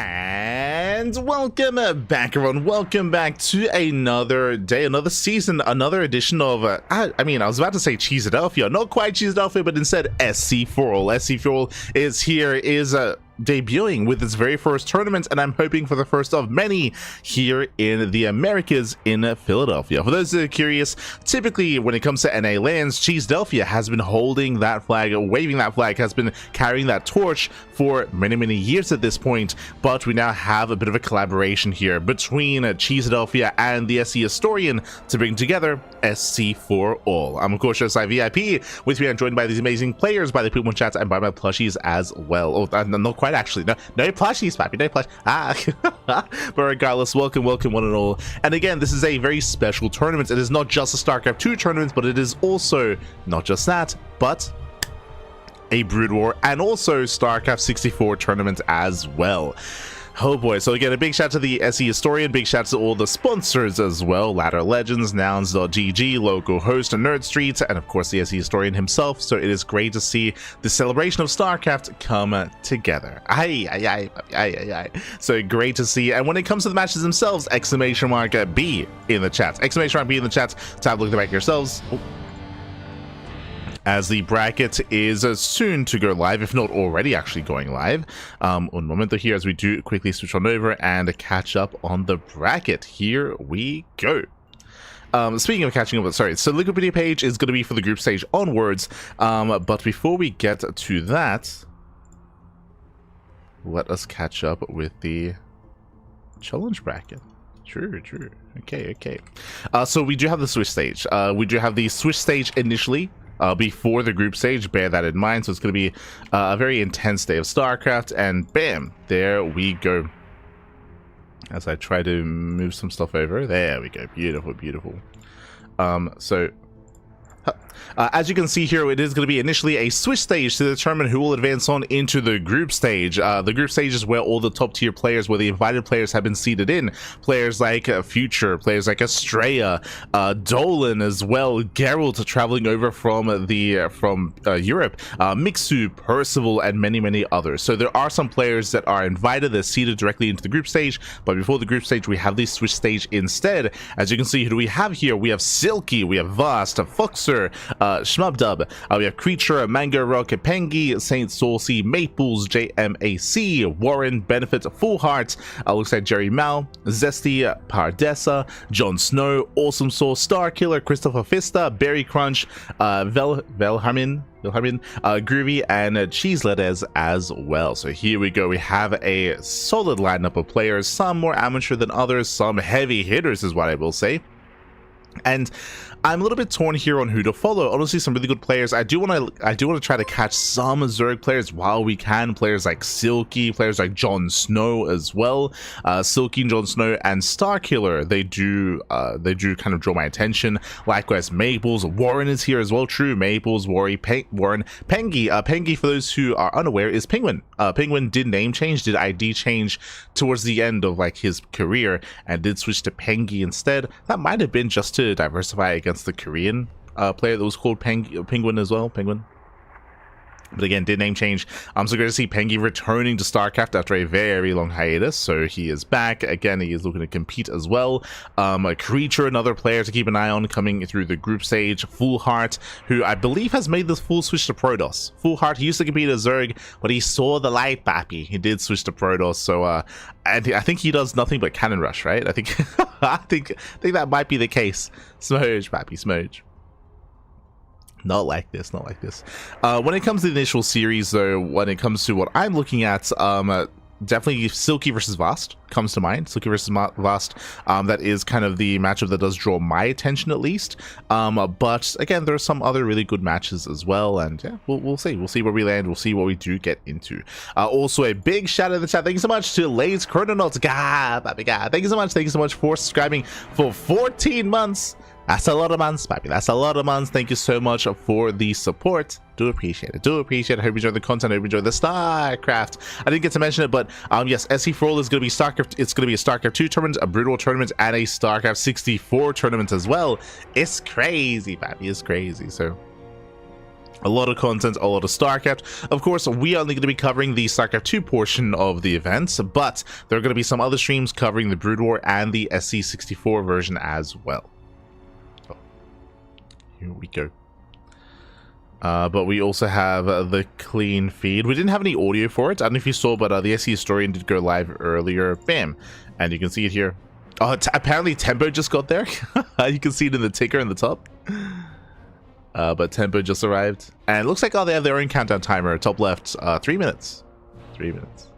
And welcome back, everyone. Welcome back to another day, another season, another edition of I was about to say Cheeseadelphia, not quite Cheeseadelphia, but instead SC4ALL. SC4ALL is here, is debuting with its very first tournament, and I'm hoping for the first of many here in the Americas in Philadelphia. For those that are curious, typically when it comes to NA LANs, Cheeseadelphia has been holding that flag, waving that flag, has been carrying that torch for many years at this point, but we now have a bit of a collaboration here between Cheeseadelphia and the SC Historian to bring together SC4ALL. I'm of course SI VIP. With me I'm joined by these amazing players, by the people in chat, and by my plushies as well. Oh, not quite actually. No plushies, papi, no plush. But regardless, welcome one and all. And again, this is a very special tournament. It is not just a StarCraft 2 tournament, but it is also not just that, but a Brood War and also StarCraft 64 tournament as well. Oh boy, so again, a big shout to the SE Historian, big shout to all the sponsors as well, Ladder Legends, Nouns.gg, local host Nerd Street, and of course the SE Historian himself. So it is great to see the celebration of StarCraft come together. Aye. So great to see. And when it comes to the matches themselves, exclamation mark B in the chat. Exclamation mark B in the chat to have a look at the back yourselves. As the bracket is soon to go live, if not already actually going live. One moment though here as we do quickly switch on over and catch up on the bracket. Here we go. Speaking of catching up, sorry, so the Wikipedia page is going to be for the group stage onwards, but before we get to that, let us catch up with the challenge bracket. True. Okay. So we do have the Swiss stage. We do have the Swiss stage initially, before the group stage, bear that in mind. So it's going to be a very intense day of StarCraft, and bam, there we go. As I try to move some stuff over, there we go. Beautiful. As you can see here, it is going to be initially a Swiss stage to determine who will advance on into the group stage. The group stage is where all the top tier players, where the invited players have been seated in. Players like Future, players like Astrea, Dolan as well, Geralt traveling over from Europe, Mixu, Percival, and many others. So there are some players that are invited, they're seated directly into the group stage, but before the group stage we have the Swiss stage instead. As you can see, who do we have here? We have Silky, we have Vast, Foxer, Shmubdub, we have Creature, Mango Rock, Pengy, Saint Saucy, Maples, JMAC, Warren, Benefit, Full Heart, looks like Jerry Mao, Zesty, Pardessa, Jon Snow, Awesome Soul, Star Killer, Christopher Fista, Berry Crunch, Velharmin, Groovy, and Cheeselettes as well. So here we go. We have a solid lineup of players, some more amateur than others, some heavy hitters is what I will say. And I'm a little bit torn here on who to follow. Honestly, some really good players. I do want to try to catch some Zerg players while we can. Players like Silky, players like Jon Snow as well. Silky and Jon Snow and Starkiller, they do kind of draw my attention. Likewise, Maples, Warren is here as well. True, Maples, Warren, Pengy. Pengy, for those who are unaware, is Penguin. Penguin did name change, did ID change towards the end of like his career, and did switch to Pengy instead. That might have been just to diversify against the Korean player that was called Penguin as well. But again, did name change. So great to see Pengy returning to StarCraft after a very long hiatus. So he is back. Again, he is looking to compete as well. A Creature, another player to keep an eye on coming through the group stage. Full Heart, who I believe has made the full switch to Protoss. Full Heart, he used to compete as Zerg, but he saw the light, pappy. He did switch to Protoss. So I think he does nothing but Cannon Rush, right? I think I think that might be the case. Smoge, pappy, Smoge. Not like this. When it comes to the initial series, though, when it comes to what I'm looking at, definitely Silky versus Vast comes to mind. Silky versus Vast, that is kind of the matchup that does draw my attention at least. But again, there are some other really good matches as well, and yeah, we'll see. We'll see where we land. We'll see what we do get into. Also, a big shout out in the chat. Thank you so much to Lays Chrononauts. Thank you so much for subscribing for 14 months. That's a lot of months, baby. That's a lot of months. Thank you so much for the support. Do appreciate it. I hope you enjoy the content. I hope you enjoy the StarCraft. I didn't get to mention it, but yes, SC4ALL is going to be StarCraft. It's going to be a StarCraft 2 tournament, a Brood War tournament, and a StarCraft 64 tournament as well. It's crazy, baby. It's crazy. So A lot of content, a lot of StarCraft. Of course, we are only going to be covering the StarCraft 2 portion of the event, but there are going to be some other streams covering the Brood War and the SC64 version as well. So, here we go. But we also have the clean feed. We didn't have any audio for it. I don't know if you saw, but the SC Historian did go live earlier. Bam! And you can see it here. Oh, apparently Tempo just got there. You can see it in the ticker in the top. But Tempo just arrived. And it looks like, oh, they have their own countdown timer. Top left, 3 minutes. 3 minutes.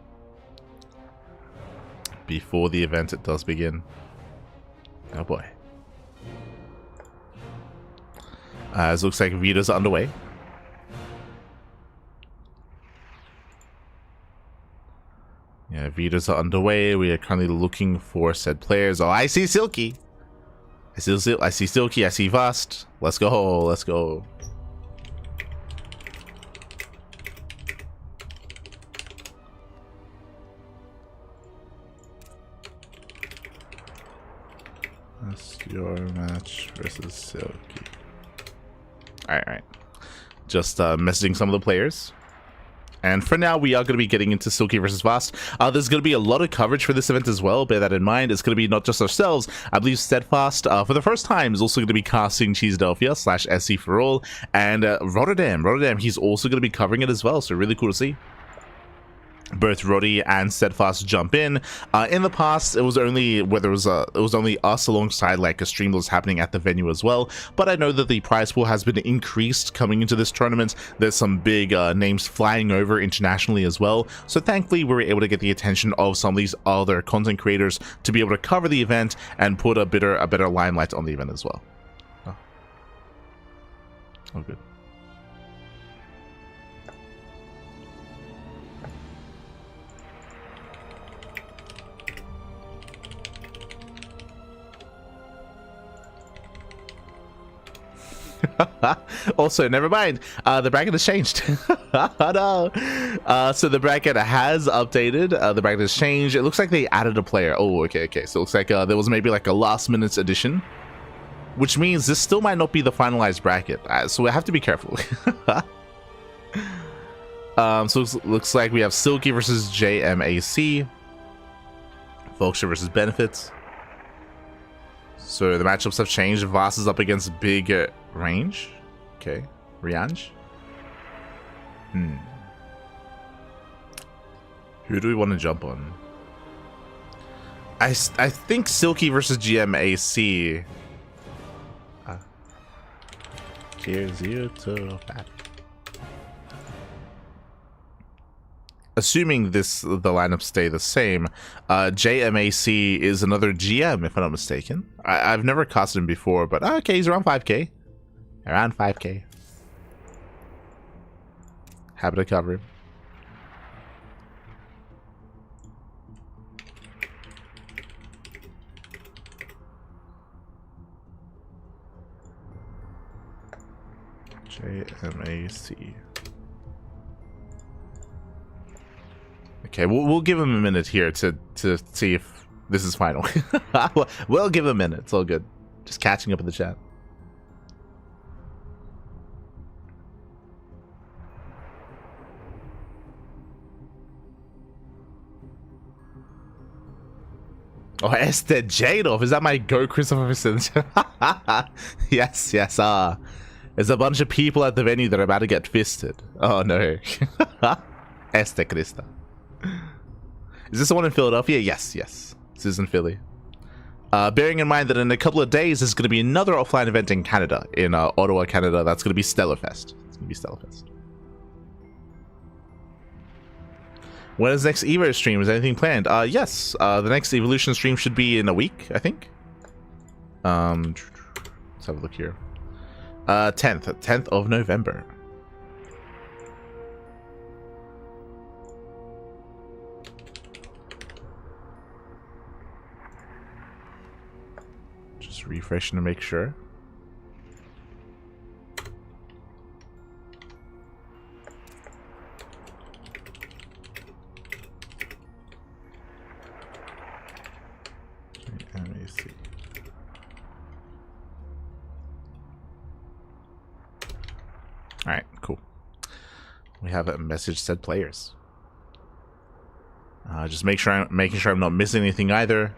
Before the event, it does begin. Oh boy. It looks like Vita's underway. Yeah, Vitas are underway. We are currently looking for said players. Oh, I see Silky. I see Silky. I see Vast. Let's go. Let's go. That's your match versus Silky. All right. Just messaging some of the players. And for now, we are going to be getting into Silky versus Vast. There's going to be a lot of coverage for this event as well. Bear that in mind. It's going to be not just ourselves. I believe Steadfast, for the first time, is also going to be casting Cheesedelphia / SC4ALL. And Rotterdam, he's also going to be covering it as well. So really cool to see. Both Roddy and Steadfast jump in. In the past, it was only only us alongside like a stream that was happening at the venue as well. But I know that the prize pool has been increased coming into this tournament. There's some big names flying over internationally as well. So thankfully, we were able to get the attention of some of these other content creators to be able to cover the event and put a better limelight on the event as well. Oh good. Also, never mind. The bracket has changed. Oh, no. So the bracket has updated. The bracket has changed. It looks like they added a player. Oh, okay. So it looks like there was maybe like a last-minute addition, which means this still might not be the finalized bracket. So we have to be careful. So it looks like we have Silky versus JMAC, Volksha versus Benefits. So the matchups have changed. Voss is up against Big Range. Okay. Rianj. Who do we want to jump on? I think Silky versus GMAC. Cheers you to that. Assuming the lineup stay the same, JMAC is another GM, if I'm not mistaken. I've never casted him before, but okay, he's around 5k. Around 5k. Happy to cover him. JMAC. Okay, we'll give him a minute here to see if this is final. We'll give him a minute. It's all good. Just catching up in the chat. Oh, Esther Jadov. Is that my Go Christopher? Yes. There's a bunch of people at the venue that are about to get fisted. Oh, no. Esther Krista. Is this the one in Philadelphia? Yes. This is in Philly. Bearing in mind that in a couple of days, there's going to be another offline event in Canada, in Ottawa, Canada. That's going to be Stellarfest. It's going to be Stellarfest. When is next Evo stream? Is anything planned? Yes. The next Evolution stream should be in a week, I think. Let's have a look here. 10th of November. Just refreshing to make sure. Let me see. All right, cool. We have a message said players. Just making sure I'm not missing anything either.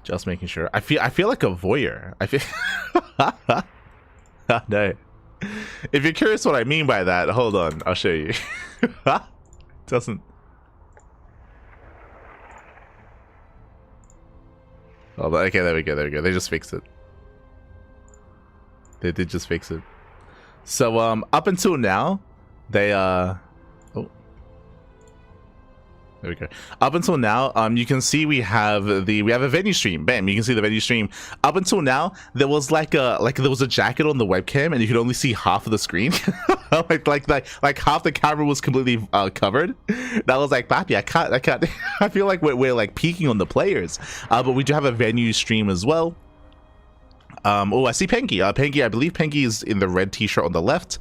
Just making sure. I feel like a voyeur. I feel. No. If you're curious what I mean by that, hold on. I'll show you. Doesn't. Oh, okay. There we go. There we go. They just fixed it. They did just fix it. So up until now, they oh, there we go. Up until now, you can see we have a venue stream. Bam, you can see the venue stream. Up until now, there was like there was a jacket on the webcam, and you could only see half of the screen. like half the camera was completely covered. That was like, Papi, I can't. I feel like we're like peeking on the players. But we do have a venue stream as well. Oh, I see PenKy. PenKy, I believe PenKy is in the red t-shirt on the left.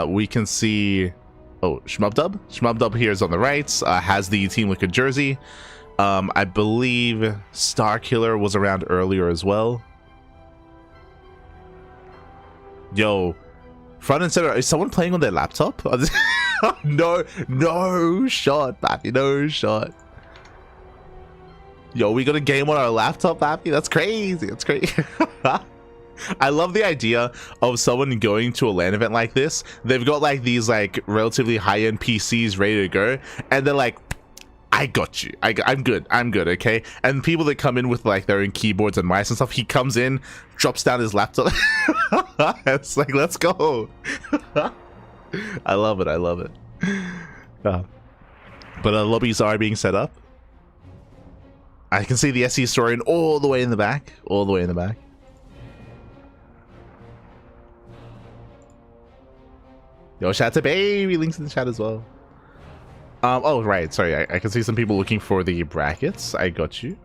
We can see, oh, Shmubdub. Shmubdub here is on the right. Has the Team Liquid jersey. I believe Starkiller was around earlier as well. Yo, front and center. Is someone playing on their laptop? No shot, Papi. No shot. Yo, we got a game on our laptop, Papi? That's crazy. That's crazy. I love the idea of someone going to a LAN event like this. They've got like these like relatively high-end PCs ready to go, and they're like, I got you. I'm good, okay? And people that come in with like their own keyboards and mice and stuff, he comes in, drops down his laptop. It's like, let's go. I love it. I love it. But lobbies are being set up. I can see the SC historian all the way in the back. All the way in the back. Yo, shout out to Baby. Links in the chat as well. Oh, right. Sorry. I can see some people looking for the brackets. I got you.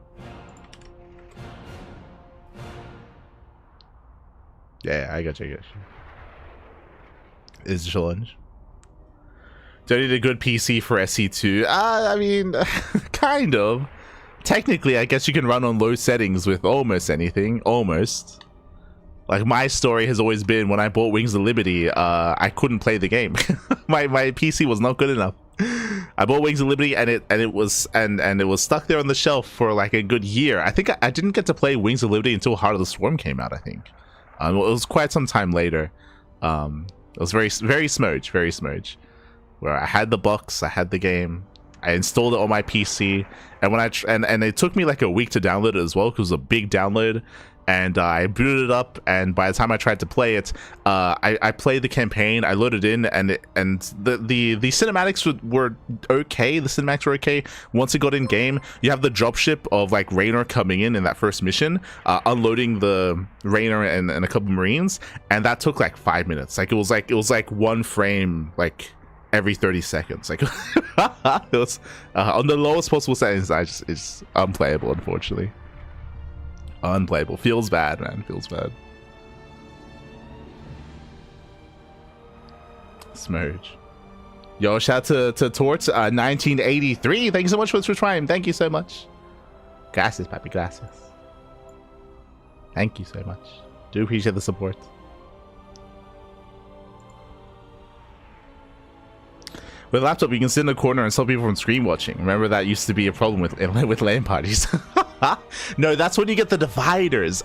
Yeah, I got you. Is challenge. Do I need a good PC for SC2? I mean, kind of. Technically, I guess you can run on low settings with almost anything. Almost. Like, my story has always been when I bought Wings of Liberty, I couldn't play the game. my PC was not good enough. I bought Wings of Liberty and it was stuck there on the shelf for like a good year. I think I didn't get to play Wings of Liberty until Heart of the Swarm came out, I think. It was quite some time later. It was very smudge. Where I had the box, I had the game, I installed it on my PC, and when and it took me like a week to download it as well because it was a big download. And I booted it up, and by the time I tried to play it, I played the campaign. I loaded in, and the cinematics were okay. The cinematics were okay. Once it got in game, you have the dropship of like Raynor coming in that first mission, unloading the Raynor and a couple Marines, and that took like 5 minutes. Like it was like one frame like every 30 seconds. Like it was on the lowest possible settings. It's unplayable, unfortunately. Unplayable. Feels bad, man. Feels bad. Smurge. Yo, shout out to Torts 1983. Thank you so much for Twitch Prime. Thank you so much. Gracias, papi. Gracias. Thank you so much. Do appreciate the support. With a laptop, you can sit in a corner and stop people from screen watching. Remember that used to be a problem with LAN parties. No, that's when you get the dividers.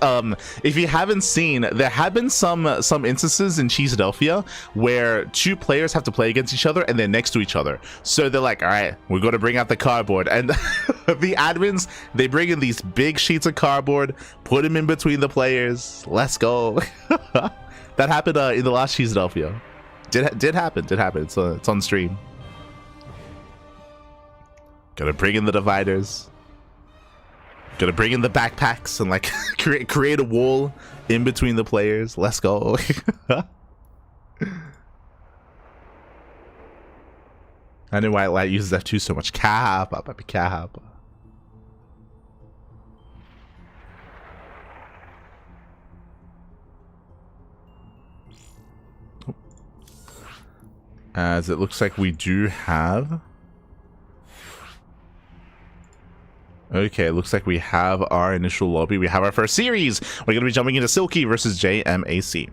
If you haven't seen, there have been some instances in Cheeseadelphia where two players have to play against each other and they're next to each other. So they're like, all right, we're going to bring out the cardboard. And the admins, they bring in these big sheets of cardboard, put them in between the players. Let's go. That happened in the last Cheeseadelphia. Did happen. It's on stream. Gotta bring in the dividers. Gotta bring in the backpacks and like create a wall in between the players. Let's go. I know why Light uses F2 so much. Kappa, papi, kappa. As it looks like we do have Okay, looks like we have our initial lobby. We have our first series. We're going to be jumping into Silky versus JMAC.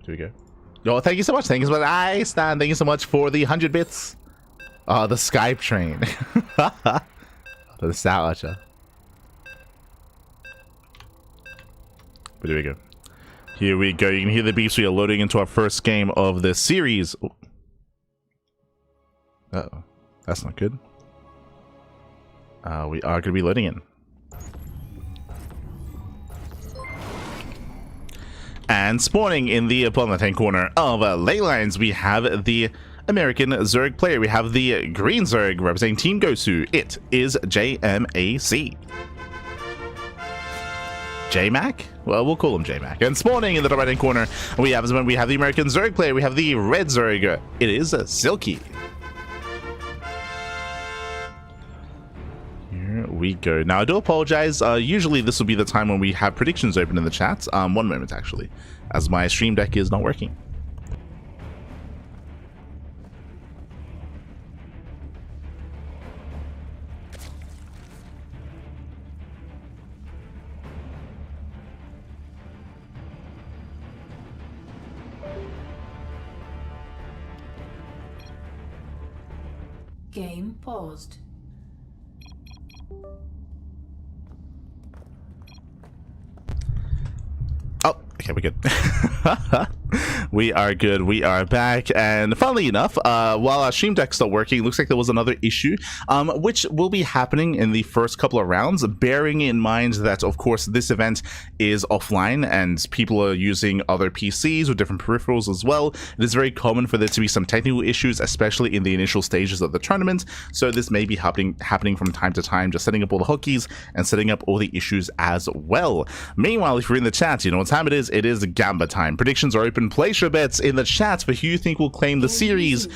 Here we go. Oh, thank you so much. Thank you so much. I stand. Thank you so much for the 100 bits. The Skype train. The Salacha. But here we go. Here we go. You can hear the beeps. We are loading into our first game of this series. Oh. Uh-oh. That's not good. We are going to be loading in. And spawning in the left-hand corner of ley lines, we have the American Zerg player. We have the green Zerg representing Team Gosu. It is JMAC. JMac? Well, we'll call him JMac. And spawning in the right-hand corner, we have the American Zerg player. We have the red Zerg. It is Silky. Here we go. Now, I do apologize. Usually, this will be the time when we have predictions open in the chat. One moment, actually, as my stream deck is not working. Game paused. Oh, okay, we're good. We are good. We are back. And funnily enough, while our stream deck's not working, it looks like there was another issue, which will be happening in the first couple of rounds, bearing in mind that, of course, this event is offline and people are using other PCs or different peripherals as well. It is very common for there to be some technical issues, especially in the initial stages of the tournament. So this may be happening from time to time, just setting up all the hookies and setting up all the issues as well. Meanwhile, if you're in the chat, you know what time it is. It is Gamba time. Predictions are open. Place your bets in the chat for who you think will claim the series.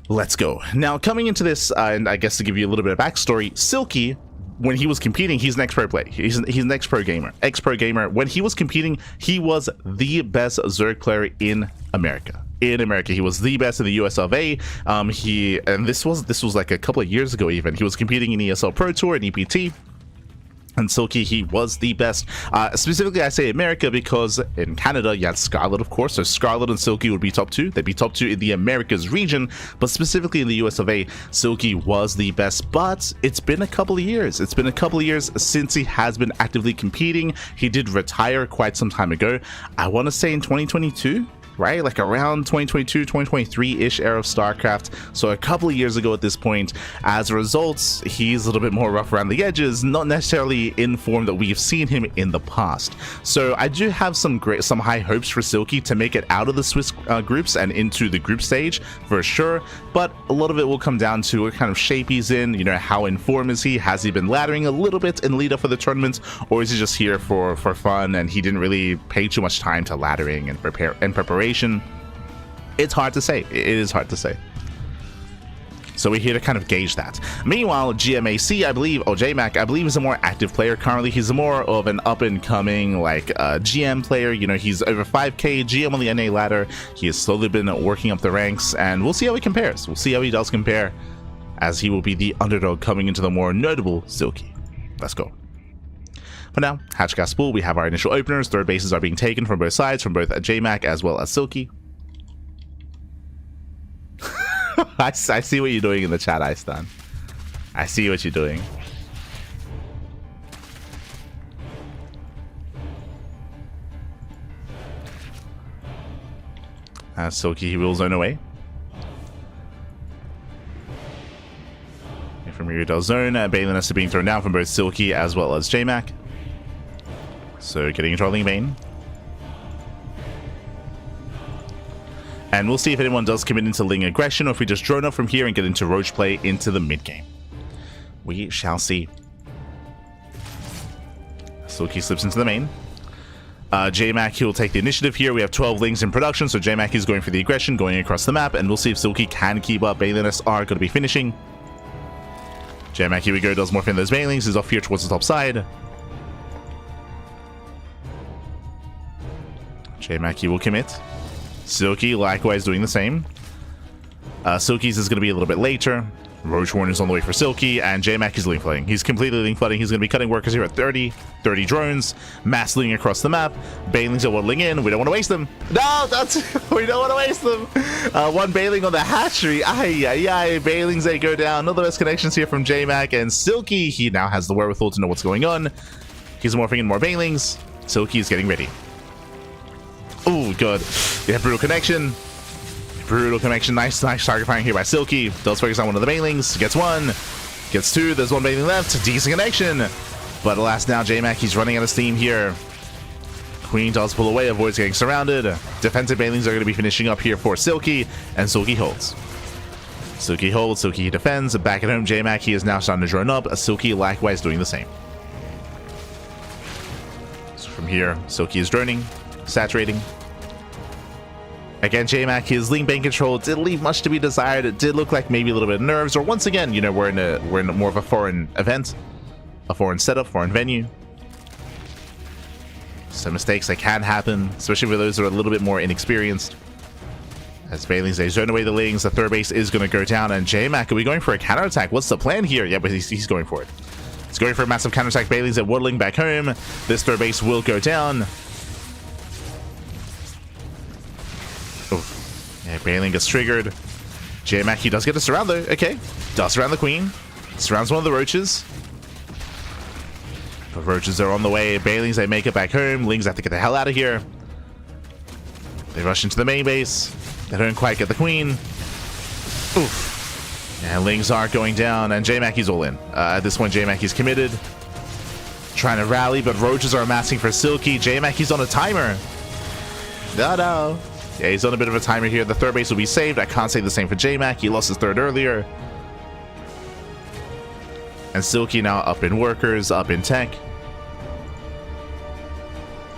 Let's go. Now, coming into this, and I guess to give you a little bit of backstory, Silky, when he was competing, he's an ex-pro player. He's an ex-pro gamer. Ex-pro gamer. When he was competing, he was the best Zerg player in America. In America, he was the best in the US of A. And this was like a couple of years ago even. He was competing in ESL Pro Tour and EPT. And Silky, he was the best. Specifically, I say America because in Canada, you had Scarlet, of course. So Scarlet and Silky would be top two. They'd be top two in the Americas region. But specifically in the US of A, Silky was the best. But it's been a couple of years. It's been a couple of years since he has been actively competing. He did retire quite some time ago. I want to say in 2022. Right, like around 2022, 2023-ish era of StarCraft, so a couple of years ago at this point. As a result, he's a little bit more rough around the edges, not necessarily in form that we've seen him in the past. So I do have some high hopes for Silky to make it out of the Swiss groups and into the group stage for sure, but a lot of it will come down to what kind of shape he's in, you know, how in form is he, has he been laddering a little bit in lead up for the tournament, or is he just here for fun and he didn't really pay too much time to laddering and preparation. It's hard to say. It is hard to say. So we're here to kind of gauge that. Meanwhile, GMAC, I believe, or JMac, I believe is a more active player currently. He's more of an up-and-coming, like, GM player. You know, he's over 5K, GM on the NA ladder. He has slowly been working up the ranks, and we'll see how he compares. We'll see how he does compare, as he will be the underdog coming into the more notable Silky. Let's go. For now, Hatchcast Pool, we have our initial openers. Third bases are being taken from both sides, from both JMac as well as Silky. I see what you're doing in the chat, Istan. I see what you're doing. Silky, he will zone away. From here, does zone. Balin is being thrown down from both Silky as well as JMac. So getting into our Ling Bane. And we'll see if anyone does commit into Ling aggression or if we just drone up from here and get into Roach play into the mid game. We shall see. Silky slips into the main. JMac, he'll take the initiative here. We have 12 Lings in production, so JMac is going for the aggression, going across the map, and we'll see if Silky can keep up. Baliness are going to be finishing. JMac, here we go, does morph in those Banelings. He's off here towards the top side. JMac, he will commit. Silky likewise doing the same. Silky's is going to be a little bit later. Roach Warren is on the way for Silky, and JMac is link flooding. He's completely link flooding. He's going to be cutting workers here at 30 drones, mass link across the map. Bailings are waddling in. We don't want to waste them. No, we don't want to waste them. One Bailing on the hatchery. Aye. Bailings, they go down. Another best connections here from JMac, and Silky, he now has the wherewithal to know what's going on. He's morphing in more Bailings. Silky is getting ready. Oh, good. Yeah, brutal connection. Brutal connection. Nice target firing here by Silky. Does focus on one of the Bailings. Gets one. Gets two. There's one Bailing left. Decent connection. But alas, now JMac, he's running out of steam here. Queen does pull away, avoids getting surrounded. Defensive Bailings are going to be finishing up here for Silky, and Silky holds. Silky holds. Silky defends. Back at home, JMac, he is now starting to drone up. Silky likewise doing the same. So from here, Silky is droning, saturating. Again, JMac, his link bank control did leave much to be desired. It did look like maybe a little bit of nerves, or once again, you know, we're in more of a foreign event, a foreign setup, foreign venue. Some mistakes that can happen, especially for those who are a little bit more inexperienced. As Bailings, they zone away the lings, the third base is going to go down, and JMac, are we going for a counterattack? What's the plan here? Yeah, but he's going for it. He's going for a massive counterattack. Bailings are waddling back home. This third base will go down. Yeah, Bailing gets triggered. JMac, he does get a surround though. Okay. Does surround the Queen. Surrounds one of the Roaches. The Roaches are on the way. Bailings, they make it back home. Lings have to get the hell out of here. They rush into the main base. They don't quite get the Queen. Oof. And Lings are going down, and JMac, he's all in. At this point, JMac, he's committed. Trying to rally, but Roaches are amassing for Silky. JMac, he's on a timer. No. Yeah, he's on a bit of a timer here. The third base will be saved. I can't say the same for JMac. He lost his third earlier. And Silky now up in workers, up in tech.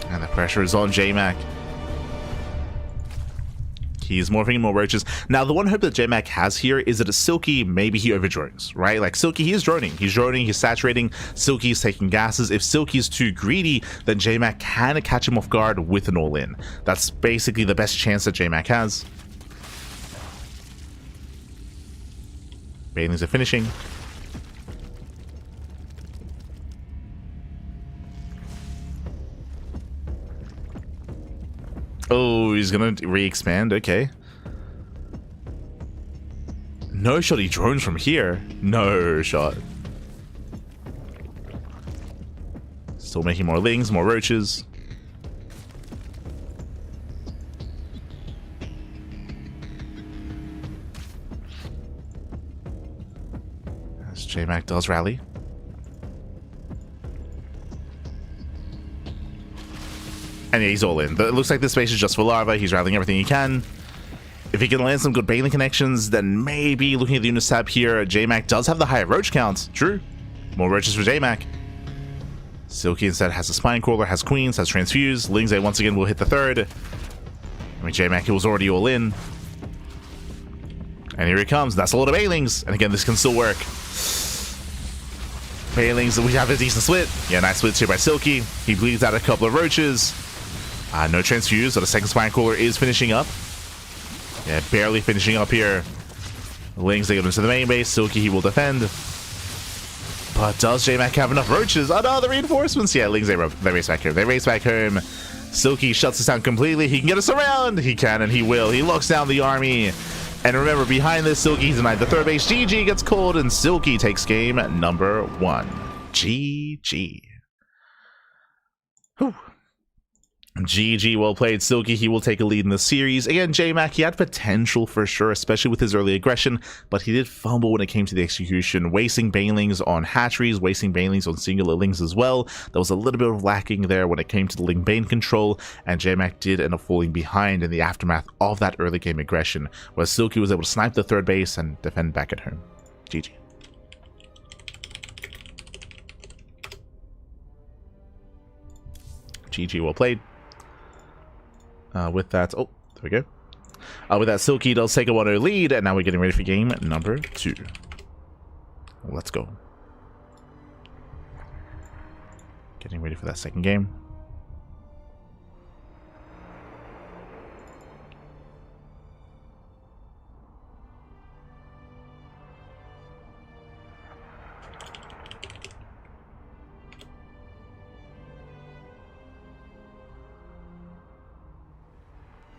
And the pressure is on JMac. He's morphing in more Roaches. Now, the one hope that JMac has here is that a Silky, maybe he overdrones, right? Like, Silky, he is droning. He's droning, he's saturating. Silky is taking gases. If Silky is too greedy, then JMac can catch him off guard with an all-in. That's basically the best chance that JMac has. Bailings are finishing. Oh, he's gonna re-expand. Okay. No shot, he drones from here. No shot. Still making more lings, more Roaches. As JMac does rally. And yeah, he's all in. But it looks like this space is just for Larva. He's rallying everything he can. If he can land some good Bailing connections, then maybe looking at the units tab here, JMac does have the higher Roach count. True. More Roaches for JMac. Silky instead has a Spine Crawler, has Queens, has Transfuse. Lingzay once again will hit the third. I mean, JMac was already all in. And here he comes. That's a lot of Bailings. And again, this can still work. Bailings, we have a decent split. Yeah, nice split here by Silky. He bleeds out a couple of Roaches. No Transfuse, so the second Spine Crawler is finishing up. Yeah, barely finishing up here. Lings, they get into the main base. Silky, he will defend. But does JMac have enough Roaches? Oh no, the reinforcements! Yeah, Lings, they race back here. They race back home. Silky shuts this down completely. He can get us around! He can, and he will. He locks down the army. And remember, behind this, Silky's denied the third base. GG gets called, and Silky takes game number 1. GG. Whew. GG, well played, Silky. He will take a lead in the series. Again, JMac, he had potential for sure, especially with his early aggression, but he did fumble when it came to the execution, wasting Bailings on hatcheries, wasting Bailings on singular lings as well. There was a little bit of lacking there when it came to the ling bane control, and JMac did end up falling behind in the aftermath of that early game aggression, where Silky was able to snipe the third base and defend back at home. GG. GG, well played. With that, oh, there we go. With that, Silky does take a 1-0 lead, and now we're getting ready for game number 2. Let's go. Getting ready for that second game.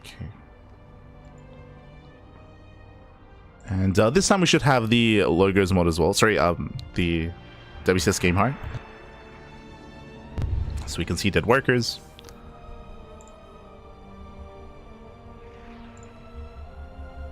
Okay. And this time we should have the logos mod as well. Sorry, the WCS game heart. So we can see dead workers.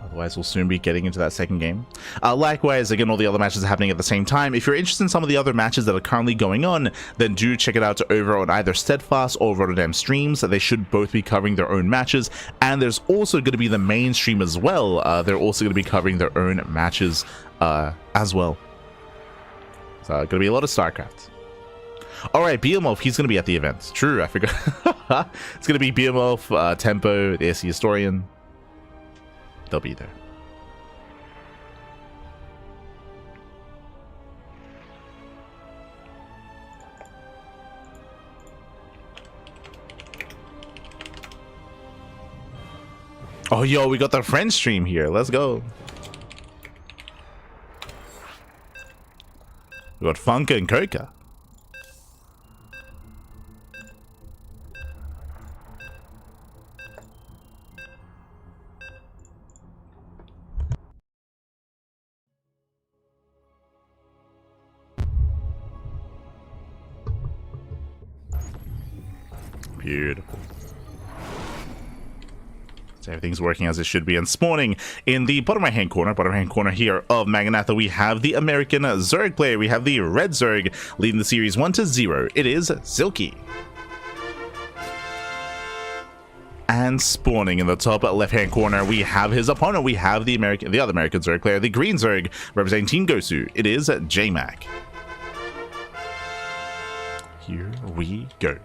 Otherwise, we'll soon be getting into that second game. Likewise, again, all the other matches are happening at the same time. If you're interested in some of the other matches that are currently going on, then do check it out over on either Steadfast or Rotterdam streams. They should both be covering their own matches. And there's also going to be the main stream as well. They're also going to be covering their own matches as well. So, going to be a lot of StarCraft. Alright, BMOF, he's going to be at the event. True, I forgot. It's going to be BMOF, Tempo, the SC Historian. They'll be there. Oh, yo, we got the French stream here. Let's go. We got Funka and Coca. Beautiful. So everything's working as it should be. And spawning in the bottom right hand corner here of Magnatha, we have the American Zerg player. We have the red Zerg leading the series 1-0. It is Silky. And spawning in the top left hand corner, we have his opponent. We have the other American Zerg player, the green Zerg representing Team Gosu. It is JMac. Here we go.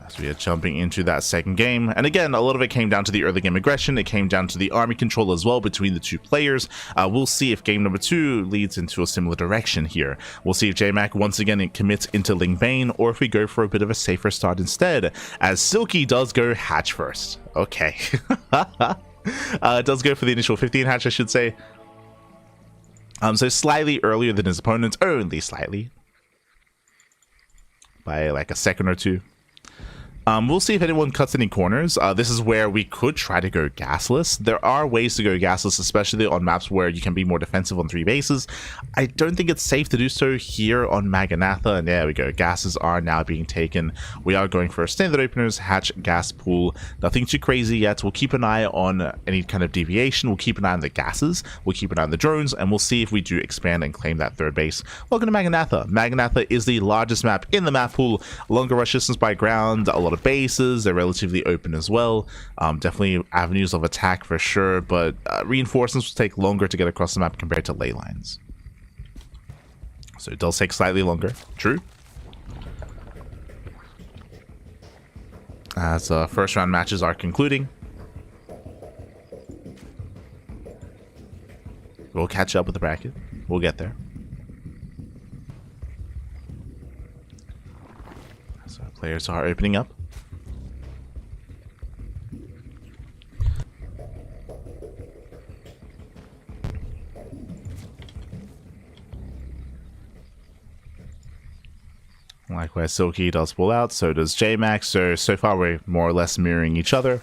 As we are jumping into that second game. And again, a lot of it came down to the early game aggression. It came down to the army control as well between the two players. We'll see if game number 2 leads into a similar direction here. We'll see if JMac once again commits into Ling Bane, or if we go for a bit of a safer start instead, as Silky does go hatch first. Okay. It does go for the initial 15 hatch, I should say. So slightly earlier than his opponent, only slightly. By like a second or two. We'll see if anyone cuts any corners. This is where we could try to go gasless. There are ways to go gasless, especially on maps where you can be more defensive on 3 bases. I don't think it's safe to do so here on Magnatha. And there we go. Gases are now being taken. We are going for standard openers, hatch, gas pool. Nothing too crazy yet. We'll keep an eye on any kind of deviation. We'll keep an eye on the gases. We'll keep an eye on the drones. And we'll see if we do expand and claim that third base. Welcome to Magnatha. Magnatha is the largest map in the map pool. Longer rush distance by ground. A lot of bases. They're relatively open as well. Definitely avenues of attack for sure, but reinforcements will take longer to get across the map compared to ley lines. So it does take slightly longer. True. As first round matches are concluding. We'll catch up with the bracket. We'll get there. So players are opening up. Likewise, Silky does pull out, so does JMac, so far we're more or less mirroring each other.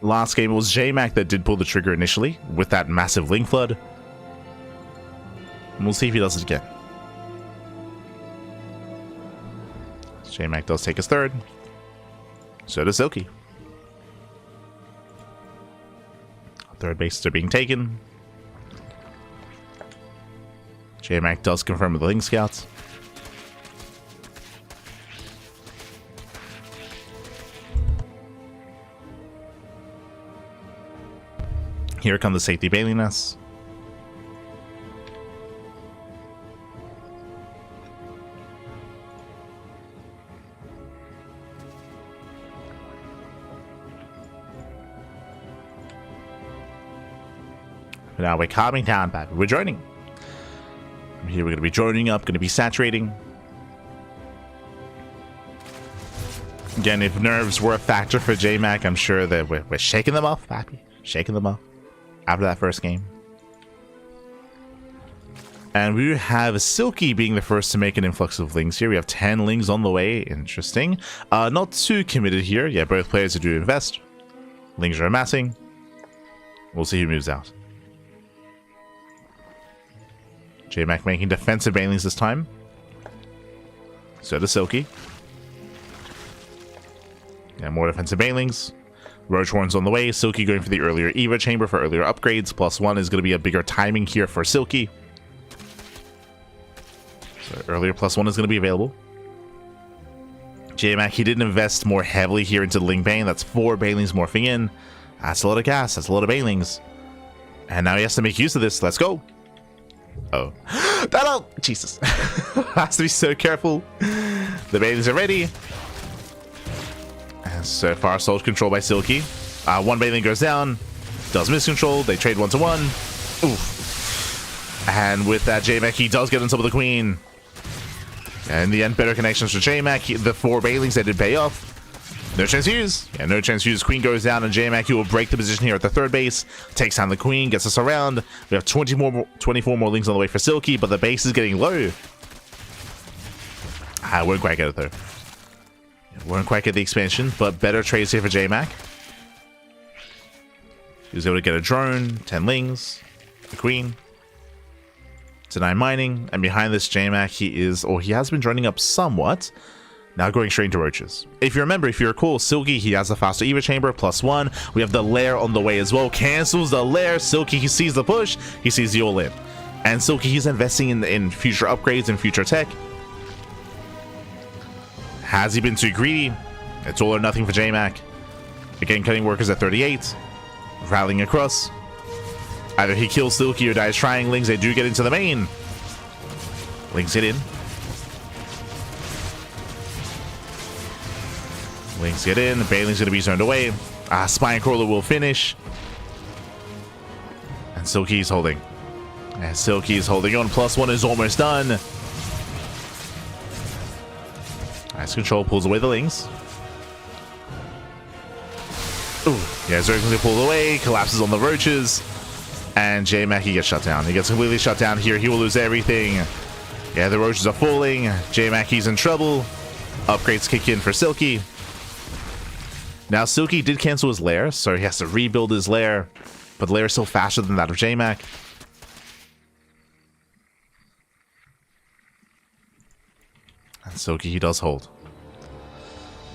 Last game, it was JMac that did pull the trigger initially, with that massive Link Flood. And we'll see if he does it again. JMac does take his third. So does Silky. Third bases are being taken. JMac does confirm with the Link Scouts. Here come the safety bailing us. Now we're calming down, baby. We're joining. Here we're going to be joining up, going to be saturating. Again, if nerves were a factor for JMac, I'm sure that we're shaking them off, baby. Shaking them off. After that first game. And we have Silky being the first to make an influx of Lings here. We have 10 Lings on the way. Interesting. Not too committed here. Yeah, both players do invest. Lings are amassing. We'll see who moves out. JMac making defensive banelings this time. So does Silky. Yeah, more defensive banelings. Roach Horn's on the way. Silky going for the earlier Eva chamber for earlier upgrades. +1 is going to be a bigger timing here for Silky. So earlier +1 is going to be available. JMac, he didn't invest more heavily here into the Ling Bane. That's 4 banelings morphing in. That's a lot of gas. That's a lot of banelings. And now he has to make use of this. Let's go. Oh. That'll... Jesus. Has to be so careful. The banelings are ready. And so far, sold control by Silky. One baneling goes down. Does miscontrol. They trade 1-to-1. Oof. And with that, JMac, he does get on top of the queen. And in the end, better connections for JMac. The 4 banelings, they did pay off. No transfuse. Yeah, no transfuse. Queen goes down, and JMac, he will break the position here at the 3rd base. Takes down the queen, gets us around. We have 24 more lings on the way for Silky, but the base is getting low. Won't quite get it, though. Won't quite get the expansion, but better trades here for JMac. He was able to get a drone, 10 lings, the queen. Deny mining, and behind this JMac, he has been droning up somewhat. Now going straight into roaches. If you recall, Silky, he has a faster Eva chamber, +1. We have the lair on the way as well. Cancels the lair. Silky, he sees the push. He sees the all-in. And Silky, he's investing in future upgrades and future tech. Has he been too greedy? It's all or nothing for JMac. Again, cutting workers at 38. Rattling across. Either he kills Silky or dies trying. Lings, they do get into the main. Lings get in. Lings get in. Baneling's going to be zoned away. Spine Crawler will finish. And Silky's holding. And Silky's holding on. +1 is almost done. Nice control. Pulls away the Lings. Ooh. Yeah, Zerglings pulled away. Collapses on the roaches. And JMac, he gets shut down. He gets completely shut down here. He will lose everything. Yeah, the roaches are falling. JMac, he's in trouble. Upgrades kick in for Silky. Now, Silky did cancel his lair, so he has to rebuild his lair. But the lair is still faster than that of JMac. And Silky, he does hold.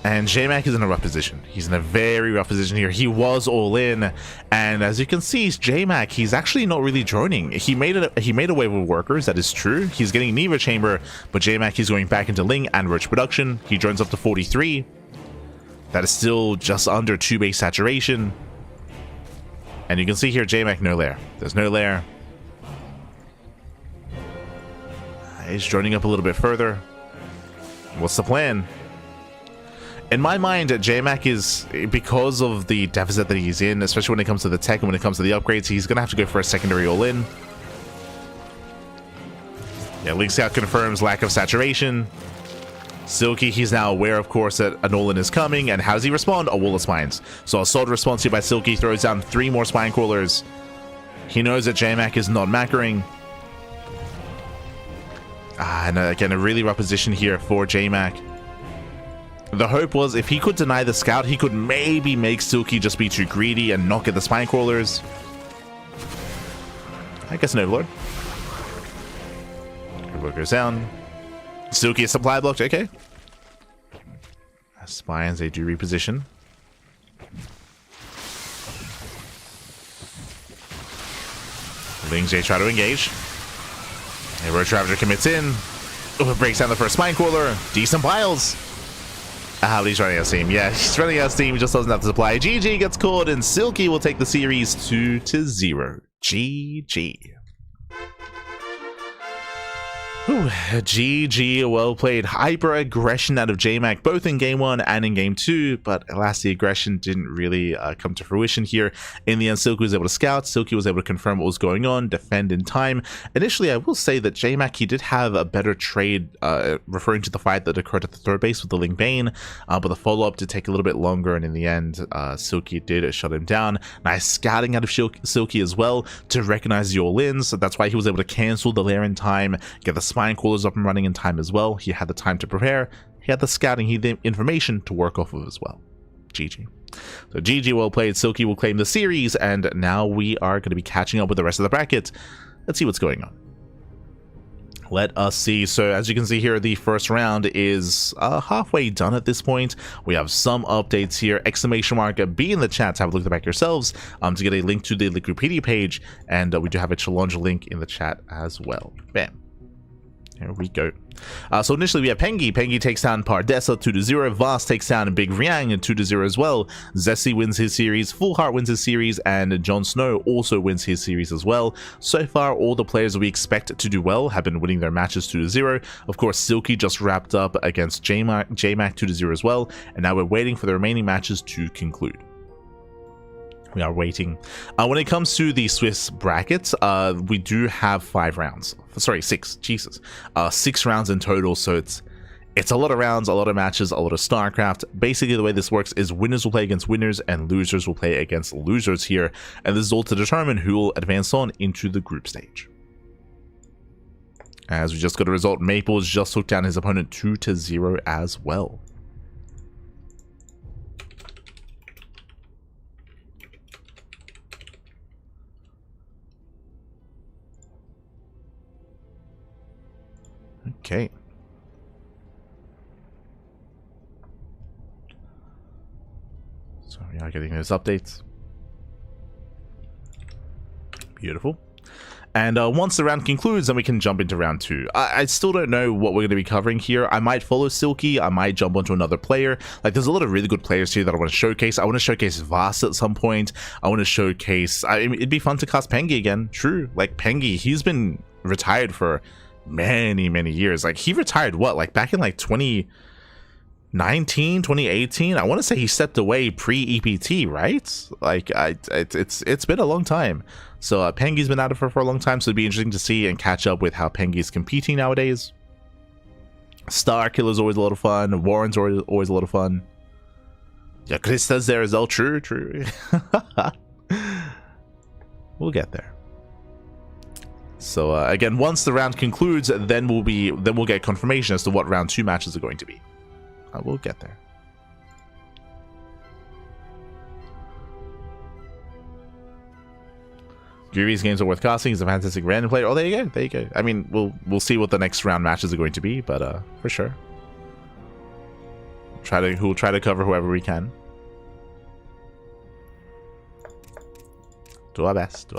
And JMac is in a rough position. He's in a very rough position here. He was all in, and as you can see, JMac, he's actually not really droning. He made away with workers, that is true. He's getting an Eva chamber, but JMac, he's going back into Ling and Roach production. He drones up to 43. That is still just under 2 base saturation. And you can see here, JMac, no lair. There's no lair. He's droning up a little bit further. What's the plan? In my mind, JMac is, because of the deficit that he's in, especially when it comes to the tech and when it comes to the upgrades, he's going to have to go for a secondary all-in. Yeah, Link Scout confirms lack of saturation. Silky, he's now aware, of course, that an all-in is coming, and how does he respond? A wall of spines. So a solid response here by Silky, throws down 3 more spine crawlers. He knows that JMac is not macroing. And again, a really rough position here for JMac. The hope was if he could deny the scout, he could maybe make Silky just be too greedy and not get the spine crawlers. I guess an overlord. Overlord goes down. Silky is supply blocked, okay. Spines, they do reposition. Lings, they try to engage. And Roach Ravager commits in. Breaks down the first spine crawler. Decent piles. But he's running out of steam. Yeah, he's running out of steam. He just doesn't have the supply. GG gets caught, and Silky will take the series 2-0. GG. Whew, GG, well played. Hyper aggression out of JMac, both in game 1 and in game 2, but alas, the aggression didn't really come to fruition here. In the end, Silky was able to scout. Silky was able to confirm what was going on, defend in time. Initially, I will say that JMac, he did have a better trade, referring to the fight that occurred at the 3rd base with the Ling Bane, but the follow-up did take a little bit longer, and in the end, Silky did shut him down. Nice scouting out of Silky as well to recognize the all-ins, so that's why he was able to cancel the lair in time, get the spine crawlers up and running in time as well. He had the time to prepare. He had the scouting, he had the information to work off of as well. GG. So GG, well played. Silky will claim the series, and now we are going to be catching up with the rest of the bracket. Let's see what's going on. Let us see. So as you can see here, the first round is halfway done at this point. We have some updates here. Exclamation mark B in the chat to have a look at the back yourselves to get a link to the Wikipedia page, and we do have a challenge link in the chat as well. Bam. Here we go. So initially we have Pengy. Pengy takes down Pardessa 2-0. Vast takes down Big Riang 2-0 as well. Zessie wins his series. Full Heart wins his series. And Jon Snow also wins his series as well. So far, all the players we expect to do well have been winning their matches 2-0. Of course, Silky just wrapped up against JMac 2-0 as well. And now we're waiting for the remaining matches to conclude. We are waiting. When it comes to the Swiss brackets, we do have 5 rounds. Sorry, 6. Jesus. 6 rounds in total, so it's a lot of rounds, a lot of matches, a lot of StarCraft. Basically, the way this works is winners will play against winners and losers will play against losers here. And this is all to determine who will advance on into the group stage. As we just got a result, Maples just took down his opponent 2-0 as well. Okay. So we are getting those updates. Beautiful. And once the round concludes, then we can jump into round 2. I still don't know what we're going to be covering here. I might follow Silky. I might jump onto another player. Like, there's a lot of really good players here that I want to showcase. I want to showcase Vast at some point. I want to showcase... it'd be fun to cast Pengy again. True. Like, Pengy, he's been retired for many years. Like, he retired what, like back in like 2019, 2018? I want to say he stepped away pre-EPT, right? Like, it's been a long time. So Pengy's been out of it for a long time, so it'd be interesting to see and catch up with how Pengy's competing nowadays. Star Killer's always a lot of fun. Warren's always a lot of fun. Yeah, Krista's there as well. True. We'll get there. So again, once the round concludes, then we'll get confirmation as to what round 2 matches are going to be. We'll get there. Greavy's games are worth casting. He's a fantastic random player. Oh, there you go. I mean, we'll see what the next round matches are going to be, but for sure, we'll try to cover whoever we can. Do our best.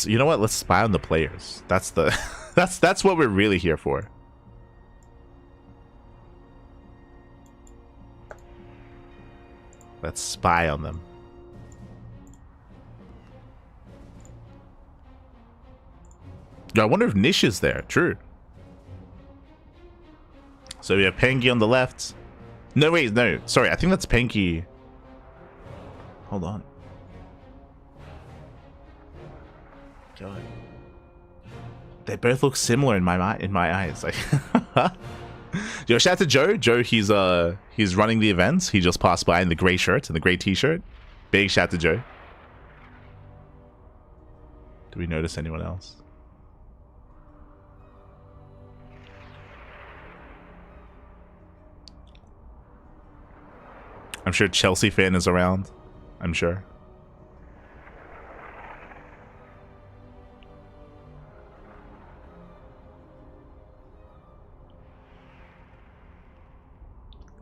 You know what? Let's spy on the players. That's the that's what we're really here for. Let's spy on them. I wonder if Nish is there. True. So we have Pengy on the left. No, wait, no. Sorry, I think that's Pengy. Hold on. God. They both look similar in my eyes. Like, yo, shout out to Joe. Joe, he's running the events. He just passed by in the gray shirt and the gray t-shirt. Big shout out to Joe. Do we notice anyone else? I'm sure Chelsea fan is around. I'm sure.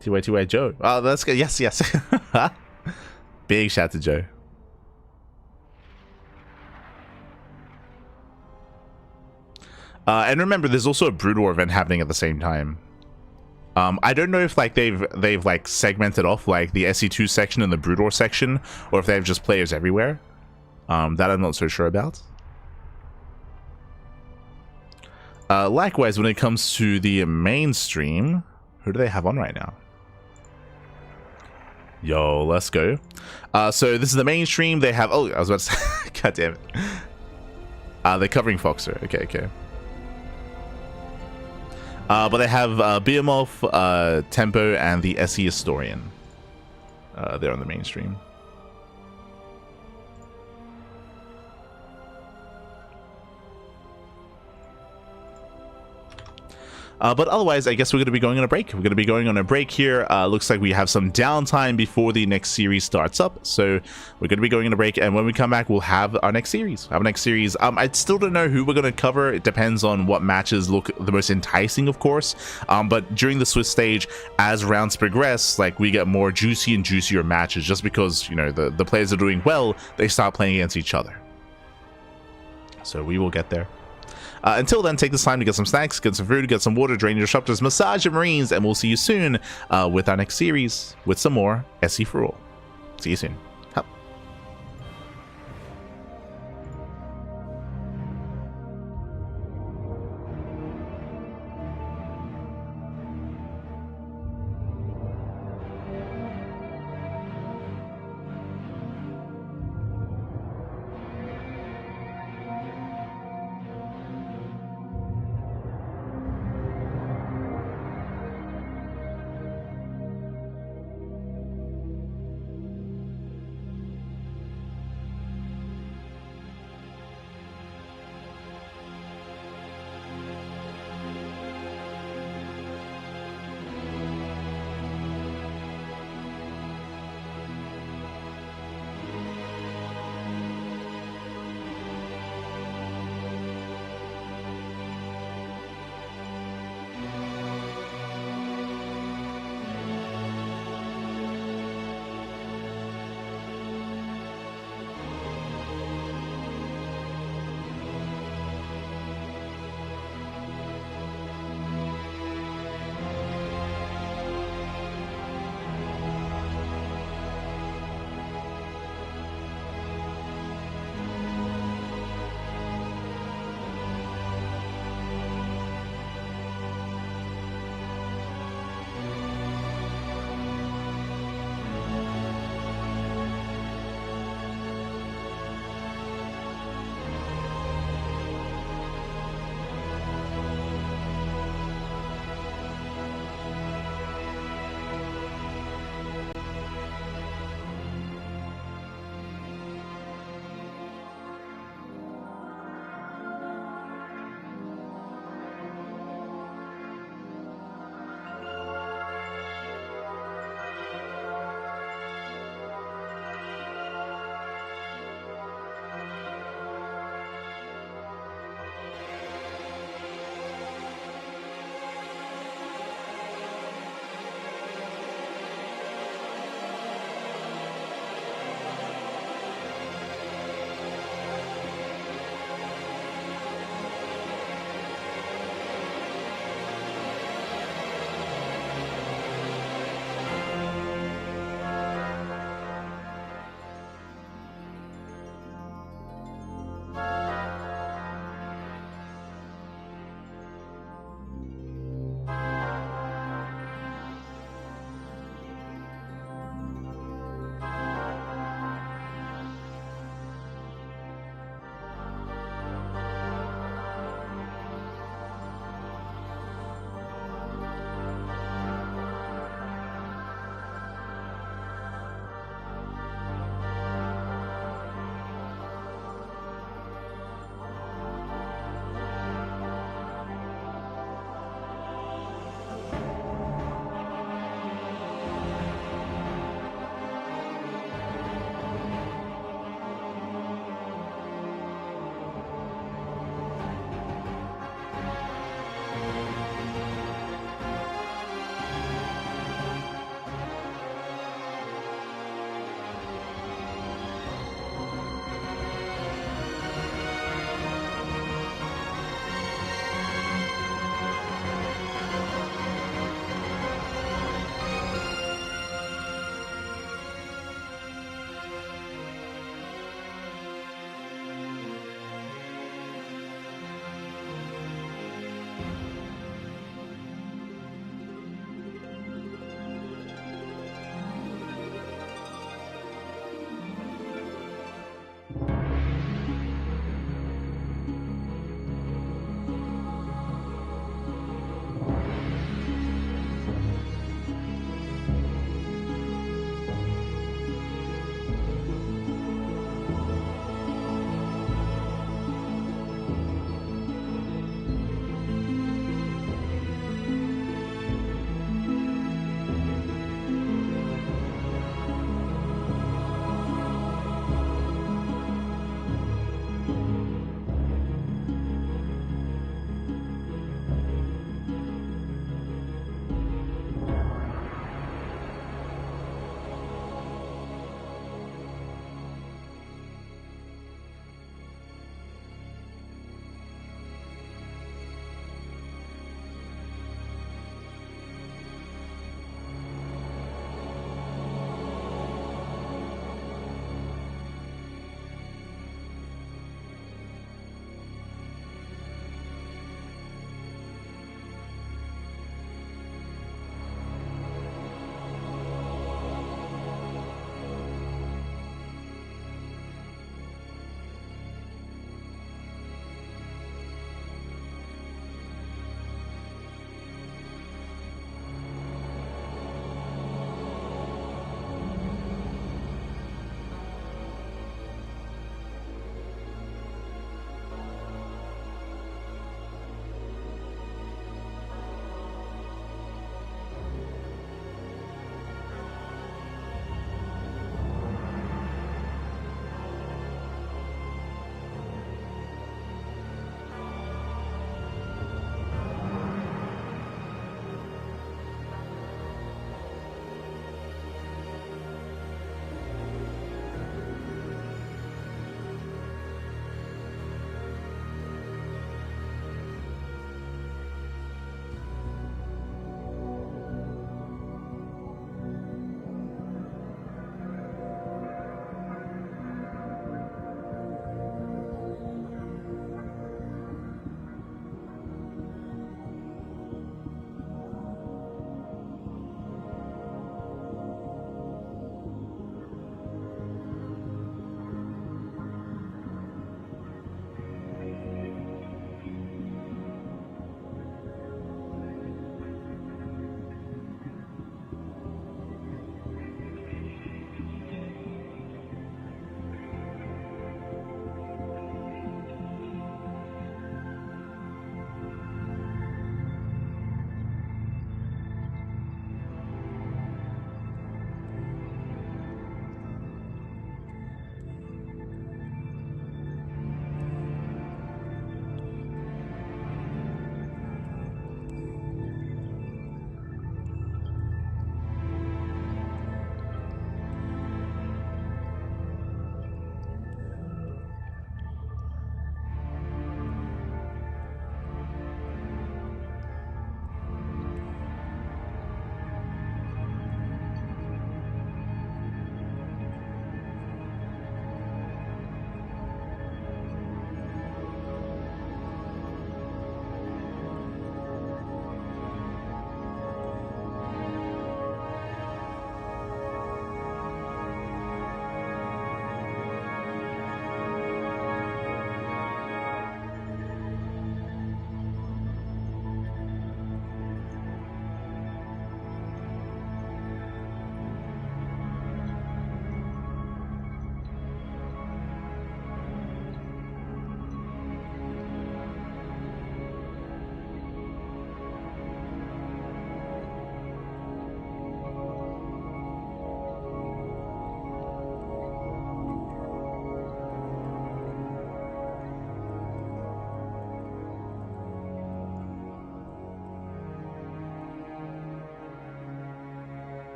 Two-way Joe. Oh, that's good. Yes. Big shout to Joe. And remember, there's also a Brood War event happening at the same time. I don't know if like they've like segmented off like the SC2 section and the Brood War section, or if they have just players everywhere. That I'm not so sure about. Likewise, when it comes to the mainstream, who do they have on right now? Yo, let's go. So this is the mainstream. They have... Oh, I was about to say... God damn it. They're covering Foxer. Okay. But they have Behemoth, Tempo, and the SE Historian. They're on the mainstream. But otherwise, I guess we're going to be going on a break. We're going to be going on a break here. Looks like we have some downtime before the next series starts up. So we're going to be going on a break. And when we come back, we'll have our next series. I still don't know who we're going to cover. It depends on what matches look the most enticing, of course. But during the Swiss stage, as rounds progress, like we get more juicy and juicier matches just because, you know, the players are doing well, they start playing against each other. So we will get there. Until then, take this time to get some snacks, get some food, get some water, drain your disruptors, massage your marines, and we'll see you soon with our next series with some more SC4ALL. See you soon.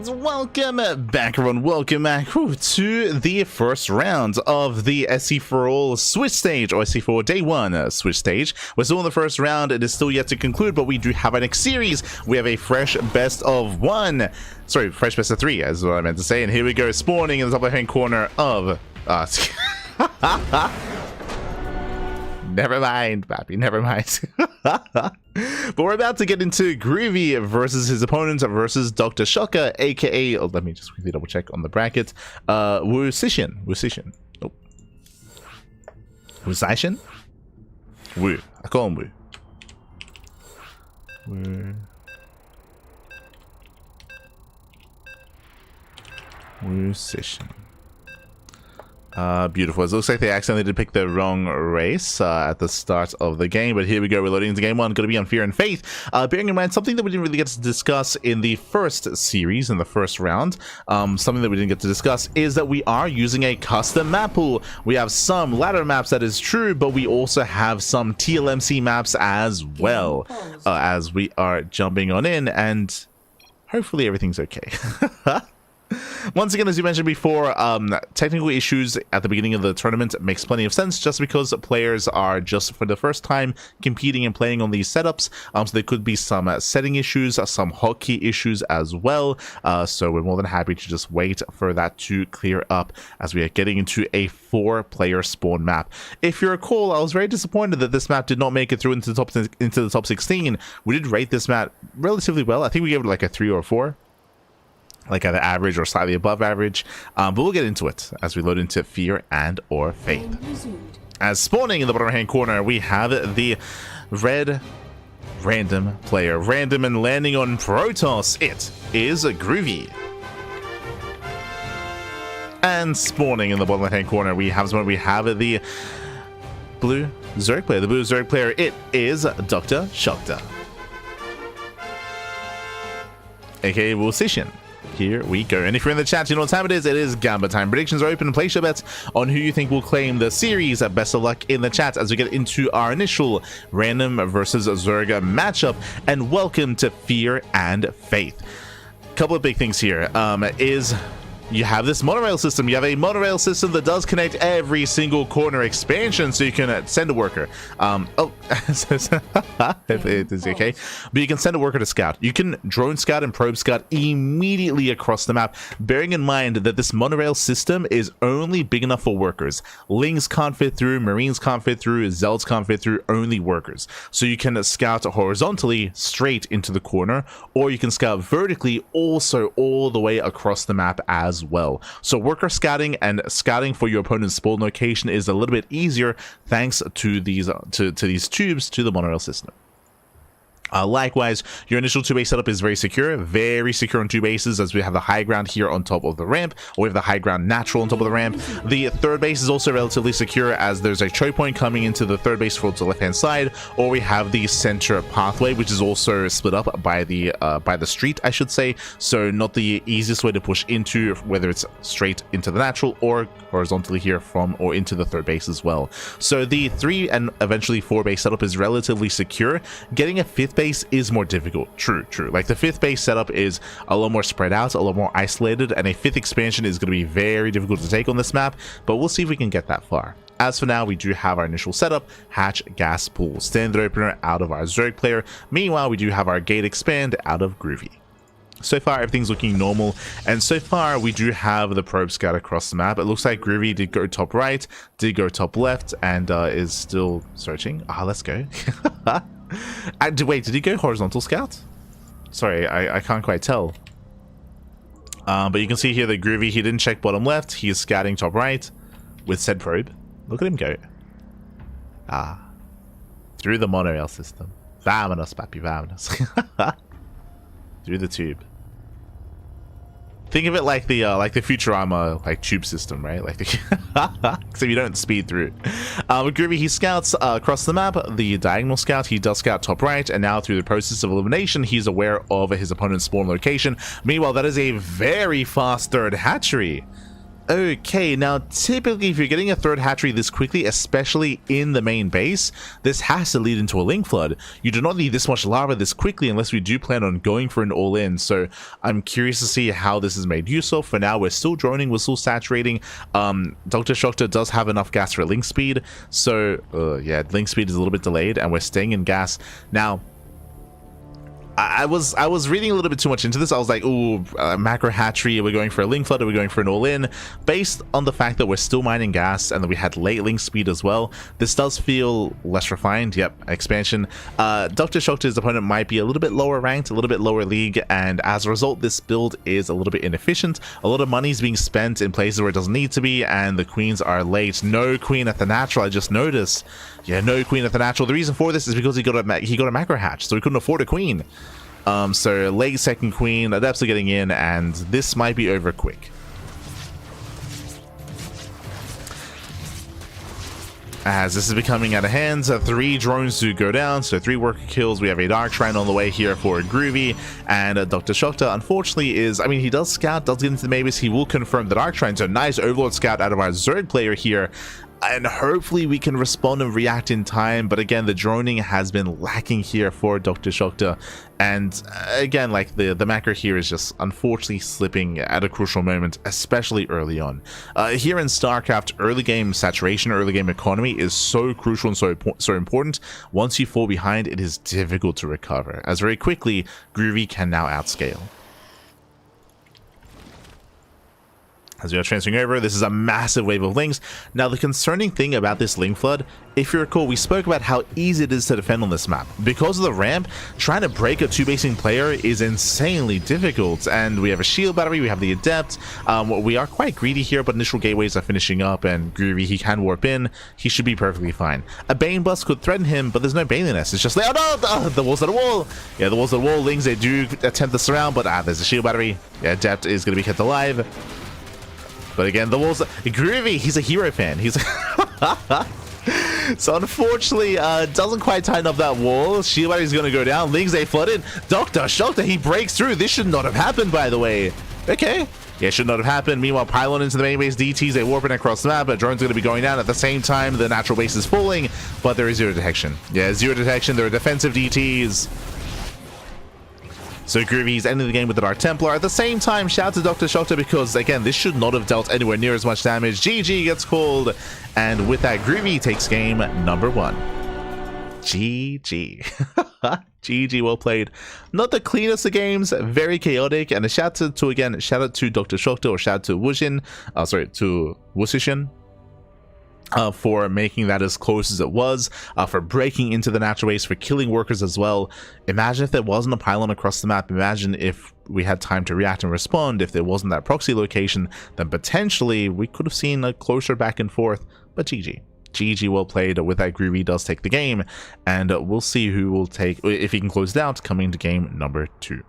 And welcome back, everyone. Welcome back to the first round of the SC4ALL Switch stage, or SC4 Day 1 Switch stage. We're still in the first round. It is still yet to conclude, but we do have our next series. We have a fresh best of one. Sorry, fresh best of three, is what I meant to say. And here we go, spawning in the top left-hand corner of... Never mind, Pappy, never mind. But we're about to get into Groovy versus his opponent versus Dr. Shocker, aka, oh, let me just quickly double check on the bracket. Wusishin. Oh. Wusishin? Wu. I call him Wu. Wusishin. Beautiful. It looks like they accidentally did pick the wrong race at the start of the game, but here we go. We're loading into game one. Going to be on Fear and Faith. Bearing in mind something that we didn't really get to discuss in the first series, in the first round. Something that we didn't get to discuss is that we are using a custom map pool. We have some ladder maps, that is true, but we also have some TLMC maps as well, as we are jumping on in, and hopefully everything's okay. Once again, as you mentioned before, technical issues at the beginning of the tournament makes plenty of sense, just because players are just for the first time competing and playing on these setups. So there could be some setting issues, some hotkey issues as well. So we're more than happy to just wait for that to clear up as we are getting into a 4-player spawn map. If you recall, I was very disappointed that this map did not make it through into the top 16. We did rate this map relatively well. I think we gave it like a 3 or 4. Like either average or slightly above average, but we'll get into it as we load into Fear and or Faith. As spawning in the bottom right hand corner, we have the red random player, random and landing on Protoss. It is a Groovy. And spawning in the bottom left hand corner, we have the blue Zerg player. The blue Zerg player, it is Dr. Shocker, aka Wusishin. Here we go. And if you're in the chat, you know what time it is. It is Gamba time. Predictions are open. Place your bets on who you think will claim the series. Best of luck in the chat as we get into our initial random versus Zerg matchup. And welcome to Fear and Faith. Couple of big things here. You have this monorail system. You have a monorail system that does connect every single corner expansion, so you can send a worker. If it is okay, but you can send a worker to scout. You can drone scout and probe scout immediately across the map, bearing in mind that this monorail system is only big enough for workers. Lings can't fit through, Marines can't fit through, Zelds can't fit through, only workers. So you can scout horizontally straight into the corner, or you can scout vertically also all the way across the map as well. So worker scouting and scouting for your opponent's spawn location is a little bit easier thanks to these these tubes to the monorail system. Likewise, your initial 2-base setup is very secure on 2 bases, as we have the high ground here on top of the ramp, or we have the high ground natural on top of the ramp. The 3rd base is also relatively secure, as there's a choke point coming into the 3rd base towards the left hand side, or we have the center pathway, which is also split up by the street, I should say. So not the easiest way to push into, whether it's straight into the natural or horizontally here from or into the 3rd base as well. So the 3 and eventually 4 base setup is relatively secure. Getting a 5th base is more difficult. True. Like the 5th base setup is a lot more spread out, a lot more isolated, and a 5th expansion is going to be very difficult to take on this map, but we'll see if we can get that far. As for now, we do have our initial setup, hatch, gas pool, standard opener out of our Zerg player. Meanwhile, we do have our gate expand out of Groovy. So far, everything's looking normal, and so far, we do have the probe scout across the map. It looks like Groovy did go top right, did go top left, and is still searching. Let's go. Wait, did he go horizontal scout? Sorry, I can't quite tell. But you can see here that Groovy, he didn't check bottom left. He is scouting top right with said probe. Look at him go. Through the monorail system. Vamonos, papi, vamonos. Through the tube. Think of it like the Futurama tube system, right? Like so you don't speed through. With Groovy, he scouts across the map. The diagonal scout, he does scout top right, and now through the process of elimination, he's aware of his opponent's spawn location. Meanwhile, that is a very fast 3rd hatchery. Okay, now typically if you're getting a third hatchery this quickly, especially in the main base, this has to lead into a link flood. You do not need this much lava this quickly unless we do plan on going for an all-in, so I'm curious to see how this is made use of. For now, we're still droning, we're still saturating. Dr. Shokta does have enough gas for link speed, so yeah, link speed is a little bit delayed and we're staying in gas. Now, I was reading a little bit too much into this. I was like, ooh, macro hatchery, are we going for a link flood, are we going for an all-in? Based on the fact that we're still mining gas and that we had late link speed as well, this does feel less refined. Yep, expansion. Dr. Shokta's opponent might be a little bit lower ranked, a little bit lower league, and as a result, this build is a little bit inefficient. A lot of money is being spent in places where it doesn't need to be, and the queens are late. No queen at the natural, I just noticed. Yeah, no queen at the natural. The reason for this is because he got a macro hatch, so he couldn't afford a queen. So late second queen, adepts are getting in, and this might be over quick. As this is becoming out of hands, 3 drones do go down, so 3 worker kills. We have a Dark Shrine on the way here for Groovy, and Dr. Shokta, unfortunately, is, I mean, he does scout, does get into the maybase, he will confirm the Dark Shrine, so nice Overlord scout out of our Zerg player here. And hopefully we can respond and react in time, but again, the droning has been lacking here for Dr. Shokta, and again, like the macro here is just unfortunately slipping at a crucial moment, especially early on. Here in StarCraft, early game saturation, early game economy is so crucial and so important. Once you fall behind, it is difficult to recover, as very quickly Groovy can now outscale. As we are transferring over, this is a massive wave of links. Now, the concerning thing about this link flood, if you recall, we spoke about how easy it is to defend on this map. Because of the ramp, trying to break a 2-basing player is insanely difficult. And we have a shield battery, we have the adept. We are quite greedy here, but initial gateways are finishing up, and Groovy, he can warp in. He should be perfectly fine. A Bane bust could threaten him, but there's no Baneless. It's just like, oh no, the walls of the wall. Yeah, the walls of the wall, Lings, they do attempt to surround, but there's a shield battery. Yeah, adept is going to be kept alive. But again, the walls... Groovy, he's a hero fan. He's... So unfortunately, doesn't quite tighten up that wall. Shield battery's going to go down. Lings, they flooded. Dr. Shokta, he breaks through. This should not have happened, by the way. Okay. Yeah, should not have happened. Meanwhile, pylon into the main base. DTs, they warping across the map, but drones are going to be going down. At the same time, the natural base is falling, but there is zero detection. Yeah, zero detection. There are defensive DTs. So Groovy's ending the game with the Dark Templar. At the same time, shout out to Dr. Shokta because, again, this should not have dealt anywhere near as much damage. GG gets called, and with that, Groovy takes game number 1. GG. GG, well played. Not the cleanest of games, very chaotic, and a shout out to Dr. Shokta, or shout out to Wushishin. For making that as close as it was, for breaking into the natural base, for killing workers as well. Imagine if there wasn't a pylon across the map. Imagine if we had time to react and respond. If there wasn't that proxy location, then potentially we could have seen a closer back and forth. But GG. GG, well played. With that, Groovy does take the game, and we'll see who will take, if he can close it out, coming to game number 2.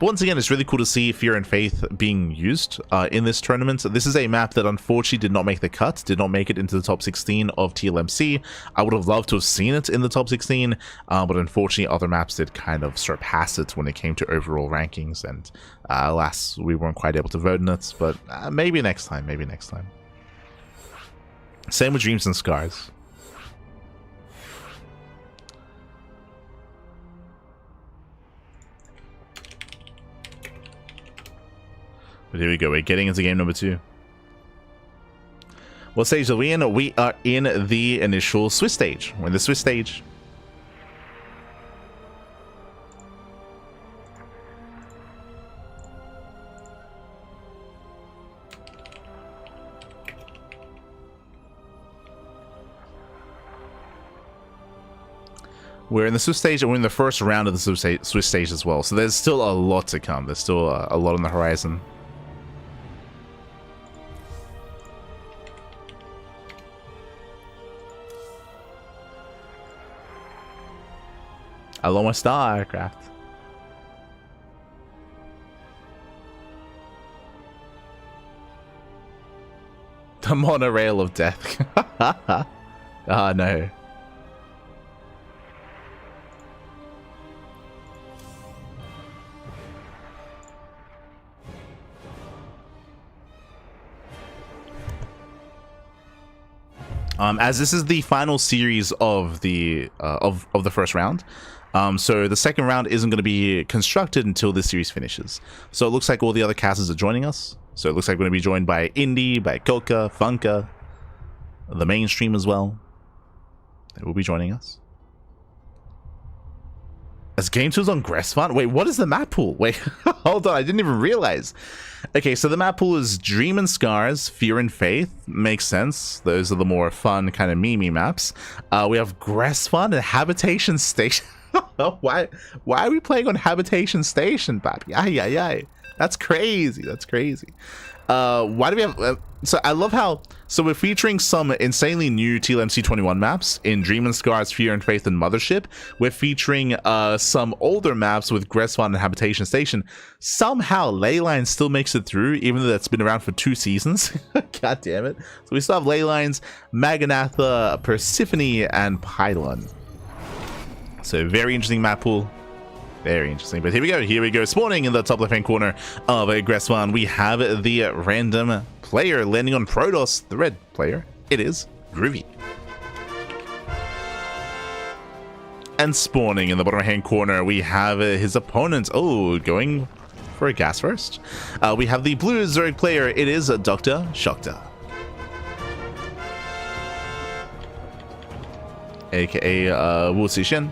But once again, it's really cool to see Fear and Faith being used in this tournament. This is a map that unfortunately did not make the cut, did not make it into the top 16 of TLMC. I would have loved to have seen it in the top 16, but unfortunately other maps did kind of surpass it when it came to overall rankings, and alas, we weren't quite able to vote in it, but maybe next time, maybe next time. Same with Dreams and Scars. But here we go, we're getting into game number 2. What stage are we in? We are in the initial Swiss stage. We're in the Swiss stage. We're in the Swiss stage, and we're in the first round of the Swiss stage as well. So there's still a lot to come. There's still a lot on the horizon. Hello, my star aircraft. The monorail of death. Ah, no. as this is the final series of the first round. So the second round isn't going to be constructed until this series finishes. So it looks like all the other casters are joining us. So it looks like we're going to be joined by Indy, by Koka, Funka, the mainstream as well. They will be joining us. As game 2's on Gressfont? Wait, what is the map pool? Wait, hold on, I didn't even realize. Okay, so the map pool is Dream and Scars, Fear and Faith. Makes sense. Those are the more fun kind of meme maps. We have Gressfont and Habitation Station. Why are we playing on Habitation Station, papi? Ay, ay, ay. That's crazy. That's crazy. Why do we have... so I love how... So we're featuring some insanely new TLMC21 maps in Dream and Scars, Fear and Faith, and Mothership. We're featuring some older maps with Gressfont and Habitation Station. Somehow Leyline still makes it through, even though that's been around for 2 seasons. God damn it. So we still have Leylines, Maganatha, Persephone, and Pylon. So very interesting map pool. Very interesting. But here we go. Spawning in the top left-hand corner of Gressfont, we have the random player landing on Protoss, the red player. It is Groovy. And spawning in the bottom right-hand corner, we have his opponent. Oh, going for a gas first. We have the blue Zerg player. It is Dr. Shokta, aka Wu Xixin.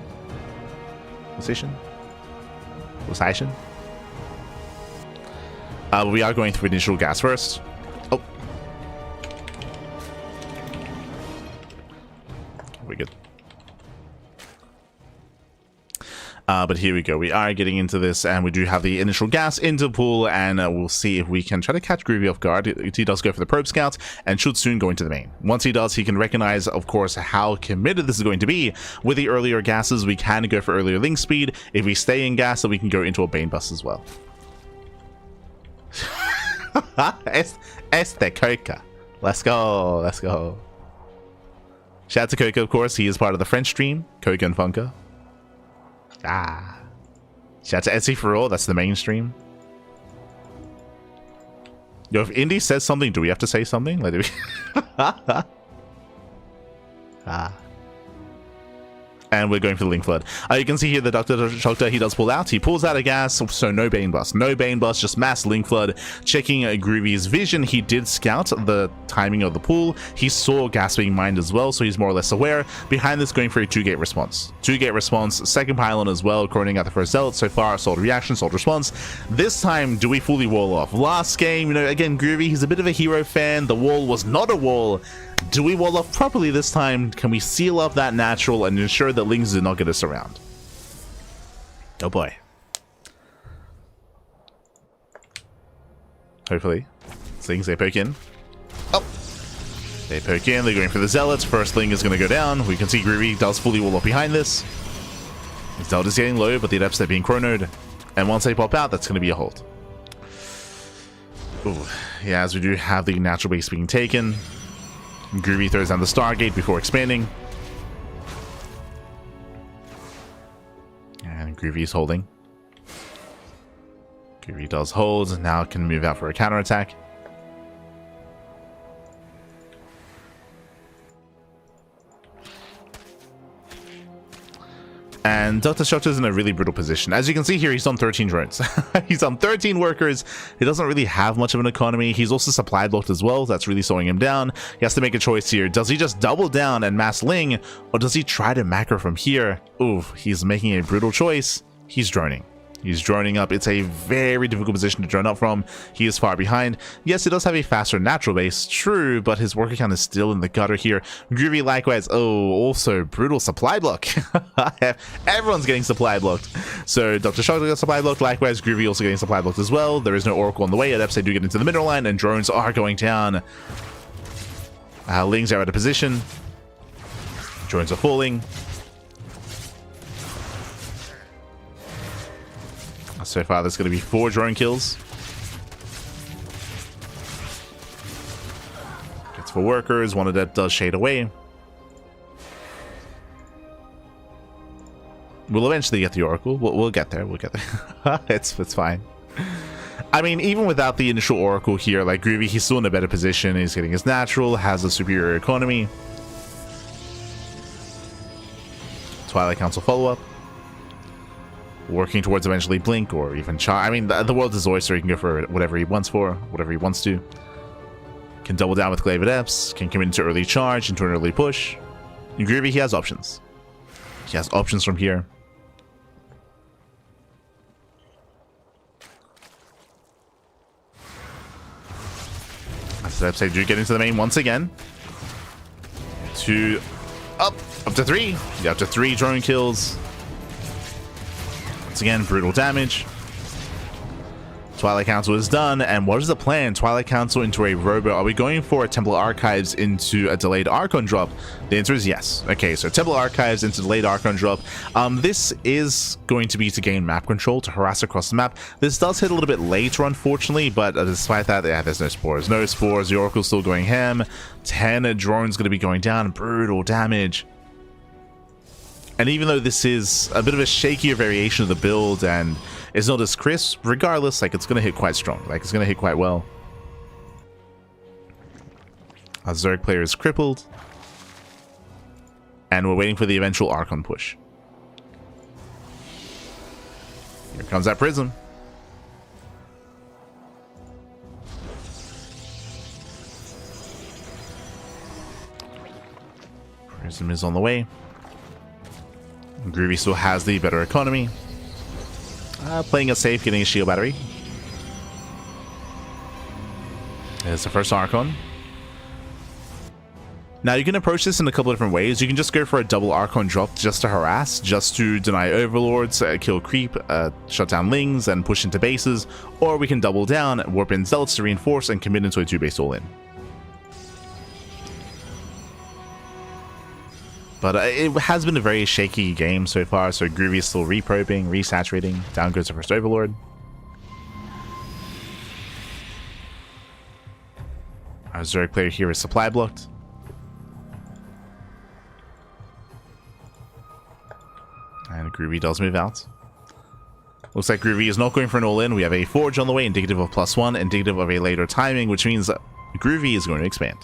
We are going through initial gas first. Oh, we're good. But here we go. We are getting into this, and we do have the initial gas into the pool, and we'll see if we can try to catch Groovy off guard. He does go for the probe scouts and should soon go into the main. Once he does, he can recognize, of course, how committed this is going to be. With the earlier gases, we can go for earlier link speed. If we stay in gas, then we can go into a Bane bus as well. Este Koka. Let's go. Let's go. Shout out to Koka, of course. He is part of the French stream, Koka and Funka. Shout out to SC4ALL, that's the mainstream. Yo, if Indy says something, do we have to say something? Like, do we... And we're going for the link flood. You can see here the Dr. Shokta, he does pull out. He pulls out a gas, so no Bane Bust. No Bane Bust, just mass link flood. Checking Groovy's vision, he did scout the timing of the pool. He saw gas being mined as well, so he's more or less aware. Behind this, going for a 2-gate response. 2-gate response, second pylon as well, coroning out the first zealot. So far, sold reaction, sold response. This time, do we fully wall off? Last game, you know, again, Groovy, he's a bit of a hero fan. The wall was not a wall. Do we wall off properly this time? Can we seal up that natural and ensure that Lings do not get us around? Oh boy. Hopefully. Lings, they poke in. Oh! They poke in, they're going for the Zealots. First Ling is going to go down. We can see Groovy does fully wall off behind this. His Zealot is getting low, but the Adepts are being chronoed. And once they pop out, that's going to be a hold. Ooh. Yeah, as we do have the natural base being taken. Groovy throws down the Stargate before expanding. And Groovy is holding. Groovy does hold. Now can move out for a counterattack. And Dr. Shokta is in a really brutal position. As you can see here, he's on 13 drones. He's on 13 workers. He doesn't really have much of an economy. He's also supply blocked as well. That's really slowing him down. He has to make a choice here. Does he just double down and mass Ling, or does he try to macro from here? Oof, he's making a brutal choice. He's droning. He's droning up. It's a very difficult position to drone up from. He is far behind. Yes, he does have a faster natural base, true, but his worker count is still in the gutter here. Groovy likewise. Oh, also brutal supply block. Everyone's getting supply blocked. So Dr. Shokta got supply blocked. Likewise, Groovy also getting supply blocked as well. There is no Oracle on the way. Adepts, they do get into the mineral line, and drones are going down. Lings are out of position. Drones are falling. So far, there's going to be 4 drone kills. Gets 4 workers. One of that does shade away. We'll eventually get the Oracle. We'll get there. We'll get there. It's fine. I mean, even without the initial Oracle here, like Groovy, he's still in a better position. He's getting his natural, has a superior economy. Twilight Council follow-up. Working towards eventually Blink or even Charge. I mean, the world is oyster. He can go for whatever he wants to. Can double down with Glaive Adepts. Can commit into early charge, into an early push. In Groovy, he has options. He has options from here. As I do get into the main once again. Up to 3. Yeah, up to 3 drone kills. Once again, brutal damage. Twilight Council is done, and what is the plan? Twilight Council into a Robo. Are we going for a Temple Archives into a delayed Archon drop? The answer is yes. Okay, so Temple Archives into delayed Archon drop. This is going to be to gain map control, to harass across the map. This does hit a little bit later, unfortunately, but despite that, yeah, there's no spores. No spores, the Oracle's still going ham. 10 drones going to be going down, brutal damage. And even though this is a bit of a shakier variation of the build and it's not as crisp, regardless, like, it's going to hit quite strong. Like, it's going to hit quite well. Our Zerg player is crippled. And we're waiting for the eventual Archon push. Here comes that Prism. Prism is on the way. Groovy still has the better economy. Playing it safe, getting a shield battery. There's the first Archon. Now you can approach this in a couple of different ways. You can just go for a double Archon drop just to harass, just to deny overlords, kill creep, shut down lings, and push into bases. Or we can double down, warp in zealots to reinforce, and commit into a 2-base all-in. But it has been a very shaky game so far, so Groovy is still reprobing, resaturating. Down goes the first Overlord. Our Zerg player here is supply blocked. And Groovy does move out. Looks like Groovy is not going for an all-in. We have a Forge on the way, indicative of +1, indicative of a later timing, which means that Groovy is going to expand.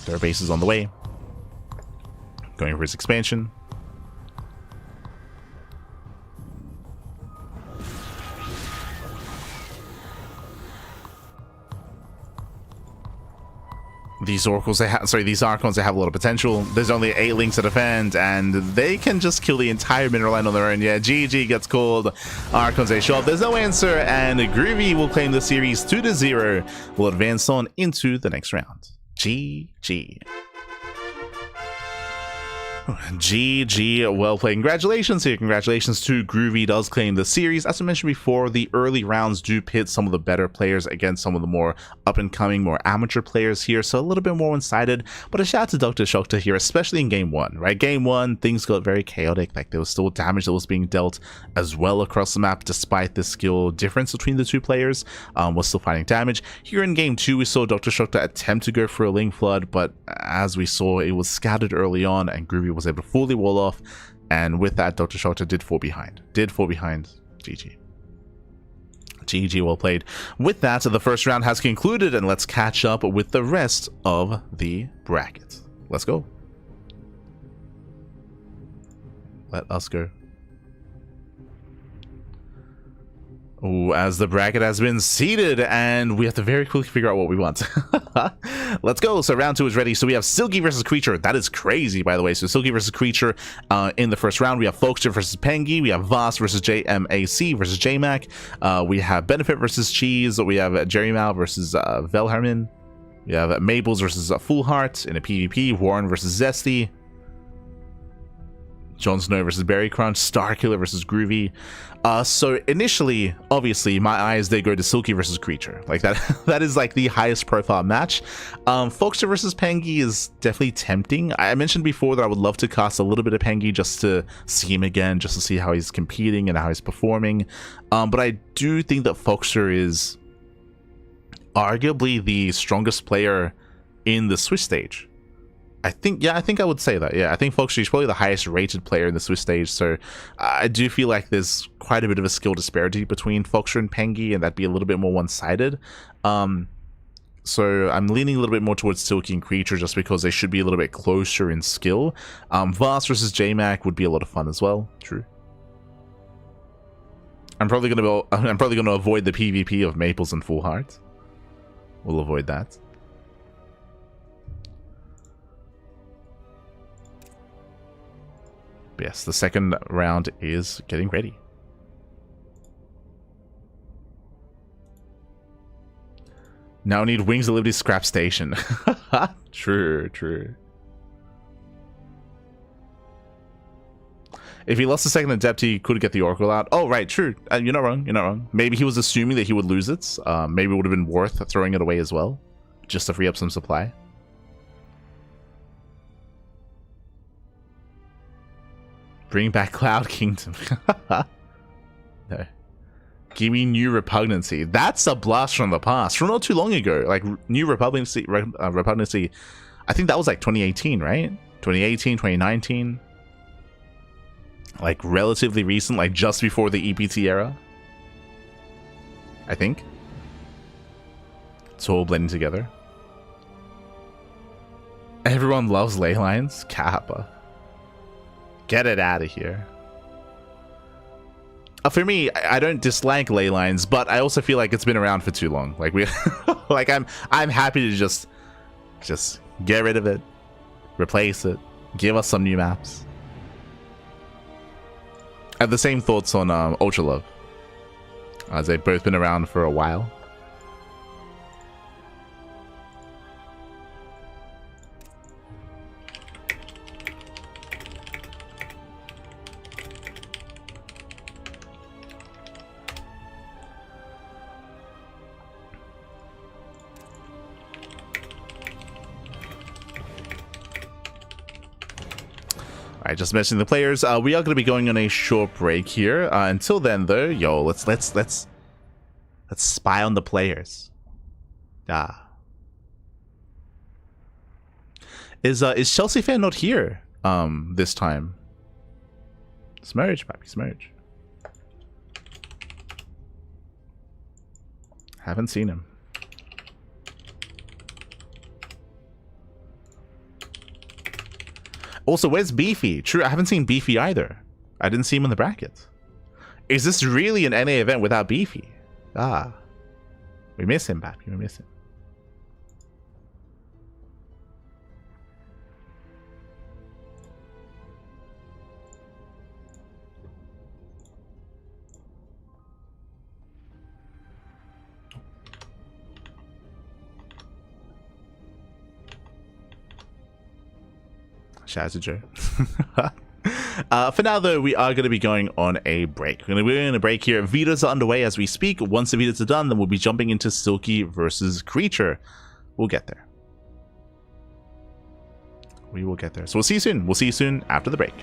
Their base is on the way. Going for his expansion. These Oracles, these Archons, they have a lot of potential. There's only 8 links to defend, and they can just kill the entire mineral line on their own. Yeah, GG gets called. Archons, they show up. There's no answer, and Groovy will claim the series 2-0. Will advance on into the next round. GG. GG, well played. Congratulations here. Congratulations to Groovy does claim the series. As I mentioned before, the early rounds do pit some of the better players against some of the more up-and-coming, more amateur players here, so a little bit more one-sided. But a shout out to Dr. Shokta here, especially in Game 1, right? Game 1, things got very chaotic. Like, there was still damage that was being dealt as well across the map, despite the skill difference between the two players. Was still fighting damage. Here in Game 2, we saw Dr. Shokta attempt to go for a Link Flood, but as we saw, it was scattered early on, and Groovy was able to fully wall off, and with that, Dr. Shokta did fall behind. GG. GG, well played. With that, the first round has concluded, and let's catch up with the rest of the bracket. Let's go. Let us go. Ooh, as the bracket has been seeded, and we have to very quickly figure out what we want. Let's go. So round 2 is ready. So we have Silky versus Creature. That is crazy, by the way. So Silky versus Creature in the first round. We have Folkster versus Pengy. We have Voss versus JMAC versus JMac. We have Benefit versus Cheese. We have Jerry Mal versus Velherman. We have Mabels versus Full Heart in a PvP. Warren versus Zesty. Jon Snow versus Berry Crunch, Starkiller versus Groovy. So initially, obviously, my eyes, they go to Silky versus Creature. Like, that is like the highest profile match. Folkster versus Pengy is definitely tempting. I mentioned before that I would love to cast a little bit of Pengy just to see him again, just to see how he's competing and how he's performing. But I do think that Folkster is arguably the strongest player in the Swiss stage. I think I would say that. Yeah, I think Folkster is probably the highest rated player in the Swiss stage, so I do feel like there's quite a bit of a skill disparity between Folkster and Pengy, and that'd be a little bit more one-sided. So I'm leaning a little bit more towards Silky and Creature just because they should be a little bit closer in skill. Vast versus JMac would be a lot of fun as well. True. I'm probably gonna avoid the PvP of Maples and Full Heart. We'll avoid that. But yes, the second round is getting ready. Now we need Wings of Liberty Scrap Station. True, true. If he lost the second Adept, he could get the Oracle out. Oh, right, true. You're not wrong, you're not wrong. Maybe he was assuming that he would lose it. Maybe it would have been worth throwing it away as well, just to free up some supply. Bring back Cloud Kingdom. No. Give me New Repugnancy. That's a blast from the past. From not too long ago. Like, New Repugnancy, I think that was like 2018, right? 2018, 2019. Like, relatively recent, like just before the EPT era. I think. It's all blending together. Everyone loves ley lines. Kappa. Get it out of here. For me, I don't dislike ley lines, but I also feel like it's been around for too long. Like like I'm happy to just get rid of it, replace it, give us some new maps. I have the same thoughts on Ultra Love, as they've both been around for a while. Alright, just mentioning the players. We are going to be going on a short break here. Until then, though, yo, let's spy on the players. Is Chelsea fan not here? This time. Smurge, papi, Smurge. Haven't seen him. Also, where's Beefy? True, I haven't seen Beefy either. I didn't see him in the bracket. Is this really an NA event without Beefy? We miss him, papi. We miss him. Shout out to Joe. For now, though, we are going to be going on a break. We're going to break here. Vitas are underway as we speak. Once the Vitas are done, then we'll be jumping into Silky versus Creature. We'll get there. We will get there. So we'll see you soon. We'll see you soon after the break.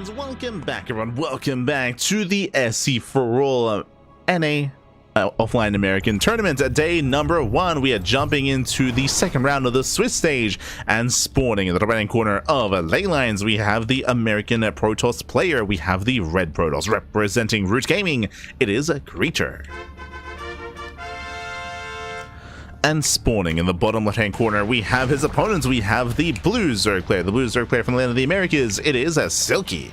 And welcome back, everyone. Welcome back to the SC4ALL NA Offline American Tournament. Day number 1. We are jumping into the second round of the Swiss stage, and spawning in the right-hand corner of lane lines, we have the American Protoss player. We have the red Protoss representing Root Gaming. It is a Creature. And spawning in the bottom left-hand corner, we have his opponents. We have the blue Zerg player. The blue Zerg player from the land of the Americas. It is a Silky.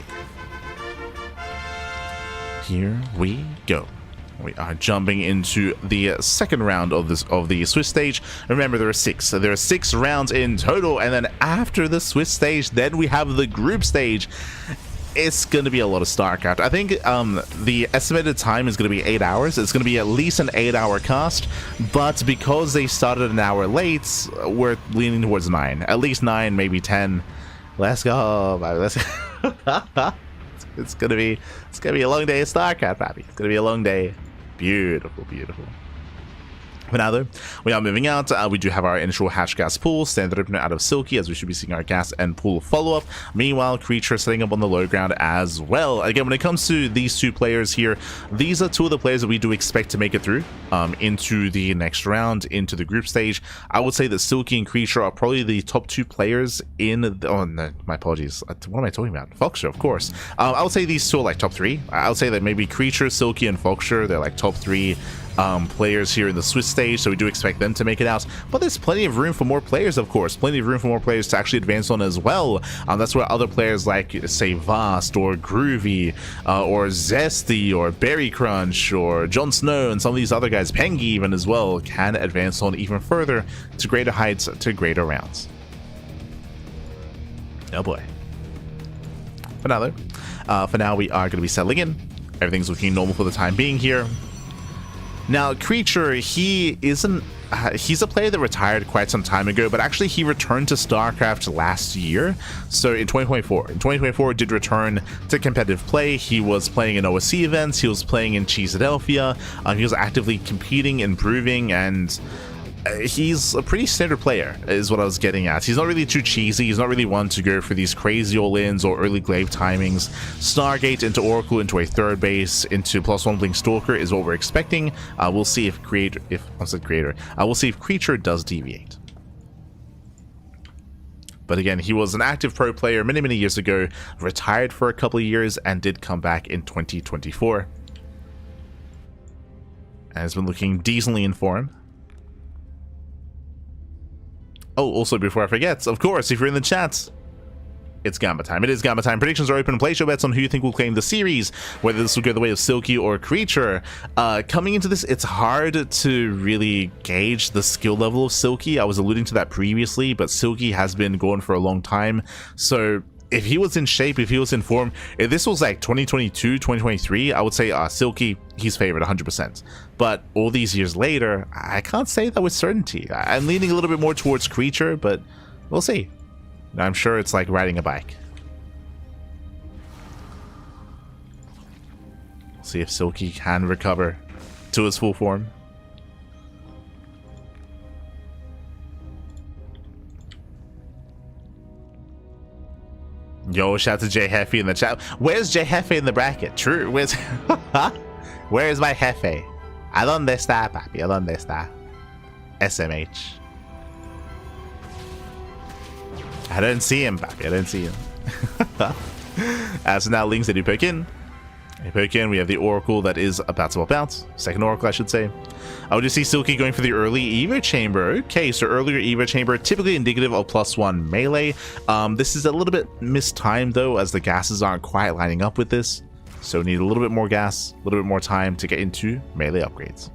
Here we go. We are jumping into the second round of the Swiss stage. Remember, there are 6. So there are 6 rounds in total, and then after the Swiss stage, then we have the group stage. It's going to be a lot of StarCraft. I think the estimated time is going to be 8 hours. It's going to be at least an 8-hour cast, but because they started an hour late, we're leaning towards 9. At least 9, maybe 10. Let's go. Let's go. It's gonna be a long day of StarCraft, Bobby. It's gonna be a long day. Beautiful, beautiful. But now though, we are moving out. We do have our initial hatch gas pool, standard opener out of Silky, as we should be seeing our gas and pool follow-up. Meanwhile, Creature setting up on the low ground as well. Again, when it comes to these 2 players here, these are 2 of the players that we do expect to make it through into the next round, into the group stage. I would say that Silky and Creature are probably the top 2 players in the, oh no, my apologies. What am I talking about? Foxshire, of course. I would say these 2 are like top 3. I would say that maybe Creature, Silky, and Foxshire, they're like top 3 players here in the Swiss stage, so we do expect them to make it out. But there's plenty of room for more players, of course. Plenty of room for more players to actually advance on as well. That's where other players like, say, Vast or Groovy or Zesty or Berry Crunch or Jon Snow and some of these other guys, Pengy even as well, can advance on even further to greater heights, to greater rounds. Oh boy. For now, we are going to be settling in. Everything's looking normal for the time being here. Now, Creature, he's a player that retired quite some time ago, but actually he returned to StarCraft last year, so in 2024. In 2024, did return to competitive play. He was playing in OSC events, he was playing in Cheesadelphia, he was actively competing, improving, and he's a pretty standard player, is what I was getting at. He's not really too cheesy. He's not really one to go for these crazy all-ins or early glaive timings. Stargate into Oracle into a 3rd base into +1 Blink Stalker is what we're expecting. We'll see if we'll see if Creature does deviate. But again, he was an active pro player many years ago, retired for a couple of years, and did come back in 2024. And has been looking decently in form. Oh, also, before I forget, of course, if you're in the chat, it's Gamba time. It is Gamba time. Predictions are open. Place your bets on who you think will claim the series, whether this will go the way of Silky or Creature. Coming into this, it's hard to really gauge the skill level of Silky. I was alluding to that previously, but Silky has been going for a long time. So if he was in shape, if he was in form, if this was like 2022, 2023, I would say Silky, he's favored 100%. But all these years later, I can't say that with certainty. I'm leaning a little bit more towards Creature, but we'll see. I'm sure it's like riding a bike. See if Silky can recover to his full form. Yo, shout out to J Hefe in the chat. Where's J Hefe in the bracket? True. Where's where's my Hefe? ¿A dónde está, papi? ¿A dónde está? SMH. I don't see him, papi. I don't see him. So now links that you poke in. We have the Oracle that is about to pop out. Second Oracle, I should say. I would just see Silky going for the early Evo Chamber. Okay, so earlier Evo Chamber, typically indicative of +1 melee. This is a little bit mistimed, though, as the gases aren't quite lining up with this. So need a little bit more gas, a little bit more time to get into melee upgrades.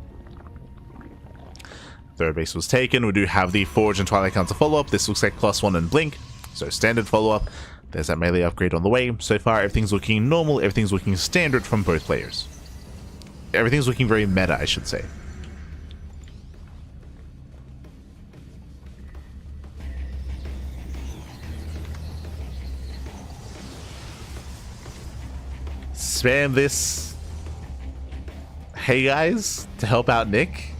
3rd base was taken. We do have the Forge and Twilight counter follow-up. This looks like +1 and Blink, so standard follow-up. There's that melee upgrade on the way. So far, everything's looking normal. Everything's looking standard from both players. Everything's looking very meta, I should say. Spam this "Hey guys" to help out Nick.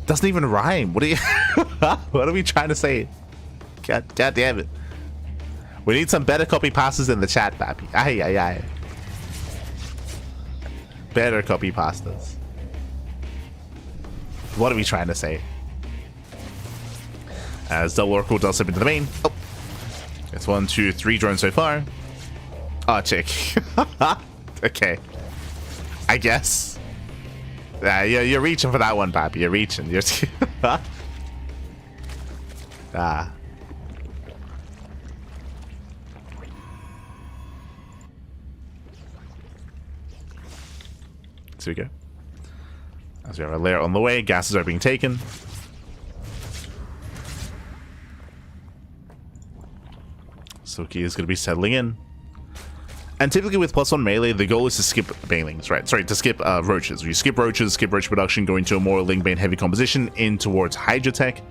Doesn't even rhyme. What are you? What are we trying to say? God damn it. We need some better copy pastas in the chat, Pappy. Aye, aye, aye. Better copy pastas. What are we trying to say? As double Oracle does slip into the main. Oh. It's 1, 2, 3 drones so far. Oh, chick. Okay. I guess. You're reaching for that one, Pappy. You're reaching. You're ah. So we go. As we have a layer on the way, gases are being taken. Silky is going to be settling in. And typically with +1 melee, the goal is to skip banelings, right? Sorry, to skip roaches. You skip roaches, skip roach production, go into a more Ling Bane heavy composition in towards Hydra Tech.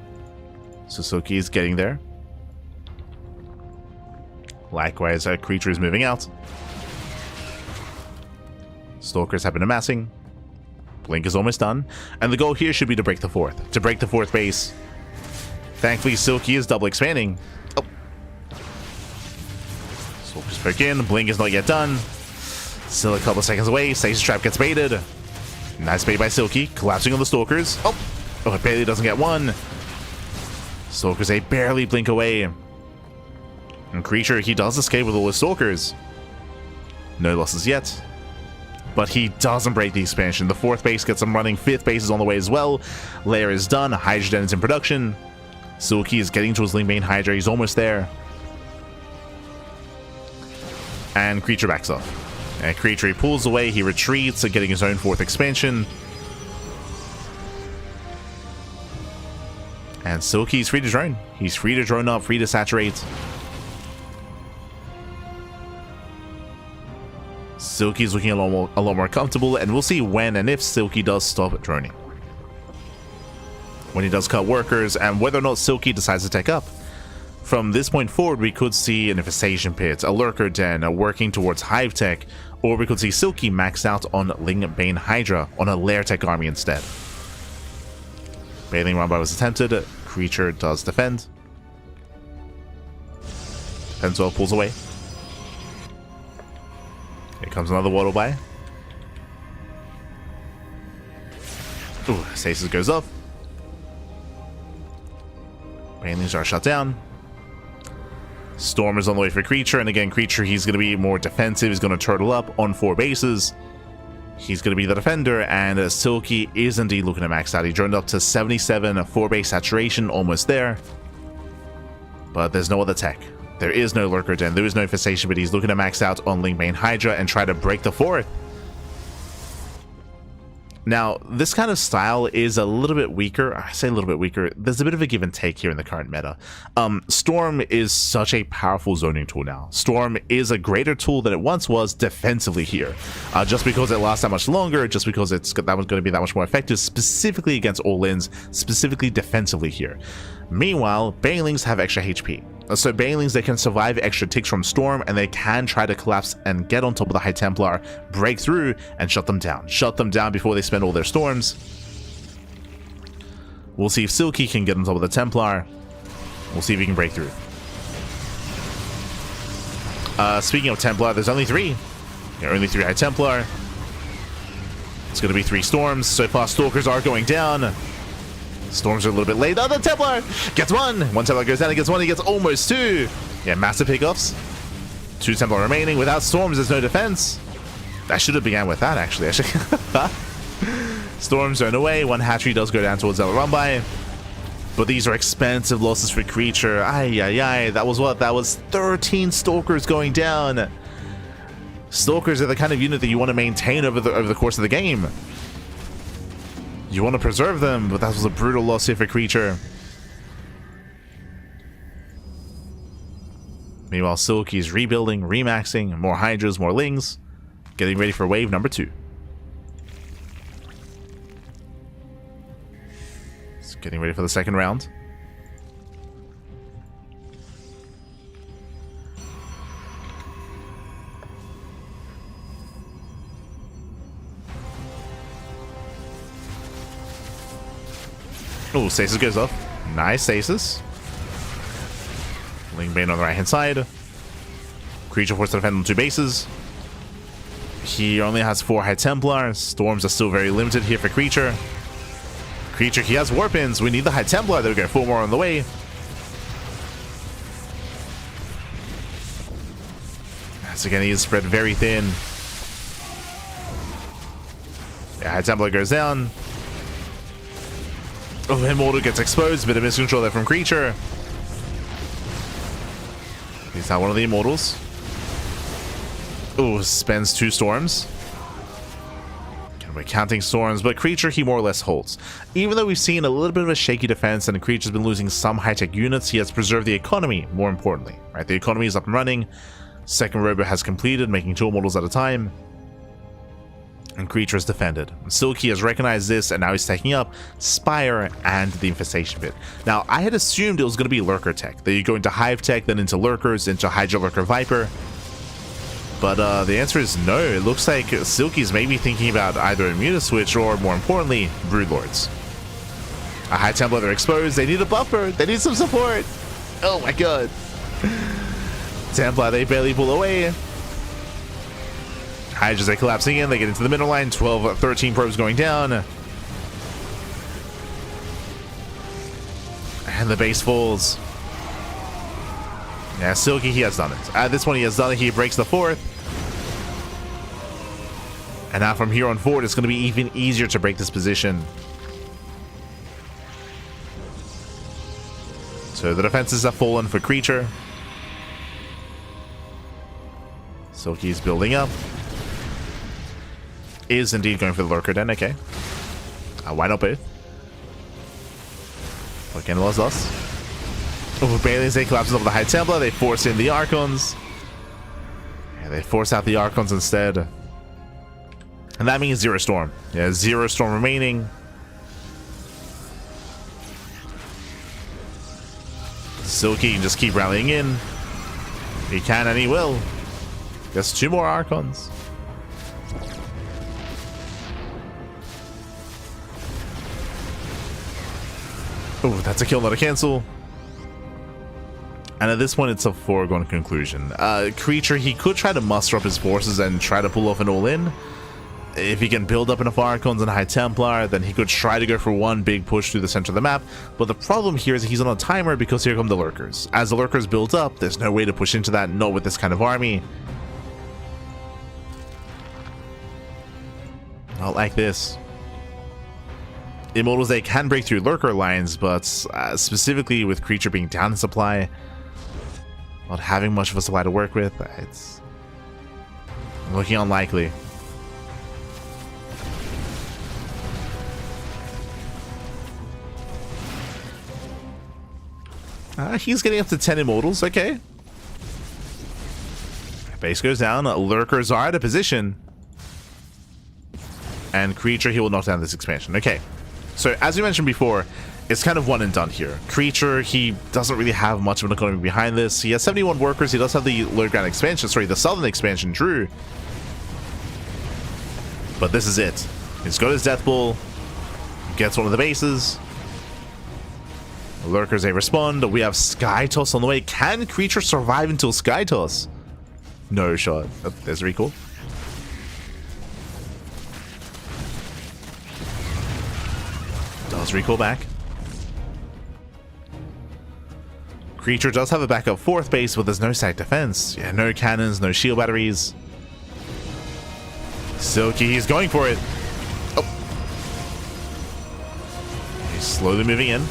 So Silky is getting there. Likewise, a creature is moving out. Stalkers have been amassing. Blink is almost done. And the goal here should be to break the fourth. To break the fourth base. Thankfully, Silky is double expanding. Oh. Stalkers poke in. Blink is not yet done. Still a couple seconds away. Stasis Trap gets baited. Nice bait by Silky. Collapsing on the Stalkers. Oh, it barely doesn't get one. Stalkers a barely blink away. And Creature, he does escape with all his Stalkers. No losses yet. But he doesn't break the expansion. The fourth base gets him running. Fifth base is on the way as well. Layer is done. Hydrogen is in production. Silky is getting to his Ling Bane Hydra. He's almost there. And Creature backs off. And Creature, he pulls away. He retreats, getting his own fourth expansion. And Silky's free to drone. He's free to drone up, free to saturate. Silky's looking a lot more comfortable, and we'll see when and if Silky does stop droning. When he does cut workers, and whether or not Silky decides to take up. From this point forward, we could see an infestation pit, a lurker den, working towards hive tech, or we could see Silky maxed out on Ling Bane Hydra on a lair tech army instead. Bathing run by was attempted. Creature does defend. Penzo pulls away. Here comes another waddle by. Ooh, Stasis goes up. Banelings are shut down. Storm is on the way for Creature, and again, Creature, he's going to be more defensive. He's going to turtle up on 4 bases. He's going to be the defender, and Silky is indeed looking to max out. He droned up to 77, 4-base saturation, almost there. But there's no other tech. There is no lurker den, there is no infestation, but he's looking to max out on Ling Bane Hydra and try to break the fourth. Now, this kind of style is a little bit weaker. I say a little bit weaker. There's a bit of a give and take here in the current meta. Storm is such a powerful zoning tool now. Storm is a greater tool than it once was defensively here. Just because it lasts that much longer, just because that was going to be that much more effective, specifically against all-ins, specifically defensively here. Meanwhile, Banelings have extra HP. So Banelings, they can survive extra ticks from Storm, and they can try to collapse and get on top of the High Templar, break through, and shut them down. Shut them down before they spend all their Storms. We'll see if Silky can get on top of the Templar. We'll see if he can break through. Speaking of Templar, there's only 3. There are only 3 High Templar. It's going to be 3 Storms. So far, Stalkers are going down. Storms are a little bit late. Oh, the Templar gets 1. 1 Templar goes down. He gets 1. He gets almost 2. Yeah, massive pickups. 2 Templar remaining. Without Storms, there's no defense. That should have began with that, actually. Storms are away. 1 hatchery does go down towards Zella Rumbai. But these are expensive losses for Creature. Ay, ay, ay. That was what? That was 13 Stalkers going down. Stalkers are the kind of unit that you want to maintain over the course of the game. You want to preserve them, but that was a brutal loss here for Creature. Meanwhile, Silky is rebuilding, remaxing, more Hydras, more Lings, getting ready for wave number 2. It's getting ready for the second round. Oh, Stasis goes off. Nice Stasis. Ling Bane on the right hand side. Creature forced to defend on 2 bases. He only has 4 High Templar. Storms are still very limited here for Creature. Creature, he has Warpins. We need the High Templar. They'll get 4 more on the way. So again, he is spread very thin. Yeah, High Templar goes down. Oh, Immortal gets exposed. Bit of miscontrol there from Creature. He's not one of the Immortals. Oh, spends 2 Storms. We're counting Storms, but Creature, he more or less holds. Even though we've seen a little bit of a shaky defense and Creature's been losing some high-tech units, he has preserved the economy, more importantly. Right, the economy is up and running. Second Robo has completed, making 2 Immortals at a time. And Creature is defended. Silky has recognized this, and now he's taking up Spire and the Infestation Pit. Now, I had assumed it was going to be Lurker Tech. That you go into Hive Tech, then into Lurkers, into Hydra Lurker Viper. But the answer is no. It looks like Silky's maybe thinking about either Immunoswitch or, more importantly, Broodlords. A High Templar, they're exposed. They need a buffer. They need some support. Oh my god. Templar, they barely pull away. Hydras are collapsing in. They get into the middle line. 12, 13 probes going down. And the base falls. Yeah, Silky, he has done it. This one, he has done it. He breaks the 4th. And now from here on forward, it's going to be even easier to break this position. So the defenses have fallen for Creature. Silky's building up. Is indeed going for the Lurker Den, okay. Why not both? Again, lost. Oh, Bailey's they collapses over the High Templar. They force in the Archons. Yeah, they force out the Archons instead. And that means 0 Storm. Yeah, 0 Storm remaining. Silky can just keep rallying in. He can and he will. Just 2 more Archons. Oh, that's a kill, not a cancel. And at this point, it's a foregone conclusion. Creature, he could try to muster up his forces and try to pull off an all-in. If he can build up enough Archons and High Templar, then he could try to go for one big push through the center of the map. But the problem here is he's on a timer because here come the Lurkers. As the Lurkers build up, there's no way to push into that, not with this kind of army. Not like this. Immortals, they can break through Lurker lines, but specifically with Creature being down in supply, not having much of a supply to work with, it's looking unlikely. He's getting up to 10 Immortals, okay. Base goes down, Lurkers are out of position. And Creature, he will knock down this expansion, okay. So, as we mentioned before, it's kind of one and done here. Creature, he doesn't really have much of an economy behind this. He has 71 workers, he does have the low ground expansion, sorry, the southern expansion, true. But this is it. He's got his Death Ball, gets one of the bases. Lurkers, they respond. We have Sky Toss on the way. Can Creature survive until Sky Toss? No shot. Oh, there's recall. Does recall back. Creature does have a backup 4th base, but there's no stack defense. Yeah, no cannons, no shield batteries. Silky, he's going for it. Oh. He's slowly moving in.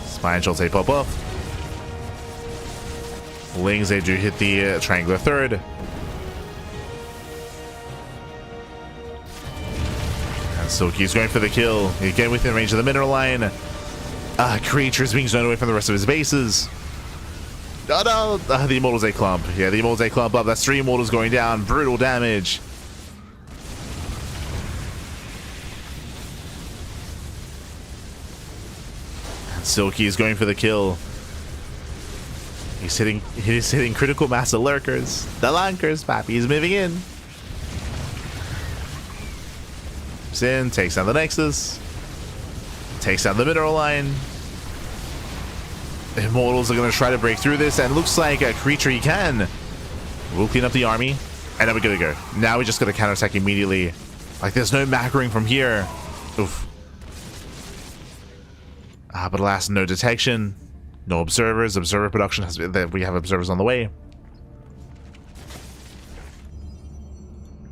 Spine shots, they pop off. Lings, they do hit the triangular 3rd. And Silky's going for the kill. Again within range of the mineral line. Creature's being zoned away from the rest of his bases. Oh no! The Immortals, they clump. Yeah, the Immortals, they clump up. That's 3 Immortals going down. Brutal damage. Silky is going for the kill. He's hitting critical mass of Lurkers. The Lunkers, Pappy, he's moving in. Moves in, takes down the Nexus. Takes down the mineral line. Immortals are going to try to break through this, and looks like a creature he can. We'll clean up the army, and then we're going to go. Now we just got to counterattack immediately. Like, there's no macroing from here. Oof. But alas, no detection. No observers. Observer production has been... We have observers on the way.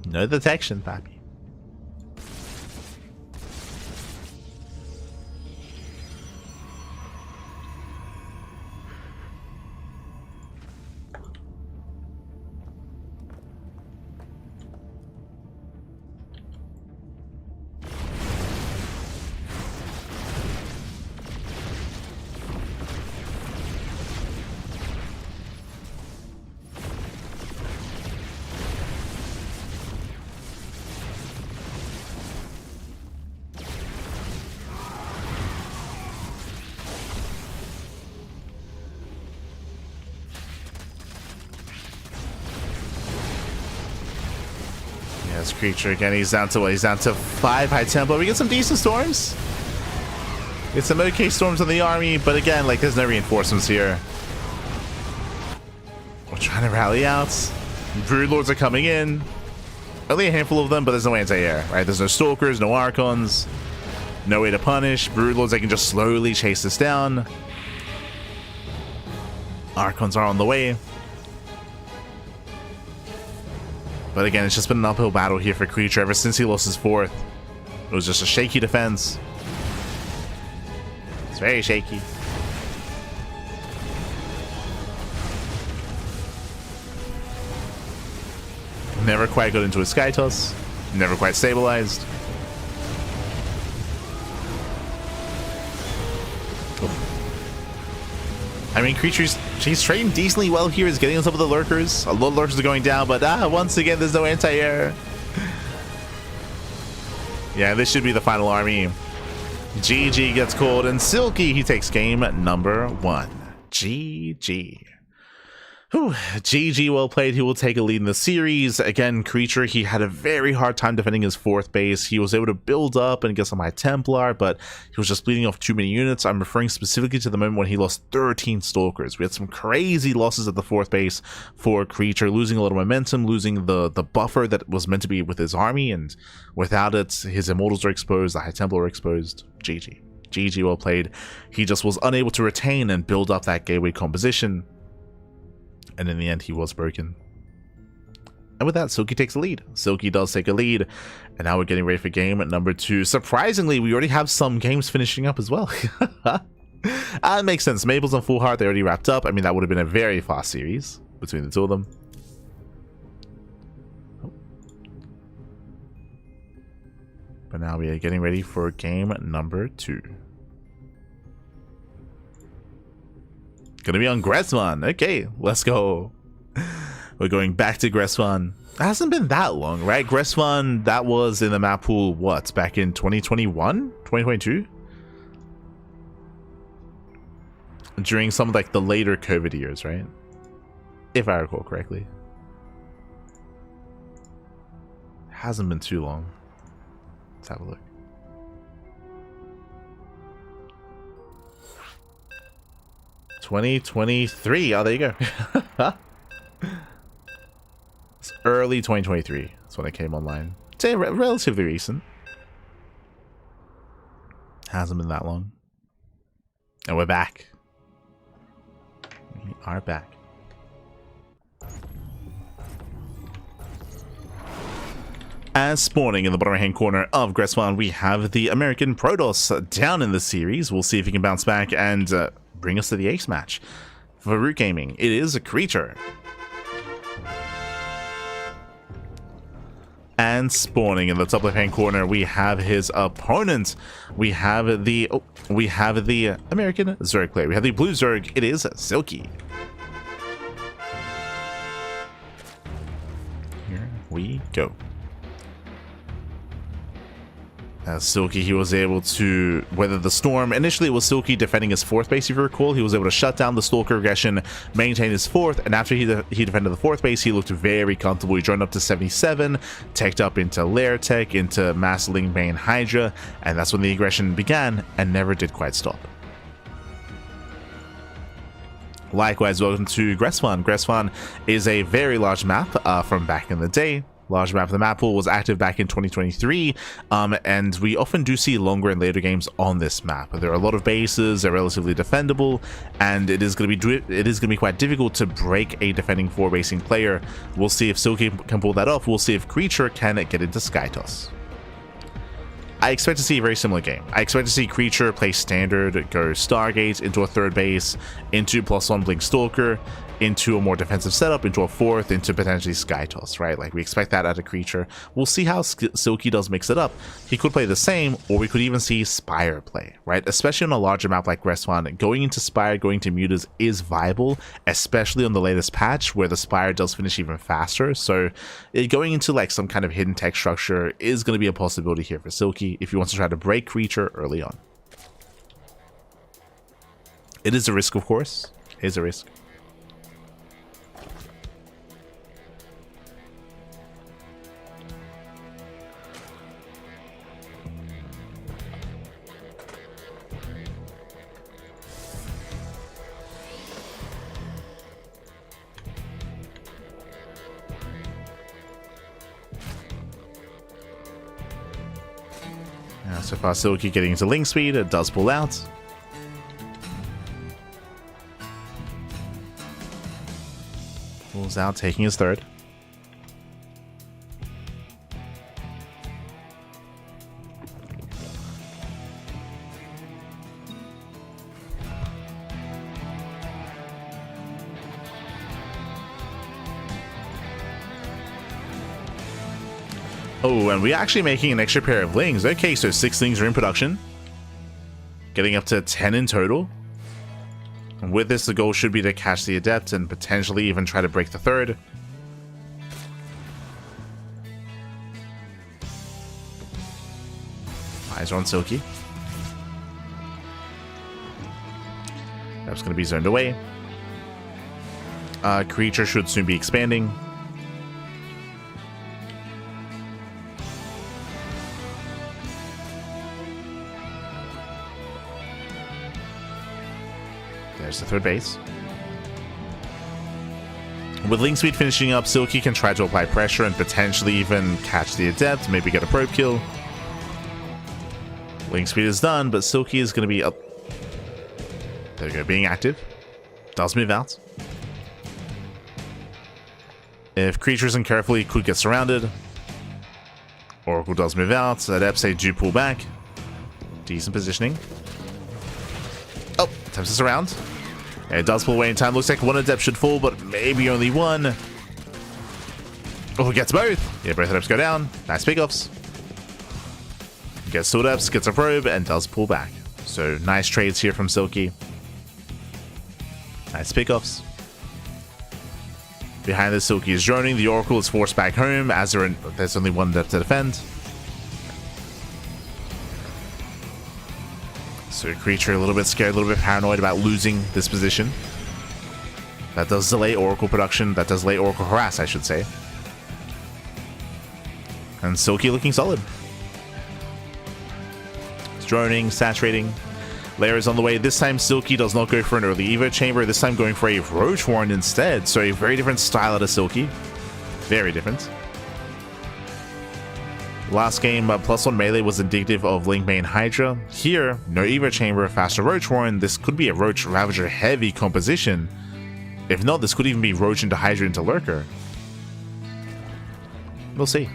No detection, papi. This creature again, he's down to what? He's down to 5 high tempo. We get some decent storms. Get some okay storms on the army, but again, like, there's no reinforcements here. We're trying to rally out. Broodlords are coming in. Only a handful of them, but there's no anti-air, right? There's no stalkers, no archons, no way to punish. Broodlords, they can just slowly chase this down. Archons are on the way. But again, it's just been an uphill battle here for Creature ever since he lost his 4th. It was just a shaky defense. It's very shaky. Never quite got into a Sky Toss. Never quite stabilized. I mean, Creature's, he's trading decently well here. He's getting on top of the lurkers. A lot of lurkers are going down, but once again, there's no anti-air. Yeah, this should be the final army. GG gets called, and Silky, he takes game number 1. GG. Whew. GG, well played. He will take a lead in the series. Again, Creature, he had a very hard time defending his 4th base. He was able to build up and get some High Templar, but he was just bleeding off too many units. I'm referring specifically to the moment when he lost 13 Stalkers. We had some crazy losses at the 4th base for Creature, losing a lot of momentum, losing the buffer that was meant to be with his army, and without it, his Immortals are exposed, the High Templar are exposed. GG. GG, well played. He just was unable to retain and build up that gateway composition. And in the end, he was broken. And with that, Silky takes the lead. Silky does take a lead. And now we're getting ready for game number 2. Surprisingly, we already have some games finishing up as well. It makes sense. Mabel's on full heart. They already wrapped up. I mean, that would have been a very fast series between the two of them. But now we are getting ready for game number 2. Gonna be on Gressvan. Okay, let's go. We're going back to Gressvan. It hasn't been that long, right? Gressvan, that was in the map pool, what, back in 2021? 2022? During some of like the later COVID years, right? If I recall correctly. It hasn't been too long. Let's have a look. '23. Oh, there you go. It's early 2023. That's when it came online. It's relatively recent. Hasn't been that long. And we're back. We are back. As spawning in the bottom right hand corner of Gressvan, we have the American Protoss down in the series. We'll see if he can bounce back and bring us to the ace match. For Root Gaming, it is a Creature. And spawning in the top left hand corner, we have his opponent. We have the American Zerg player. We have the blue Zerg. It is Silky. Here we go. As Silky, he was able to weather the storm. Initially, it was Silky defending his 4th base, if you recall. He was able to shut down the Stalker aggression, maintain his 4th, and after he defended the 4th base, he looked very comfortable. He joined up to 77, teched up into Lair Tech, into Massling Bane Hydra, and that's when the aggression began and never did quite stop. Likewise, welcome to Gressfan. Gressfan is a very large map from back in the day. Large map. The map pool was active back in 2023, and we often do see longer and later games on this map. There are a lot of bases, they're relatively defendable, and it is going to be quite difficult to break a defending 4-basing player. We'll see if Silky can pull that off. We'll see if Creature can get into Skytoss. I expect to see a very similar game. I expect to see Creature play standard, go Stargate into a 3rd base, into +1 Blink Stalker, into a more defensive setup, into a 4th, into potentially Skytoss, right? Like, we expect that out of Creature. We'll see how Silky does mix it up. He could play the same, or we could even see Spire play, right? Especially on a larger map like Gressfan, going into Spire, going to Mutas is viable, especially on the latest patch, where the Spire does finish even faster. So going into like some kind of hidden tech structure is going to be a possibility here for Silky if he wants to try to break Creature early on. It is a risk, of course. It is a risk. So far, Silky getting into link speed. It does pull out. Pulls out, taking his 3rd. Oh, and we're actually making an extra pair of lings. Okay, so 6 lings are in production. Getting up to 10 in total. And with this, the goal should be to catch the Adept and potentially even try to break the 3rd. Eyes are on Silky. That's going to be zoned away. Creature should soon be expanding. There's the 3rd base. With link speed finishing up, Silky can try to apply pressure and potentially even catch the Adept, maybe get a probe kill. Link speed is done, but Silky is going to be up. There we go, being active. Does move out. If Creature isn't careful, he could get surrounded. Oracle does move out. Adepts, they do pull back. Decent positioning. Oh, attempts to surround. It does pull away in time. Looks like 1 Adept should fall, but maybe only 1. Oh, gets both. Yeah, both Adepts go down. Nice pickoffs. Gets 2 Adepts, gets a probe, and does pull back. So nice trades here from Silky. Nice pickoffs. Behind this, Silky is droning. The Oracle is forced back home as there's only 1 Adept to defend. So Creature a little bit scared, a little bit paranoid about losing this position. That does delay Oracle production. That does delay Oracle harass, I should say. And Silky looking solid. It's droning, saturating. Lair is on the way. This time Silky does not go for an early Evo chamber. This time going for a Roach Warren instead. So a very different style out of Silky. Very different. Last game, +1 melee was indicative of Link main Hydra. Here, no Evo chamber, faster Roach Warren. This could be a Roach Ravager heavy composition. If not, this could even be Roach into Hydra into Lurker. We'll see.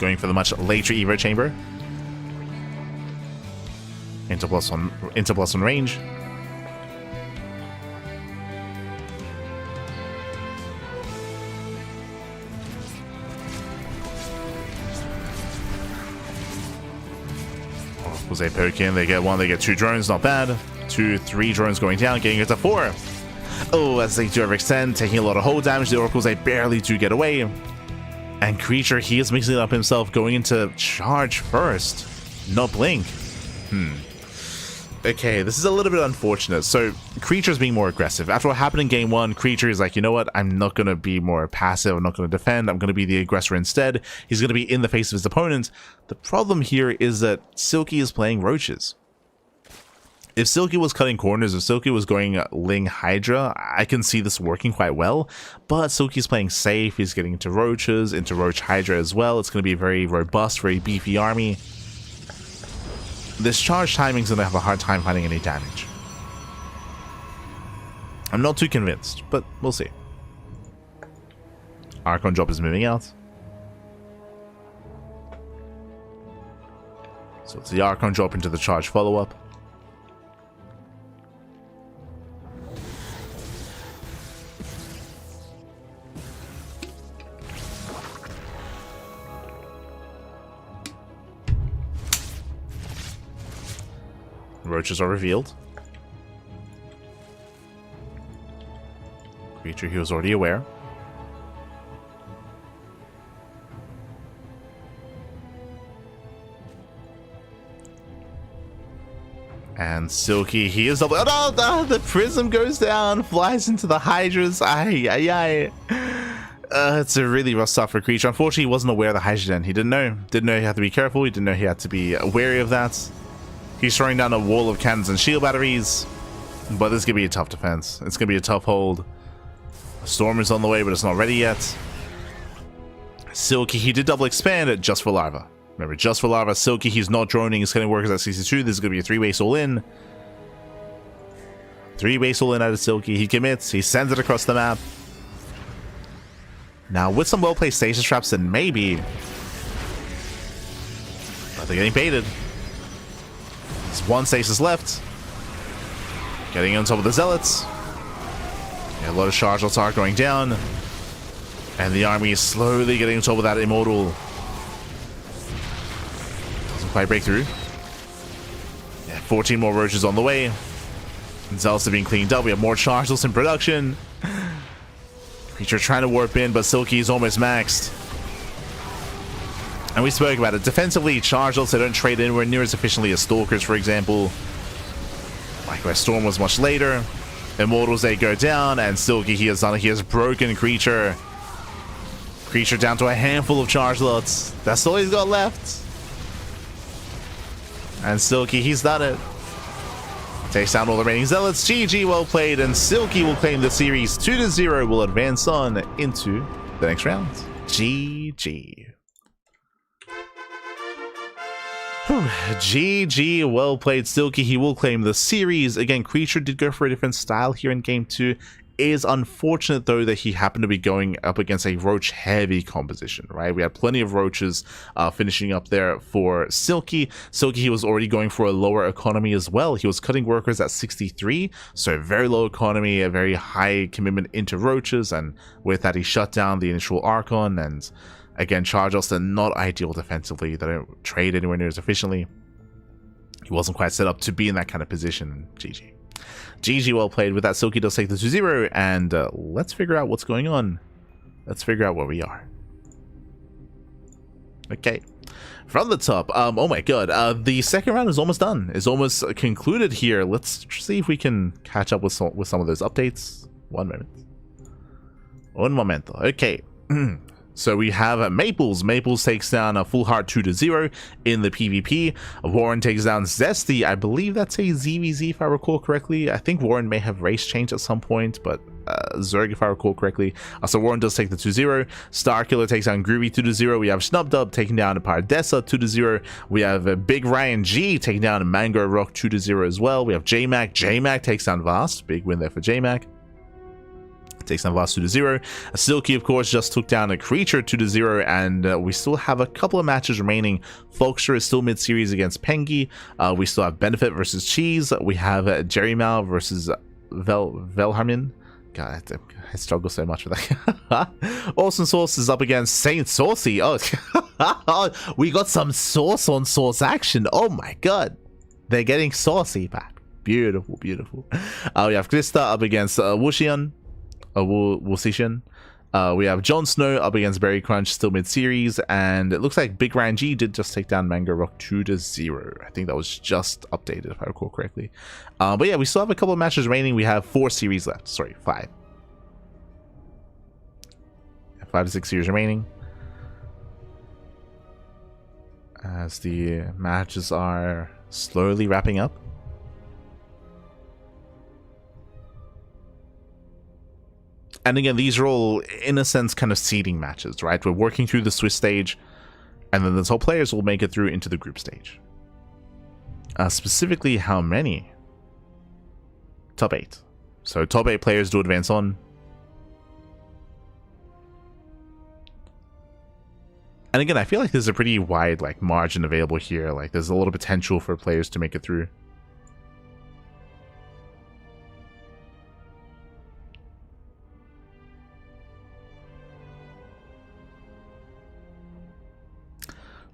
Going for the much later Evo chamber. Into +1 range. They poke in, they get 1, they get 2 drones, not bad. 2, 3 drones going down, getting it to 4. Oh, as they do overextend, taking a lot of hull damage. The Oracles, they barely do get away. And Creature, he is mixing it up himself, going into charge first. Not blink. Okay, this is a little bit unfortunate. So, Creature's being more aggressive. After what happened in game 1, Creature is like, you know what? I'm not going to be more passive. I'm not going to defend. I'm going to be the aggressor instead. He's going to be in the face of his opponent. The problem here is that Silky is playing Roaches. If Silky was cutting corners, if Silky was going Ling Hydra, I can see this working quite well. But Silky's playing safe. He's getting into Roaches, into Roach Hydra as well. It's going to be a very robust, very beefy army. This charge timing's going to have a hard time finding any damage. I'm not too convinced, but we'll see. Archon drop is moving out. So it's the Archon drop into the charge follow-up. Roaches are revealed. Creature he was already aware. And Silky, he is double. Oh, no, the prism goes down, flies into the Hydras. It's a really rough start for Creature. Unfortunately, he wasn't aware of the Hydra den. He didn't know. Didn't know he had to be careful. He didn't know he had to be wary of that. He's throwing down a wall of cannons and shield batteries, but this is going to be a tough defense. It's going to be a tough hold. Storm is on the way, but it's not ready yet. Silky, he did double expand it just for Larva. Remember, just for Larva. Silky, he's not droning. He's cutting workers at 62. This is going to be a 3-base all-in. 3-base all-in out of Silky. He commits. He sends it across the map. Now, with some well-placed stasis traps, then maybe... But they're getting baited. There's one stasis left. Getting on top of the Zealots. Yeah, a lot of charge lots are going down. And the army is slowly getting on top of that Immortal. Doesn't quite break through. Yeah, 14 more Roaches on the way. And Zealots are being cleaned up. We have more charge lots in production. Creature trying to warp in, but Silky is almost maxed. And we spoke about it. Defensively, charge lots, they don't trade anywhere near as efficiently as Stalkers, for example. Like where Storm was much later. Immortals, they go down, and Silky, he has broken Creature. Creature down to a handful of charge lots. That's all he's got left. And Silky, he's done it. Takes down all the remaining Zealots. GG, well played, and Silky will claim the series 2-0, will advance on into the next round. GG. GG, well played, Silky. He will claim the series. Again, Creature did go for a different style here in game 2. It is unfortunate, though, that he happened to be going up against a Roach-heavy composition, right? We had plenty of Roaches finishing up there for Silky. Silky, he was already going for a lower economy as well. He was cutting workers at 63, so very low economy, a very high commitment into Roaches, and with that, he shut down the initial Archon, and again, charge lots, they're not ideal defensively. They don't trade anywhere near as efficiently. He wasn't quite set up to be in that kind of position. GG. GG, well played. With that, Silky does take the 2-0, and let's figure out what's going on. Let's figure out where we are. Okay. From the top, oh my god, the second round is almost done. It's almost concluded here. Let's see if we can catch up with some of those updates. One moment. Un momento. Okay. So we have Maples. Maples takes down a Full Heart 2-0 in the PvP. Warren takes down Zesty. I believe that's a ZVZ if I recall correctly. I think Warren may have race changed at some point, but Zerg if I recall correctly. So Warren does take the 2-0. Starkiller takes down Groovy 2-0. We have Snubdub taking down Paradessa 2-0. We have Big Ryan G taking down Mango Rock 2-0 as well. We have JMac. JMac takes down Vast. Big win there for JMac. Takes down Vast 2-0. Silky, of course, just took down a Creature 2-0, and we still have a couple of matches remaining. Folkstra is still mid-series against Pengi. We still have Benefit versus Cheese. We have Jerry Mal versus Velharmin. God, I struggle so much with that. Awesome Sauce is up against Saint Saucy. Oh, we got some sauce on sauce action. Oh my god. They're getting saucy back. Beautiful, beautiful. We have Krista up against Wushian. Wusishan. We have Jon Snow up against Berry Crunch, still mid-series, and it looks like Big Ryan G did just take down Mango Rock 2-0. I think that was just updated, if I recall correctly. But yeah, we still have a couple of matches remaining. We have 4 series left. Sorry, 5. 5 to 6 series remaining. As the matches are slowly wrapping up. And again, these are all, in a sense, kind of seeding matches, right? We're working through the Swiss stage, and then the top players will make it through into the group stage. Specifically, how many? Top 8. So top 8 players do advance on. And again, I feel like there's a pretty wide margin available here. Like, there's a lot of potential for players to make it through.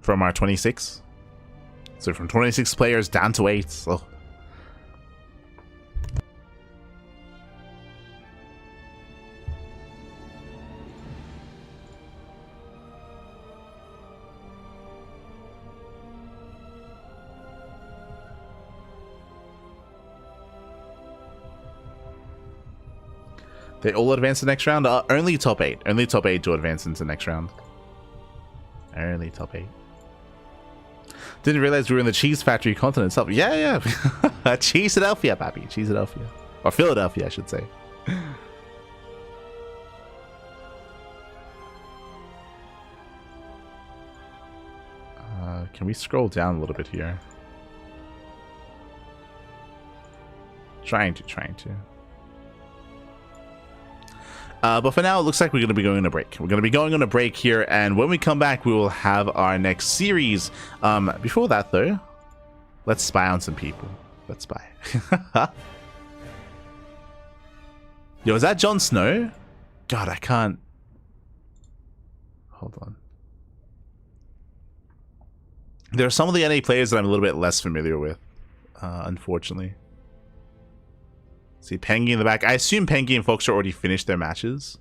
From our 26. So from 26 players down to 8. Oh. They all advance the next round? Only top 8. Only top 8 to advance into the next round. Only top 8. Didn't realize we were in the cheese factory continent itself. Yeah, yeah. Cheeseadelphia, papi. Cheeseadelphia. Or Philadelphia, I should say. Can we scroll down a little bit here? Trying to. But for now, it looks like we're going to be going on a break. We're going to be going on a break here, and when we come back, we will have our next series. Before that, though, let's spy on some people. Let's spy. Yo, is that Jon Snow? God, I can't... Hold on. There are some of the NA players that I'm a little bit less familiar with, unfortunately. See, Pengy in the back. I assume Pengy and Fox are already finished their matches.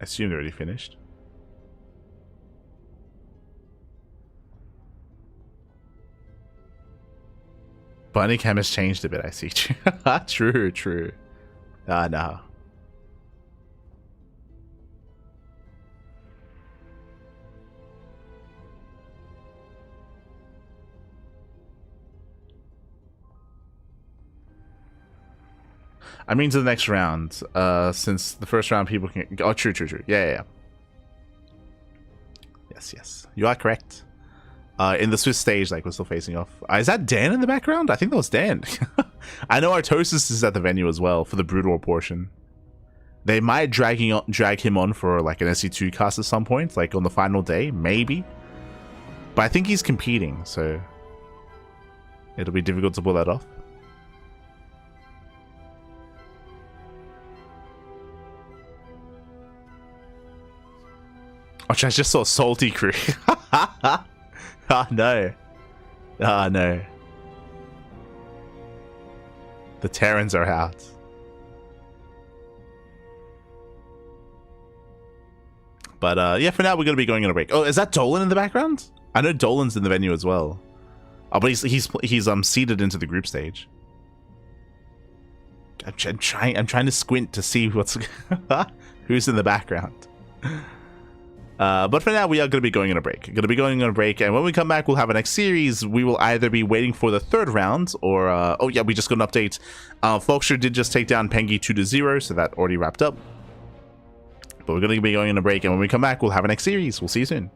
I assume they're already finished. Bunny Cam has changed a bit, I see. True. No. I mean to the next round, since the first round people can... Oh, true. Yeah. Yes. You are correct. In the Swiss stage, we're still facing off. Is that Dan in the background? I think that was Dan. I know Artosis is at the venue as well for the Brood portion. They might drag him on for, an SC2 cast at some point, on the final day, maybe. But I think he's competing, so... It'll be difficult to pull that off. Oh, I just saw Salty Crew. Oh, no. Oh, no. The Terrans are out. But, yeah, for now, we're going to be going on a break. Oh, is that Dolan in the background? I know Dolan's in the venue as well. Oh, but he's seeded into the group stage. I'm trying to squint to see who's in the background. But for now, we are going to be going on a break. And when we come back, we'll have a next series. We will either be waiting for the third round, or oh yeah, we just got an update. Folksher did just take down Pengy 2-0, so that already wrapped up. But we're going to be going on a break, and when we come back, we'll have a next series. We'll see you soon.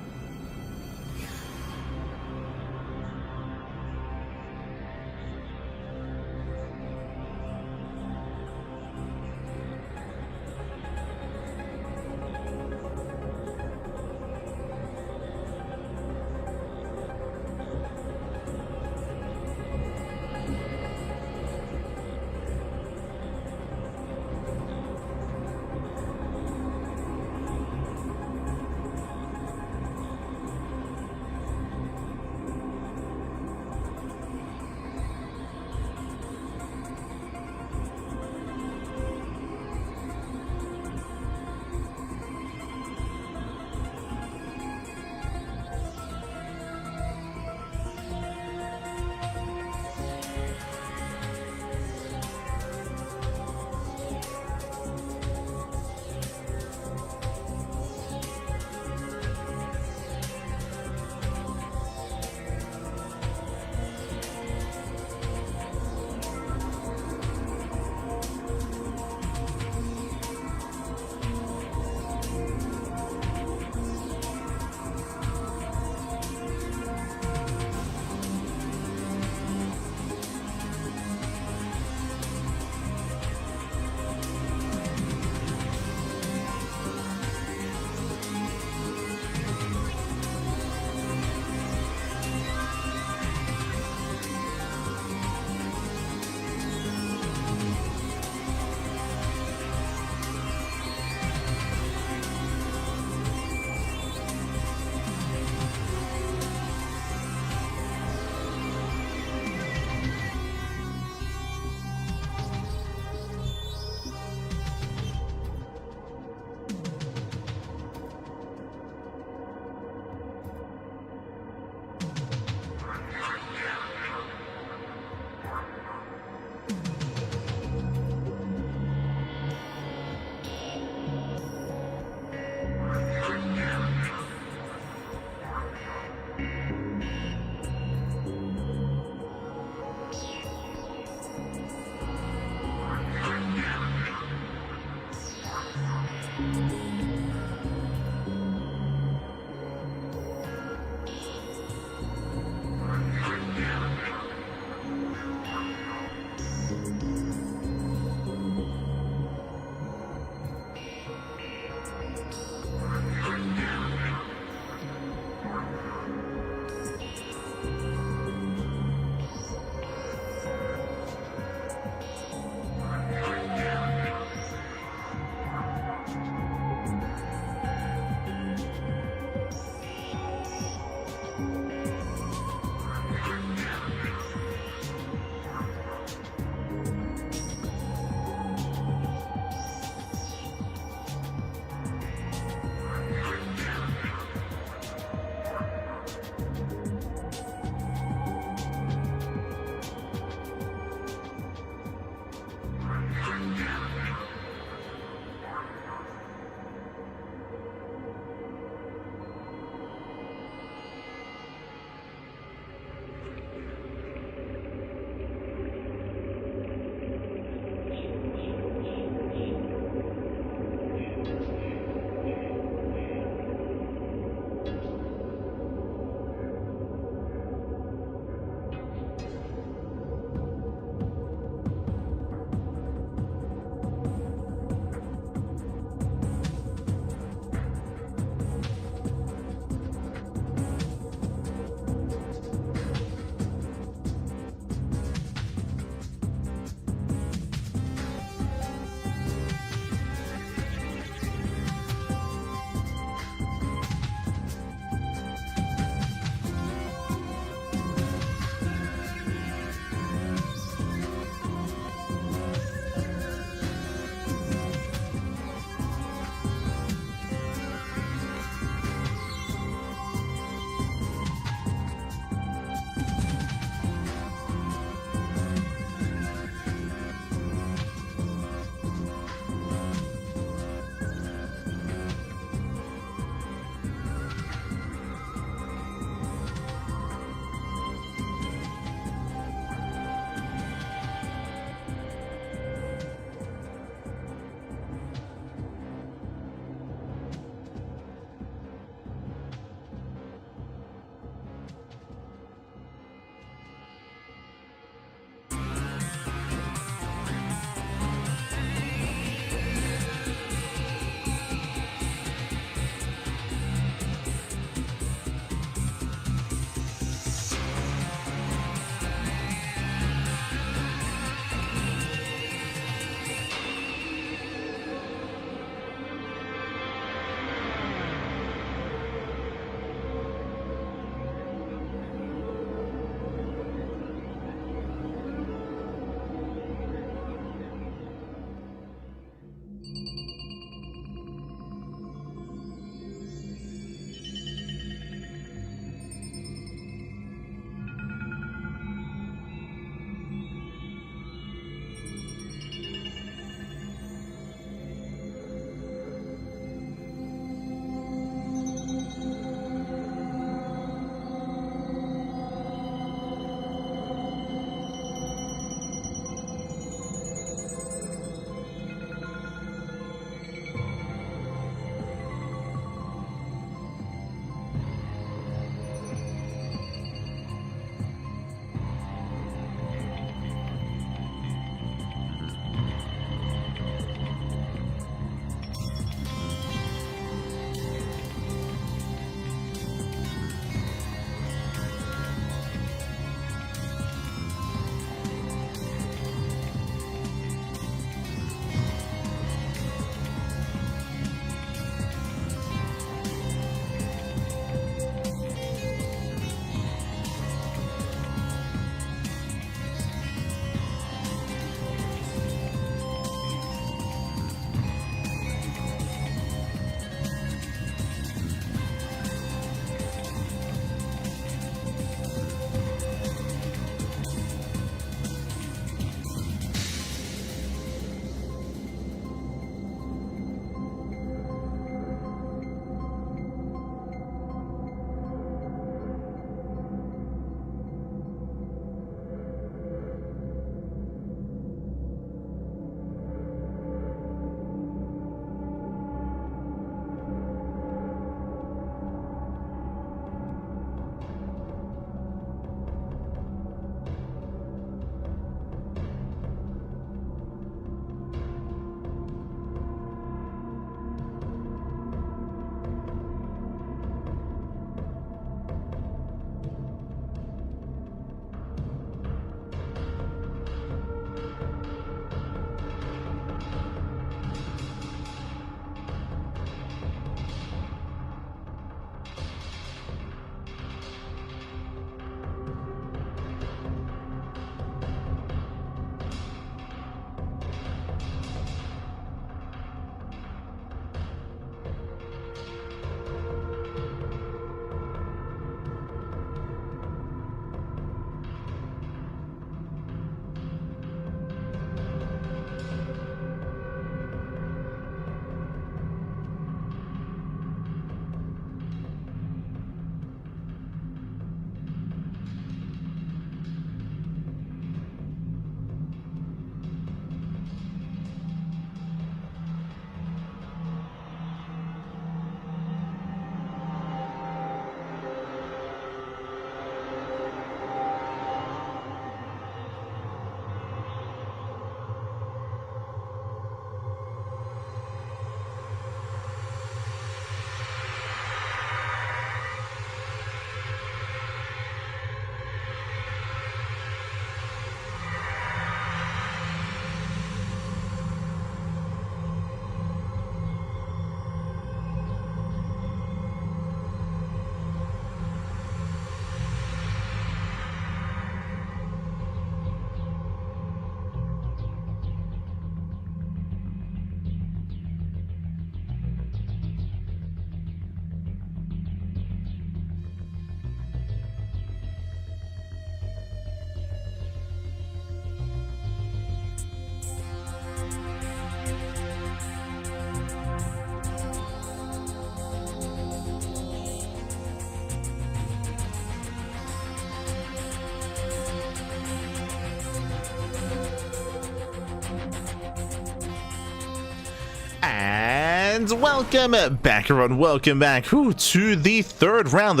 And welcome back, everyone. Welcome back to the third round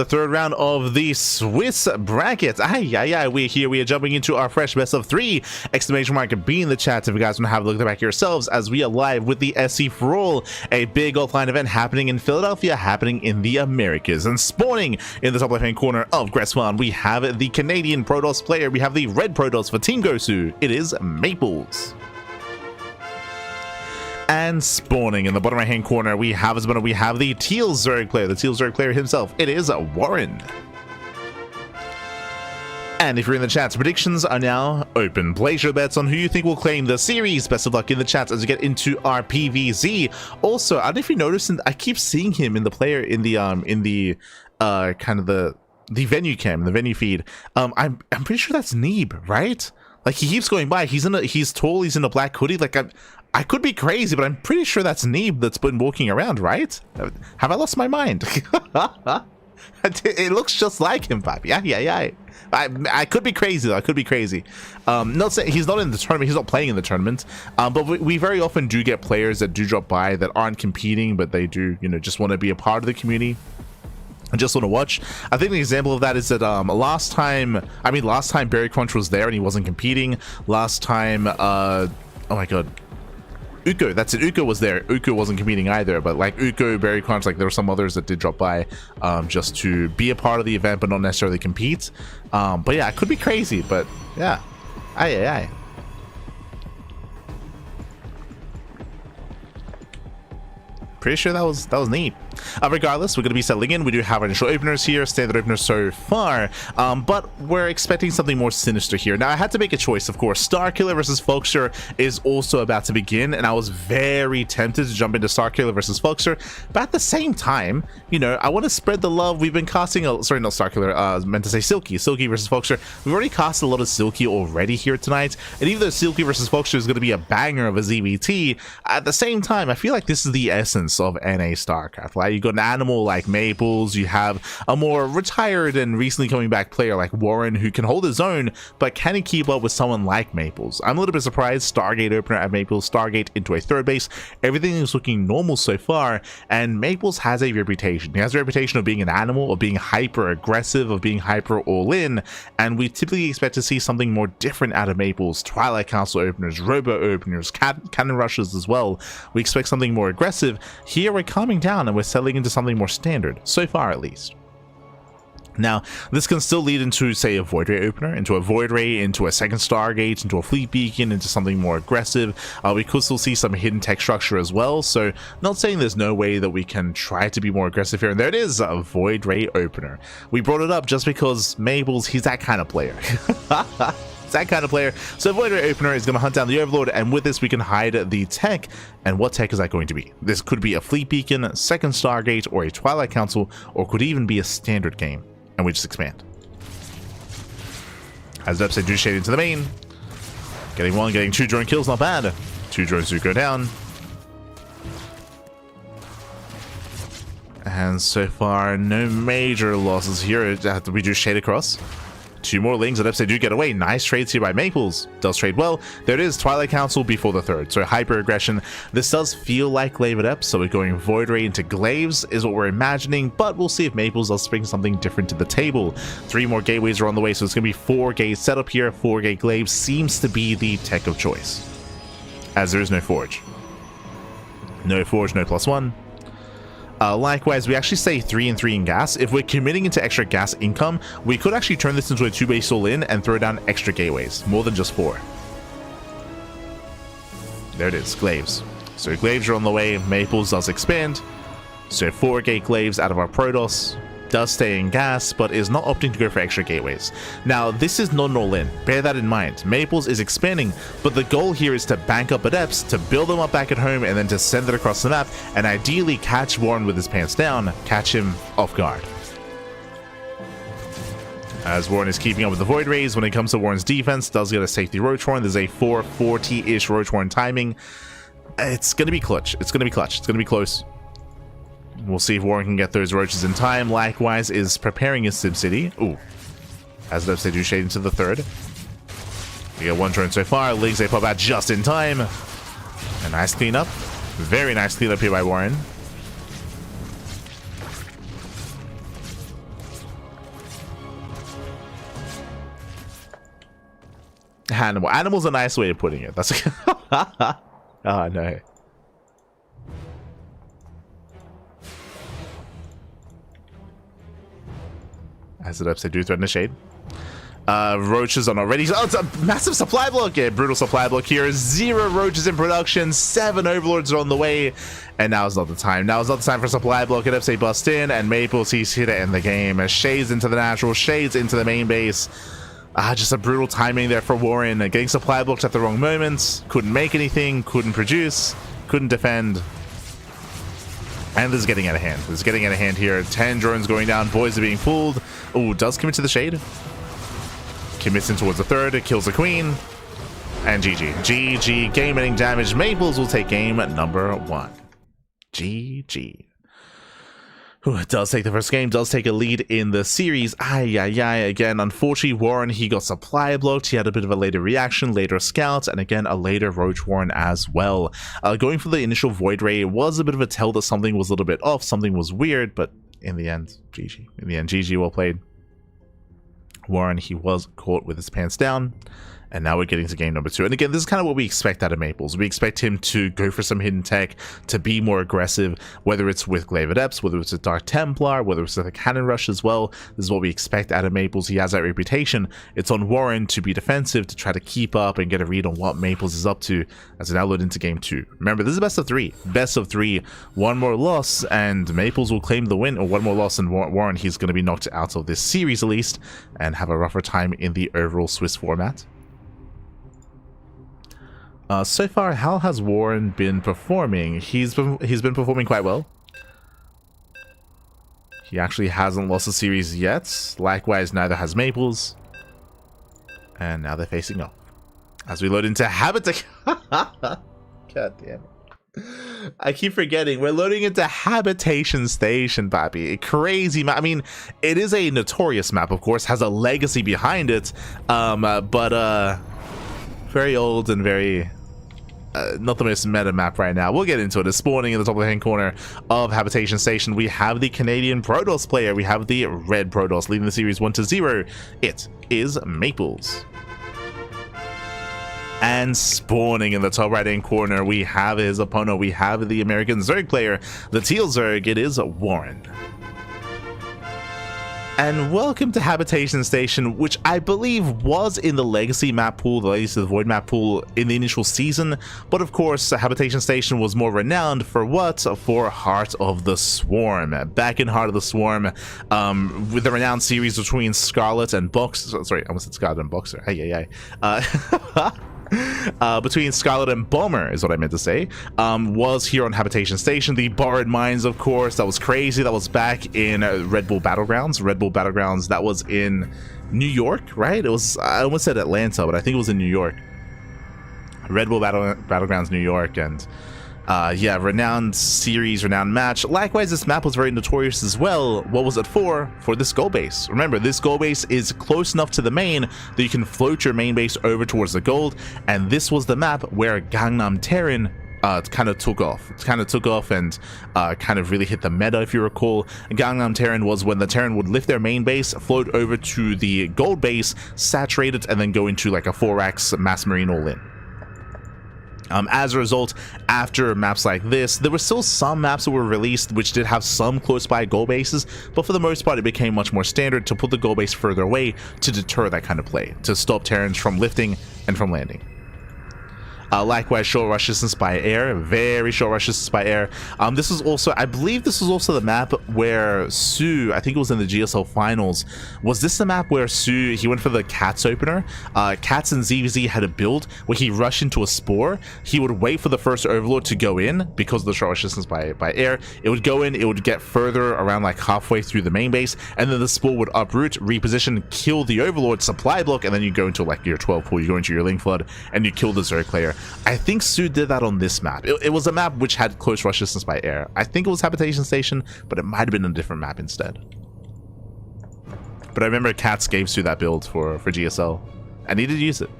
of the Swiss bracket. We're here. We are jumping into our fresh best of 3! Exclamation mark be in the chat if you guys want to have a look at the back yourselves, as we are live with the SC4ALL, a big offline event happening in Philadelphia, happening in the Americas. And spawning in the top left hand corner of Gresswan, we have the Canadian Protoss player. We have the red Protoss for Team Gosu. It is Maples. And spawning in the bottom right hand corner, we have the teal Zerg player, the teal Zerg player himself. It is Warren. And if you're in the chats, predictions are now open. Place your bets on who you think will claim the series. Best of luck in the chats as we get into our PVZ. Also, I don't know if you noticed, I keep seeing him in the player in the kind of the venue cam, the venue feed. I'm pretty sure that's Neeb, right? Like, he keeps going by. He's tall. He's in a black hoodie. Like, I could be crazy, but I'm pretty sure that's Neeb that's been walking around, right? Have I lost my mind? It looks just like him, Papi. Yeah. I could be crazy, though. I could be crazy. Not saying he's not in the tournament. He's not playing in the tournament. But we very often do get players that do drop by that aren't competing, but they do, just want to be a part of the community. I just want to watch. I think an example of that is that last time Barry Crunch was there and he wasn't competing. Last time, oh my god, Uko, that's it. Uko was there. Uko wasn't competing either, but like Uko, Barry Crunch, like there were some others that did drop by just to be a part of the event, but not necessarily compete. But yeah, it could be crazy, but yeah. Aye. Pretty sure that was neat. Regardless, we're going to be settling in. We do have our initial openers here, standard openers so far, but we're expecting something more sinister here. Now, I had to make a choice, of course. Starkiller versus Folkster is also about to begin, and I was very tempted to jump into Starkiller versus Folkster, but at the same time, I want to spread the love. We've been casting, sorry, not Starkiller, I meant to say Silky versus Folkster. We've already cast a lot of Silky already here tonight, and even though Silky versus Folkster is going to be a banger of a ZVT, at the same time, I feel like this is the essence of NA StarCraft. Like, you got an animal like Maples, you have a more retired and recently coming back player like Warren who can hold his own, but can he keep up with someone like Maples? I'm a little bit surprised. Stargate opener at Maples, Stargate into a third base. Everything is looking normal so far, and Maples has a reputation. He has a reputation of being an animal, of being hyper aggressive, of being hyper all in, and we typically expect to see something more different out of Maples. Twilight Castle openers, Robo openers, cannon rushes as well. We expect something more aggressive. Here we're calming down and we're settling into something more standard, so far at least. Now, this can still lead into, say, a Void Ray opener, into a Void Ray, into a second Stargate, into a Fleet Beacon, into something more aggressive. We could still see some hidden tech structure as well, so not saying there's no way that we can try to be more aggressive here. And there it is, a Void Ray opener. We brought it up just because Maples, he's that kind of player. That kind of player. So Void Ray opener is going to hunt down the Overlord, and with this we can hide the tech. And what tech is that going to be? This could be a Fleet Beacon, second Stargate, or a Twilight Council, or could even be a standard game. And we just expand. As Depse do shade into the main. Getting one, getting 2 drone kills, not bad. 2 drones do go down. And so far, no major losses here. We do shade across. 2 more lings, and they do get away. Nice trades here by Maples. Does trade well. There it is, Twilight Council before the third. So hyper aggression. This does feel like Glaive Adept, so we're going Void Ray into Glaives is what we're imagining, but we'll see if Maples does bring something different to the table. 3 more gateways are on the way, so it's going to be 4 gate setup here. 4 gate Glaives seems to be the tech of choice, as there is no Forge. No Forge, no +1. Likewise, we actually say 3 and 3 in gas. If we're committing into extra gas income, we could actually turn this into a 2-base all-in and throw down extra gateways, more than just 4. There it is, Glaives. So Glaives are on the way. Maples does expand. So 4 gate Glaives out of our Protoss. Does stay in gas, but is not opting to go for extra gateways. Now, this is not an all-in. Bear that in mind. Maples is expanding, but the goal here is to bank up Adepts, to build them up back at home, and then to send it across the map, and ideally catch Warren with his pants down, catch him off guard. As Warren is keeping up with the Void Rays, when it comes to Warren's defense, does get a safety Roach Horn. There's a 440-ish Roach Horn timing. It's going to be clutch. It's going to be clutch. It's going to be close. We'll see if Warren can get those roaches in time. Likewise is preparing his SimCity. Ooh. As they do shade into the third. We got 1 drone so far. Lings they pop out just in time. A nice cleanup. Very nice clean up here by Warren. Animal. Animal's a nice way of putting it. That's oh no. As it ups, they do threaten the shade. Roaches on already. Oh, it's a massive supply block. Yeah, brutal supply block here. 0 roaches in production. 7 overlords are on the way. And now is not the time. Now is not the time for supply block. It ups, they bust in, and Maples, he's here to end the game. Shades into the natural, shades into the main base. Just a brutal timing there for Warren. Getting supply blocked at the wrong moments. Couldn't make anything, couldn't produce, couldn't defend. And this is getting out of hand. This is getting out of hand here. 10 drones going down. Boys are being pulled. Oh, does commit to the shade. Commits in towards the third. It kills the queen. And GG. GG. Game-ending damage. Maples will take game number 1. GG. Whew, does take the first game, does take a lead in the series. Again, unfortunately, Warren, he got supply blocked. He had a bit of a later reaction, later scout, and again, a later Roach Warren as well. Going for the initial Void Ray was a bit of a tell that something was a little bit off, something was weird, but in the end, GG. In the end, GG, well played. Warren, he was caught with his pants down. And now we're getting to game number 2. And again, this is kind of what we expect out of Maples. We expect him to go for some hidden tech, to be more aggressive, whether it's with Glaive Adepts, whether it's a Dark Templar, whether it's with a Cannon Rush as well. This is what we expect out of Maples. He has that reputation. It's on Warren to be defensive, to try to keep up and get a read on what Maples is up to as we now load into game 2. Remember, this is best of 3. Best of 3. One more loss, and Maples will claim the win. Or one more loss, and Warren, he's going to be knocked out of this series at least, and have a rougher time in the overall Swiss format. So far, how has Warren been performing? He's been performing quite well. He actually hasn't lost a series yet. Likewise, neither has Maples. And now they're facing off. As we load into Habitation. God damn it. I keep forgetting. We're loading into Habitation Station, papi. A crazy map. I mean, it is a notorious map, of course. Has a legacy behind it. But very old and very... not the most meta map right now. We'll get into it. It's spawning in the top left-hand corner of Habitation Station. We have the Canadian Protoss player. We have the red Protoss leading the series 1-0. It is Maples. And spawning in the top right-hand corner, we have his opponent. We have the American Zerg player, the Teal Zerg. It is Warren. And welcome to Habitation Station, which I believe was in the Legacy map pool, the Legacy of the Void map pool in the initial season. But of course, Habitation Station was more renowned for what? For Heart of the Swarm. Back in Heart of the Swarm, with the renowned series between Scarlet and Boxer. Sorry, I almost said Scarlet and Boxer. Hey. Between Scarlet and Bomber is what I meant to say, was here on Habitation Station. The Borrowed Mines, of course, that was crazy. That was back in Red Bull Battlegrounds. Red Bull Battlegrounds, that was in New York, right? It was, I almost said Atlanta, but I think it was in New York. Red Bull Battlegrounds, New York, and yeah, renowned series, renowned match. Likewise, this map was very notorious as well. What was it for? For this gold base. Remember, this gold base is close enough to the main that you can float your main base over towards the gold, and this was the map where Gangnam Terran kind of took off. It kind of took off and kind of really hit the meta, if you recall. Gangnam Terran was when the Terran would lift their main base, float over to the gold base, saturate it, and then go into like a 4x mass marine all-in. As a result, after maps like this, there were still some maps that were released which did have some close by goal bases, but for the most part it became much more standard to put the goal base further away to deter that kind of play, to stop Terrans from lifting and from landing. Likewise, short rush distance by air, very short rush distance by air. This was also, I believe this was also the map where Su, I think it was in the GSL finals, was this the map where Su, he went for the Cats opener? Cats and ZVZ had a build where he rushed into a spore. He would wait for the first overlord to go in because of the short rush distance by air. It would go in, it would get further around like halfway through the main base, and then the spore would uproot, reposition, kill the overlord, supply block, and then you go into like your 12 pool, you go into your Ling Flood, and you kill the Zerg player. I think Su did that on this map. It was a map which had close rush distance by air. I think it was Habitation Station, but it might have been a different map instead. But I remember Cats gave Su that build for GSL, and he did use it.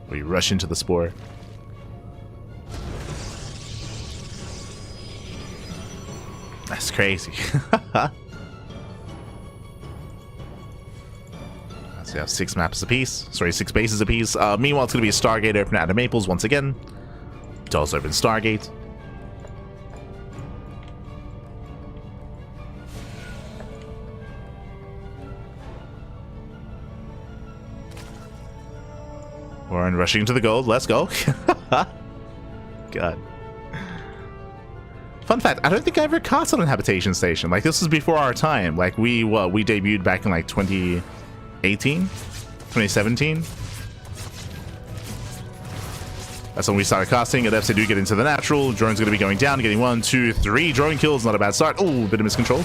Where you rush into the spore. That's crazy. So we have 6 maps apiece. Sorry, 6 bases apiece. Meanwhile, it's going to be a Stargate open out of Maples once again. Does open Stargate. Warren rushing into the gold. Let's go. God. Fun fact, I don't think I ever cast on an habitation station. Like, this was before our time. Like, we debuted back in, like, 2018? 2017? That's when we started casting. At FC do get into the natural. Drone's going to be going down, getting 1, 2, 3 drone kills. Not a bad start. Oh, bit of miscontrol.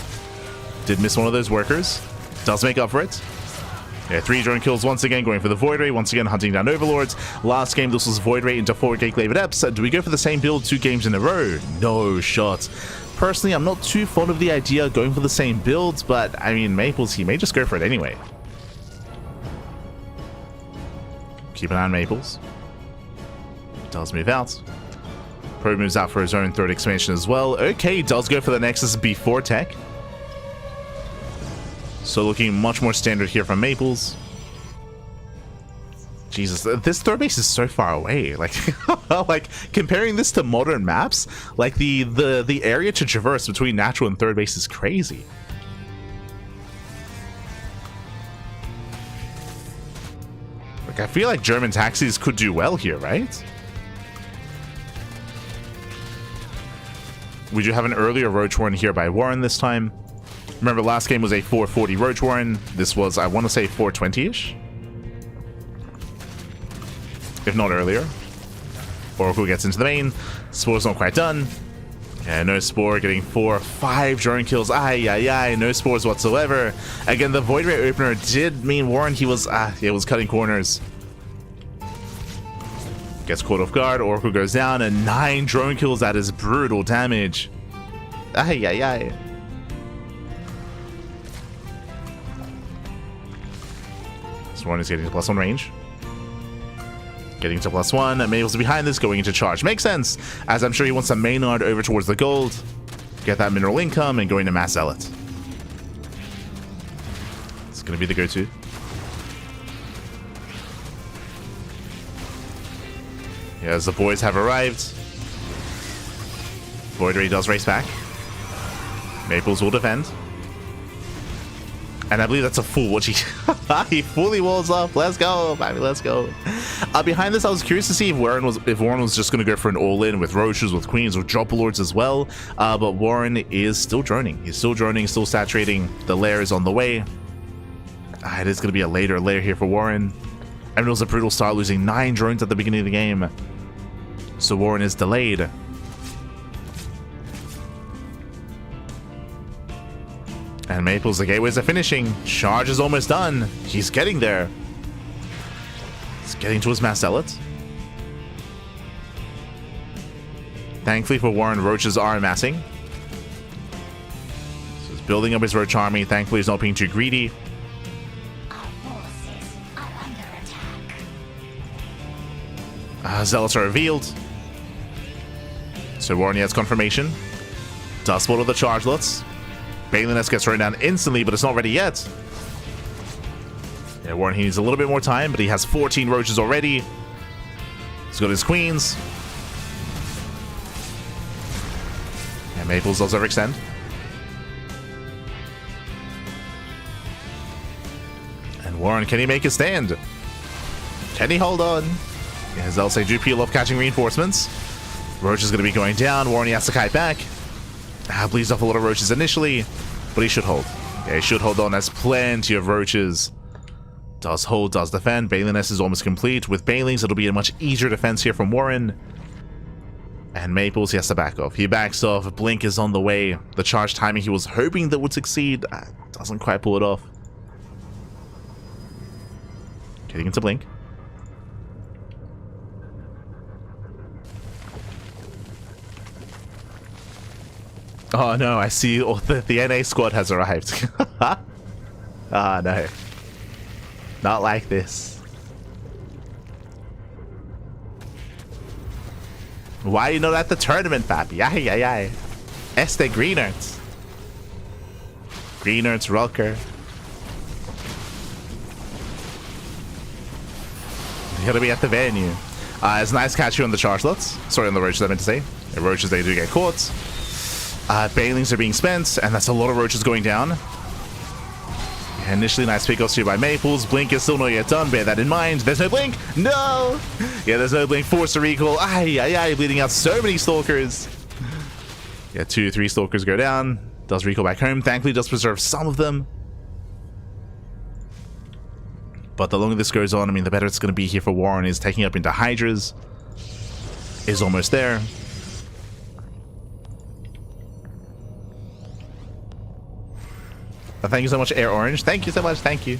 Did miss one of those workers. Does make up for it. Yeah, 3 drone kills once again, going for the Void Ray, once again hunting down Overlords. Last game, this was Void Ray into 4 Gate Glaive Adepts. Do we go for the same build 2 games in a row? No shot. Personally, I'm not too fond of the idea of going for the same builds, but I mean, Maples, he may just go for it anyway. Keep an eye on Maples. Does move out. Pro moves out for his own 3rd expansion as well. Okay, does go for the Nexus before tech. So looking much more standard here from Maples. Jesus, this 3rd base is so far away. Like, like comparing this to modern maps, like the area to traverse between natural and 3rd base is crazy. Like, I feel like German taxis could do well here, right? We do have an earlier Roach Warren here by Warren this time. Remember, last game was a 440 Roach Warren. This was, I want to say, 420-ish. If not earlier. Oracle gets into the main. Spore's not quite done. Yeah, no Spore, getting 4, 5 drone kills. Ay, no Spores whatsoever. Again, the Void Ray opener did mean Warren, he was cutting corners. Gets caught off guard. Oracle goes down, and 9 drone kills. That is brutal damage. Ay. Warren is getting to +1 range. Getting to +1. Maples behind this, going into charge. Makes sense, as I'm sure he wants to Maynard over towards the gold. Get that mineral income and going to Mass Zealot. It's going to be the go-to. Yeah, as the boys have arrived. Void Ray does race back. Maples will defend. And I believe that's a full what he fully walls up. Let's go, baby, let's go. Behind this, I was curious to see if Warren was just going to go for an all-in with Roaches, with Queens, with Drop Lords as well. But Warren is still droning. He's still droning, still saturating. The lair is on the way. It is going to be a later lair here for Warren. I mean, it was a brutal start, losing 9 drones at the beginning of the game. So Warren is delayed. And Maples, the gateways are finishing. Charge is almost done. He's getting there. He's getting to his Mass Zealot. Thankfully for Warren, Roaches are amassing. So he's building up his Roach army. Thankfully, he's not being too greedy. Our forces are under attack. Zealots are revealed. So Warren gets confirmation. Does spot all the chargelots. Baliness gets thrown down instantly, but it's not ready yet. Yeah, Warren, he needs a little bit more time, but he has 14 Roaches already. He's got his Queens. And Maples does overextend. And Warren, can he make a stand? Can he hold on? Yeah, Zealots, they do peel off catching reinforcements. Roach is going to be going down. Warren, he has to kite back. Bleeds off a lot of Roaches initially, but he should hold. Yeah, he should hold on. Has plenty of Roaches. Does hold, does defend. Baliness is almost complete. With Balings, it'll be a much easier defense here from Warren. And Maples, he has to back off. He backs off. Blink is on the way. The charge timing he was hoping that would succeed doesn't quite pull it off. Getting into Blink. Oh no, I see the NA squad has arrived. Ah, no. Not like this. Why are you not at the tournament, papi? Ay. Este Greenards. Greener's Rocker. You gotta be at the venue. It's a nice catch here on the Charlottes. Sorry, on the Roaches, I meant to say. The Roaches, they do get caught. Banelings are being spent, and that's a lot of Roaches going down. Initially, nice pickoffs here by Maples. Blink is still not yet done. Bear that in mind. There's no blink. No! Yeah, there's no blink. Force a recall. Ay, bleeding out so many Stalkers. Yeah, 2 or 3 Stalkers go down. Does recall back home. Thankfully, does preserve some of them. But the longer this goes on, I mean, the better it's going to be here for Warren. Is taking up into Hydras. Is almost there. Thank you so much, Air Orange. Thank you so much. Thank you.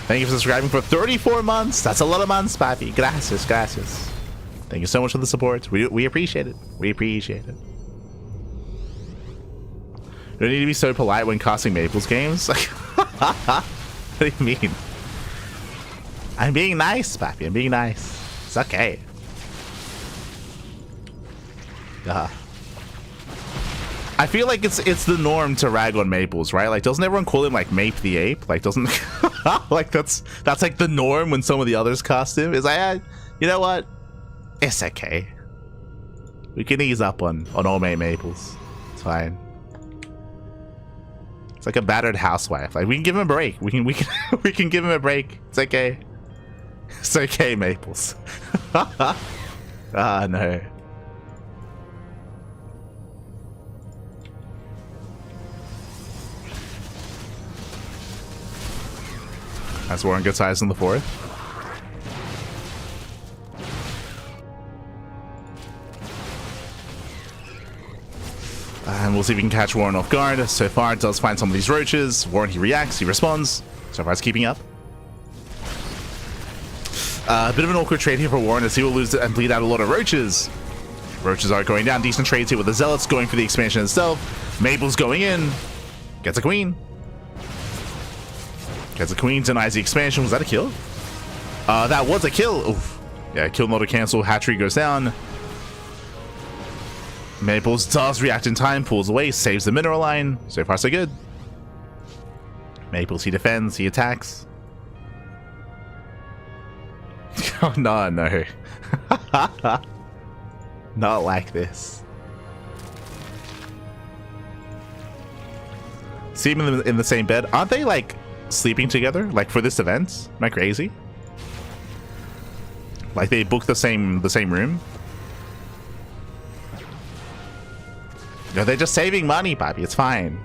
Thank you for subscribing for 34 months. That's a lot of months, papi. Gracias, gracias. Thank you so much for the support. We appreciate it. We appreciate it. You don't need to be so polite when casting Maples games. What do you mean? I'm being nice, papi. I'm being nice. It's okay. I feel like it's the norm to rag on Maples, right? Like, doesn't everyone call him like Mape the Ape? Like, doesn't like that's like the norm when some of the others cast him? Is like, you know what? It's okay. We can ease up on all Maples. It's fine. It's like a battered housewife. Like, we can give him a break. We can we can give him a break. It's okay. It's okay, Maples. Ah, no. That's Warren gets eyes on the 4th. And we'll see if we can catch Warren off guard. So far, it does find some of these Roaches. Warren, he reacts, he responds. So far, it's keeping up. A bit of an awkward trade here for Warren as he will lose and bleed out a lot of Roaches. Roaches are going down. Decent trades here with the Zealots going for the expansion itself. Maple's going in. Gets a Queen. Gets a Queen, denies the expansion. Was that a kill? That was a kill. Oof. Yeah, kill not a cancel. Hatchery goes down. Maples does react in time, pulls away, saves the mineral line. So far, so good. Maples, he defends, he attacks. Oh, no. Not like this. See them in the same bed. Aren't they, like, sleeping together? Like, for this event? Am I crazy? Like, they booked the same room? No, they're just saving money, Bobby. It's fine.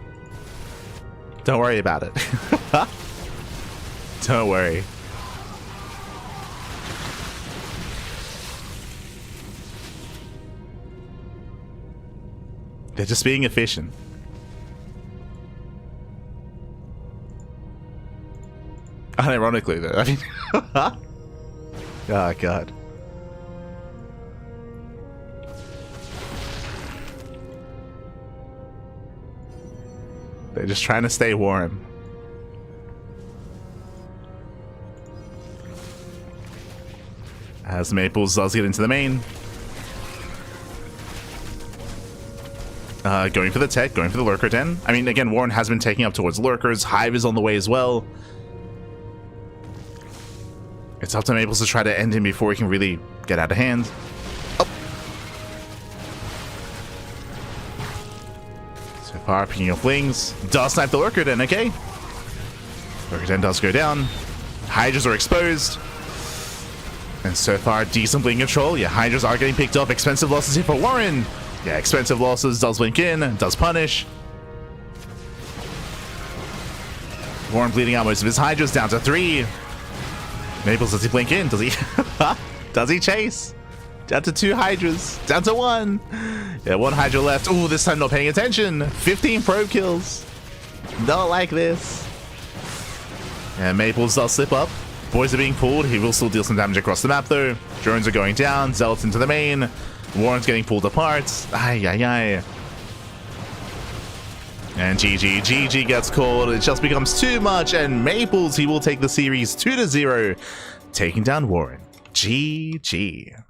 Don't worry about it. Don't worry. They're just being efficient. Unironically, though. I mean, oh god. They're just trying to stay warm. As Maples does get into the main. Going for the tech, going for the lurker den. I mean, again, Warren has been taking up towards lurkers. Hive is on the way as well. It's up to Maples to try to end him before he can really get out of hand. Oh. So far, picking up wings. Does snipe the lurker den, okay. Lurker den does go down. Hydras are exposed. And so far, decent blink control. Yeah, Hydras are getting picked up. Expensive losses here for Warren. Yeah, expensive losses. Does blink in. Does punish. Warren bleeding out most of his Hydras down to 3. Maples, does he blink in? Does he? Does he chase? Down to 2 Hydras. Down to 1. Yeah, 1 Hydra left. Ooh, this time not paying attention. 15 probe kills. Not like this. Yeah, Maples does slip up. Boys are being pulled. He will still deal some damage across the map, though. Drones are going down. Zealots into the main. Warren's getting pulled apart. Ay, ay, ay. And GG gets called. It just becomes too much. And Maples, he will take the series 2-0, taking down Warren. GG.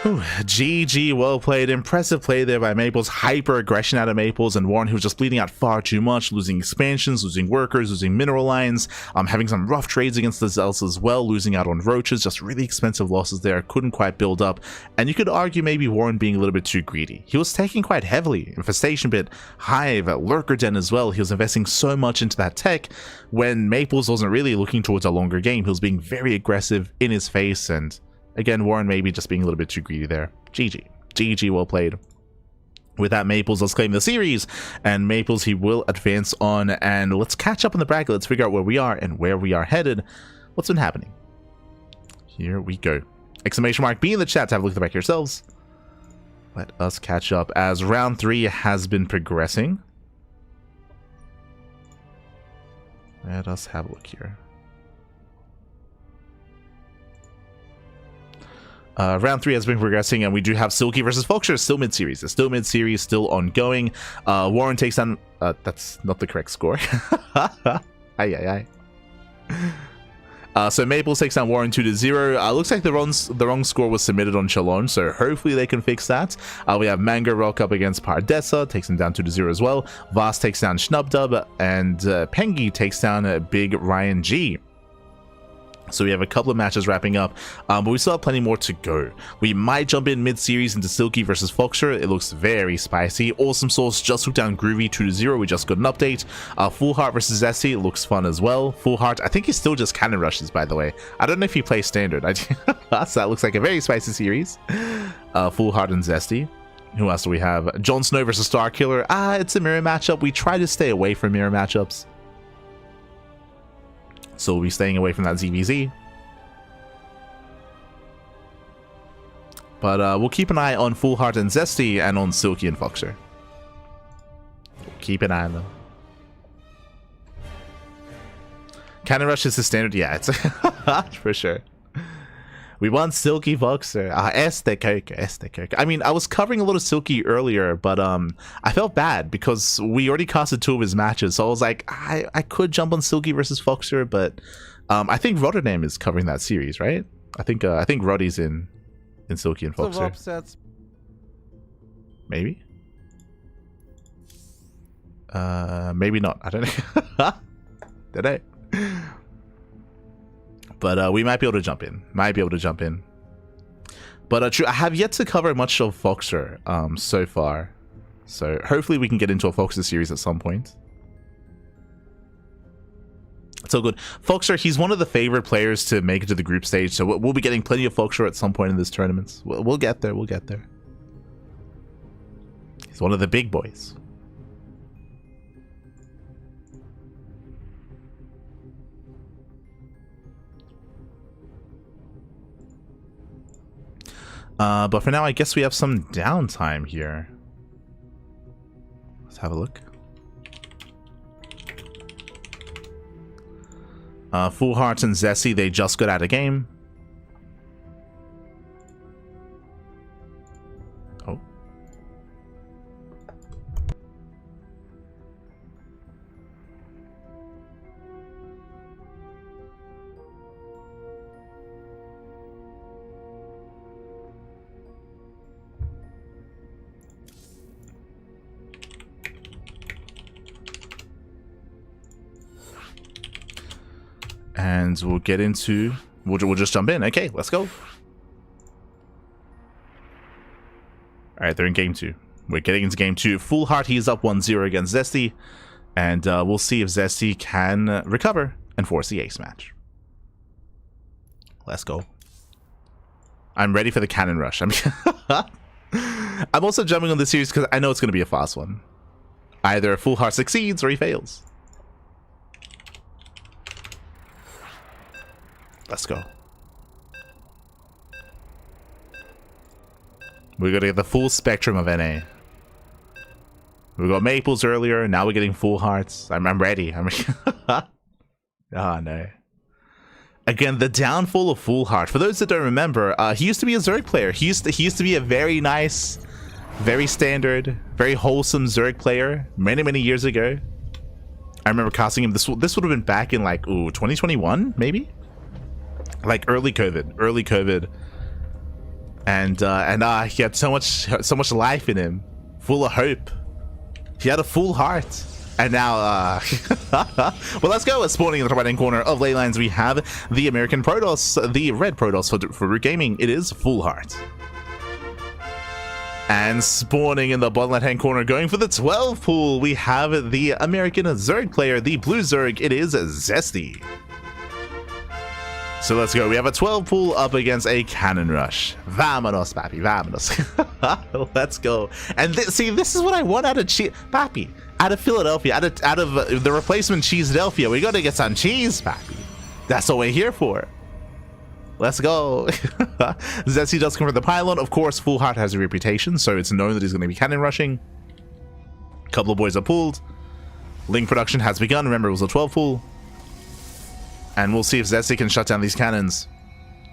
Whew, GG, well played. Impressive play there by Maples. Hyper aggression out of Maples, and Warren, who was just bleeding out far too much, losing expansions, losing workers, losing mineral lines, having some rough trades against the Zealous as well, losing out on roaches, just really expensive losses there, couldn't quite build up. And you could argue maybe Warren being a little bit too greedy. He was taking quite heavily, Infestation Bit, Hive, Lurker Den as well. He was investing so much into that tech when Maples wasn't really looking towards a longer game. He was being very aggressive in his face, and again, Warren maybe just being a little bit too greedy there. GG. GG, well played. With that, Maples, let's claim the series. And Maples, he will advance on. And let's catch up on the bracket. Let's figure out where we are and where we are headed. What's been happening? Here we go. Exclamation mark B in the chat to have a look at the bracket yourselves. Let us catch up as round 3 has been progressing. Let us have a look here. Round 3 has been progressing, and we do have Silky versus Foxer still mid-series. It's still mid-series, still ongoing. Warren takes down... that's not the correct score. Aye. So Maples takes down Warren 2-0. Looks like the wrong score was submitted on Chalon, so hopefully they can fix that. We have Mango Rock up against Pardessa, takes him down 2-0 as well. Vast takes down Schnubdub, and Pengi takes down Big Ryan G. So we have a couple of matches wrapping up, but we still have plenty more to go. We might jump in mid-series into Silky versus Foxer. It looks very spicy. Awesome Sauce just took down Groovy 2-0. We just got an update. Full Heart versus Zesty looks fun as well. Full Heart, I think he still just cannon rushes, by the way. I don't know if he plays standard. So that looks like a very spicy series. Full Heart and Zesty. Who else do we have? Jon Snow versus Starkiller. It's a mirror matchup. We try to stay away from mirror matchups, so we'll be staying away from that ZVZ. But we'll keep an eye on Full Heart and Zesty and on Silky and Foxer. Keep an eye on them. Cannon Rush is the standard? Yeah, it's for sure. We want Silky Foxer. Este Coke. I mean, I was covering a lot of Silky earlier, but I felt bad because we already casted 2 of his matches. So I was like, I could jump on Silky versus Foxer, but I think Rotterdam is covering that series, right? I think Roddy's in Silky and Foxer. Upsets. Maybe. Maybe not. I don't know. Did I? But we might be able to jump in. But true, I have yet to cover much of Foxer so far. So hopefully we can get into a Foxer series at some point. It's all good. Foxer, he's one of the favorite players to make it to the group stage. So we'll be getting plenty of Foxer at some point in this tournament. We'll get there. He's one of the big boys. But for now, I guess we have some downtime here. Let's have a look. Full Heart and Zesty, they just got out of game. Oh. And we'll get into... We'll just jump in. Okay, let's go. Alright, they're in game 2. We're getting into game 2. Full Heart, he's up 1-0 against Zesty. And we'll see if Zesty can recover and force the ace match. Let's go. I'm ready for the cannon rush. I'm also jumping on this series because I know it's going to be a fast one. Either Full Heart succeeds or he fails. Let's go. We're gonna get the full spectrum of NA. We got Maples earlier, now we're getting Full Hearts. I'm ready. Oh no. Again, the downfall of Full Heart. For those that don't remember, he used to be a Zerg player. He used to be a very nice, very standard, very wholesome Zerg player many years ago. I remember casting him. This would have been back in like 2021 maybe. Like early COVID. And he had so much life in him, full of hope. He had a full heart. And now, well, let's go. Spawning in the right-hand corner of ley lines, we have the American Protoss, the red Protoss for Root Gaming. It is Full Heart. And spawning in the bottom left-hand corner, going for the 12 pool, we have the American Zerg player, the blue Zerg. It is Zesty. So let's go. We have a 12 pool up against a Cannon Rush. Vamonos, papi, vamonos. Let's go. And see, this is what I want out of papi. Out of Philadelphia, out of the replacement Cheesedelphia. We got to get some cheese, papi. That's what we're here for. Let's go. Zesty does come from the pylon. Of course, Full Heart has a reputation, so it's known that he's going to be cannon rushing. A couple of boys are pulled. Link production has begun. Remember, it was a 12 pool. And we'll see if Zesty can shut down these cannons.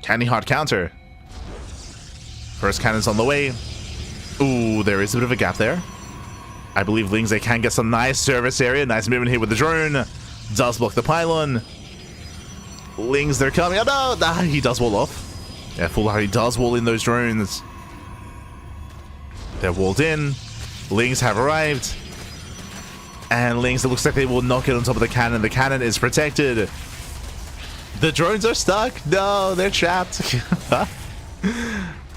Can he hard counter? First cannon's on the way. Ooh, there is a bit of a gap there. I believe Lings, they can get some nice service area. Nice movement here with the drone. Does block the pylon. Lings, they're coming. Oh no! He does wall off. Yeah, Full Heart, he does wall in those drones. They're walled in. Lings have arrived. And Lings, it looks like they will not get on top of the cannon. The cannon is protected. The drones are stuck. No, they're trapped.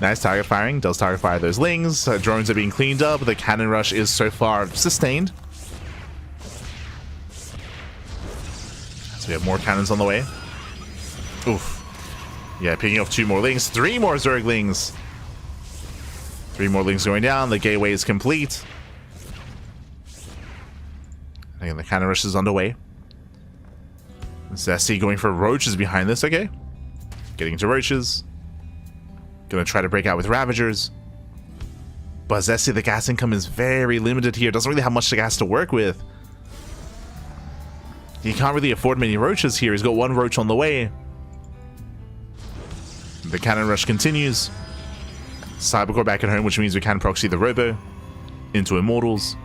Nice target firing. Does target fire those Lings. Drones are being cleaned up. The cannon rush is so far sustained. So we have more cannons on the way. Oof. Yeah, picking off 2 more Lings. 3 more Zerglings. 3 more Lings going down. The gateway is complete. Again, the cannon rush is underway. Zesty going for roaches behind this. Okay. Getting into roaches. Gonna try to break out with Ravagers. But Zesty, the gas income is very limited here. Doesn't really have much gas to work with. He can't really afford many roaches here. He's got 1 roach on the way. The cannon rush continues. Cybercore back at home, which means we can proxy the Robo into Immortals.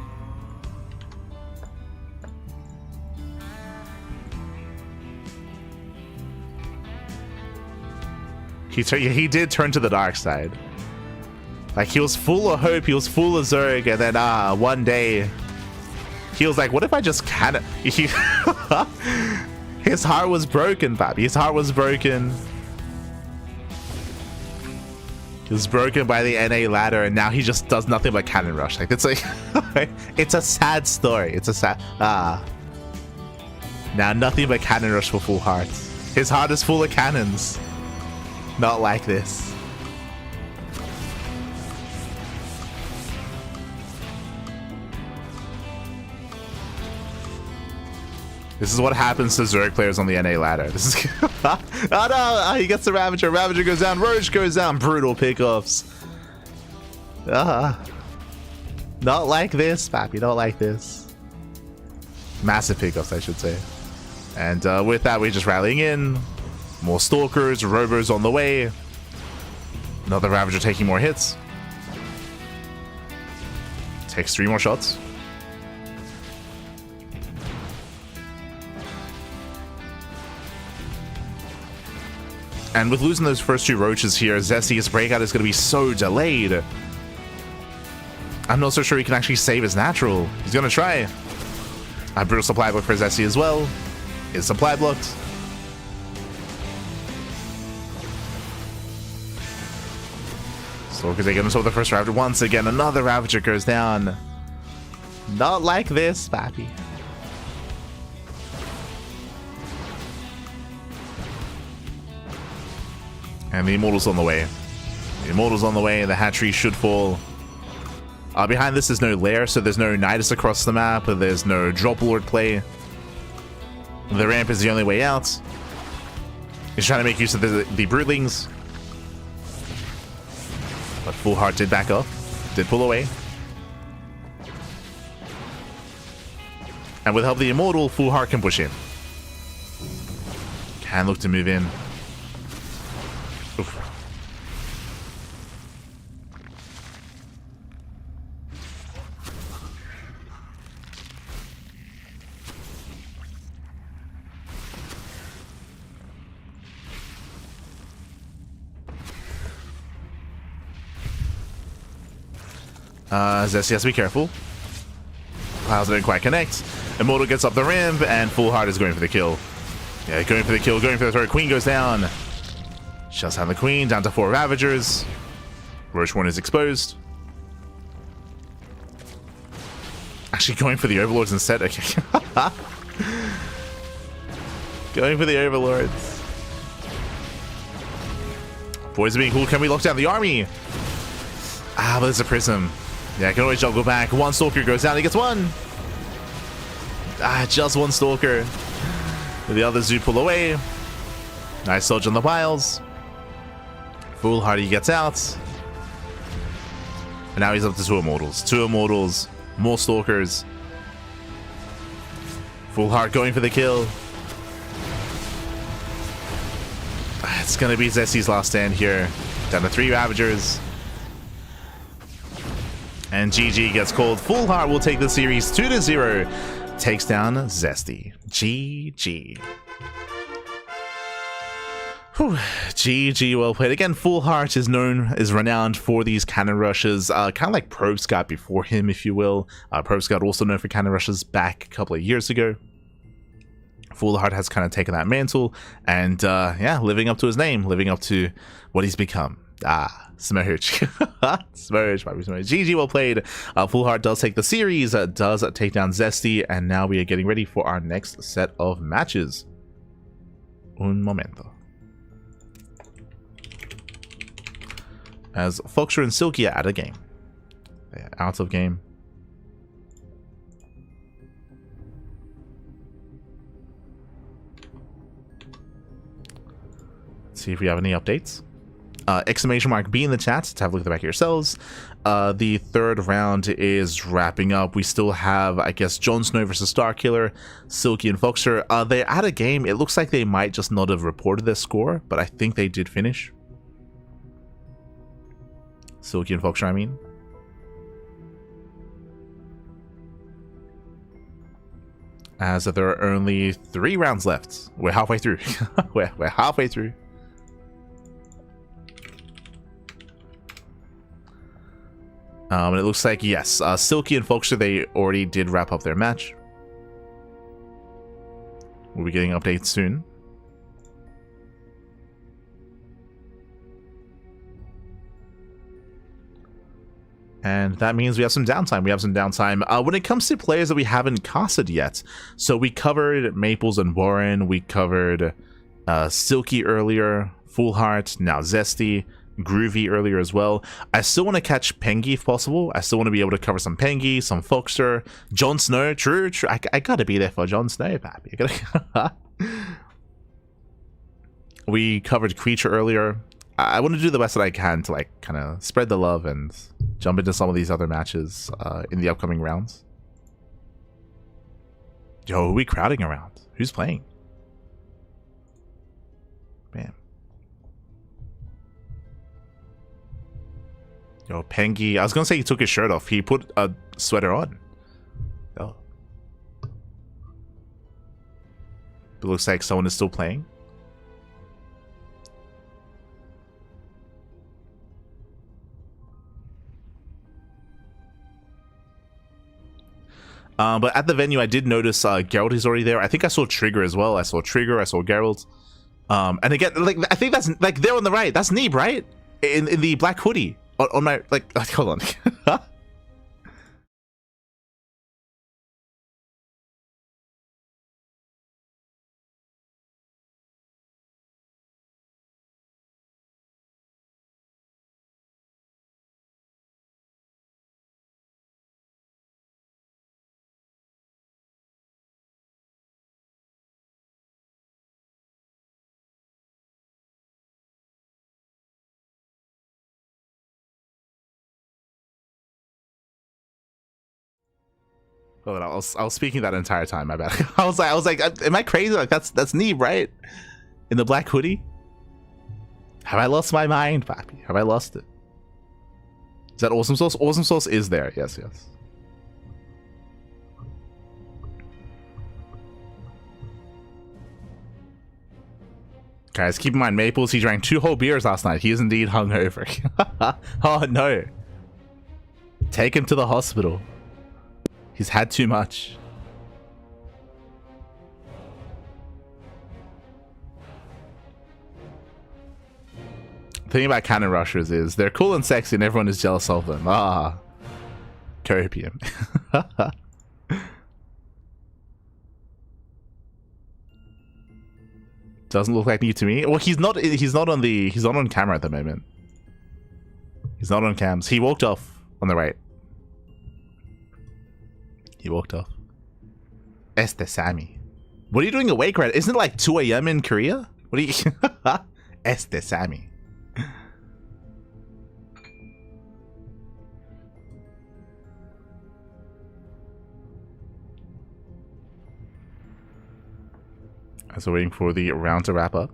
He did turn to the dark side. Like, he was full of hope, he was full of Zerg, and then one day he was like, what if I just cannon? His heart was broken, Bobby. His heart was broken. He was broken by the NA ladder, and now he just does nothing but cannon rush. Like, it's like it's a sad story. It's a sad now nothing but cannon rush for Full Heart. His heart is full of cannons. Not like this. This is what happens to Zerg players on the NA ladder. This is oh no! He gets the Ravager. Ravager goes down. Roach goes down. Brutal pickoffs. Not like this, Pappy. Not like this. Massive pickoffs, I should say. And with that, we're just rallying in. More Stalkers. Robos on the way. Another Ravager taking more hits. Takes 3 more shots. And with losing those first 2 roaches here, Zesty's breakout is going to be so delayed. I'm not so sure he can actually save his natural. He's going to try. A brutal supply block for Zesty as well. His supply blocked. Stalkers, they get himself the first Ravager. Once again, another Ravager goes down. Not like this, Pappy. And the Immortal's on the way. The Immortal's on the way. The hatchery should fall. Behind this, there's no lair, so there's no Nidus across the map. There's no Drop Lord play. The ramp is the only way out. He's trying to make use of the Broodlings. But Full Heart did back off. Did pull away. And with help of the Immortal, Full Heart can push in. Can look to move in. Oof. Zesty has to be careful. Clouds didn't quite connect. Immortal gets up the ramp, and Full Heart is going for the kill. Yeah, going for the kill, going for the throw. Queen goes down. Shuts down the Queen, down to 4 Ravagers. Roach Warren is exposed. Actually going for the Overlords instead. Okay. Going for the Overlords. Boys are being cool. Can we lock down the army? Ah, but there's a Prism. Yeah, I can always juggle back. One Stalker goes down. He gets one. Ah, just one Stalker. The other Zoo pull away. Nice dodge on the piles. Foolhardy gets out. And now he's up to 2 Immortals. 2 Immortals. More Stalkers. Foolheart going for the kill. It's going to be Zesty's last stand here. Down to 3 Ravagers. And GG gets called. Foolheart will take the series 2-0. Takes down Zesty. GG. Whew. GG, well played. Again, Foolheart is renowned for these cannon rushes, kind of like Probe Scout before him, if you will. Probe Scout also known for cannon rushes back a couple of years ago. Foolheart has kind of taken that mantle, and yeah, living up to his name, living up to what he's become. Smerch. Smerch, might be Smerch. GG, well played. Foolheart does take the series, does take down Zesty, and now we are getting ready for our next set of matches. Un momento. As Foxer and Silky are out of game. They're out of game. Let's see if we have any updates. Exclamation mark B in the chat to have a look at the back of yourselves. The 3rd round is wrapping up. We still have, I guess, Jon Snow versus Starkiller, Silky and Foxer. They're out of game. It looks like they might just not have reported their score, but I think they did finish. Silky and Foxer, I mean. As there are only 3 rounds left. We're halfway through. we're halfway through. And it looks like, yes, Silky and Foxer, they already did wrap up their match. We'll be getting updates soon. And that means we have some downtime. When it comes to players that we haven't casted yet, so we covered Maples and Warren, we covered Silky earlier, Foolheart, now Zesty, Groovy earlier as well. I still want to catch Pengy if possible. I still want to be able to cover some Pengy, some Foxer, Jon Snow. True. I gotta be there for Jon Snow, pappy. We covered Creature earlier. I want to do the best that I can to like kind of spread the love and jump into some of these other matches in the upcoming rounds. Yo, who are we crowding around? Who's playing? Bam. Yo, Pengy. I was gonna say he took his shirt off. He put a sweater on. Oh. It looks like someone is still playing. But at the venue, I did notice Geralt is already there. I think I saw Trigger as well. I saw Trigger. I saw Geralt. And again, like I think that's like there on the right. That's Neeb, right? In the black hoodie on my like. Hold on. Hold on, I was speaking that entire time. My bad. I was like, am I crazy? Like that's Neeb, right? In the black hoodie. Have I lost my mind, Pappy? Have I lost it? Is that Awesome Sauce? Awesome Sauce is there. Yes, yes. Guys, keep in mind, Maples, he drank 2 whole beers last night. He is indeed hungover. Oh, no. Take him to the hospital. He's had too much. The thing about cannon rushers is they're cool and sexy and everyone is jealous of them. Ah. Copium. Doesn't look like me to me. Well, he's not on camera at the moment. He's not on cams. He walked off on the right. He walked off. Este Sammy. What are you doing awake right? Isn't it like 2 a.m. in Korea? What are you Este Sammy. So waiting for the round to wrap up.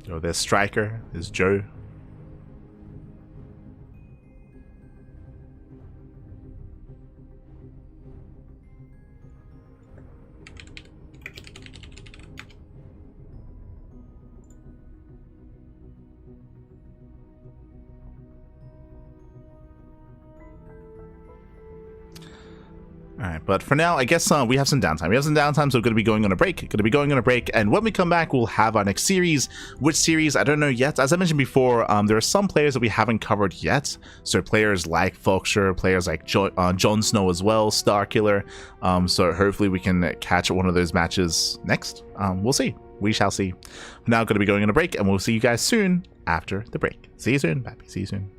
Oh, there's Striker, there's Joe. Alright, but for now, I guess we have some downtime. We have some downtime, so we're going to be going on a break. And when we come back, we'll have our next series. Which series? I don't know yet. As I mentioned before, there are some players that we haven't covered yet. So players like Foxer, players like Jon Snow as well, Starkiller. So hopefully we can catch one of those matches next. We'll see. We shall see. For now, going to be going on a break, and we'll see you guys soon after the break. See you soon, Pappy. See you soon.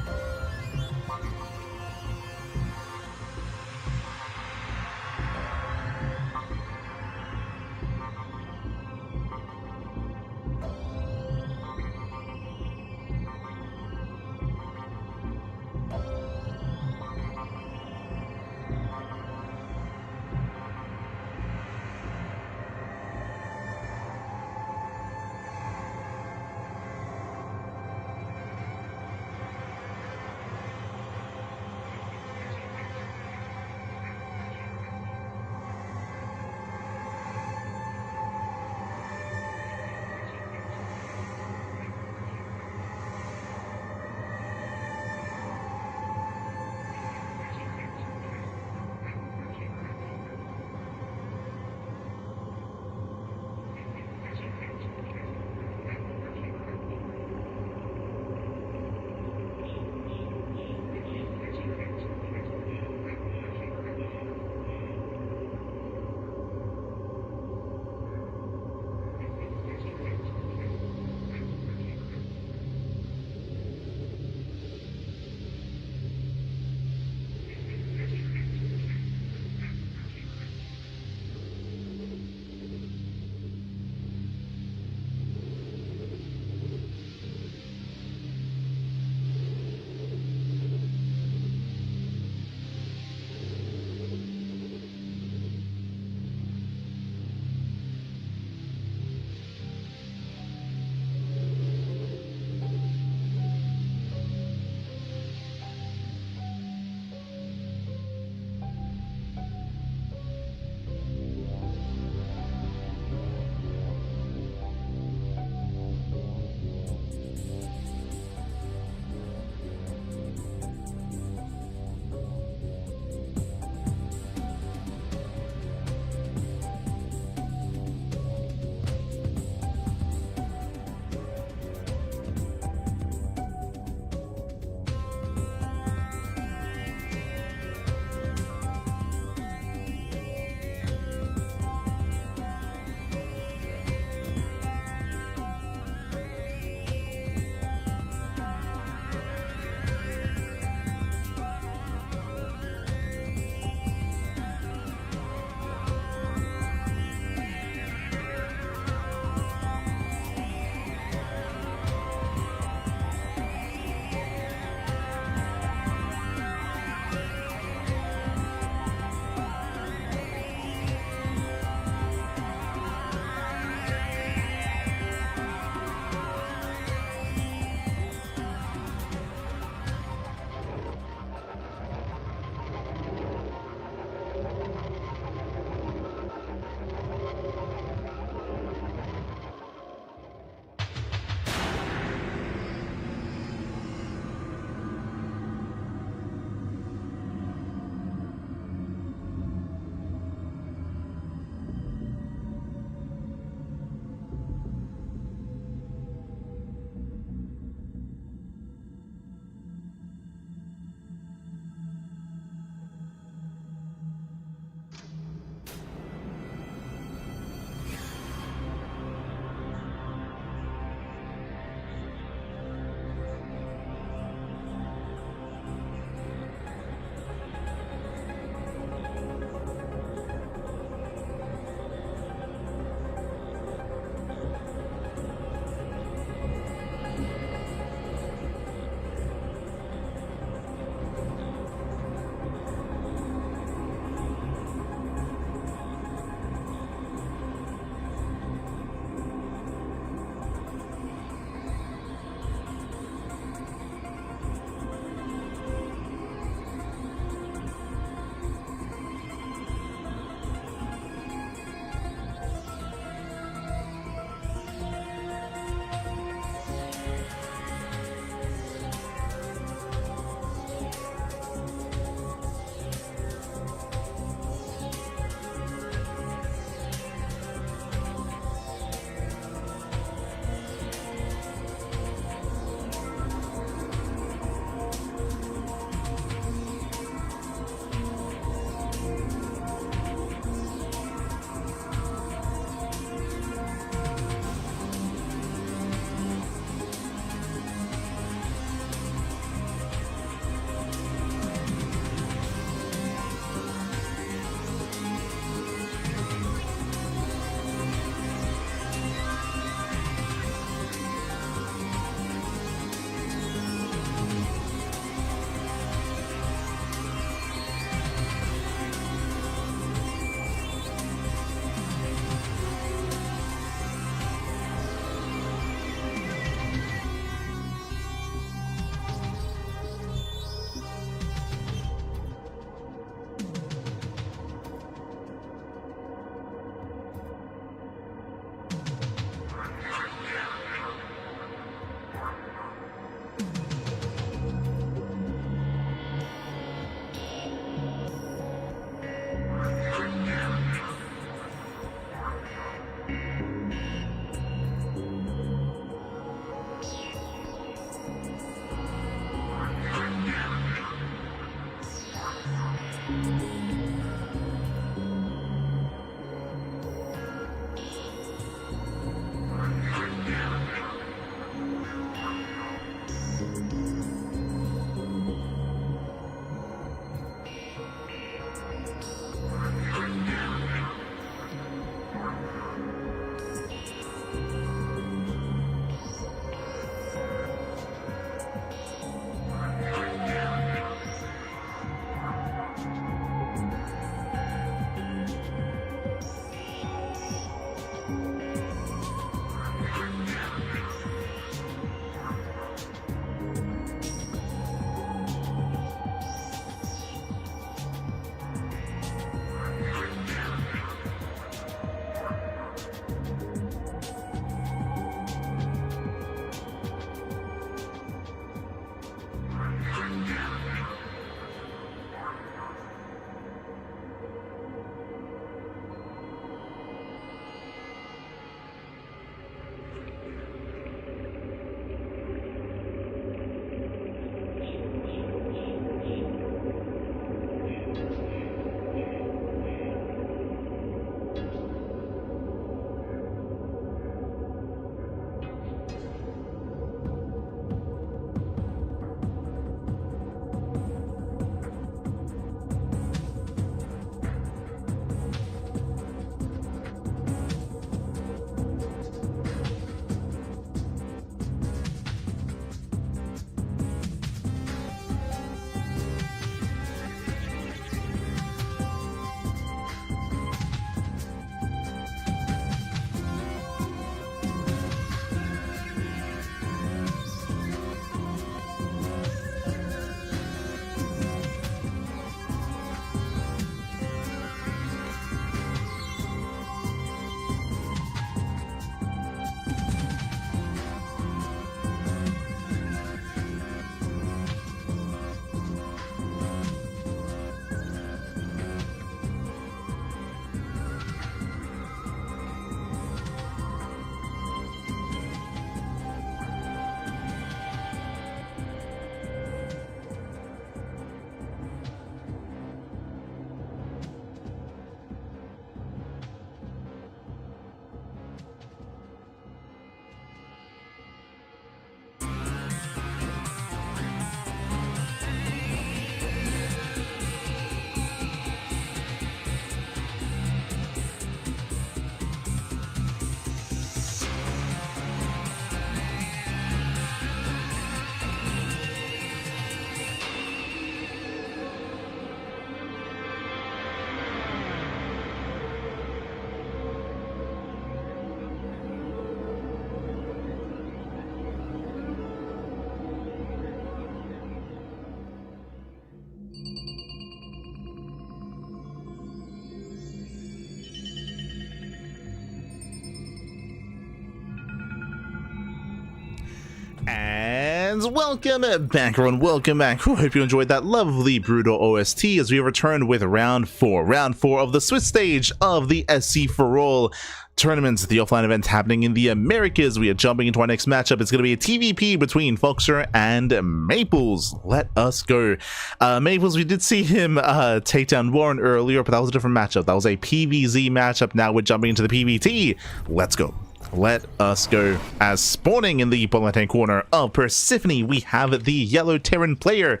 And welcome back, everyone. Welcome back. Hope you enjoyed that lovely Brutal OST as we returned with round 4 of the Swiss stage of the SC4ALL tournament, the offline event happening in the Americas. We are jumping into our next matchup. It's going to be a TVP between Foxer and Maples. Let us go. Maples, we did see him take down Warren earlier, but that was a different matchup. That was a PvZ matchup. Now we're jumping into the PvT. Let's go. Let us go. As spawning in the bottom left-hand corner of Persephone, we have the yellow Terran player,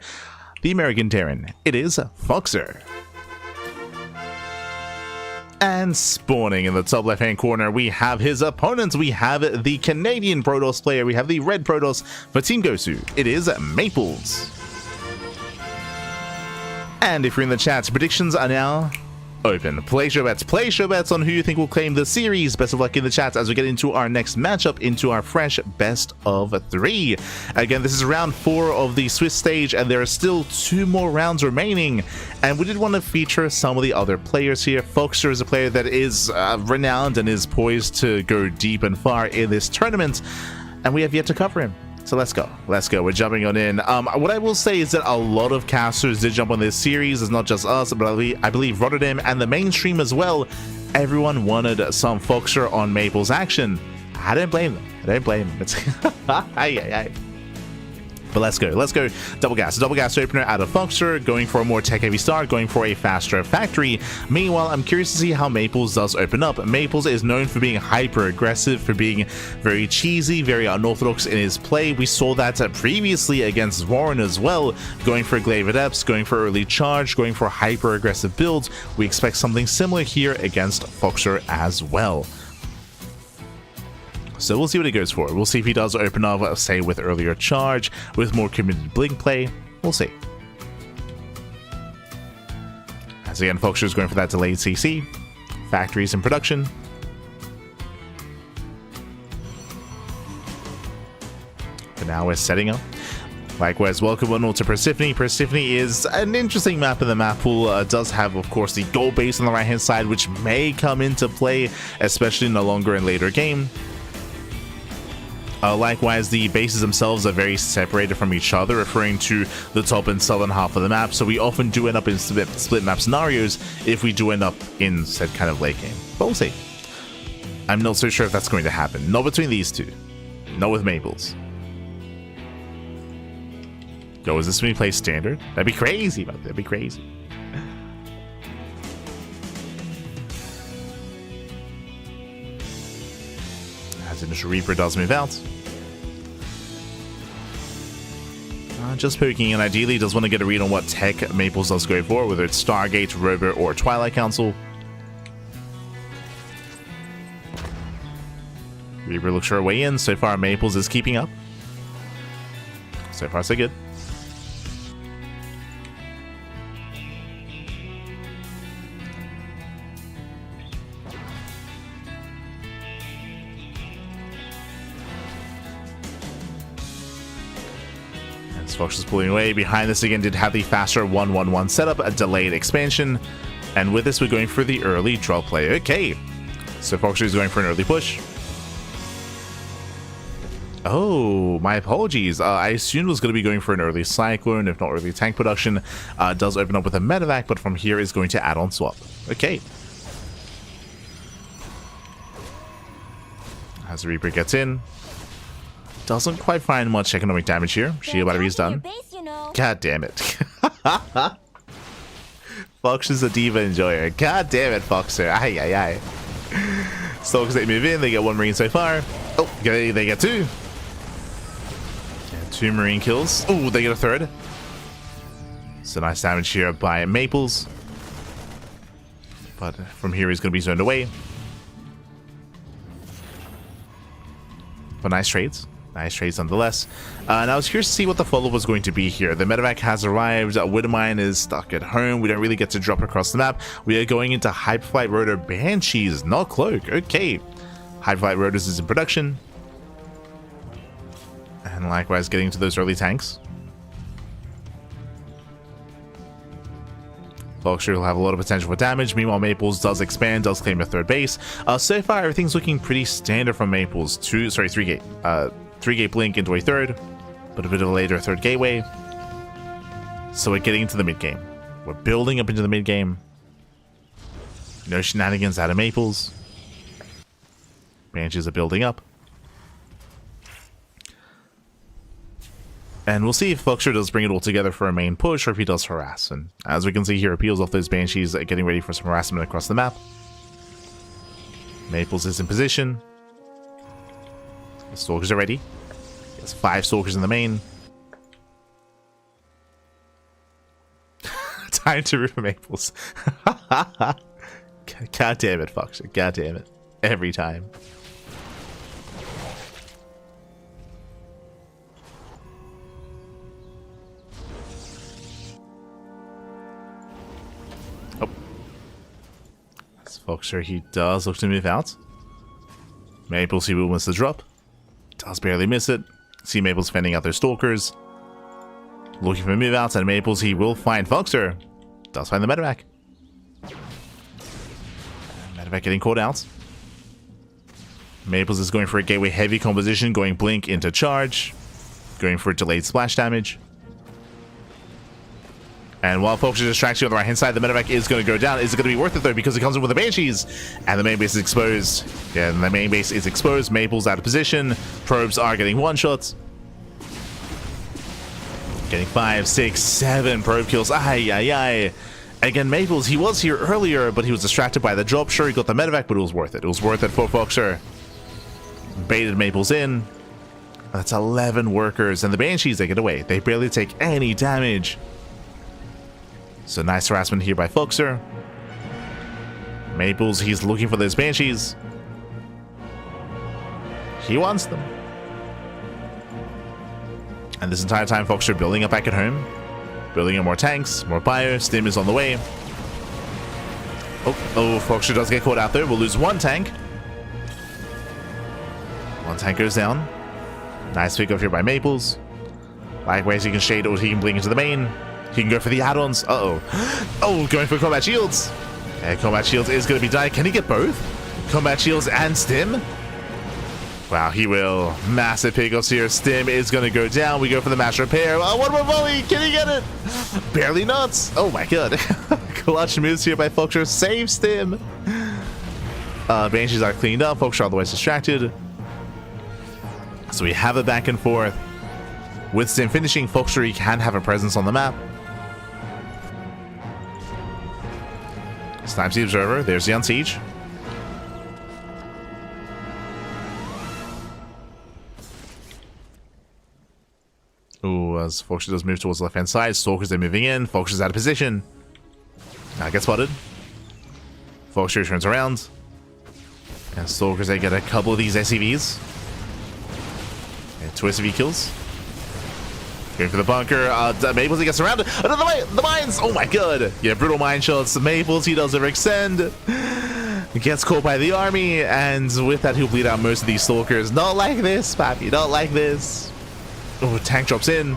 the American Terran. It is Foxer. And spawning in the top left-hand corner, we have his opponents. We have the Canadian Protoss player. We have the red Protoss for Team Gosu. It is Maples. And if you're in the chat, predictions are now open. Place your bets on who you think will claim the series. Best of luck in the chat as we get into our next matchup, into our fresh best of 3. Again, this is round 4 of the Swiss stage, and there are still 2 more rounds remaining, and we did want to feature some of the other players here. Foxer is a player that is renowned and is poised to go deep and far in this tournament, and we have yet to cover him. So let's go. We're jumping on in. What I will say is that a lot of casters did jump on this series. It's not just us, but I believe Rotterdam and the mainstream as well. Everyone wanted some Foxer on Maples action. I don't blame them. It's aye. But let's go. Double gas opener out of Foxer, going for a more tech-heavy start, going for a faster factory. Meanwhile, I'm curious to see how Maples does open up. Maples is known for being hyper-aggressive, for being very cheesy, very unorthodox in his play. We saw that previously against Warren as well, going for Glaive Adepts, going for early charge, going for hyper-aggressive builds. We expect something similar here against Foxer as well. So we'll see what he goes for. We'll see if he does open up, say, with earlier charge, with more committed blink play. We'll see. As again, Foxer is going for that delayed CC. Factories in production. For now, we're setting up. Likewise, welcome one to Persephone. Persephone is an interesting map in the map pool. Does have, of course, the gold base on the right-hand side, which may come into play, especially in a longer and later game. Likewise, the bases themselves are very separated from each other, referring to the top and southern half of the map, so we often do end up in split map scenarios if we do end up in said kind of late game. But we'll see. I'm not so sure if that's going to happen. Not between these two. Not with Maples. Yo, is this when we play standard? That'd be crazy, man. That'd be crazy. As initial Reaper does move out. Just poking, and ideally does want to get a read on what tech Maples does go for, whether it's Stargate, Rover, or Twilight Council. Reaper looks for a way in. So far, Maples is keeping up. So far, so good. Fox is pulling away. Behind this again did have the faster 1-1-1 setup, a delayed expansion, and with this we're going for the early draw play. Okay, so Fox is going for an early push. Oh, my apologies. I assumed it was going to be going for an early Cyclone, if not early tank production. Does open up with a medevac, but from here is going to add on swap. Okay. As the Reaper gets in. Doesn't quite find much economic damage here. Shield battery is done. God damn it. Fox is a diva enjoyer. God damn it, Foxer. Aye. Stalkers, they move in. They get 1 Marine so far. Oh, they get 2. Yeah, 2 Marine kills. Oh, they get a 3rd. So nice damage here by Maples. But from here, he's going to be zoned away. But nice trades. Nice trades nonetheless. And I was curious to see what the follow was going to be here. The medevac has arrived. Widowmine is stuck at home. We don't really get to drop across the map. We are going into Hyperflight Rotor Banshees, not Cloak. Okay. Hyperflight Rotors is in production. And likewise getting to those early tanks. Foxer will have a lot of potential for damage. Meanwhile, Maples does expand, does claim a 3rd base. So far, everything's looking pretty standard from Maples. 3 3-gate blink into a third, but a bit of a later third gateway. So we're getting into the mid game. We're building up into the mid game. No shenanigans out of Maples. Banshees are building up. And we'll see if Foxer does bring it all together for a main push or if he does harass. And as we can see here, peels off those Banshees, getting ready for some harassment across the map. Maples is in position. The Stalkers are ready. There's 5 Stalkers in the main. Time to root for Maples. God damn it, Foxer. God damn it. Every time. Oh. That's Foxer. He does look to move out. Maples, he will miss the drop. Does barely miss it. See Maples fending out their Stalkers. Looking for move outs, and Maples, he will find Foxer. Does find the medevac. Medevac getting caught out. Maples is going for a gateway heavy composition, going blink into charge. Going for delayed splash damage. And while Foxer distracts you on the right hand side, the medevac is going to go down. Is it going to be worth it though? Because it comes in with the Banshees. And the main base is exposed. Yeah, and the main base is exposed. Maples out of position. Probes are getting one shots. Getting 5, 6, 7 probe kills. Ay, ay, ay. Again, Maples, he was here earlier, but he was distracted by the drop. Sure, he got the medevac, but it was worth it. It was worth it for Foxer. Baited Maples in. That's 11 workers, and the Banshees, they get away. They barely take any damage. So nice harassment here by Foxer. Maples, he's looking for those Banshees. He wants them. And this entire time, Foxer building up back at home. Building up more tanks, more bio. Stim is on the way. Oh, Foxer does get caught out there. We'll lose 1 tank. 1 tank goes down. Nice pick up here by Maples. Likewise, he can shade or he can blink into the main. He can go for the add-ons. Uh-oh. Oh, going for combat shields. And combat shields is going to be dying. Can he get both? Combat shields and Stim? Wow, he will. Massive pickups here. Stim is going to go down. We go for the mash repair. Oh, one more volley. Can he get it? Barely nuts. Oh my god. Clutch moves here by Foxer. Save Stim. Banshees are cleaned up. Foxer otherwise distracted. So we have a back and forth. With Stim finishing, Foxer can have a presence on the map. Snipes the observer. There's the Unsiege. Ooh, as Foxer does move towards the left-hand side, Stalkers are moving in. Foxer's out of position. Now gets spotted. Foxer turns around. And Stalkers, they get a couple of these SCVs. And 2 SCV kills. Going for the bunker. Maples, he gets surrounded. Another way! The mines! Oh my god! Yeah, brutal mine shots. Maples, he does overextend. Gets caught by the army. And with that, he'll bleed out most of these Stalkers. Not like this, Pappy. Not like this. Oh, tank drops in.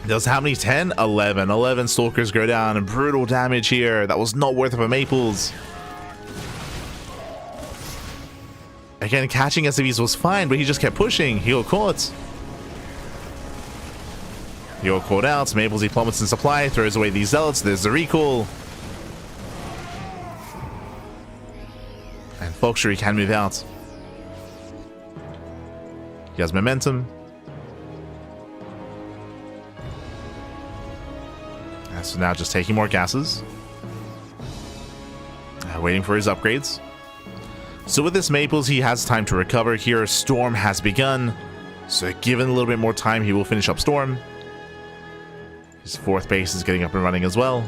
Does how many? 10? 11. 11 Stalkers go down. And brutal damage here. That was not worth it for Maples. Again, catching SCVs was fine, but he just kept pushing. He got caught. He got caught out. Maples, he plummets in supply. Throws away these zealots. There's the recall. And Foxer, he can move out. He has momentum. So now just taking more gases. Waiting for his upgrades. So with this Maples, he has time to recover here. Storm has begun. So given a little bit more time, he will finish up Storm. His 4th base is getting up and running as well.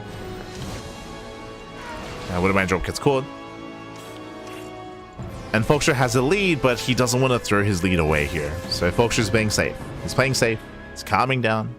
Widowmine drop gets caught. And Foxer has a lead, but he doesn't want to throw his lead away here. So Foxer's being safe. He's playing safe. He's calming down.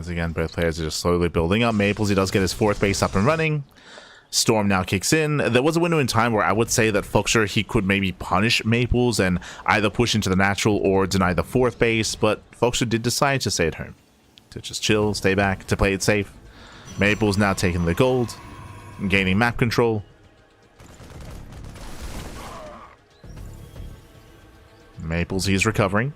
Once again, both players are just slowly building up. Maples, he does get his 4th base up and running. Storm now kicks in. There was a window in time where I would say that Foxer, he could maybe punish Maples and either push into the natural or deny the 4th base, but Foxer did decide to stay at home. To just chill, stay back, to play it safe. Maples now taking the gold, gaining map control. Maples, he's recovering.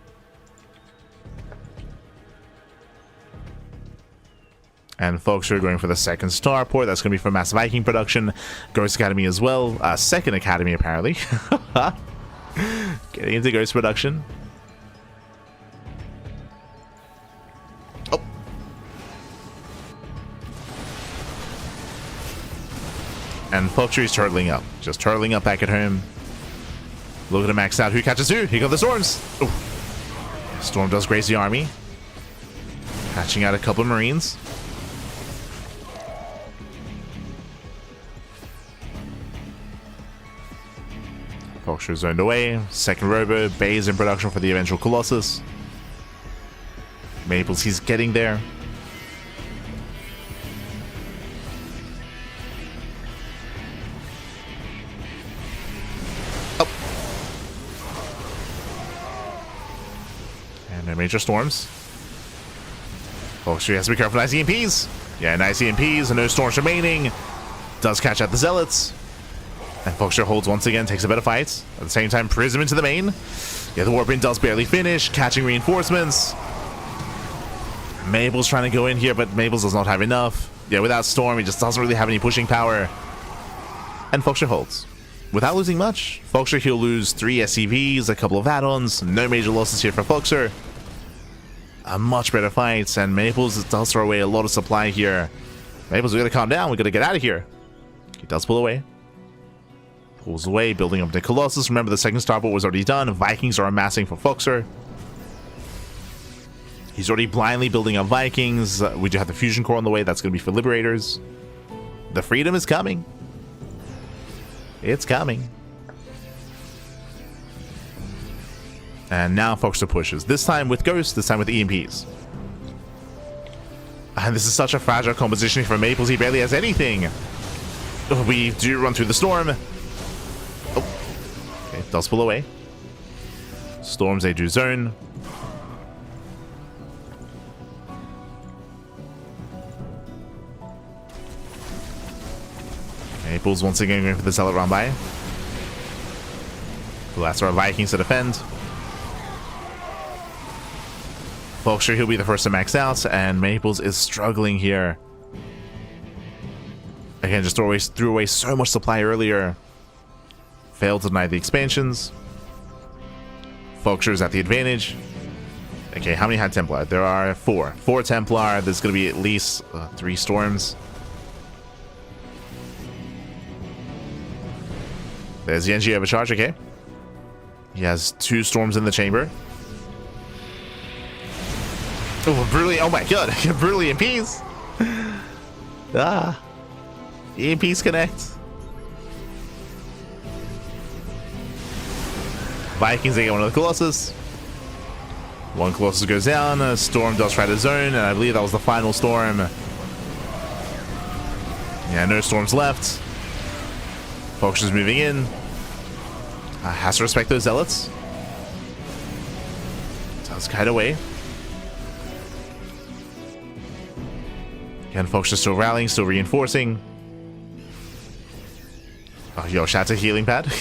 And Foxer going for the 2nd starport. That's going to be for Mass Viking production. Ghost Academy as well. 2nd Academy, apparently. Getting into Ghost production. Oh. And Foxer is turtling up. Just turtling up back at home. Looking to max out. Who catches who? Here go the Storms. Ooh. Storm does graze the army. Hatching out a couple of Marines. Foxer zoned away. 2nd Robo. Bay is in production for the eventual Colossus. Maples, he's getting there. Oh. And no major storms. Foxer has to be careful. Nice EMPs. Yeah, nice EMPs and no storms remaining. Does catch out the Zealots. And Foxer holds once again, takes a better fight. At the same time, Prism into the main. Yeah, the Warpin does barely finish, catching reinforcements. Maples trying to go in here, but Maples does not have enough. Yeah, without Storm, he just doesn't really have any pushing power. And Foxer holds. Without losing much. Foxer, he'll lose 3 SCVs, a couple of add-ons. No major losses here for Foxer. A much better fight, and Maples does throw away a lot of supply here. Maples, we gotta calm down, we gotta get out of here. He does pull away. Pulls away, building up the Colossus. Remember, the 2nd starport was already done. Vikings are amassing for Foxer. He's already blindly building up Vikings. We do have the Fusion Core on the way. That's going to be for Liberators. The freedom is coming. It's coming. And now Foxer pushes. This time with Ghosts, this time with EMPs. And this is such a fragile composition for Maples. He barely has anything. We do run through the storm. Okay, does pull away. Storms, they do zone. Maples once again going for the Zealot round by. That's our Vikings to defend. Foxer, he'll be the first to max out, and Maples is struggling here. Again, just threw away so much supply earlier. Failed to deny the expansions. Foxer's at the advantage. Okay, how many had Templar? There are 4. 4 Templar. There's going to be at least 3 Storms. There's the NG overcharge, okay. He has 2 Storms in the chamber. Oh, brutally, oh my god, brutally EMPs. EMPs connect. Vikings, they get one of the Colossus. 1 Colossus goes down, a Storm does try to zone, and I believe that was the final Storm. Yeah, no Storms left. Foxer's moving in. Has to respect those Zealots. Does kite away. Again, Foxer's still rallying, still reinforcing. Oh, yo, shout out to healing pad.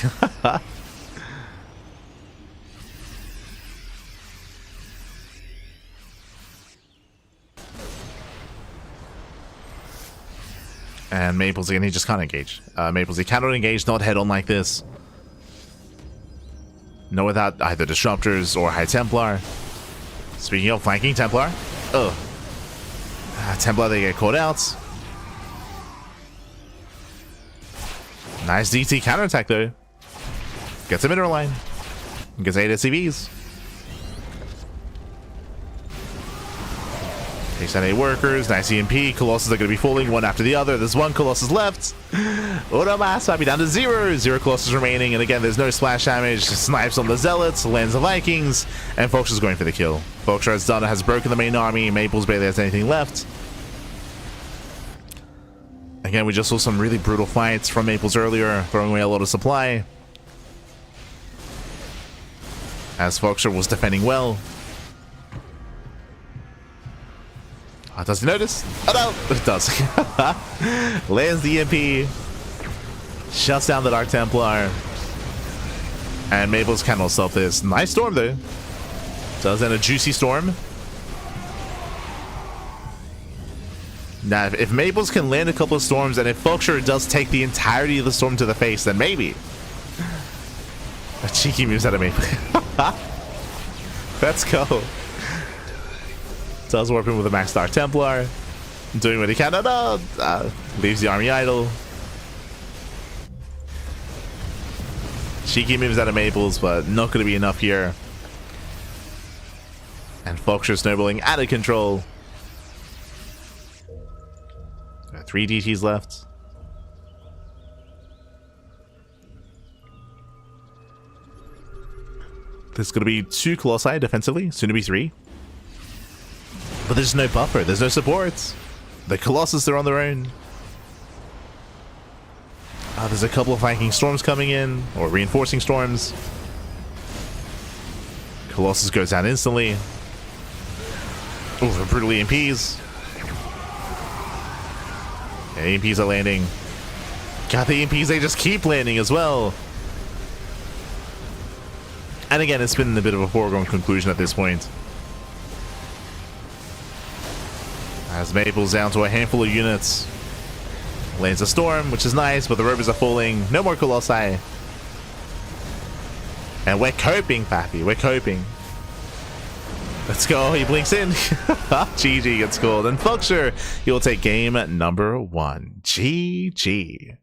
And Maples, again, he just can't engage. Maples, he cannot engage, not head on like this. No, without either Disruptors or High Templar. Speaking of flanking Templar. Ugh. Templar, they get caught out. Nice DT counterattack, though. Gets a mineral line. Gets 8 SCVs. Takes out 8 workers. Nice EMP. Colossus are going to be falling one after the other. There's 1 Colossus left. Uramas might be down to 0. 0 Colossus remaining. And again, there's no splash damage. Snipes on the Zealots. Lands the Vikings. And Fox is going for the kill. Fox has broken the main army. Maples barely has anything left. Again, we just saw some really brutal fights from Maples earlier, throwing away a lot of supply. As Foxer was defending well. Does he notice? Oh no! It does. Lands the EMP. Shuts down the Dark Templar. And Maples cannot stop this. Nice storm though. Does end a juicy storm. Now, if Maples can land a couple of storms, and if Foxer does take the entirety of the storm to the face, then maybe. A cheeky moves out of Maple. Let's go. Does warp in with a Max Dark Templar. Doing what he can. Leaves the army idle. Cheeky moves out of Maples, but not going to be enough here. And Foxer snowballing out of control. 3 DTs left. There's going to be 2 Colossi defensively, soon to be 3. But there's no buffer, there's no supports. The Colossus are on their own. There's a couple of Viking storms coming in, or reinforcing storms. Colossus goes down instantly. Ooh, brutal EMPs. Yeah, EMPs are landing. God, the EMPs, they just keep landing as well. And again, it's been a bit of a foregone conclusion at this point. As Maples down to a handful of units. Lands a storm, which is nice, but the rovers are falling. No more Colossi. And we're coping, Pappy. We're coping. Let's go. He blinks in. GG gets called. And Foxer, he'll take game number 1. GG.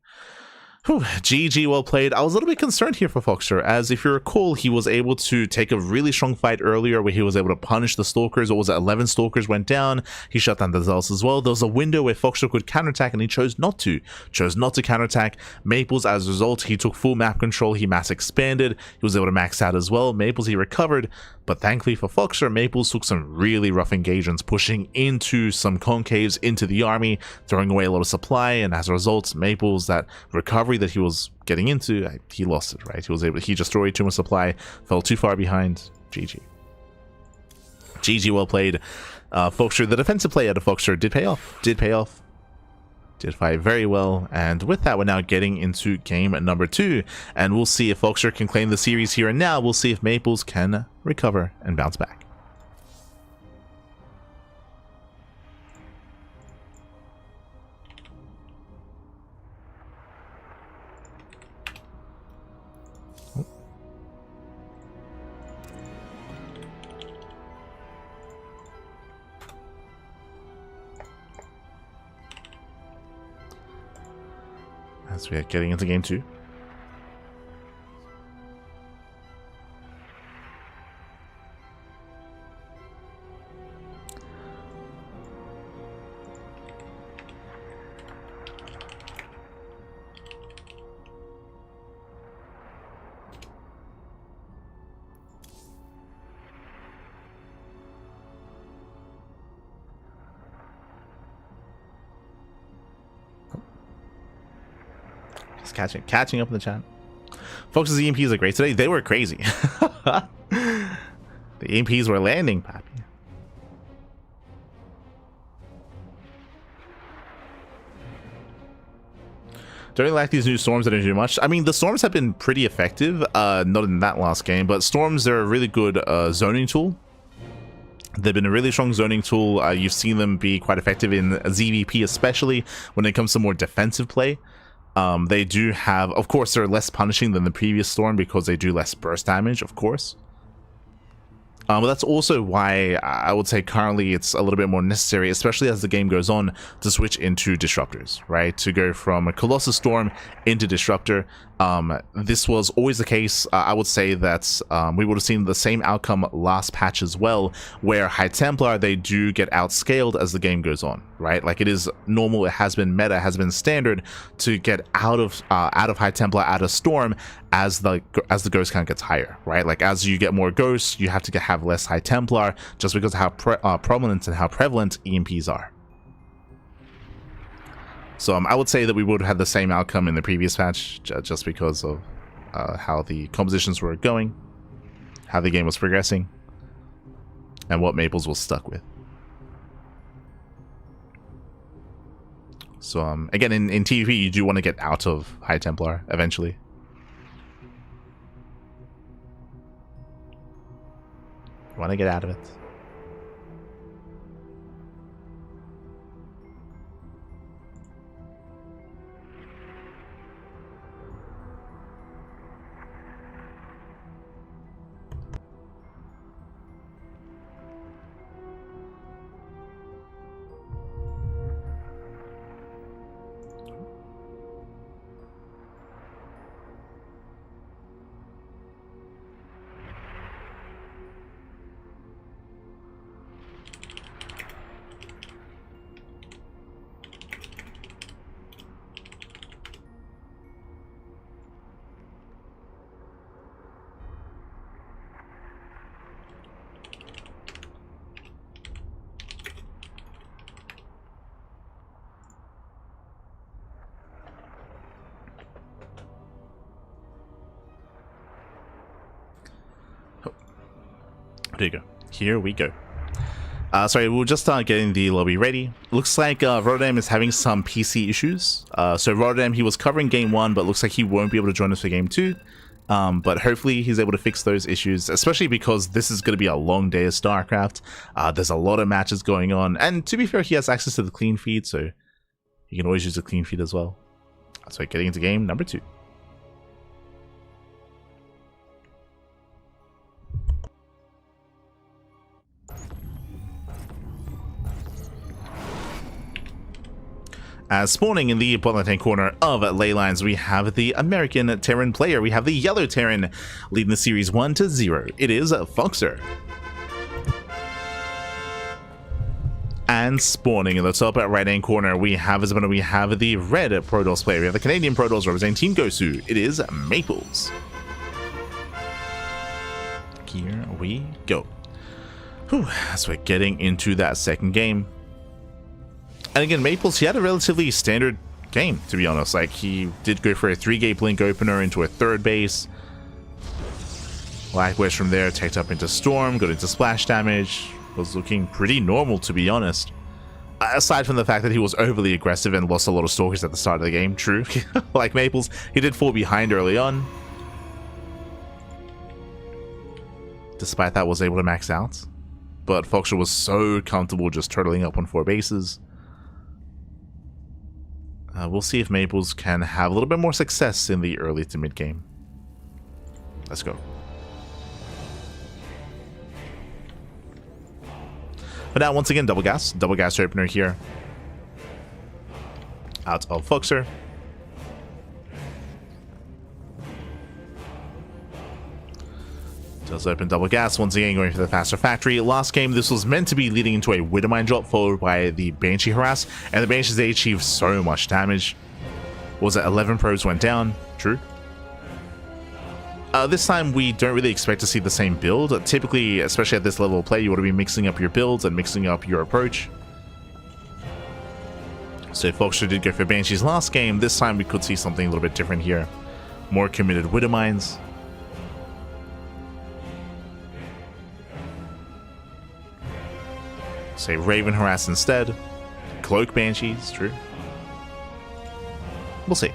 Whew, GG, well played. I was a little bit concerned here for Foxer, as if you recall, he was able to take a really strong fight earlier where he was able to punish the Stalkers. What was it? 11 Stalkers went down. He shut down the Zealots as well. There was a window where Foxer could counterattack, and he chose not to. Chose not to counterattack. Maples, as a result, he took full map control. He mass expanded. He was able to max out as well. Maples, he recovered. But thankfully for Foxer, Maples took some really rough engagements, pushing into some concaves into the army, throwing away a lot of supply, and as a result, Maples, that recovery that he was getting into, he lost it, right? He destroyed too much supply, fell too far behind. GG. GG, well played. Foxer, the defensive play out of Foxer did pay off. Did fight very well, and with that, we're now getting into game number 2, and we'll see if Foxer can claim the series here and now. We'll see if Maples can recover and bounce back. As we are getting into game 2. Catching up in the chat. Folks' EMPs are great today. They were crazy. The EMPs were landing, Pappy. Don't really like these new storms that don't do much. I mean, the storms have been pretty effective. Not in that last game, but storms are a really good zoning tool. They've been a really strong zoning tool. You've seen them be quite effective in ZVP, especially when it comes to more defensive play. They do have, of course, they're less punishing than the previous storm because they do less burst damage, of course. But that's also why I would say currently it's a little bit more necessary, especially as the game goes on, to switch into disruptors, right? To go from a Colossus Storm into Disruptor. This was always the case. I would say that we would have seen the same outcome last patch as well, where High Templar, they do get outscaled as the game goes on, right? Like, it is normal, it has been meta, has been standard to get out of High Templar, out of Storm, as the ghost count gets higher, right? Like, as you get more ghosts, you have to have less High Templar, just because of how prominent and how prevalent EMPs are. So I would say that we would have had the same outcome in the previous patch, just because of how the compositions were going, how the game was progressing, and what Maples was stuck with. So again, in TvP, you do want to get out of High Templar eventually. You want to get out of it. There you go. Here we go. Sorry, we'll just start getting the lobby ready. Looks like Rotterdam is having some PC issues. So Rotterdam, he was covering game 1, but looks like he won't be able to join us for game 2. But hopefully he's able to fix those issues, especially because this is going to be a long day of StarCraft. There's a lot of matches going on, and to be fair, he has access to the clean feed, so you can always use the clean feed as well. So getting into game number 2. As spawning in the bottom left-hand corner of ley lines, we have the American Terran player. We have the yellow Terran leading the series 1-0. It is Foxer. And spawning in the top right-hand corner, we have the red Protoss player. We have the Canadian Protoss representing Team Gosu. It is Maples. Here we go. Whew, so we're getting into that second game. And again, Maples, he had a relatively standard game, to be honest. Like, he did go for a 3-gate blink opener into a third base. Likewise from there, taked up into Storm, got into splash damage. Was looking pretty normal, to be honest. Aside from the fact that he was overly aggressive and lost a lot of stalkers at the start of the game, true. Like Maples, he did fall behind early on. Despite that, was able to max out. But Foxer was so comfortable just turtling up on 4 bases. We'll see if Maples can have a little bit more success in the early to mid game. Let's go. But now, once again, double gas opener here. Out of Foxer. Does open double gas, once again going for the faster factory. Last game, this was meant to be leading into a Widowmine drop, followed by the Banshee harass, and the Banshees, they achieved so much damage. What was it, 11 probes went down? True. This time, we don't really expect to see the same build. Typically, especially at this level of play, you want to be mixing up your builds and mixing up your approach. So Foxer did go for Banshees last game. This time, we could see something a little bit different here. More committed Widowmines. Say Raven harass instead. Cloak Banshees, true. We'll see.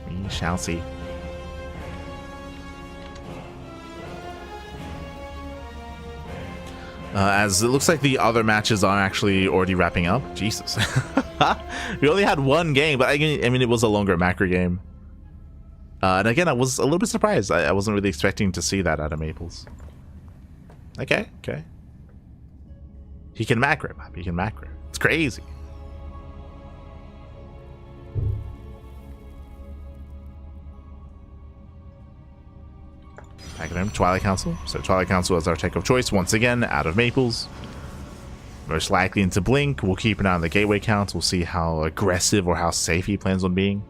We shall see. As it looks like the other matches are actually already wrapping up. Jesus. We only had one game, but I mean, it was a longer macro game. And again, I was a little bit surprised. I wasn't really expecting to see that out of Maples. Okay, okay. He can macro map. He can macro. It's crazy. Back at him, Twilight Council. So Twilight Council is our tech of choice once again, out of Maples. Most likely into Blink. We'll keep an eye on the gateway count. We'll see how aggressive or how safe he plans on being.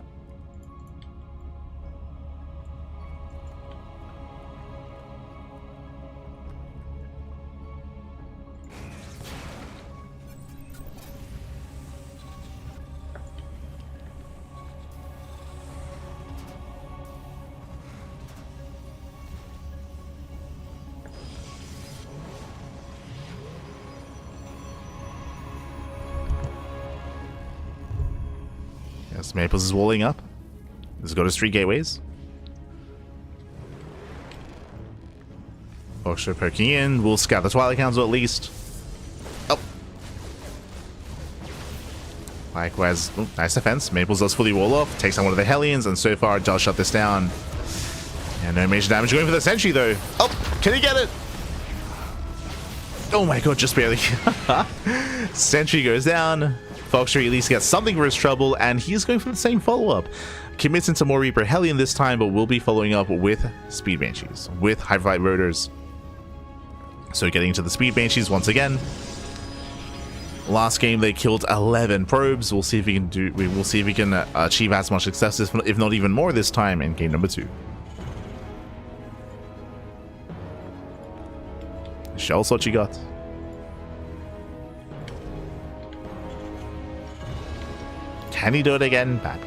Yes, Maples is walling up. Let's go to street gateways. Foxtrot poking in. We'll scout the Twilight Council at least. Oh. Likewise, oh, nice defense. Maples does fully wall off. Takes on one of the Hellions, and so far does shut this down. And no major damage going for the sentry though. Oh, can he get it? Oh my god, just barely. Sentry goes down. Foxtrot at least gets something for his trouble, and he's going for the same follow-up. Commits into more Reaper Hellion this time, but will be following up with Speed Banshees, with Hyperflight Rotors. So getting into the Speed Banshees once again. Last game they killed 11 probes. We'll see if we can do. We will see if we can achieve as much success, if not even more, this time in game number 2. Show us what you got. Can he do it again? Bad.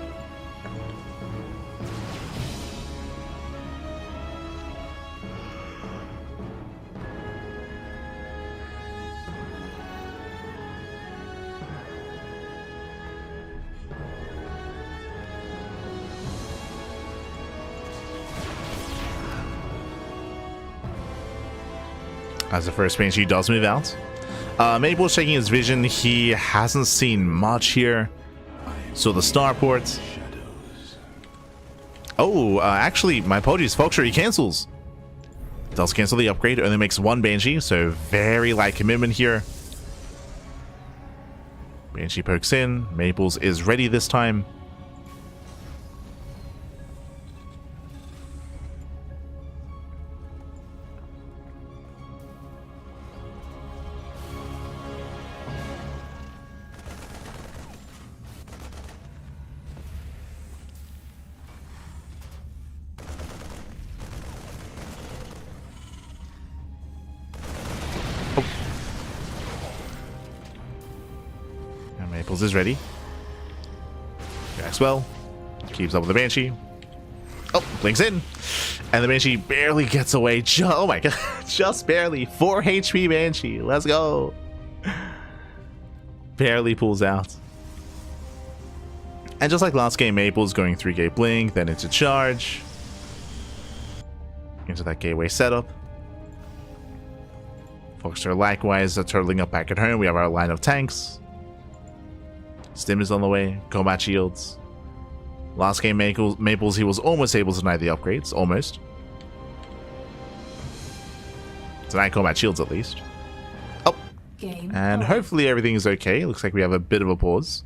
As the first Banshee does move out. Maple's checking his vision. He hasn't seen much here. So the starport. Oh, actually, my apologies. Foxtrot, he cancels. Does cancel the upgrade. Only makes 1 Banshee, so very light commitment here. Banshee pokes in. Maples is ready this time. Maples is ready. Reacts well. Keeps up with the Banshee. Oh, blinks in. And the Banshee barely gets away. Oh my god. Just barely. 4 HP Banshee. Let's go. Barely pulls out. And just like last game, Maples going 3-gate blink, then into charge. Into that gateway setup. Foxtrot likewise turtling up back at home. We have our line of tanks. Stim is on the way. Combat shields. Last game, Maples, he was almost able to deny the upgrades. Almost. Tonight, combat shields at least. Oh. And hopefully everything is okay. Looks like we have a bit of a pause.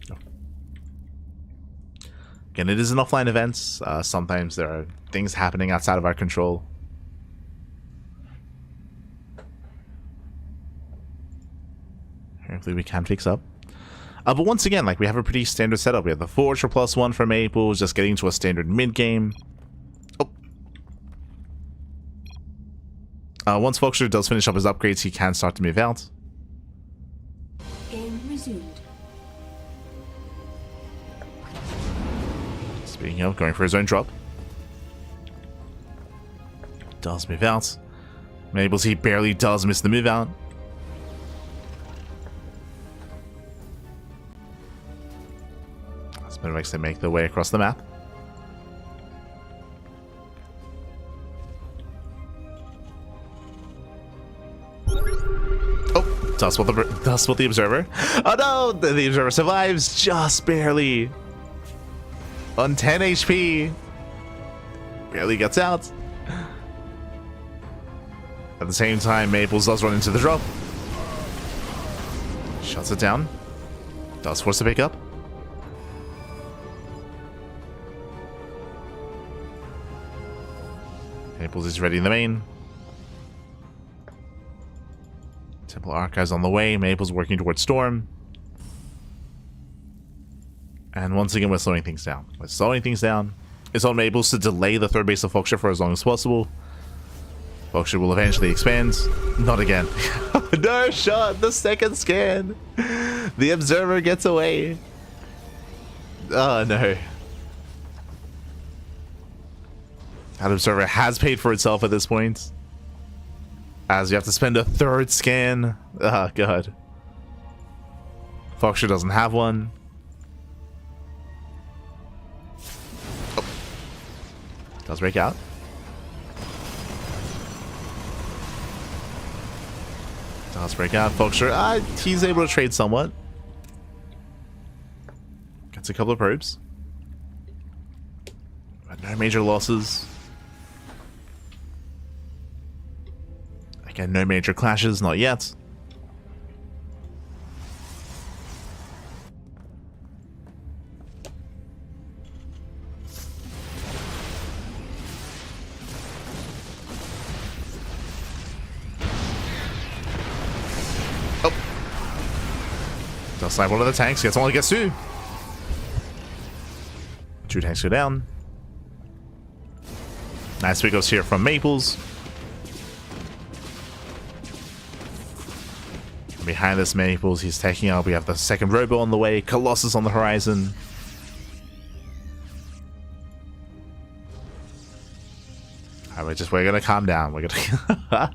Oh. Again, it is an offline event. Sometimes there are things happening outside of our control. Hopefully we can fix up. But once again, like, we have a pretty standard setup. We have the Forge for +1 for Maples, just getting to a standard mid-game. Oh. Once Foxtrot does finish up his upgrades, he can start to move out. Game resumed. Speaking of, going for his own drop. Does move out. Maples, he barely does miss the move out. Makes them make their way across the map. Oh, Does what the Observer. Oh no! The Observer survives just barely. On 10 HP. Barely gets out. At the same time, Maples does run into the drop. Shuts it down. Does force to pick up. Maples is ready in the main. Temple Archives on the way. Maples working towards Storm. And once again, we're slowing things down. We're slowing things down. It's on Maples to delay the third base of Foxtrot for as long as possible. Foxtrot will eventually expand. Not again. No shot! The second scan! The Observer gets away. Oh no. That Observer has paid for itself at this point. As you have to spend a third scan. Oh god. Foxtrot doesn't have one. Oh. Does break out. Does break out. Foxtrot, he's able to trade somewhat. Gets a couple of probes. But no major losses. Again, no major clashes, not yet. Oh. Does snipe one of the tanks, gets one, gets two. Two tanks go down. Nice pickups here from Maples. Behind this Maples, he's taking out. We have the second Robo on the way. Colossus on the horizon. Alright, we're gonna calm down. We're gonna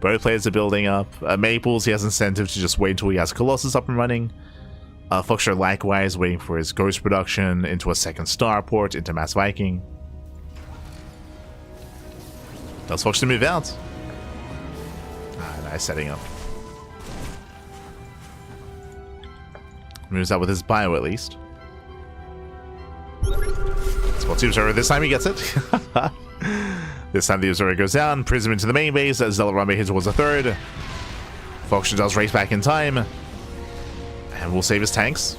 both players are building up. Maples, he has incentive to just wait until he has Colossus up and running. Foxtrot likewise waiting for his Ghost production into a second Starport, into Mass Viking. Does Foxtrot move out? Nice setting up. Moves out with his bio at least. Spot 2 Observer. This time he gets it. This time the Observer goes down. Prism into the main base as Zealot hits towards the third. Foxtrot does race back in time. And we'll save his tanks.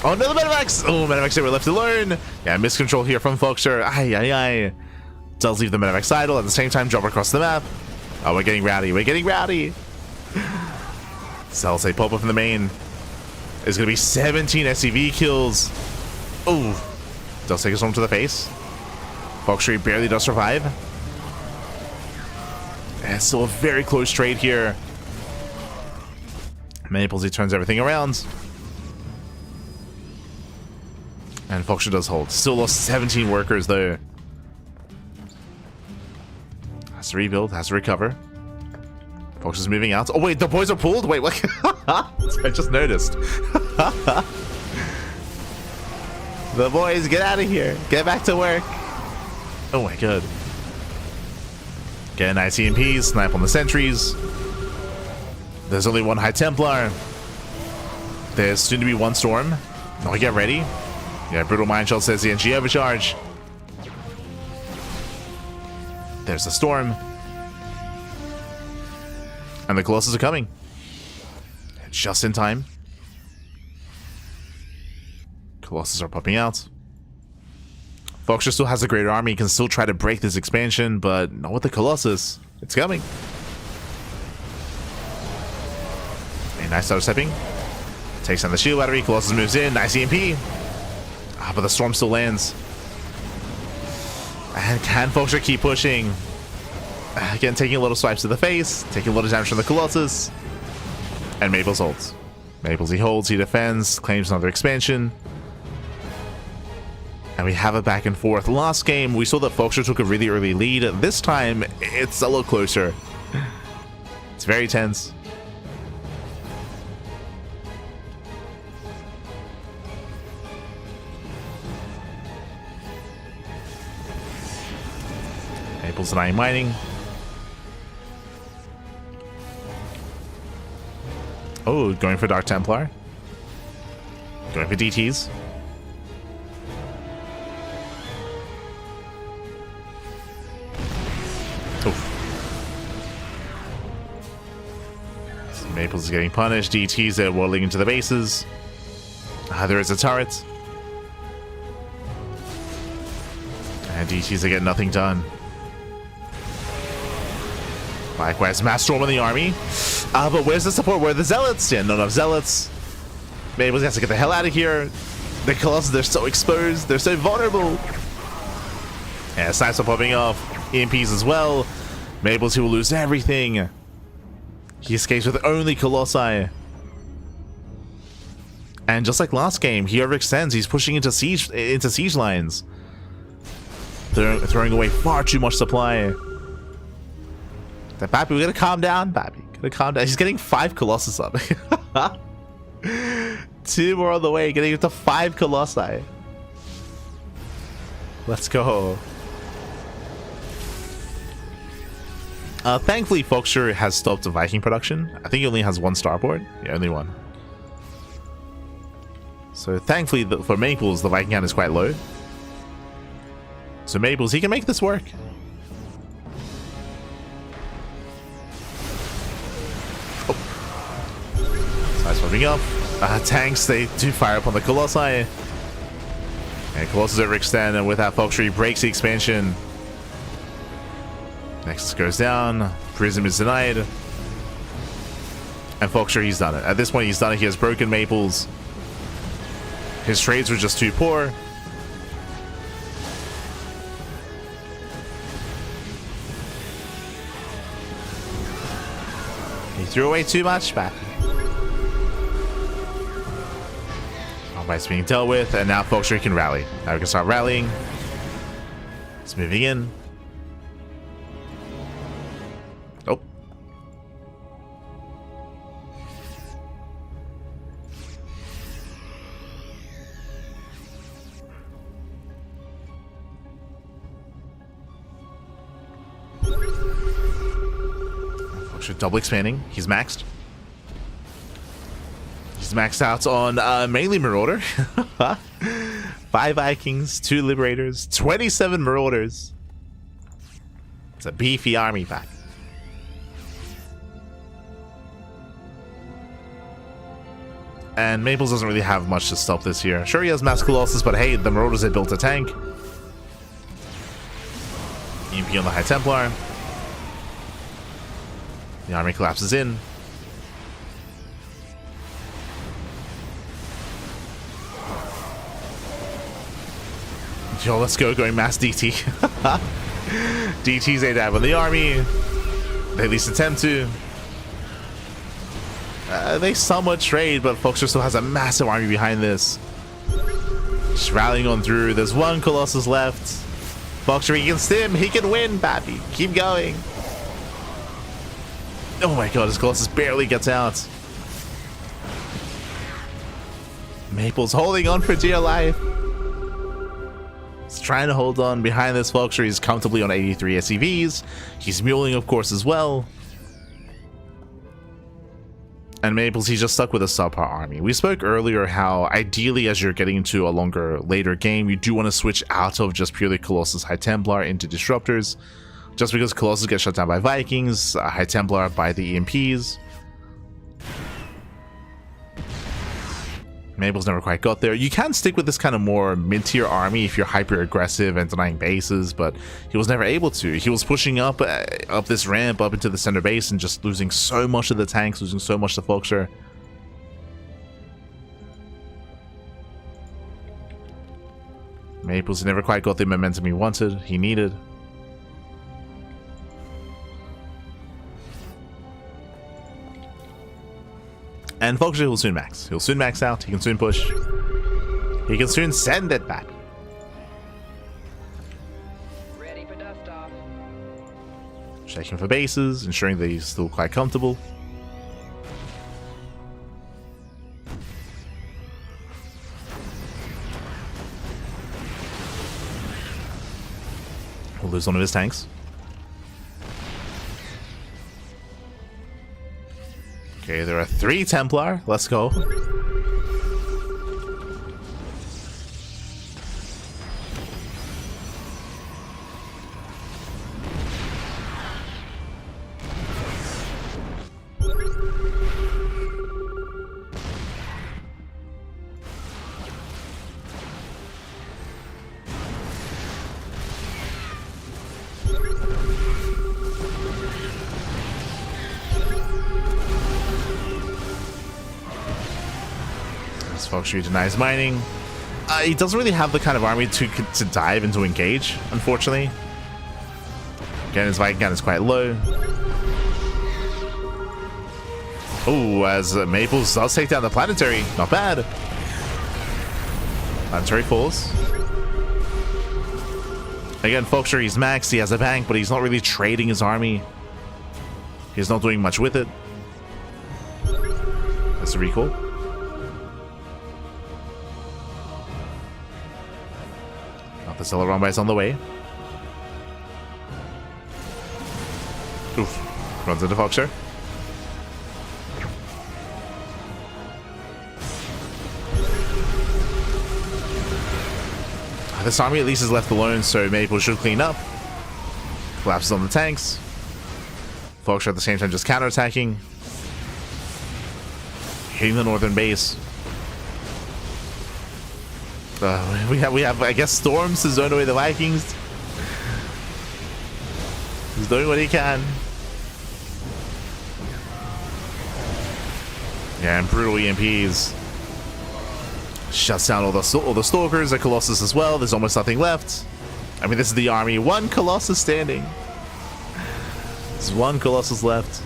Oh no, the Medivacs! Oh, Medivacs they were left alone. Yeah, miscontrol here from Foxtrot. Aye. Does leave the Medivacs idle. At the same time, drop across the map. Oh, we're getting rowdy. We're getting rowdy. Cells a pop up in the main. There's gonna be 17 SCV kills. Oh, does take us home to the face. Foxtrot barely does survive. And still a very close trade here. Maples, he turns everything around. And Foxtrot does hold. Still lost 17 workers though. Has to rebuild, has to recover. Fox is moving out. Oh wait, the boys are pulled? Wait, what? I just noticed. The boys, get out of here. Get back to work. Oh my god. Get nice EMPs, snipe on the sentries. There's only one High Templar. There's soon to be one Storm. Oh, get ready. Yeah, Brutal Mind Shell says the NG overcharge. There's the Storm. And the Colossus are coming. Just in time. Colossus are popping out. Foxtrot still has a greater army, can still try to break this expansion, but not with the Colossus. It's coming. A nice start stepping. Takes down the shield battery. Colossus moves in. Nice EMP. But the Storm still lands. And can Foxtrot keep pushing? Again, taking a little swipes to the face, taking a little damage from the Colossus. And Maples holds. Maples, he holds, he defends, claims another expansion. And we have a back and forth. Last game, we saw that Foxtrot took a really early lead. This time, it's a little closer. It's very tense. Maples denying mining. Oh, going for Dark Templar. Going for DTs. Maples is getting punished. DTs are whirling into the bases. There is a turret. And DTs are getting nothing done. Likewise, Mass Storm in the army. But where's the support? Where are the Zealots? Yeah, not enough Zealots. Maples has to get the hell out of here. The Colossus, they're so exposed. They're so vulnerable. Yeah, snipes are popping off. EMPs as well. Maples, he will lose everything. He escapes with only Colossi. And just like last game, he overextends. He's pushing into siege lines. They're throwing away far too much supply. That Bappy, we gotta calm down, Bappy. Gotta calm down. He's getting 5 Colossus up. 2 more on the way, getting up to 5 Colossi. Let's go. Thankfully, Foxer has stopped the Viking production. I think he only has 1 starboard. Yeah, only 1. So thankfully, for Maples, the Viking count is quite low. So Maples, he can make this work. Oh. Nice moving up. Tanks, they do fire up on the Colossi. And Colossus overextend, and with that, Foxer, he breaks the expansion. Nexus goes down. Prism is denied. And Foxer, he's done it. At this point, he's done it. He has broken Maples. His trades were just too poor. He threw away too much back. Alright, being dealt with, and now Foxer can rally. Now we can start rallying. It's moving in. Oh. Foxer double expanding. He's maxed. He's maxed out on mainly Marauder. 5 Vikings, 2 Liberators, 27 Marauders. It's a beefy army pack. And Maples doesn't really have much to stop this here. Sure, he has Mass Colossus, but hey, the Marauders had built a tank. EMP on the High Templar. The army collapses in. Yo, let's go, going mass DT. DT's a dab on the army. They at least attempt to. They somewhat trade, but Foxer still has a massive army behind this. Just rallying on through. There's 1 Colossus left. Foxer, he can stim. He can win, Bappy. Keep going. Oh my god, his Colossus barely gets out. Maple's holding on for dear life. He's trying to hold on behind this Foxer. He's comfortably on 83 SCVs. He's muling, of course, as well. And Maples, he's just stuck with a subpar army. We spoke earlier how ideally, as you're getting into a later game, you do want to switch out of just purely Colossus High Templar into Disruptors. Just because Colossus gets shut down by Vikings, High Templar by the EMPs. Maples never quite got there. You can stick with this kind of more mid-tier army if you're hyper aggressive and denying bases, but he was never able to. He was pushing up this ramp up into the center base and just losing so much of the tanks, losing so much to Foxer. Maples never quite got the momentum he wanted, he needed. And Foxer will soon max. He'll soon max out. He can soon push. He can soon send it back. Ready for dust off. Checking for bases, ensuring that he's still quite comfortable. He'll lose one of his tanks. Okay, there are 3 Templar. Let's go. Foxtree denies mining. He doesn't really have the kind of army to dive and to engage, unfortunately. Again, his Viking gun is quite low. Oh, as Maples does take down the planetary. Not bad. Planetary falls. Again, Foxtree is maxed. He has a bank, but he's not really trading his army. He's not doing much with it. That's a recall. The Celeron is on the way. Oof. Runs into Foxer. This army at least is left alone, so Maple should clean up. Collapses on the tanks. Foxer at the same time just counterattacking. Hitting the northern base. We have, I guess, Storms to zone away the Vikings. He's doing what he can. Yeah, and brutal EMPs. Shuts down all the Stalkers, the Colossus as well. There's almost nothing left. I mean, this is the army. 1 Colossus standing. There's 1 Colossus left.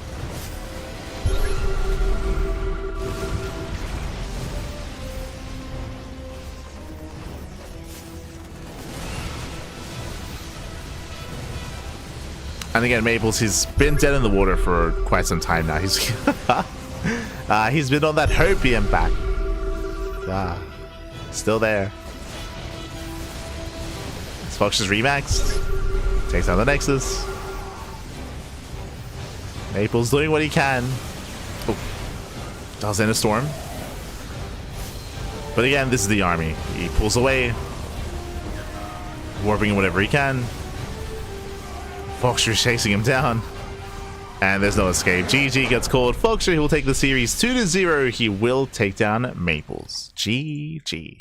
And again, Maples, he's been dead in the water for quite some time now. He's he's been on that Hopium back. Still there. This Fox is remaxed. Takes down the Nexus. Maples doing what he can. Oh. Does in a storm. But again, this is the army. He pulls away. Warping whatever he can. Foxtree chasing him down. And there's no escape. GG gets called. Foxtree will take the series 2-0. He will take down Maples. GG.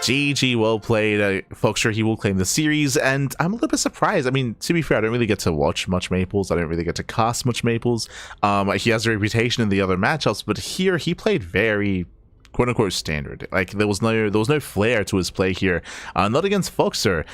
GG, well played. Foxtree, he will claim the series. And I'm a little bit surprised. I mean, to be fair, I don't really get to watch much Maples. I don't really get to cast much Maples. He has a reputation in the other matchups, but here he played very quote-unquote standard. Like, there was no flair to his play here. Not against Foxer.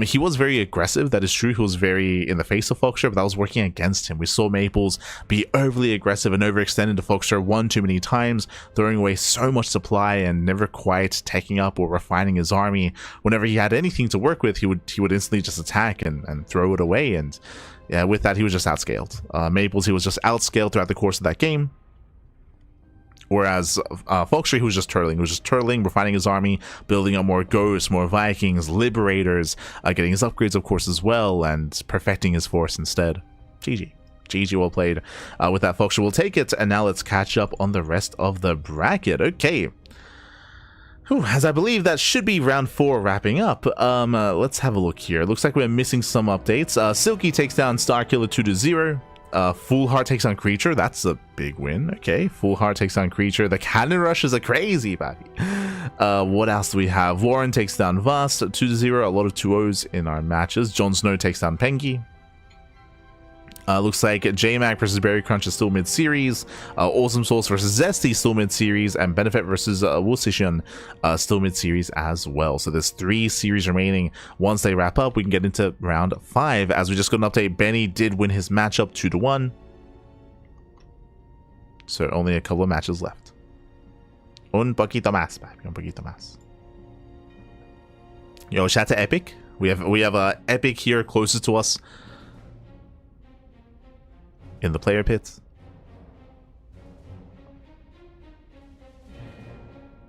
He was very aggressive, that is true. He was very in the face of Foxer, but that was working against him. We saw Maples be overly aggressive and overextend into Foxer one too many times, throwing away so much supply and never quite taking up or refining his army. Whenever he had anything to work with, he would instantly just attack and throw it away, and yeah, with that he was just outscaled. Maples, he was just outscaled throughout the course of that game. Whereas Foxtree, who was just turtling, refining his army, building up more ghosts, more Vikings, liberators, getting his upgrades, of course, as well, and perfecting his force instead. GG. GG, well played. With that, Foxtree will take it, and now let's catch up on the rest of the bracket. Okay. Whew, as I believe that should be round 4 wrapping up. Let's have a look here. Looks like we're missing some updates. Silky takes down Starkiller 2-0. Full Heart takes on Creature. That's a big win. Okay, Full Heart takes on Creature. The Cannon Rushes are crazy, baby. What else do we have? Warren takes down Vast 2-0. A lot of 2-0s in our matches. Jon Snow takes down Pengi. Looks like J-Mac versus Berry Crunch is still mid-series. Awesome Sauce versus Zesty still mid-series. And Benefit versus Wussishan still mid-series as well. So there's 3 series remaining. Once they wrap up, we can get into round 5. As we just got an update, Benny did win his matchup 2-1. So only a couple of matches left. Un poquito más, baby. Un poquito más. Yo, shout to Epic. We have Epic here closest to us. In the player pits.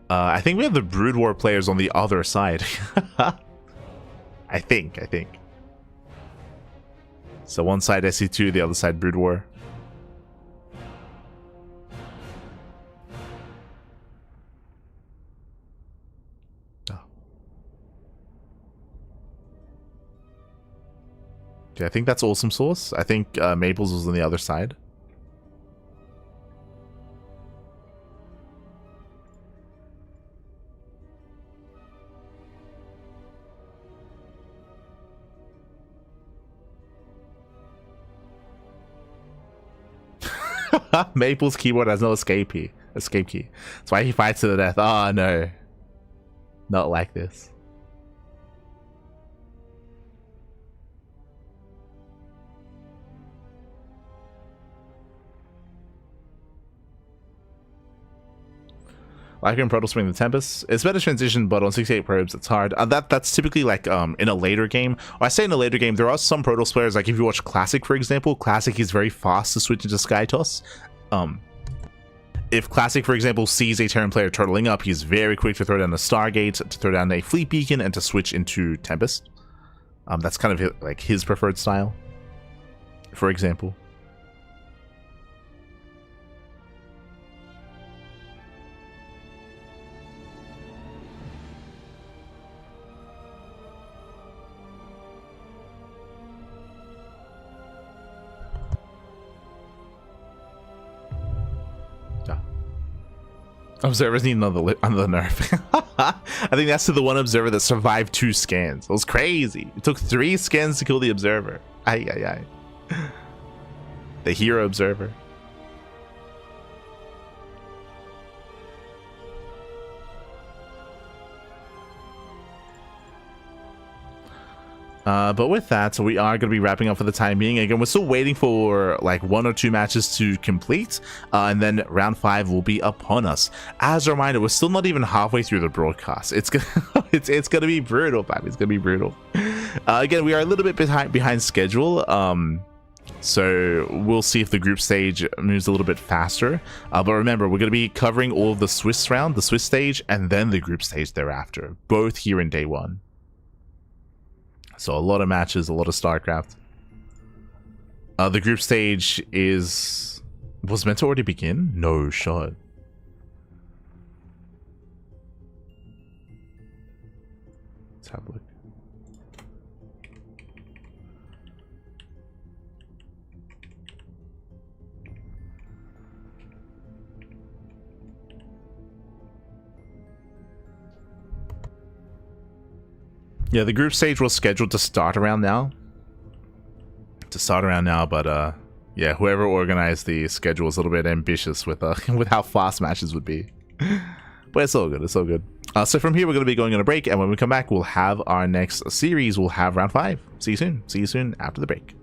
I think we have the Brood War players on the other side. I think. So one side SC2, the other side Brood War. Yeah, I think that's Awesome Sauce. I think Maples was on the other side. Maple's keyboard has no escape key. That's why he fights to the death. Oh no. Not like this. Like in Proto Swing the Tempest, it's better transition, but on 68 probes, it's hard. That's typically like in a later game. Or I say in a later game, there are some Protoss players, like if you watch Classic, for example, Classic is very fast to switch into Sky Toss. If Classic, for example, sees a Terran player turtling up, he's very quick to throw down a Stargate, to throw down a Fleet Beacon, and to switch into Tempest. That's kind of like his preferred style, for example. Observers need another nerf. I think that's to the one observer that survived 2 scans. It was crazy. It took 3 scans to kill the observer. Ay, ay, ay. The hero observer. But with that, so we are going to be wrapping up for the time being. Again, we're still waiting for like 1 or 2 matches to complete, and then round 5 will be upon us. As a reminder, we're still not even halfway through the broadcast. It's gonna, it's gonna be brutal, fam. It's gonna be brutal. Again, we are a little bit behind schedule. So we'll see if the group stage moves a little bit faster. But remember, we're going to be covering all of the Swiss round, the Swiss stage, and then the group stage thereafter, both here in day 1. So a lot of matches, a lot of StarCraft. The group stage was meant to already begin? No shot. Let's have a look. Yeah, the group stage was scheduled to start around now. But yeah, whoever organized the schedule was a little bit ambitious with with how fast matches would be. But it's all good. It's all good. So from here, we're going to be going on a break, and when we come back, we'll have our next series. We'll have round 5. See you soon. See you soon after the break.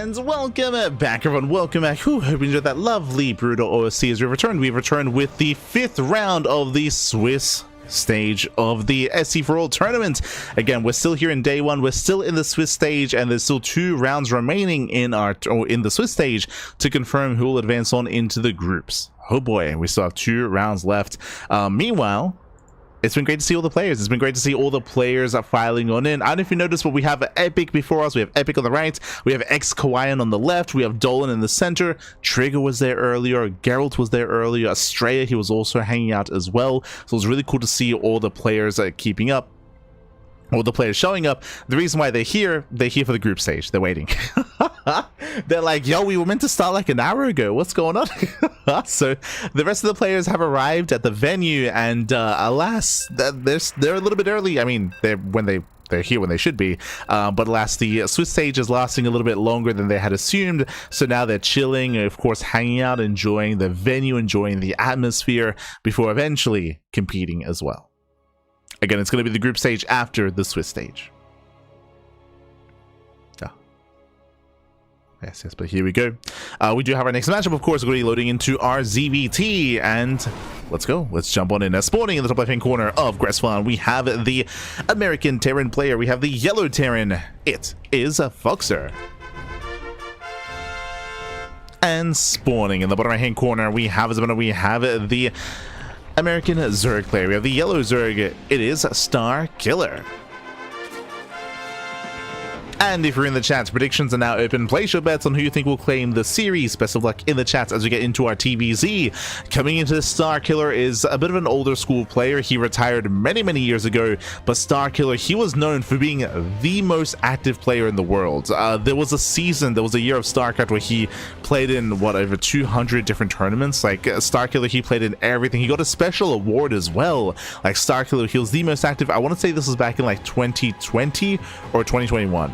And welcome back, everyone. Welcome back. Hope you enjoyed that lovely brutal OSC as we've returned. We've returned with the 5th round of the Swiss stage of the SC4ALL tournament. Again, we're still here in day 1. We're still in the Swiss stage, and there's still 2 rounds remaining in the Swiss stage to confirm who will advance on into the groups. Oh boy, we still have 2 rounds left. Meanwhile, it's been great to see all the players. It's been great to see all the players filing on in. I don't know if you noticed, but we have Epic before us. We have Epic on the right. We have Kawaii on the left. We have Dolan in the center. Trigger was there earlier. Geralt was there earlier. Astrea, he was also hanging out as well. So it's really cool to see all the players keeping up. All the players showing up. The reason why they're here for the group stage. They're waiting. They're like, yo, we were meant to start like an hour ago. What's going on? So the rest of the players have arrived at the venue, and alas, they're a little bit early. I mean, they're here when they should be, but alas, the Swiss stage is lasting a little bit longer than they had assumed. So now they're chilling, of course, hanging out, enjoying the venue, enjoying the atmosphere before eventually competing as well. Again, it's going to be the group stage after the Swiss stage. Yes, but here we go. We do have our next matchup, of course. We're going to be loading into our ZVT, and let's go. Let's jump on in. Spawning in the top left-hand corner of Gressfan, we have the American Terran player. We have the yellow Terran. It is Foxer. And spawning in the bottom right-hand corner, we have the American Zerg player. We have the yellow Zerg. It is Star Killer. And if you're in the chat, predictions are now open. Place your bets on who you think will claim the series. Best of luck in the chat as we get into our TBZ. Coming into this, Star Killer is a bit of an older school player. He retired many years ago, but Star Killer, he was known for being the most active player in the world. There was a year of StarCraft where he played in, over 200 different tournaments. Like, Star Killer, he played in everything. He got a special award as well. Like, Star Killer, he was the most active. I want to say this was back in, like, 2020 or 2021.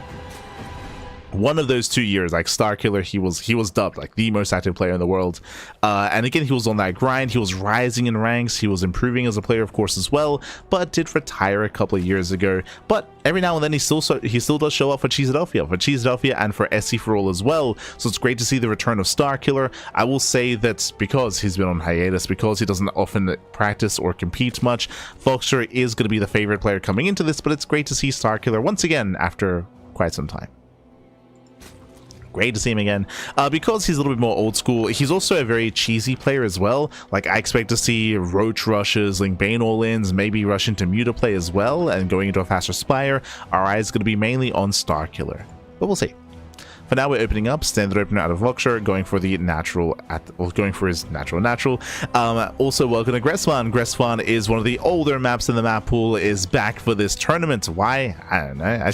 One of those 2 years, like Star Killer, he was dubbed like the most active player in the world. And again, he was on that grind. He was rising in ranks. He was improving as a player, of course, as well, but did retire a couple of years ago. But every now and then he still does show up for Cheesedelphia and for SC4ALL as well. So it's great to see the return of Star Killer. I will say that because he's been on hiatus, because he doesn't often practice or compete much, Foxer is going to be the favorite player coming into this, but it's great to see Star Killer once again after quite some time. Great to see him again. Because he's a little bit more old school, he's also a very cheesy player as well. Like, I expect to see Roach rushes, Link Bane all-ins, maybe rush into Mutaplay as well, and going into a faster Spire. Our eye is going to be mainly on Star Killer, but we'll see. For now, we're opening up, standard opener out of Voxer, going for the natural, going for his natural. Also, welcome to Gressfan. Gressfan is one of the older maps in the map pool, is back for this tournament. Why? I don't know.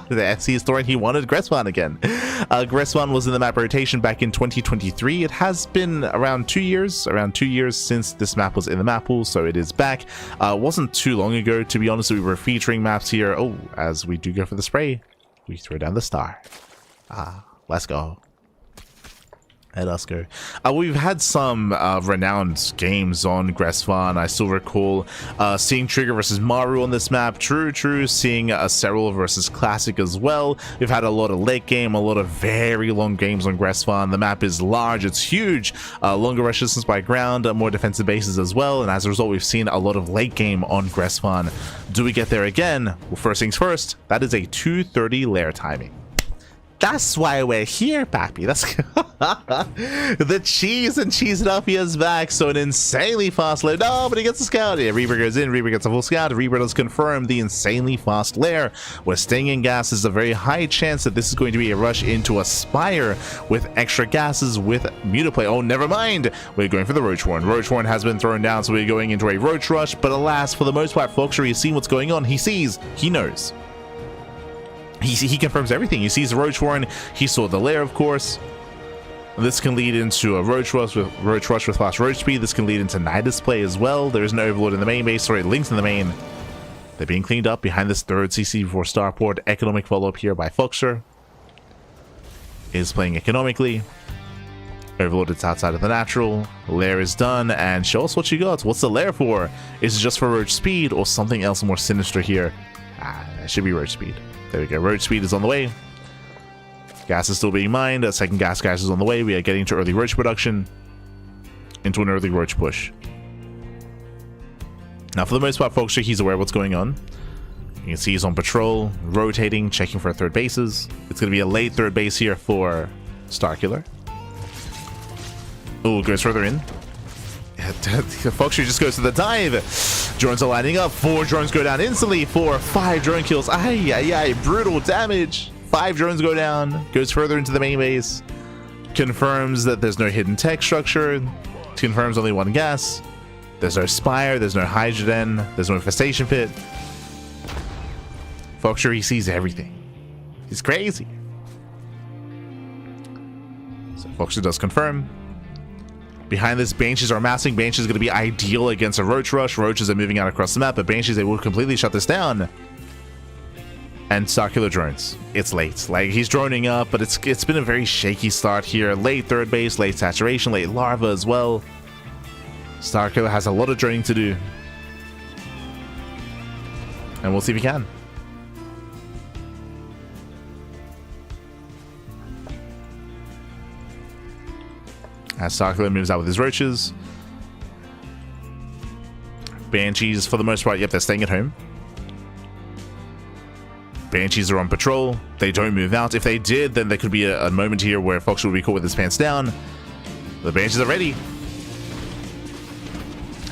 The SC historian, he wanted Gressfan again. Gressfan was in the map rotation back in 2023. It has been around 2 years, since this map was in the map pool, so it is back. Wasn't too long ago, to be honest. We were featuring maps here. Oh, as we do go for the spray, we throw down the star. Let's go. Let's go. We've had some renowned games on Gressfan. I still recall seeing Trigger versus Maru on this map. True. Seeing Serral versus Classic as well. We've had a lot of late game, a lot of very long games on Gressfan. The map is large, it's huge. Longer rush distance by ground, more defensive bases as well. And as a result, we've seen a lot of late game on Gressfan. Do we get there again? Well, first things first, that is a 2:30 lair timing. That's why we're here, Pappy. That's the cheese and Cheesedelphia is back. So an insanely fast lair. No, but he gets a scout. Yeah, Reaper goes in. Reaper gets a full scout. Reaper does confirm the insanely fast lair. We're staying in gas. There's a very high chance that this is going to be a rush into a Spire with extra gases with Mutaplay. Oh, never mind. We're going for the Roach Warren. Roach Warren has been thrown down, so we're going into a Roach Rush. But alas, for the most part, Foxer, he's seen what's going on. He sees. He knows. He confirms everything. He sees the Roach Warren. He saw the lair, of course. This can lead into a Roach Rush with fast Roach speed. This can lead into Nidus play as well. There is an Overlord in the main base. Sorry, Links in the main. They're being cleaned up behind this third CC before Starport. Economic follow-up here by Foxer. Is playing economically. Overlord is outside of the natural. Lair is done. And show us what you got. What's the lair for? Is it just for Roach speed or something else more sinister here? It should be Roach speed. There we go. Roach speed is on the way. Gas is still being mined. A second gas is on the way. We are getting to early roach production. Into an early roach push. Now, for the most part, folks, he's aware of what's going on. You can see he's on patrol, rotating, checking for third bases. It's going to be a late third base here for Starkiller. Oh, goes further in. Foxtree just goes to the dive. Drones are lining up. 4 drones go down instantly for 5 drone kills. Ay, brutal damage. 5 drones go down. Goes further into the main base. Confirms that there's no hidden tech structure. Confirms only 1 gas. There's no spire. There's no hydrogen. There's no infestation pit. Foxtree, he sees everything. He's crazy. So Foxtree does confirm. Behind this, Banshees are massing. Banshees is going to be ideal against a Roach Rush. Roaches are moving out across the map, but Banshees, they will completely shut this down. And Starkiller drones. It's late. Like, he's droning up, but it's been a very shaky start here. Late third base, late saturation, late larva as well. Starkiller has a lot of droning to do. And we'll see if he can. As Starkiller moves out with his roaches. Banshees, for the most part, yep, they're staying at home. Banshees are on patrol. They don't move out. If they did, then there could be a moment here where Fox would be caught with his pants down. The Banshees are ready.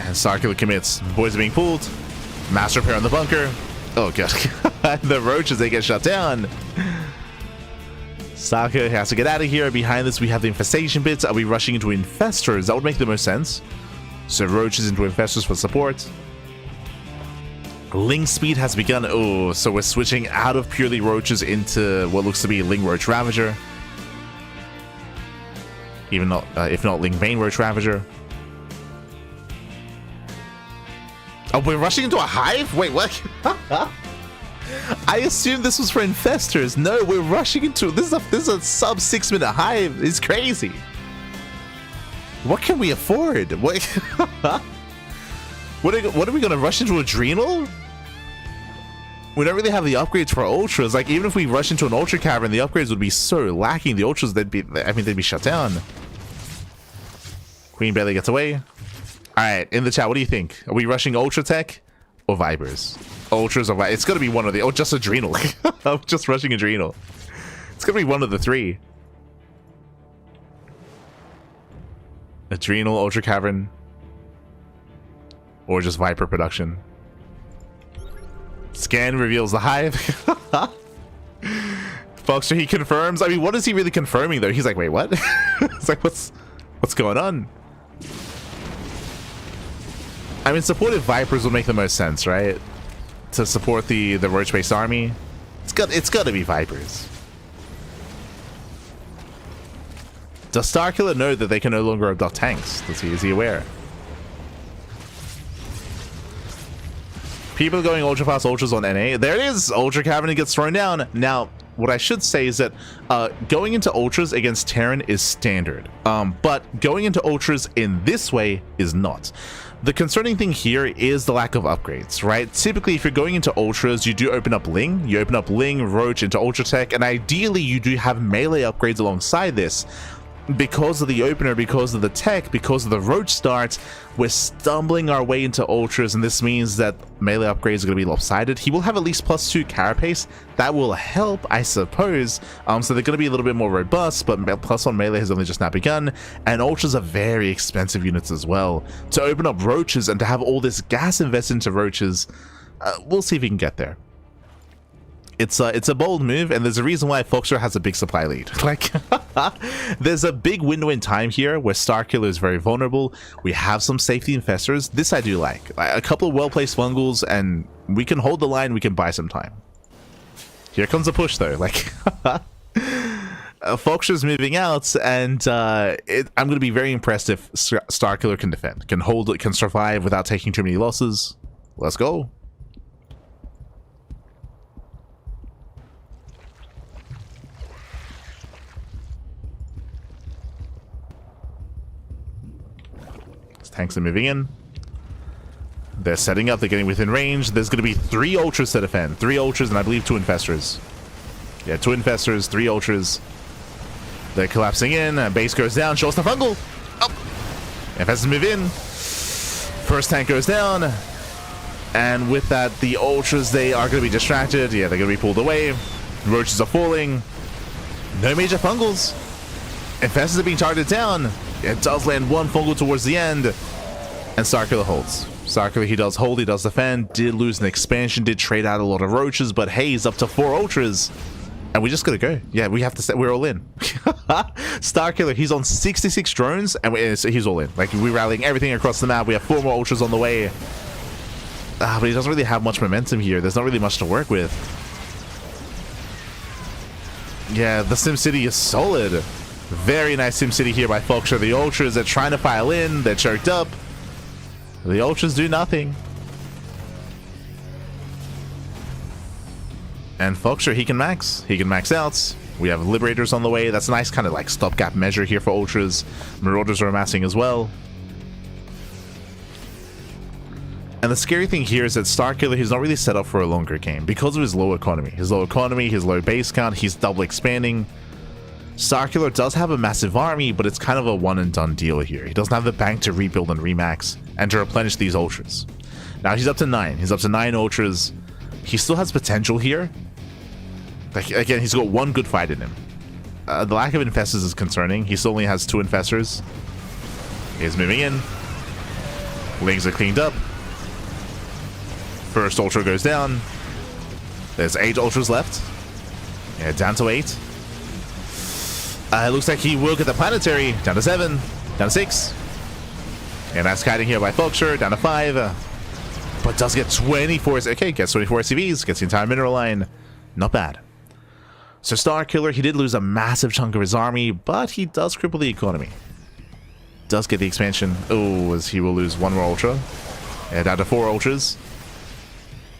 And Starkiller commits. Boys are being pulled. Mass repair on the bunker. Oh, God. The roaches, they get shut down. Starkiller has to get out of here. Behind this, we have the infestation bits. Are we rushing into infestors? That would make the most sense. So roaches into infestors for support. Ling speed has begun. Oh, so we're switching out of purely roaches into what looks to be Ling Roach Ravager. Even not, if not Ling Bane Roach Ravager. Oh, we're rushing into a hive? Wait, what? I assumed this was for infestors. No, we're rushing into this is a sub 6-minute hive. It's crazy. What can we afford? What? What are we gonna rush into Adrenal? We don't really have the upgrades for ultras. Like, even if we rush into an ultra cavern, the upgrades would be so lacking. The ultras, they'd be shut down. Queen barely gets away. All right, in the chat, what do you think? Are we rushing ultra tech or Vipers? Ultras or Vipers? It's gonna be one of the. Oh, just Adrenal. I'm just rushing Adrenal. It's gonna be one of the 3. Adrenal, ultra cavern, or just Viper production. Scan reveals the hive. Foxtree, he confirms. I mean, what is he really confirming though? He's like, wait, what? It's like, what's going on? I mean, supportive Vipers will make the most sense, right? To support the roach-based army. It's got to be Vipers. Does Starkiller know that they can no longer abduct tanks? Is he aware? People are going ultra fast ultras on NA. There it is! Ultra Cavern gets thrown down. Now, what I should say is that going into ultras against Terran is standard. But going into ultras in this way is not. The concerning thing here is the lack of upgrades, right? Typically, if you're going into ultras, you do open up Ling. You open up Ling, Roach into Ultra Tech, and ideally you do have melee upgrades alongside this. Because of the opener, because of the tech, because of the roach start, we're stumbling our way into ultras, and this means that melee upgrades are going to be lopsided. He will have at least +2 carapace. That will help, I suppose. So they're going to be a little bit more robust, but +1 melee has only just now begun, and ultras are very expensive units as well. To open up roaches and to have all this gas invested into roaches, we'll see if we can get there. It's a bold move, and there's a reason why Foxtree has a big supply lead. Like, there's a big window in time here where Starkiller is very vulnerable. We have some safety infestors. This I do like. A couple of well-placed fungals, and we can hold the line, we can buy some time. Here comes a push, though. Like, Foxtree's moving out, and I'm going to be very impressed if Starkiller can defend, can hold it, can survive without taking too many losses. Let's go. Tanks are moving in. They're setting up. They're getting within range. There's going to be 3 ultras to defend. 3 ultras and I believe 2 infestors. Yeah, 2 infestors, 3 ultras. They're collapsing in. Base goes down. Short stuff fungal. Up. Infestors move in. First tank goes down. And with that, the Ultras, they are going to be distracted. Yeah, they're going to be pulled away. Roaches are falling. No major fungals. Infestors are being targeted down. It does land one fungal towards the end. And Starkiller holds. Starkiller, he does hold, he does defend. Did lose an expansion, did trade out a lot of Roaches, but hey, he's up to 4 Ultras. And we just gotta go. Yeah, we have to we're all in. Starkiller, he's on 66 drones, and he's all in. Like, we're rallying everything across the map. We have 4 more Ultras on the way. But he doesn't really have much momentum here. There's not really much to work with. Yeah, the SimCity is solid. Very nice SimCity here by Foxer. The Ultras are trying to file in. They're choked up. The Ultras do nothing. And Foxer, he can max. He can max out. We have Liberators on the way. That's a nice kind of like stopgap measure here for Ultras. Marauders are amassing as well. And the scary thing here is that Starkiller, he's not really set up for a longer game because of his low economy. His low economy, his low base count, he's double expanding. Starkiller does have a massive army, but it's kind of a one and done deal here. He doesn't have the bank to rebuild and remax and to replenish these Ultras. Now he's up to 9. He's up to 9 Ultras. He still has potential here. Like, again, he's got one good fight in him. The lack of Infestors is concerning. He still only has 2 Infestors. He's moving in. Lings are cleaned up. First Ultra goes down. There's 8 Ultras left. Yeah, down to 8. It looks like he will get the planetary. Down to 7. Down to 6. And that's kiting here by Foxer. Down to 5. But does get 24. Okay, gets 24 SCVs. Gets the entire mineral line. Not bad. So Starkiller, he did lose a massive chunk of his army, but he does cripple the economy. Does get the expansion. Oh, as he will lose 1 more Ultra. Yeah, down to 4 Ultras.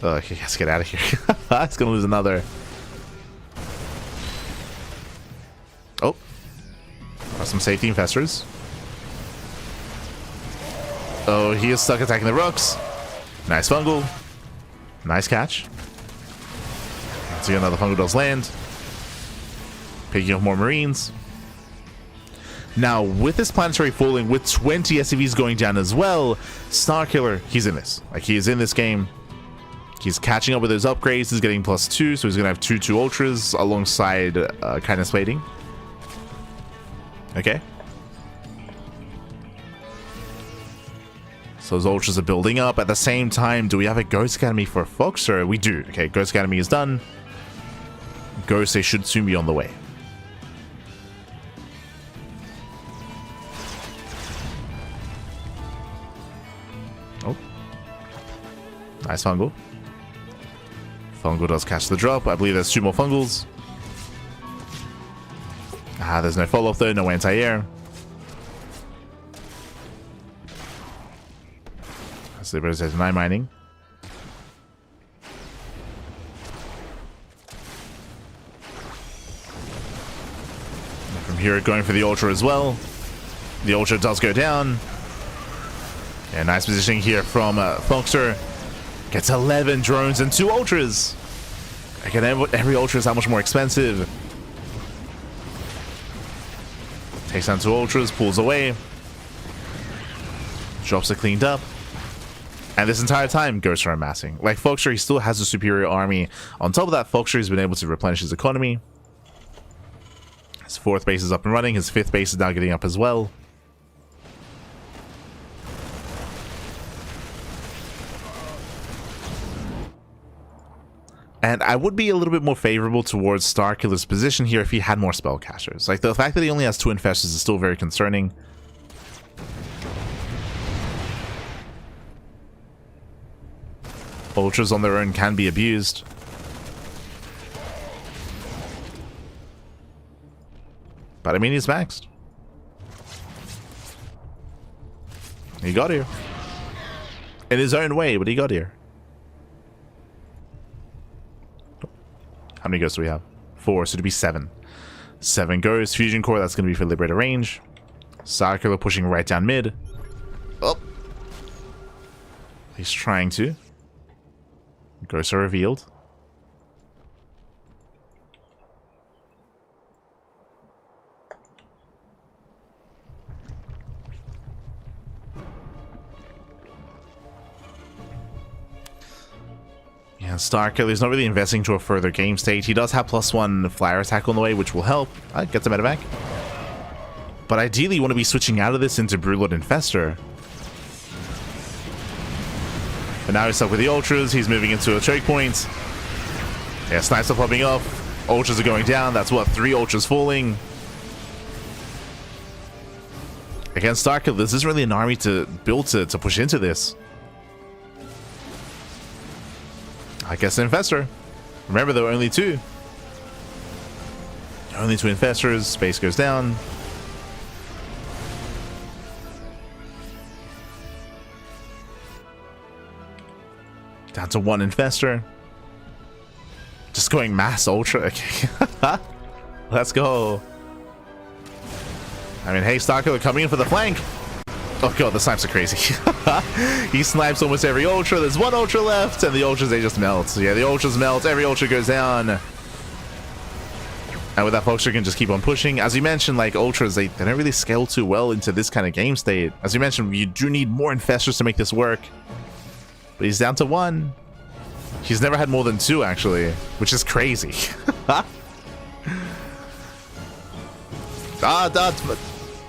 He has to get out of here. He's going to lose another. Oh. Some safety Infestors. Oh, he is stuck attacking the rocks. Nice fungal. Nice catch. Let's see, another fungal does land. Picking up more Marines. Now, with this planetary falling, with 20 SCVs going down as well, Starkiller, he's in this. Like, he is in this game. He's catching up with those upgrades. He's getting +2, so he's going to have 2 Ultras alongside kindness plating. Okay. So those Ultras are building up. At the same time, do we have a Ghost Academy for Foxer? We do. Okay, Ghost Academy is done. Ghost, they should soon be on the way. Oh. Nice fungal. Fungal does catch the drop. I believe there's 2 more fungals. There's no follow-up though, no anti-air. Liberators has 9 mining. And from here, going for the Ultra as well. The Ultra does go down. And nice positioning here from Foxer. Gets 11 drones and 2 Ultras. Again, every Ultra is that much more expensive. Takes down 2 Ultras, pulls away. Drops are cleaned up. And this entire time, Ghosts are amassing. Like, Foxer, he still has a superior army. On top of that, Foxer has been able to replenish his economy. His 4th base is up and running. His 5th base is now getting up as well. And I would be a little bit more favorable towards Starkiller's position here if he had more spellcasters. Like, the fact that he only has 2 Infestors is still very concerning. Ultras on their own can be abused. But I mean, he's maxed. He got here. In his own way, but he got here. How many ghosts do we have? 4, so it'd be 7. 7 ghosts. Fusion core, that's going to be for Liberator range. Starkiller pushing right down mid. Oh. He's trying to. Ghosts are revealed. And Starkiller is not really investing to a further game state. He does have +1 flyer attack on the way, which will help. Gets a medevac. But ideally, you want to be switching out of this into Broodlord Infestor. But now he's stuck with the Ultras. He's moving into a choke point. Yeah, snipes are popping off. Ultras are going down. That's what, 3 Ultras falling. Against Starkiller, this isn't really an army to build to push into this. I guess Infestor. Remember, there were only 2. Only 2 Infestors. Space goes down. Down to 1 Infestor. Just going mass ultra. Okay. Let's go. I mean, hey, Starkiller coming in for the flank. Oh god, the snipes are crazy. He snipes almost every ultra. There's 1 ultra left, and the ultras, they just melt. So yeah, the ultras melt. Every ultra goes down. And with that, Foxer can just keep on pushing. As you mentioned, like, ultras, they don't really scale too well into this kind of game state. As you mentioned, you do need more Infestors to make this work. But he's down to 1. He's never had more than 2, actually, which is crazy.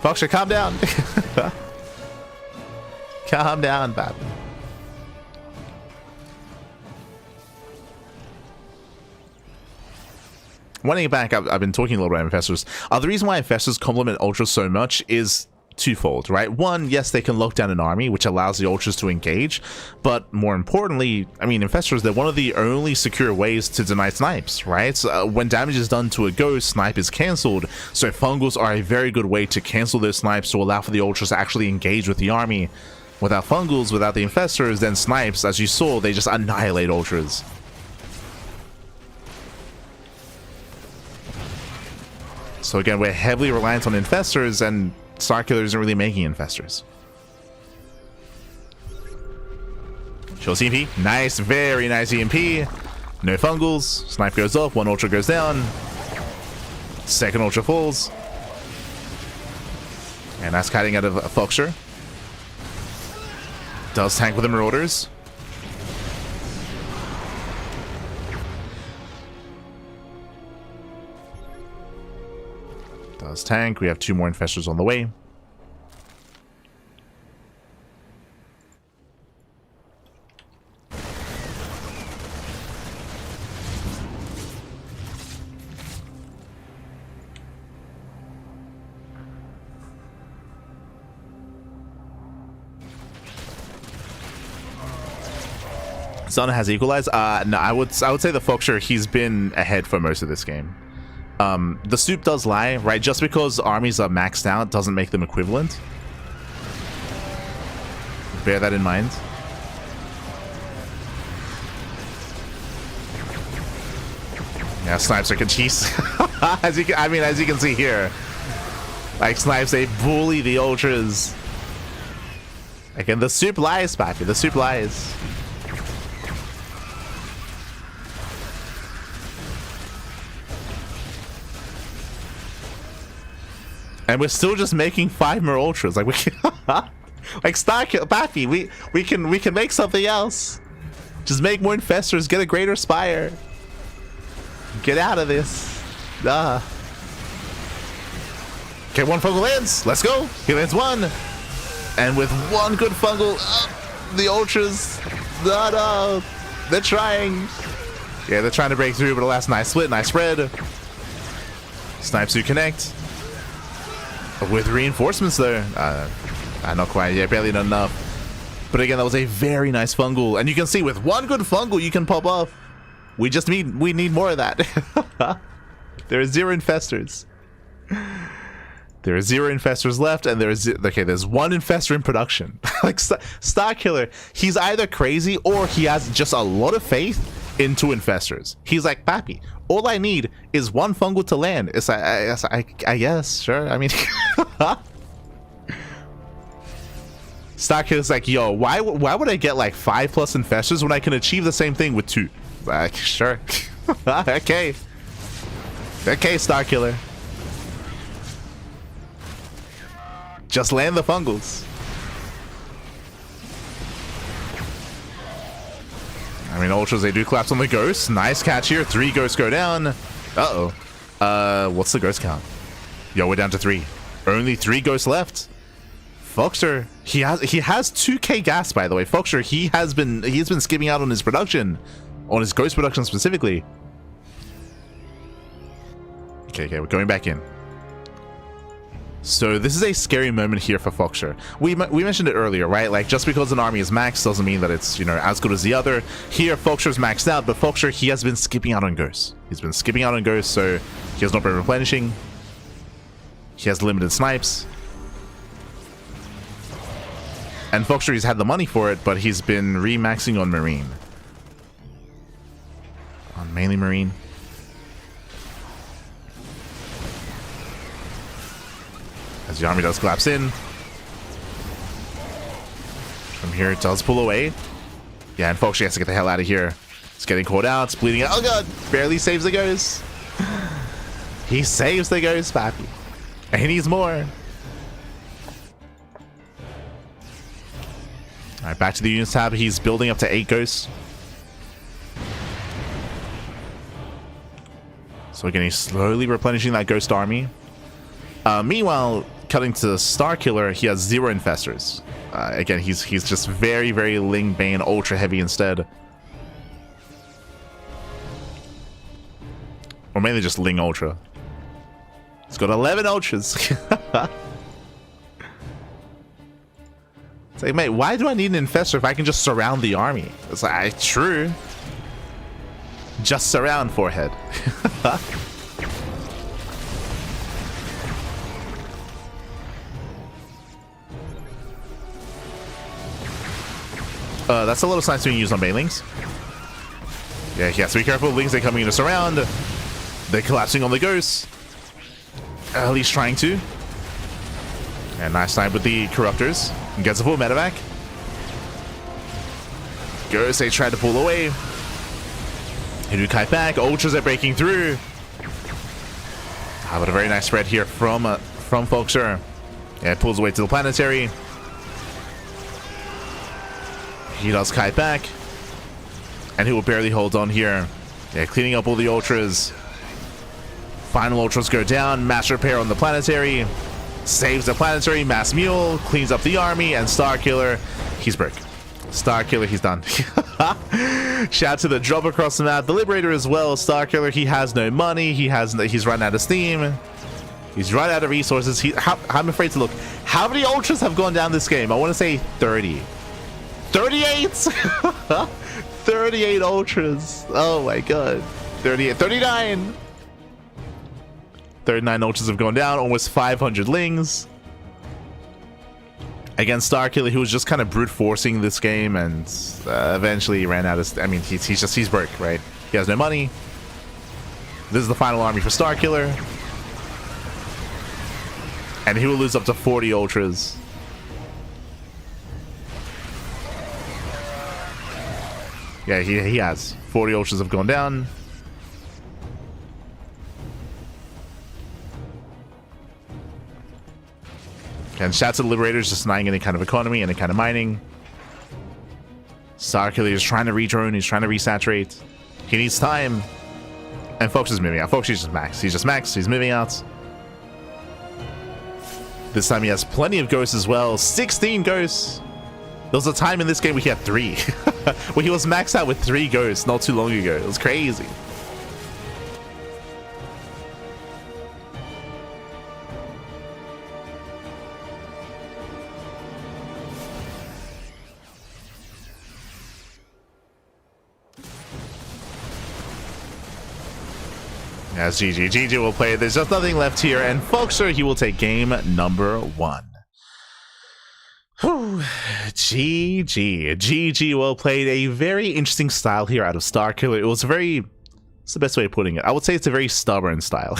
Foxer, calm down. Calm down, Bab. Winding it back, I've been talking a little about Infestors. The reason why Infestors complement Ultras so much is twofold, right? One, yes, they can lock down an army, which allows the Ultras to engage, but more importantly, I mean, Infestors, they're one of the only secure ways to deny snipes, right? So, when damage is done to a ghost, snipe is cancelled, so fungals are a very good way to cancel those snipes to allow for the Ultras to actually engage with the army. Without fungals, without the Infestors, then snipes, as you saw, they just annihilate Ultras. So again, we're heavily reliant on Infestors, and Starkiller isn't really making Infestors. Shows EMP. Nice, very nice EMP. No fungals. Snipe goes up. 1 ultra goes down. 2nd ultra falls. And that's cutting out of Foxer. Does tank with the Marauders. Does tank. We have 2 more Infestors on the way. Zana has equalized. No, I would say the Foxer, he's been ahead for most of this game. The soup does lie, right? Just because armies are maxed out doesn't make them equivalent. Bear that in mind. Yeah, snipes are cheese. as you can see here, like snipes, they bully the ultras. Again, the soup lies, Pappy. The soup lies. And we're still just making 5 more ultras. Like we can, like Pappy, we can make something else. Just make more Infestors, get a greater spire. Get out of this. Okay, 1 fungal lands. Let's go. He lands 1. And with 1 good fungal, the ultras, no, they're trying. Yeah, they're trying to break through, but a last nice split, nice spread. Snipes who connect. With reinforcements though, not quite, yeah, barely not enough. But again, that was a very nice fungal, and you can see with 1 good fungal you can pop off. We need more of that. There are 0 Infestors. There are 0 Infestors left, and there's 1 Infestor in production. Like Starkiller, he's either crazy or he has just a lot of faith into Infestors. He's like, Pappy, all I need is 1 fungal to land. It's I guess, sure. I mean, Starkiller's like, yo, why would I get like 5+ Infestors when I can achieve the same thing with 2? Like, sure. Okay, Starkiller. Just land the fungals. I mean, ultras, they do collapse on the ghost. Nice catch here. 3 ghosts go down. Uh-oh. What's the ghost count? Yo, we're down to 3. Only 3 ghosts left. Foxer, he has 2k gas, by the way. Foxer, he's been skipping out on his production, on his ghost production specifically. Okay, we're going back in. So this is a scary moment here for Foxer. We mentioned it earlier, right? Like, just because an army is maxed doesn't mean that it's, you know, as good as the other. Here, Foxer's maxed out, but Foxer, he has been skipping out on ghosts. He's been skipping out on ghosts, so he has not been replenishing. He has limited snipes. And Foxer, he's had the money for it, but he's been remaxing on Marine. On mainly Marine. As the army does collapse in. From here, it does pull away. Yeah, and Foxer has to get the hell out of here. It's getting caught out. It's bleeding out. Oh god! Barely saves the ghost. He saves the ghost, papi. And he needs more. Alright, back to the units tab. He's building up to 8 ghosts. So again, he's slowly replenishing that ghost army. Meanwhile, cutting to Starkiller, he has 0 infestors. Again, he's just very, very Ling Bane ultra heavy instead. Or mainly just Ling Ultra. He's got 11 ultras. It's like, mate, why do I need an infestor if I can just surround the army? It's like, true. Just surround, forehead. That's a little science being used on Banelings. Yeah, he has to be careful. Lings, they're coming in to surround. They're collapsing on the ghosts. At least trying to. And nice time with the Corruptors. And gets a full medevac. Ghosts, they try to pull away. They do kite back. Ultras are breaking through. But a very nice spread here from Foxer. Yeah, it pulls away to the planetary. He does kite back. And he will barely hold on here. Yeah, cleaning up all the ultras. Final ultras go down. Mass repair on the planetary. Saves the planetary. Mass mule. Cleans up the army. And Starkiller, he's brick. Starkiller, he's done. Shout out to the drop across the map. The Liberator as well. Starkiller, he has no money. He's run out of steam. He's run out of resources. I'm afraid to look. How many ultras have gone down this game? I want to say 30. 38! 38 ultras. Oh my god. 38. 39! 39 ultras have gone down. Almost 500 lings. Against Starkiller, who was just kind of brute forcing this game, and eventually he ran out of. I mean, he's broke, right? He has no money. This is the final army for Starkiller, and he will lose up to 40 ultras. Yeah, he has 40 ultras have gone down. And shout out to the Liberators just denying any kind of economy, any kind of mining. Starkiller is trying to redrone, he's trying to resaturate. He needs time. And Fox is moving out. Fox is just max. He's just max, he's moving out. This time he has plenty of ghosts as well. 16 ghosts. There was a time in this game we had 3. Where he was maxed out with 3 ghosts not too long ago. It was crazy. As GG will play. There's just nothing left here, and Foxer, he will take game number 1. Whew. GG well played. A very interesting style here out of Starkiller. It was what's the best way of putting it? I would say it's a very stubborn style.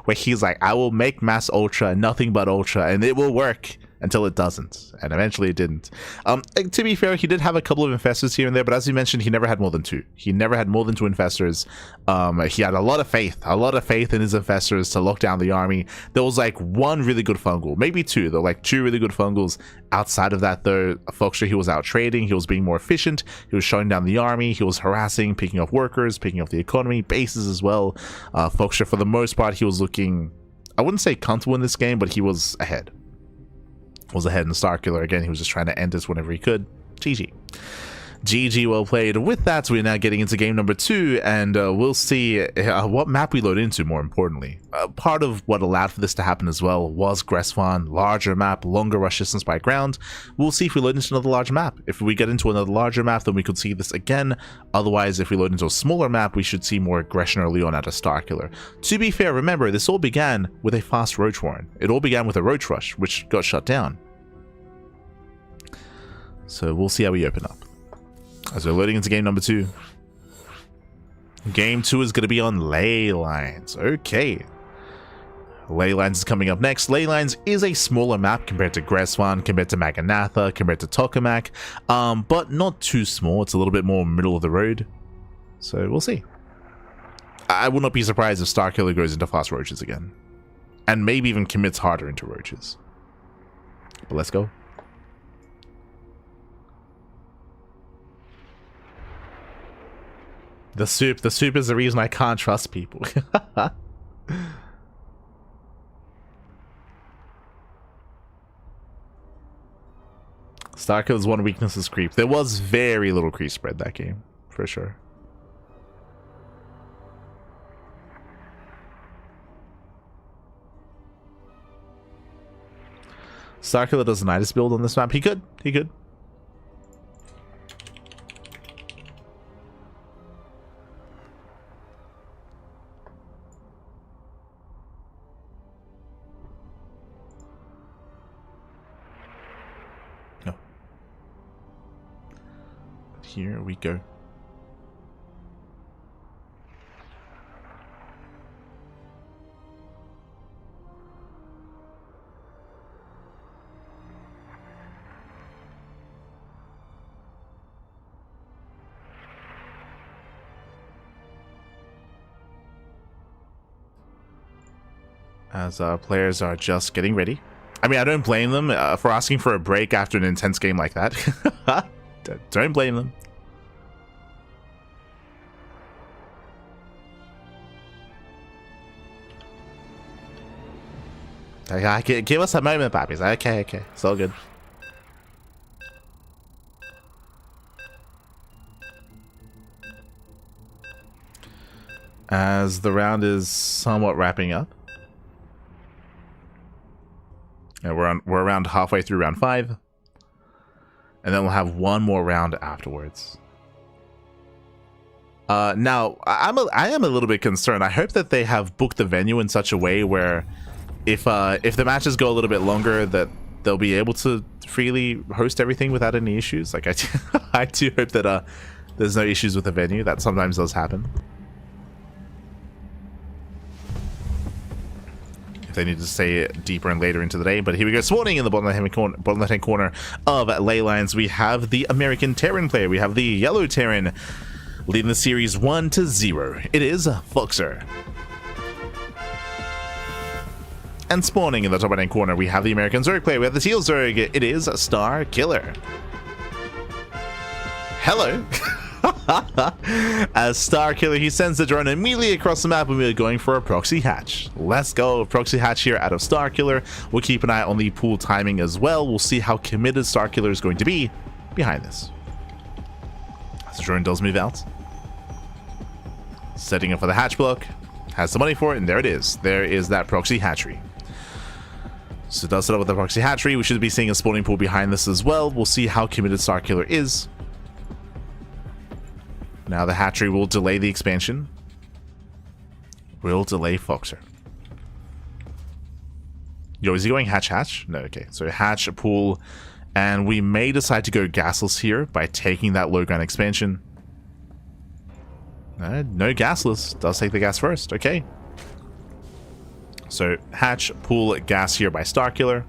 Where he's like, I will make mass ultra, nothing but ultra, and it will work. until it doesn't, and eventually it didn't. To be fair, he did have a couple of infestors here and there, but as you mentioned, he never had more than 2. He never had more than 2 infestors. He had a lot of faith in his infestors to lock down the army. There was like 1 really good fungal, maybe 2. There were like 2 really good fungals. Outside of that, though, Foxtra, he was out trading, he was being more efficient, he was shutting down the army, he was harassing, picking off workers, picking off the economy, bases as well. Foxtra, for the most part, he was looking, I wouldn't say comfortable in this game, but he was ahead. In Starkiller. Again, he was just trying to end this whenever he could. GG. GG, well played. With that, we're now getting into game number 2, and we'll see what map we load into, more importantly. Part of what allowed for this to happen as well was Gresvan, larger map, longer rush distance by ground. We'll see if we load into another large map. If we get into another larger map, then we could see this again. Otherwise, if we load into a smaller map, we should see more aggression early on out of Starkiller. To be fair, remember, this all began with a fast Roach Warren. It all began with a Roach Rush, which got shut down. So we'll see how we open up. As we're loading into game number 2. Game 2 is going to be on Ley Lines. Okay. Ley Lines is coming up next. Ley Lines is a smaller map compared to Gresvan, compared to Maganatha, compared to Tokamak, but not too small. It's a little bit more middle of the road. So we'll see. I would not be surprised if Starkiller goes into fast roaches again. And maybe even commits harder into roaches. But let's go. The soup is the reason I can't trust people. Starkiller's one weakness is creep. There was very little creep spread that game, for sure. Starkiller does a Nidus build on this map. He could. Here we go. As our players are just getting ready. I mean, I don't blame them for asking for a break after an intense game like that. Don't blame them. Okay, give us a moment, babbies. Okay, it's all good. As the round is somewhat wrapping up. And we're around halfway through round 5. And then we'll have one more round afterwards. Now, I am a little bit concerned. I hope that they have booked the venue in such a way where if the matches go a little bit longer, that they'll be able to freely host everything without any issues. Like I do hope that there's no issues with the venue. That sometimes does happen. If they need to stay deeper and later into the day. But here we go. Spawning in the bottom left-hand corner of Ley Lines, we have the American Terran player. We have the yellow Terran leading the series 1-0. It is Foxer. And spawning in the top right-hand corner, we have the American Zerg player. We have the Teal Zerg. It is Starkiller. Hello. As Starkiller, he sends the drone immediately across the map, and we're going for a proxy hatch. Let's go. Proxy hatch here out of Starkiller. We'll keep an eye on the pool timing as well. We'll see how committed Starkiller is going to be behind this. As the drone does move out. Setting up for the hatch block. Has the money for it, and there it is. There is that proxy hatchery. So it does set up with the proxy hatchery. We should be seeing a spawning pool behind this as well. We'll see how committed Starkiller is. Now the hatchery will delay the expansion. Will delay Foxer. Yo, is he going hatch? No, okay. So hatch, a pool, and we may decide to go gasless here by taking that low ground expansion. No gasless. Does take the gas first. Okay. So hatch, pool, gas here by Starkiller.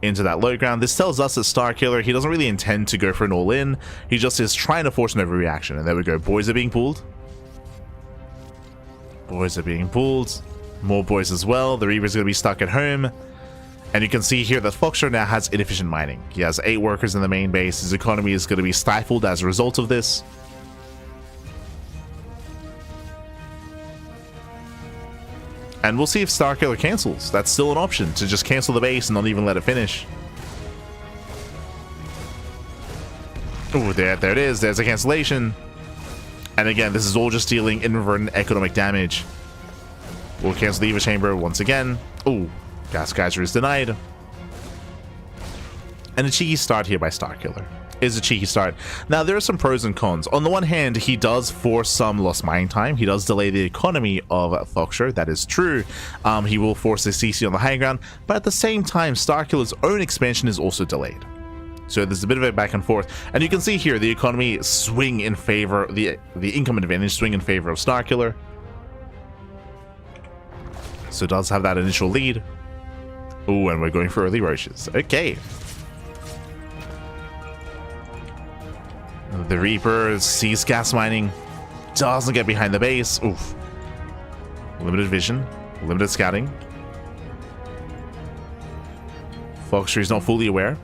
into that low ground. This tells us that Starkiller, he doesn't really intend to go for an all-in. He just is trying to force an overreaction. And there we go. Boys are being pulled. Boys are being pulled. More boys as well. The Reaper's going to be stuck at home. And you can see here that Foxer now has inefficient mining. He has 8 workers in the main base. His economy is going to be stifled as a result of this. And we'll see if Starkiller cancels. That's still an option, to just cancel the base and not even let it finish. Oh, there it is. There's a cancellation. And again, this is all just dealing inadvertent economic damage. We'll cancel the Eva Chamber once again. Oh, Gas Geyser is denied. And a cheeky start here by Starkiller. Is a cheeky start. Now, there are some pros and cons. On the one hand, he does force some lost mining time. He does delay the economy of Foxer. That is true. He will force the CC on the high ground. But at the same time, Starkiller's own expansion is also delayed. So there's a bit of a back and forth. And you can see here the economy swing in favor, the income advantage swing in favor of Starkiller. So it does have that initial lead. Oh, and we're going for early roaches. Okay. The Reaper sees gas mining, doesn't get behind the base. Oof. Limited vision, limited scouting. Foxtree is not fully aware.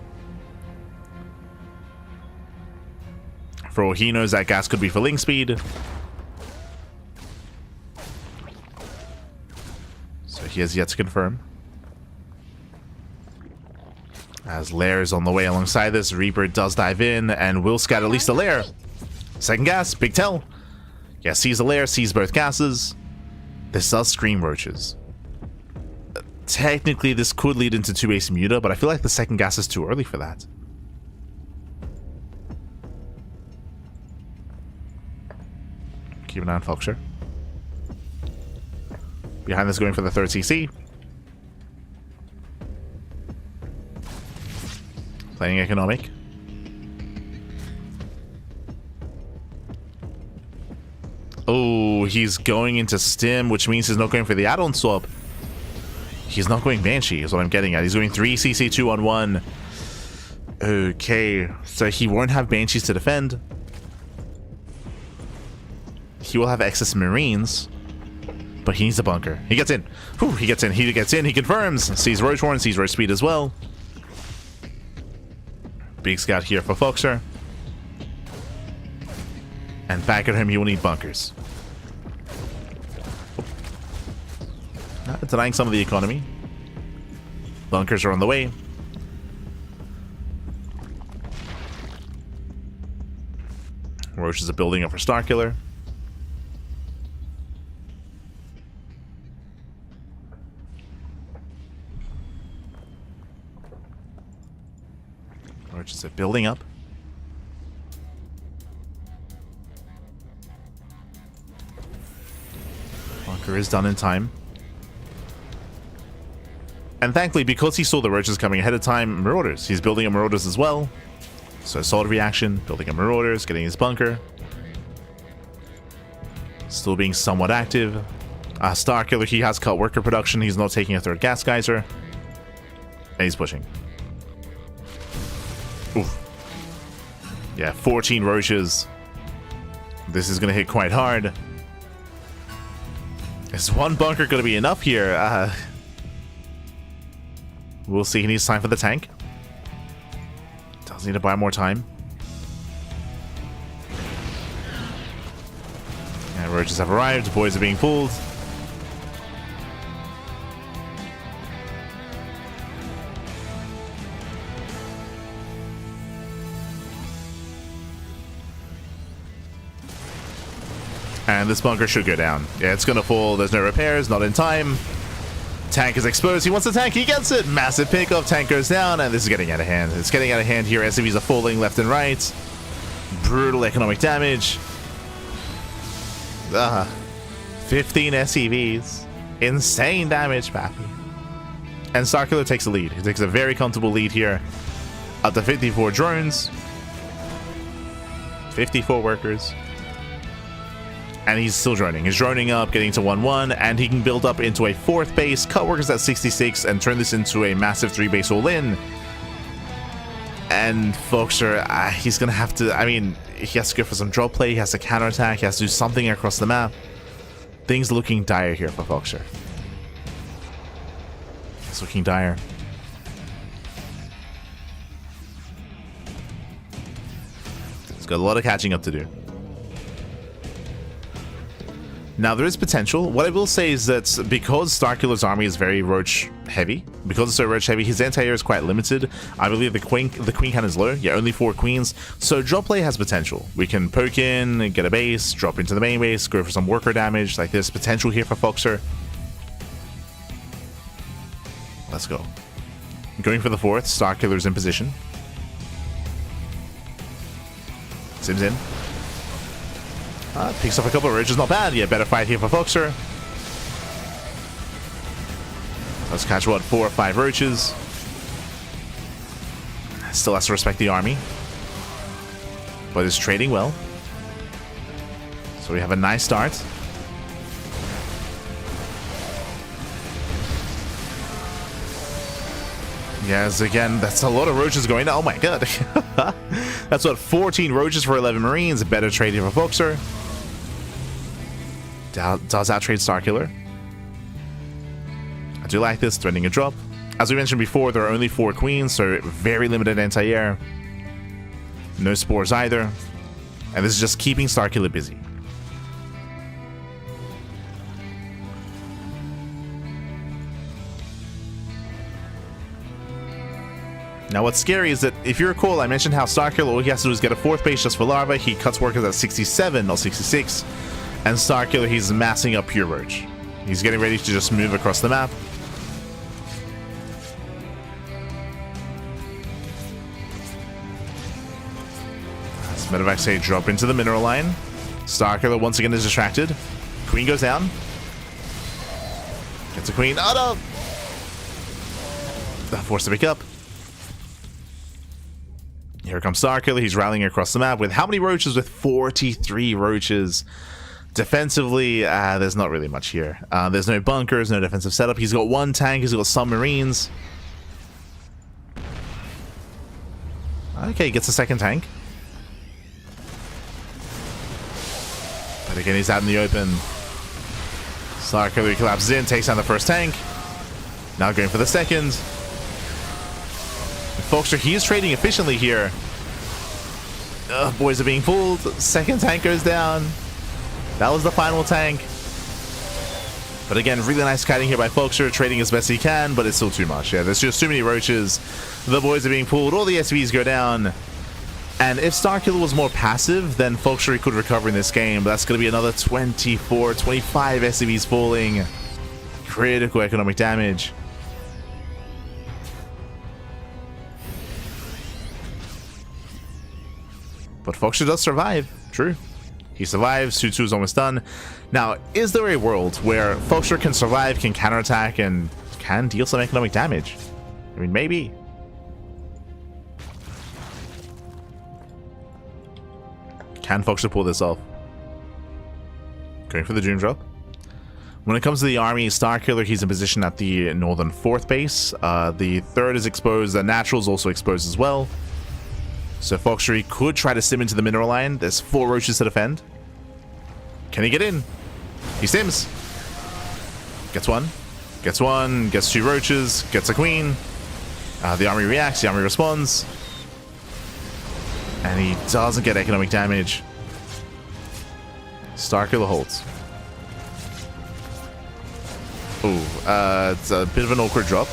For all he knows, that gas could be for link speed. So he has yet to confirm. As Lair is on the way alongside this, Reaper does dive in and will scout at least a Lair. Second gas, big tell. Yeah, sees a Lair, sees both gases. This does scream roaches. Technically, this could lead into 2 base muta, but I feel like the second gas is too early for that. Keep an eye on Foxer. Behind this, going for the 3rd CC. Playing economic. Oh, he's going into Stim, which means he's not going for the add-on swap. He's not going Banshee, is what I'm getting at. He's going 3 CC 2 on 1. Okay, so he won't have Banshees to defend. He will have excess Marines, but he needs a bunker. He gets in. Whew, he gets in. He gets in. He confirms. Sees Roach Horn, sees Roach Speed as well. Big scout here for Foxer. And back at him, he will need bunkers. Denying some of the economy. Bunkers are on the way. Roaches are building up for Starkiller. Roaches are building up. Bunker is done in time. And thankfully, because he saw the roaches coming ahead of time, Marauders. He's building a Marauders as well. So solid reaction, building a Marauders, getting his bunker. Still being somewhat active. Starkiller, he has cut worker production. He's not taking a 3rd gas geyser. And he's pushing. Oof. Yeah, 14 roaches. This is going to hit quite hard. Is one bunker going to be enough here? We'll see. He needs time for the tank. Does need to buy more time. And roaches have arrived. Boys are being pulled. And this bunker should go down. Yeah, it's gonna fall. There's no repairs. Not in time. Tank is exposed. He wants the tank. He gets it. Massive pickup. Tank goes down, and this is getting out of hand. It's getting out of hand here. SCVs are falling left and right. Brutal economic damage. 15 SCVs. Insane damage, Pappy. And Starkiller takes the lead. He takes a very comfortable lead here. Up to 54 drones. 54 workers. And he's still droning. He's droning up, getting to 1-1, and he can build up into a 4th base, cut workers at 66, and turn this into a massive 3 base all-in. And Folkster, he's going to have to, I mean, he has to go for some drop play, he has to counterattack, he has to do something across the map. Things looking dire here for Folkster. It's looking dire. He's got a lot of catching up to do. Now, there is potential. What I will say is that because Starkiller's army is very roach heavy, because it's so roach heavy, his anti-air is quite limited. I believe the queen count is low. Yeah, only 4 queens. So drop play has potential. We can poke in, get a base, drop into the main base, go for some worker damage. Like, there's potential here for Folkster. Let's go. Going for the 4th. Starkiller's in position. Sims in. Picks up a couple of roaches, not bad. Yeah, better fight here for Folkster. Let's catch, what, 4 or 5 roaches. Still has to respect the army. But is trading well. So we have a nice start. Yes, again, that's a lot of roaches going. Oh my god. That's what, 14 roaches for 11 marines. Better trade here for Folkster. Does outtrade Starkiller. I do like this, threatening a drop. As we mentioned before, there are only 4 queens, so very limited anti-air. No spores either. And this is just keeping Starkiller busy. Now what's scary is that, if you recall, I mentioned how Starkiller, all he has to do is get a 4th base just for larva. He cuts workers at 67 or 66. And Starkiller, he's massing up pure roach. He's getting ready to just move across the map. As a matter of fact, say drop into the mineral line. Starkiller once again is distracted. Queen goes down. Gets a queen. Oh no! Forced to pick up. Here comes Starkiller. He's rallying across the map with how many roaches? With 43 roaches. Defensively, there's not really much here. There's no bunkers, no defensive setup. He's got 1 tank, he's got some marines. Okay, gets a 2nd tank. But again, he's out in the open. Starkiller collapses in, takes down the 1st tank. Now going for the 2nd. Folkster, he is trading efficiently here. Boys are being fooled. 2nd tank goes down. That was the final tank. But again, really nice kiting here by Folkster, trading as best he can, but it's still too much. Yeah, there's just too many roaches. The boys are being pulled. All the SVs go down. And if Starkiller was more passive, then Folkster could recover in this game. But that's going to be another 24, 25 SCVs falling. Critical economic damage. But Folkster does survive. True. He survives. 2-2 is almost done. Now, is there a world where Folkster can survive, can counterattack, and can deal some economic damage? I mean, maybe. Can Folkster pull this off? Going for the Doom Drop. When it comes to the army, Starkiller, he's in position at the northern 4th base. The 3rd is exposed. The natural is also exposed as well. So Folkster could try to sim into the mineral line. There's 4 roaches to defend. Can he get in? He sims. Gets 1. Gets 1. Gets 2 roaches. Gets a queen. The army reacts. The army responds. And he doesn't get economic damage. Starkiller holds. Ooh, it's a bit of an awkward drop.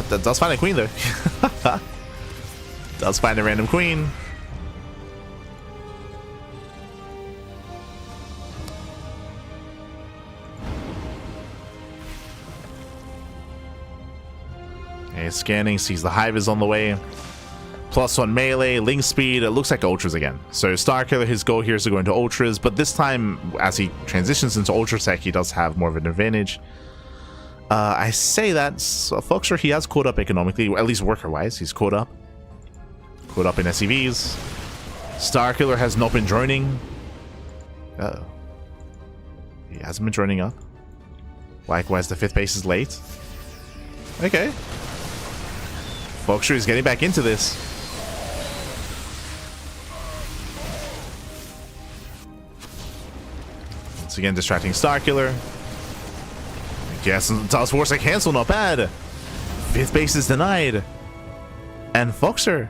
That does find a queen, though. Does find a random queen. Okay, scanning, sees the hive is on the way. +1 melee, link speed. It looks like ultras again. So Starkiller, his goal here is to go into ultras, but this time, as he transitions into ultra tech, he does have more of an advantage. I say that Folkster, he has caught up economically, at least worker-wise. He's caught up. Caught up in SCVs. Starkiller has not been droning. Uh-oh. He hasn't been droning up. Likewise, the 5th base is late. Okay. Foxtrot is getting back into this. Once again, distracting Starkiller. Yes, Task Force cancel, not bad. 5th base is denied. And Foxer,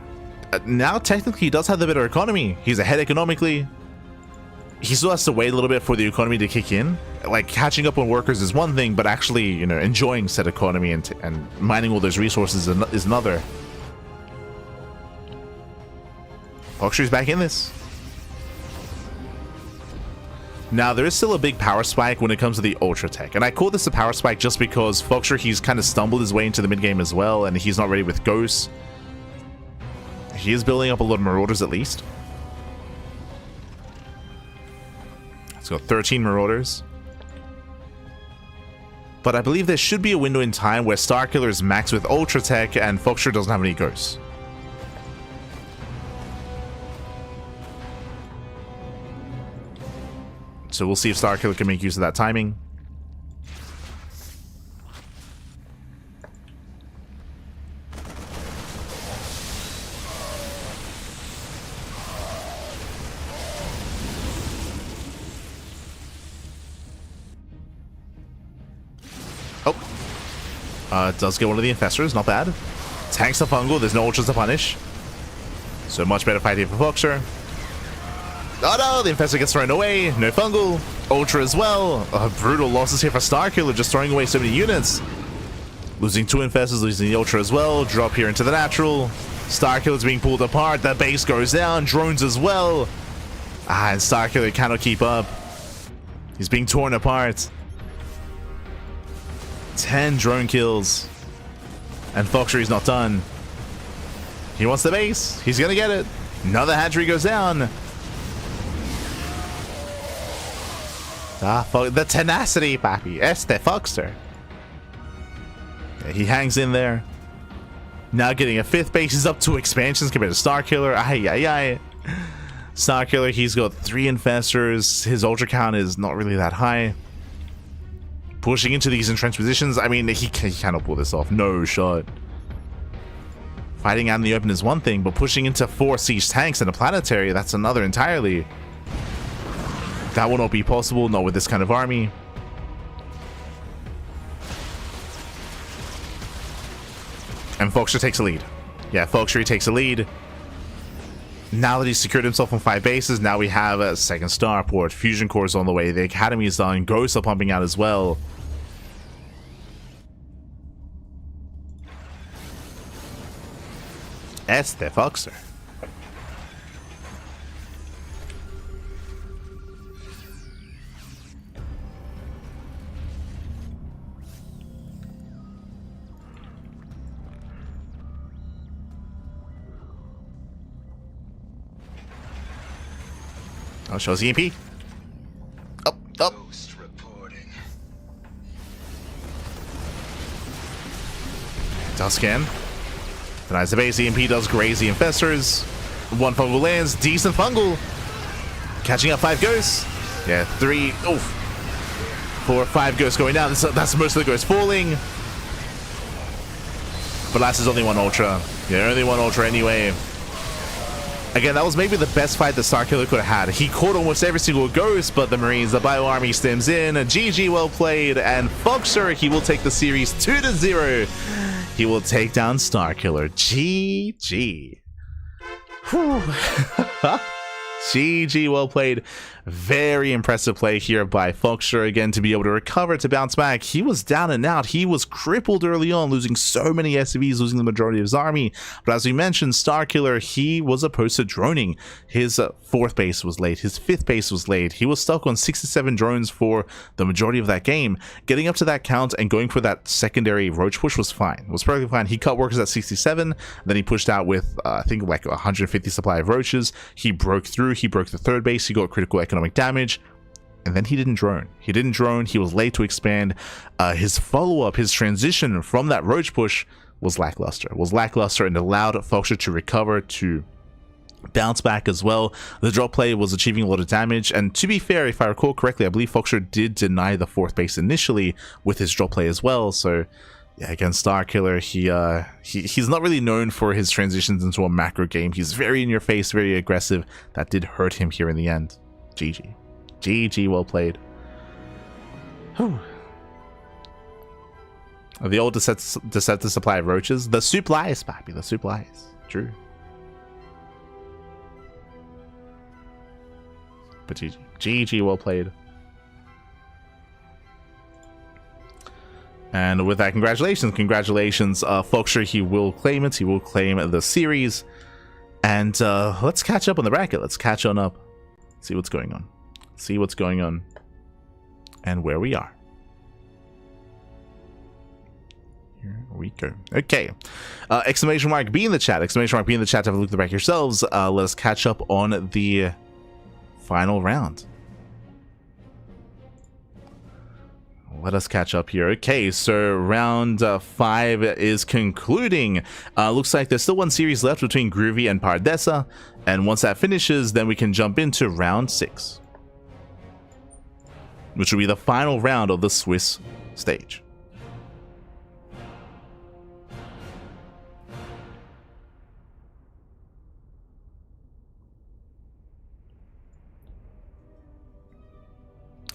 now technically he does have the better economy. He's ahead economically. He still has to wait a little bit for the economy to kick in. Like, catching up on workers is one thing, but actually, you know, enjoying said economy and mining all those resources is another. Foxer's back in this. Now, there is still a big power spike when it comes to the Ultra Tech, and I call this a power spike just because Foxer, he's kind of stumbled his way into the mid game as well, and he's not ready with Ghosts. He is building up a lot of Marauders at least. He's got 13 Marauders. But I believe there should be a window in time where Starkiller is maxed with Ultra Tech and Foxer doesn't have any Ghosts. So we'll see if Starkiller can make use of that timing. It does get one of the Infestors, not bad. Tanks the Fungal, there's no Ultras to punish. So much better fight here for Foxer. Oh no, the Infestor gets thrown away. No Fungal. Ultra as well. Brutal losses here for Starkiller, just throwing away so many units. Losing 2 Infestors, losing the Ultra as well. Drop here into the natural. Starkiller's being pulled apart. The base goes down. Drones as well. And Starkiller cannot keep up. He's being torn apart. 10 drone kills. And Foxer is not done. He wants the base. He's gonna get it. Another hatchery goes down. The tenacity, papi. Este Foxer. Yeah, he hangs in there. Now getting a 5th base. He's up 2 expansions compared to Starkiller. Ay, ay, ay. Starkiller, he's got 3 Infestors. His Ultra count is not really that high. Pushing into these entrenched positions. I mean, he cannot pull this off. No shot. Fighting out in the open is one thing, but pushing into 4 siege tanks and a planetary, that's another entirely. That will not be possible, not with this kind of army. And Foxer takes a lead. Yeah, Foxer takes a lead. Now that he's secured himself on 5 bases, now we have a 2nd starport. Fusion cores on the way. The academy is done. Ghosts are pumping out as well. Este Foxer. Oh, shows EMP. Up, up. Ghost reporting. Does scan. Denies the base. EMP does graze the Infestors. 1 Fungal lands. Decent Fungal. Catching up 5 Ghosts. Yeah, 3. Oof. 4, 5 Ghosts going down. That's most of the Ghosts falling. But last is only 1 Ultra. Yeah, only 1 Ultra anyway. Again, that was maybe the best fight that Starkiller could have had. He caught almost every single Ghost, but the Marines, the Bio Army stems in. GG, well played. And Foxer, he will take the series 2-0. He will take down Starkiller. GG. GG, well played. Very impressive play here by Foxer again to be able to recover, to bounce back. He was down and out. He was crippled early on, losing so many SCVs, losing the majority of his army. But as we mentioned, Starkiller, he was opposed to droning. His 4th base was late. His 5th base was late. He was stuck on 67 drones for the majority of that game. Getting up to that count and going for that secondary roach push was fine. It was perfectly fine. He cut workers at 67. Then he pushed out with, I think, like 150 supply of roaches. He broke through. He broke the 3rd base. He got critical economic damage, and then he didn't drone. He was late to expand. His follow-up, his transition from that roach push was lackluster. And allowed Foxer to recover, to bounce back as well. The drop play was achieving a lot of damage, and to be fair, if I recall correctly, I believe Foxer did deny the 4th base initially with his drop play as well. So yeah, against Starkiller, he's not really known for his transitions into a macro game. He's very in your face, very aggressive. That did hurt him here in the end. GG. GG, well played. Whew. The old deceptive supply of roaches. The soup lies, papi. The soup lies. True. But GG. GG, well played. And with that, congratulations. Congratulations, Foxer. He will claim it. He will claim the series. And let's catch up on the bracket. Let's catch on up. See what's going on. See what's going on. And where we are. Here we go. Okay. Exclamation mark B in the chat. Exclamation mark B in the chat to have a look at the bracket yourselves. Let us catch up on the final round. Let us catch up here. Okay, so round 5 is concluding. Looks like there's still one series left between Groovy and Pardessa. And once that finishes, then we can jump into round 6. Which will be the final round of the Swiss stage.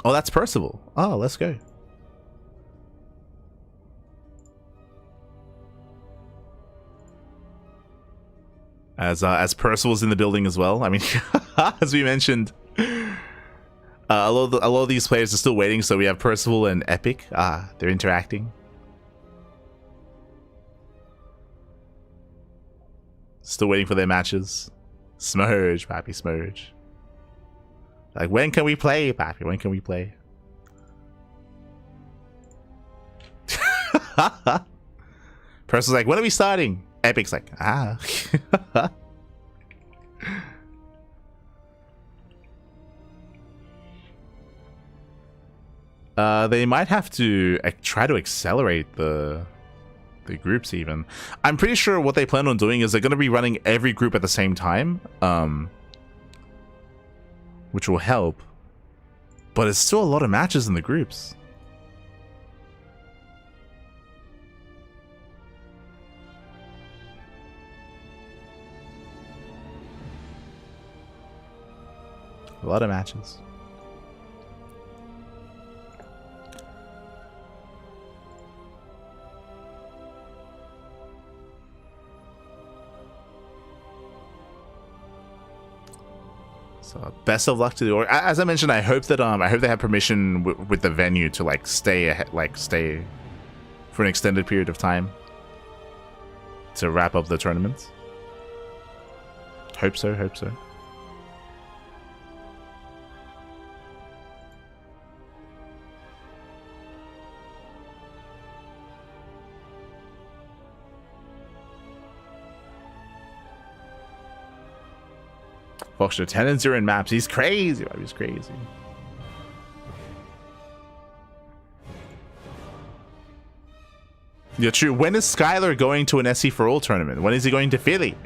Oh, that's Percival. Oh, let's go. As Percival's in the building as well. I mean, as we mentioned, a lot of these players are still waiting. So we have Percival and Epic. They're interacting. Still waiting for their matches. Smurge, Pappy, Smurge. Like, when can we play, Pappy? When can we play? Percival's like, when are we starting? Epic's like, they might have to try to accelerate the groups even. I'm pretty sure what they plan on doing is they're going to be running every group at the same time, which will help. But it's still a lot of matches in the groups. A lot of matches. So best of luck to the org. As I mentioned, I hope that they have permission with the venue to like stay for an extended period of time to wrap up the tournament. Hope so. Hope so. Foxer 10-0 in maps. He's crazy. He's crazy. Yeah, true. When is Skylar going to an SC4ALL tournament? When is he going to Philly?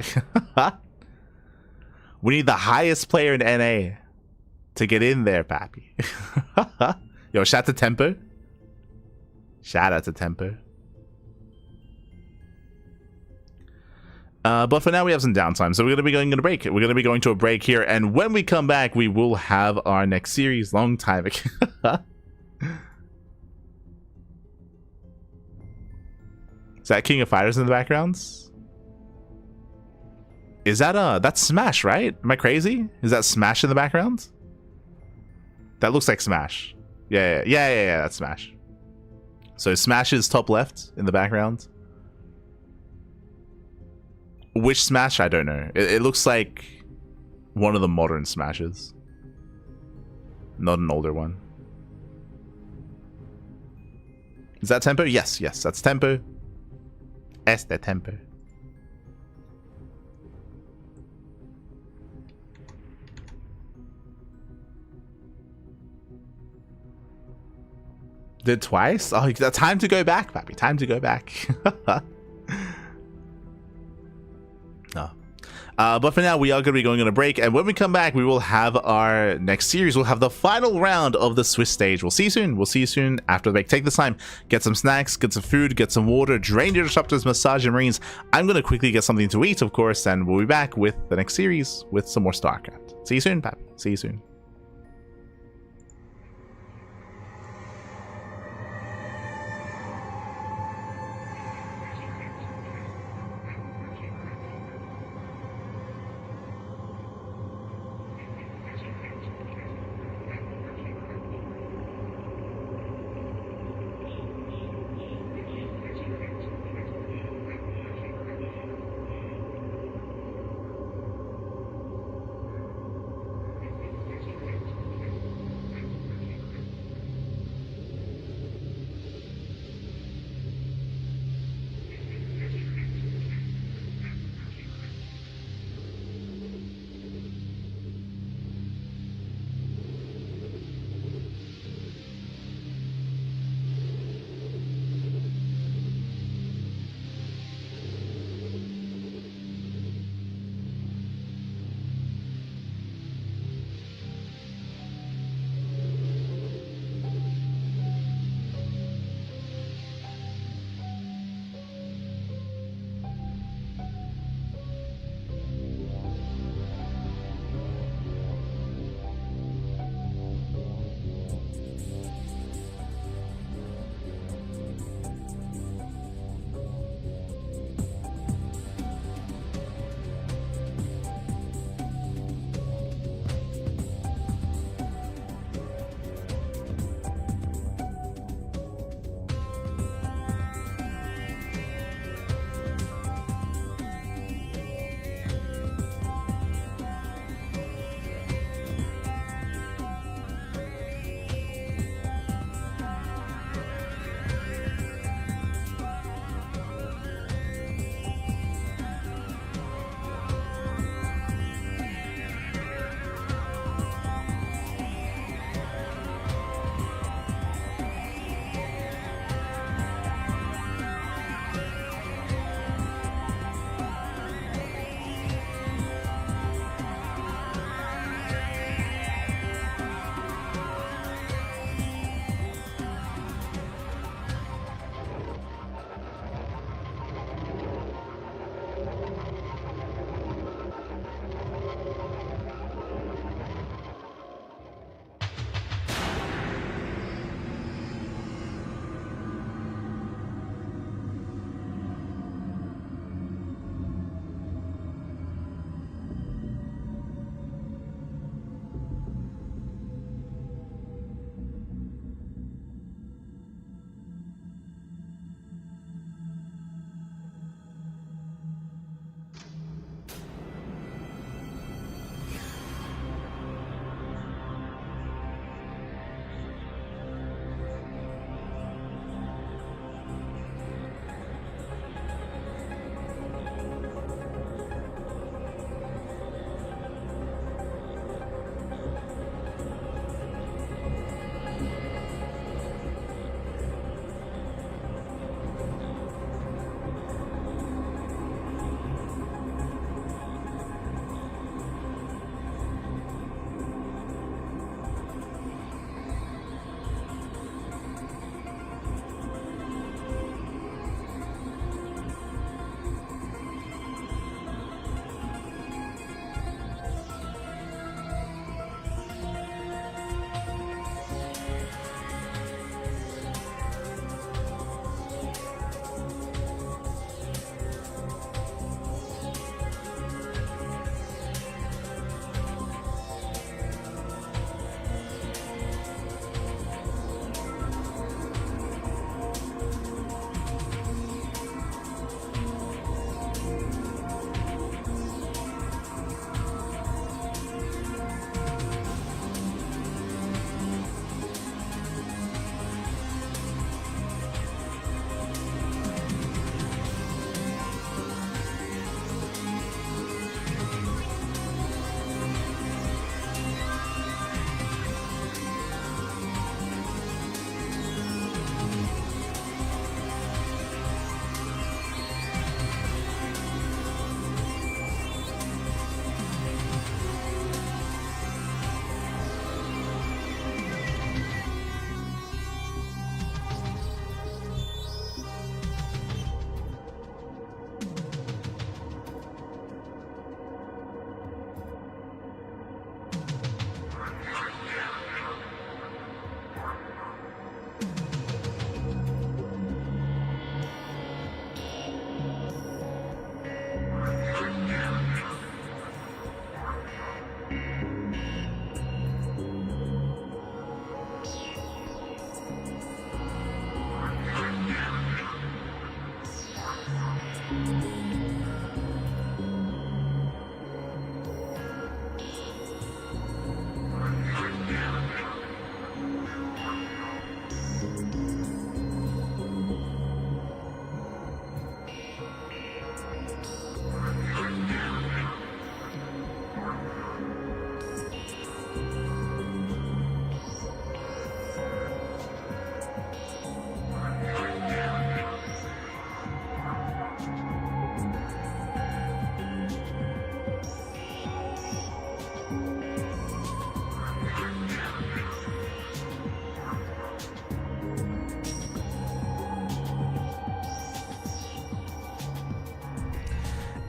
We need the highest player in NA to get in there, Pappy. Yo, shout out to Tempo. Shout out to Tempo. But for now, we have some downtime, so we're going to be going on a break. We're going to be going to a break here, and when we come back, we will have our next series. Long time ago. Is that King of Fighters in the background? Is that that's Smash, right? Am I crazy? Is that Smash in the background? That looks like Smash. Yeah, that's Smash. So Smash is top left in the background. Which Smash? I don't know. It looks like one of the modern Smashes. Not an older one. Is that Tempo? Yes, that's Tempo. Este Tempo. Did twice? Oh, time to go back, Pappy. Time to go back. But for now, we are going to be going on a break, and when we come back, we will have our next series. We'll have the final round of the Swiss stage. We'll see you soon. We'll see you soon after the break. Take this time, get some snacks, get some food, get some water, drain your disruptors, massage your marines. I'm going to quickly get something to eat, of course, and we'll be back with the next series with some more StarCraft. See you soon, Pap. See you soon.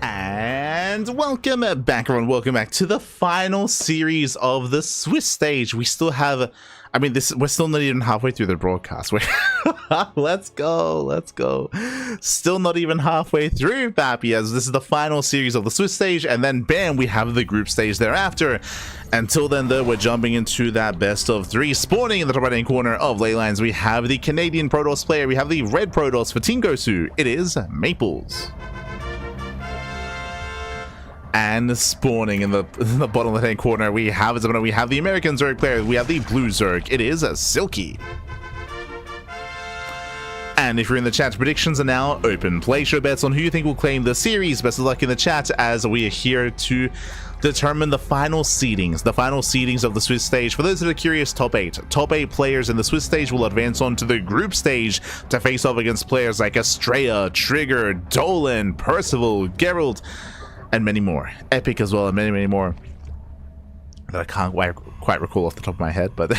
And welcome back, everyone. Welcome back to the final series of the Swiss stage. We still have, I mean, we're still not even halfway through the broadcast. Let's go. Still not even halfway through, Pappy, as this is the final series of the Swiss stage, and then bam, we have the group stage thereafter. Until then, though, we're jumping into that best of three. Spawning in the top right-hand corner of ley lines, we have the Canadian Protoss player. We have the red Protoss for Team Gosu. It is Maples. And spawning in the bottom left-hand corner, we have the American Zerg player. We have the blue Zerg. It is Silky. And if you're in the chat, predictions are now open. Place your bets on who you think will claim the series. Best of luck in the chat as we are here to determine the final seedings. The final seedings of the Swiss stage. For those that are curious, top 8. Top 8 players in the Swiss stage will advance on to the group stage to face off against players like Astrea, Trigger, Dolan, Percival, Geralt, and many more. Epic as well, and many more that I can't quite recall off the top of my head, but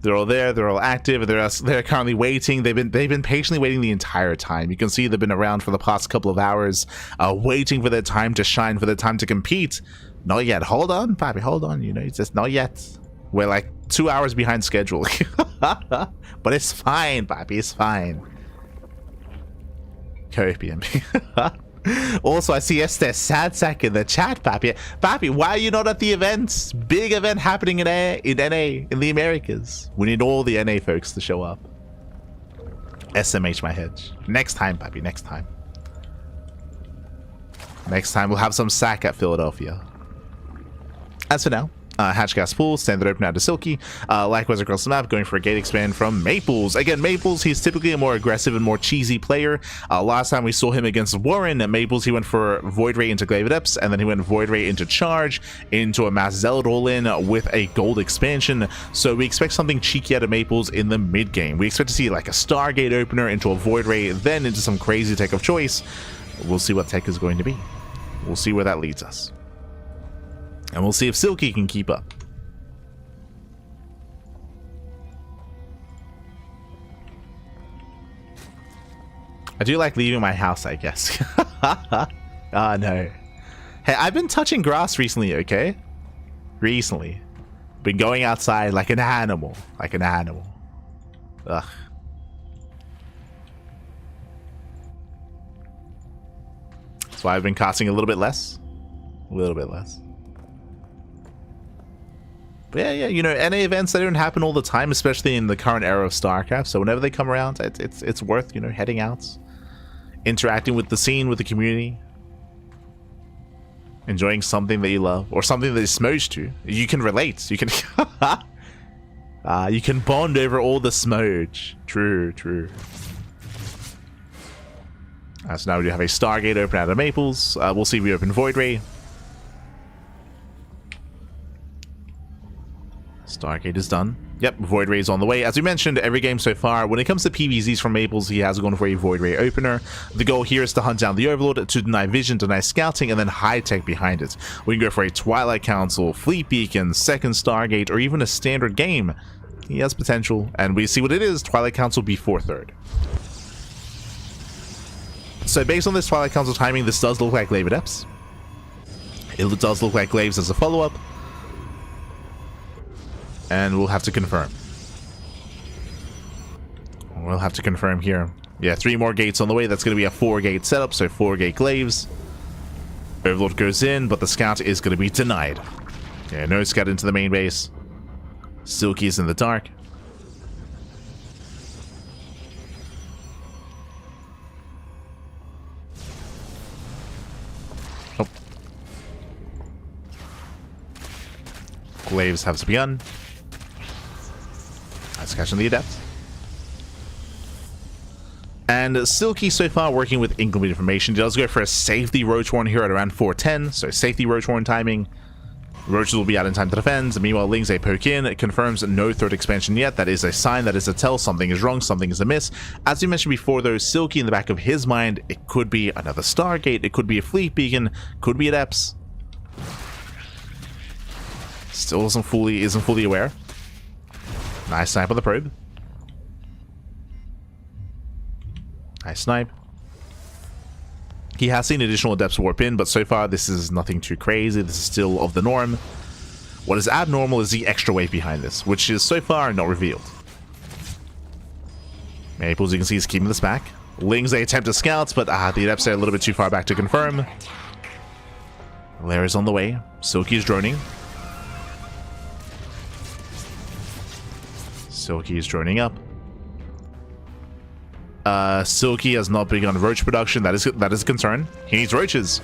they're all there, they're all active, they're currently waiting. They've been patiently waiting the entire time. You can see they've been around for the past couple of hours, waiting for their time to shine, for their time to compete. Not yet. Hold on, Pappy, hold on. You know, it's just not yet. We're like 2 hours behind schedule. But it's fine, Pappy, it's fine. Copium. Also, I see Esther sad sack in the chat, Pappy. Pappy, why are you not at the events? Big event happening in NA, in the Americas. We need all the NA folks to show up. SMH my hedge. Next time, Pappy, next time. Next time we'll have some sack at Philadelphia. As for now, hatch gas pool, standard open out to Silky. Likewise across the map, going for a gate expand from Maples. Again, Maples, he's typically a more aggressive and more cheesy player. Last time we saw him against Warren, at Maples, he went for Void Ray into Glaive Adepts, and then he went Void Ray into Charge, into a Mass Zealot all-in with a gold expansion. So we expect something cheeky out of Maples in the mid-game. We expect to see like a Stargate opener into a Void Ray, then into some crazy tech of choice. We'll see what tech is going to be. We'll see where that leads us. And we'll see if Silky can keep up. I do like leaving my house, I guess. Ah, no. Hey, I've been touching grass recently, okay? Recently. Been going outside like an animal. Like an animal. Ugh. That's why I've been casting a little bit less. A little bit less. But yeah, you know, NA events, they don't happen all the time, especially in the current era of StarCraft. So whenever they come around, it's worth, you know, heading out, interacting with the scene, with the community, enjoying something that you love or something that is smudged to. You can relate. You can, you can bond over all the smudge. True. So now we do have a Stargate open out of Maples. We'll see if we open Void Ray. Stargate is done. Yep, Void Ray is on the way. As we mentioned, every game so far, when it comes to PvZs from Maples, he has gone for a Void Ray opener. The goal here is to hunt down the Overlord, to deny vision, deny scouting, and then high tech behind it. We can go for a Twilight Council, Fleet Beacon, second Stargate, or even a standard game. He has potential, and we see what it is. Twilight Council before third. So based on this Twilight Council timing, this does look like Glaive Adepts. It does look like Glaives as a follow-up. And we'll have to confirm. We'll have to confirm here. Yeah, 3 more gates on the way. That's going to be a 4-gate setup, so 4-gate Glaives. Overlord goes in, but the scout is going to be denied. Yeah, no scout into the main base. Silky is in the dark. Oh. Glaives have begun. That's catching the Adept. And Silky so far working with incomplete information. Does go for a safety Roach Horn here at around 410. So safety Roach Horn timing. Roaches will be out in time to defend. And meanwhile, Lings a poke in. It confirms no third expansion yet. That is a sign. That is a tell. Something is wrong. Something is amiss. As we mentioned before, though, Silky in the back of his mind, it could be another Stargate. It could be a Fleet Beacon. Could be Adepts. Still isn't fully aware. Nice snipe on the probe. Nice snipe. He has seen additional adepts warp in, but so far this is nothing too crazy. This is still of the norm. What is abnormal is the extra weight behind this, which is so far not revealed. Maples, you can see, is keeping this back. Lings, they attempt to scout, but the adepts are a little bit too far back to confirm. Lair is on the way. Silky is droning. Silky is droning up. Silky has not begun roach production. That is a concern. He needs roaches.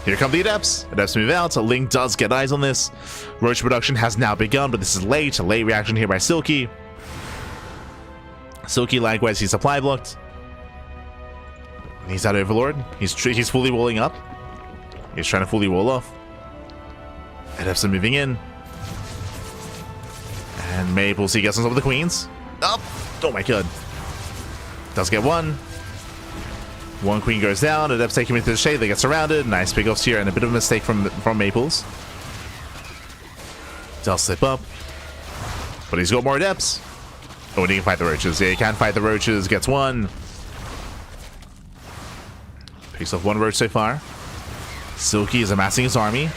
Here come the adepts. Adepts move out. Ling does get eyes on this. Roach production has now begun, but this is late. A late reaction here by Silky. Silky likewise, he's supply blocked. He's at Overlord. He's fully walling up. He's trying to fully wall off. Adepts are moving in. And Maples, he gets on top of the queens. Oh my god. Does get one. One queen goes down. Adepts take him into the shade. They get surrounded. Nice pickoffs here, and a bit of a mistake from Maples. Does slip up. But he's got more adepts. Oh, and he can fight the roaches. Yeah, he can fight the roaches. Gets one. Picks off one roach so far. Silky is amassing his army.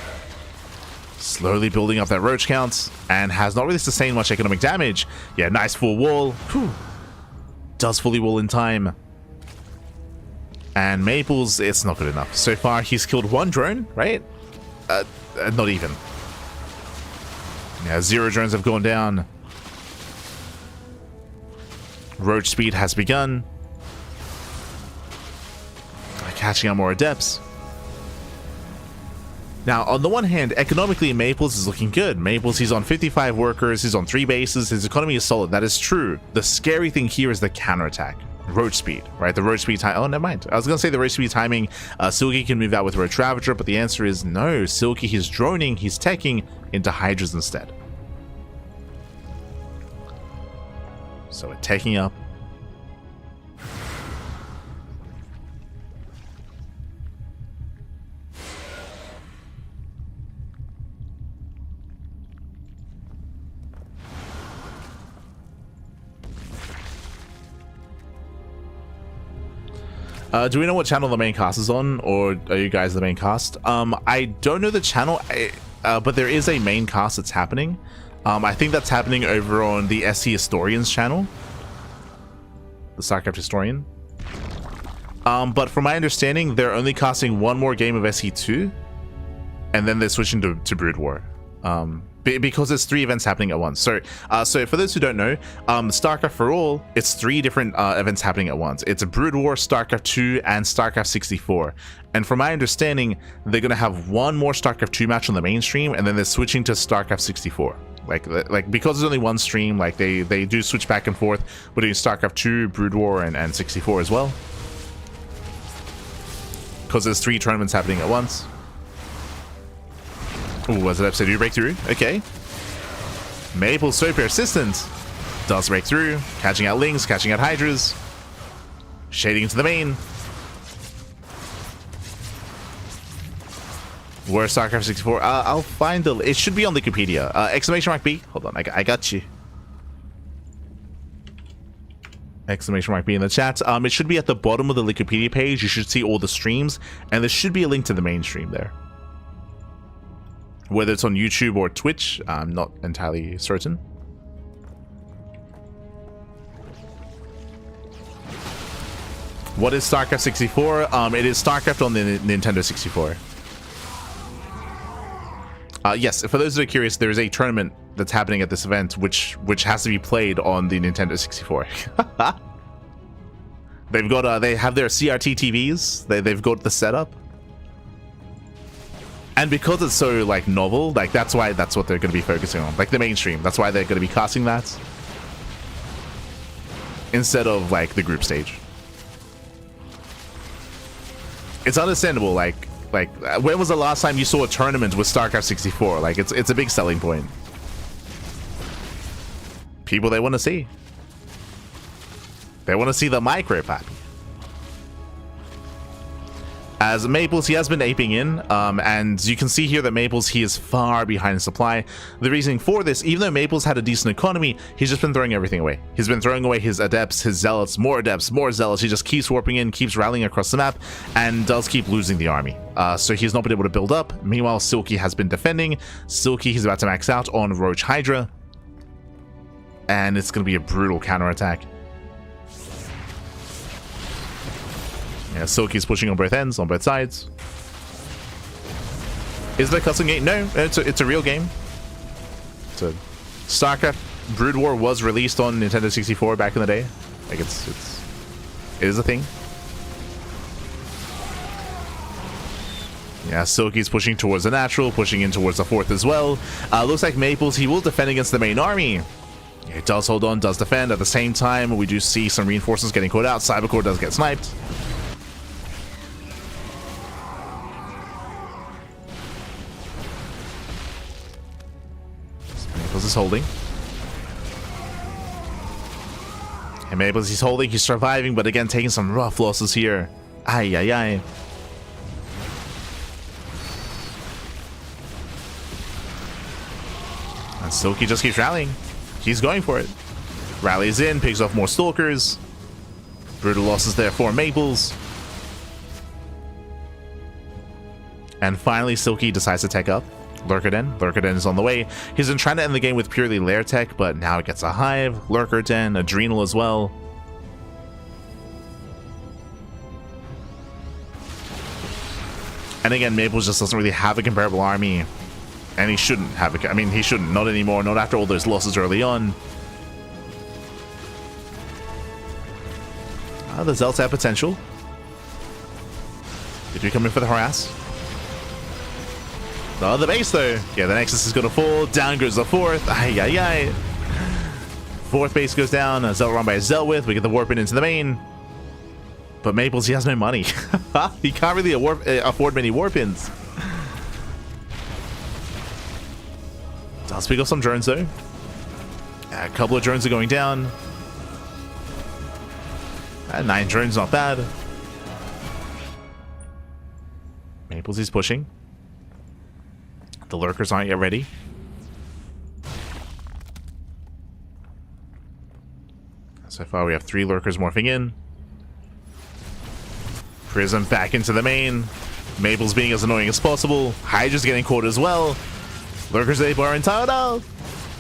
Slowly building up that roach count. And has not really sustained much economic damage. Yeah, nice full wall. Whew. Does fully wall in time. And Maples, it's not good enough. So far, he's killed one drone, right? Not even. Yeah, 0 drones have gone down. Roach speed has begun. Catching out more adepts. Now, on the one hand, economically, Maples is looking good. Maples, he's on 55 workers, he's on 3 bases, his economy is solid. That is true. The scary thing here is the counterattack. Roach speed, right? The roach speed time. Oh, never mind. I was going to say the roach speed timing. Silky can move out with Roach Ravager, but the answer is no. Silky, he's droning, he's teching into Hydras instead. So we're taking up. Do we know what channel the main cast is on, or are you guys the main cast? I don't know the channel, but there is a main cast that's happening. I think that's happening over on the SC Historians channel, the StarCraft Historian. But from my understanding, they're only casting one more game of SC2, and then they're switching to Brood War. Because there's 3 events happening at once. So for those who don't know, StarCraft for All, it's 3 different events happening at once. It's a Brood War, StarCraft 2, and StarCraft 64. And from my understanding, they're gonna have one more StarCraft 2 match on the mainstream, and then they're switching to StarCraft 64. Like because there's only one stream, like they do switch back and forth between StarCraft 2, Brood War, and 64 as well. Because there's 3 tournaments happening at once. Ooh, was it episode 2 breakthrough? Okay. Maple so persistent. Does break through. Catching out Lings, catching out Hydras. Shading into the main. Where's StarCraft 64? I'll find the... It should be on Wikipedia. Exclamation mark B. Hold on, I got you. Exclamation mark B in the chat. It should be at the bottom of the Wikipedia page. You should see all the streams. And there should be a link to the main stream there. Whether it's on YouTube or Twitch, I'm not entirely certain. What is StarCraft 64? It is StarCraft on the Nintendo 64. Yes, for those that are curious, there is a tournament that's happening at this event, which has to be played on the Nintendo 64. They've got they have their CRT TVs. They've got the setup. And because it's so like novel, like that's what they're going to be focusing on, like the mainstream. That's why they're going to be casting that instead of like the group stage. It's understandable. Like when was the last time you saw a tournament with StarCraft 64? Like it's a big selling point. People they want to see. They want to see the micro pappy. As Maples, he has been aping in, and you can see here that Maples, he is far behind supply. The reason for this, even though Maples had a decent economy, he's just been throwing everything away. He's been throwing away his adepts, his zealots, more zealots. He just keeps warping in, keeps rallying across the map, and does keep losing the army. So he's not been able to build up. Meanwhile, Silky has been defending. Silky, he's about to max out on Roach Hydra, and it's going to be a brutal counterattack. Yeah, Silky's pushing on both ends, on both sides. Is it a custom game? No, it's a real game. It's a StarCraft Brood War was released on Nintendo 64 back in the day. Like it is a thing. Yeah, Silky's pushing towards the natural, pushing in towards the fourth as well. Looks like Maples, he will defend against the main army. It does hold on, does defend. At the same time, we do see some reinforcements getting caught out. Cybercore does get sniped. Maples is holding. And Maples, he's holding, he's surviving, but again, taking some rough losses here. Ay, ay, ay. And Silky just keeps rallying. He's going for it. Rallies in, picks off more Stalkers. Brutal losses there for Maples. And finally, Silky decides to tech up. Lurker-Den. Lurker-Den is on the way. He's been trying to end the game with purely Lair tech, but now it gets a Hive, Lurker-Den, Adrenal as well. And again, Maples just doesn't really have a comparable army. And he shouldn't have a... I mean, he shouldn't. Not anymore. Not after all those losses early on. The Zelts have potential. Did we come in for the harass? Oh, the base though. Yeah, the Nexus is going to fall. Down goes the fourth. Ay, ay, ay. Fourth base goes down. Zelt run by Zelwith. We get the warp in into the main. But Maples, he has no money. He can't really afford many warp ins. Does pick up some drones though. A couple of drones are going down. 9 drones, not bad. Maples is pushing. The lurkers aren't yet ready. So far we have 3 lurkers morphing in. Prism back into the main. Maples being as annoying as possible. Hydra's getting caught as well. Lurkers able are in total.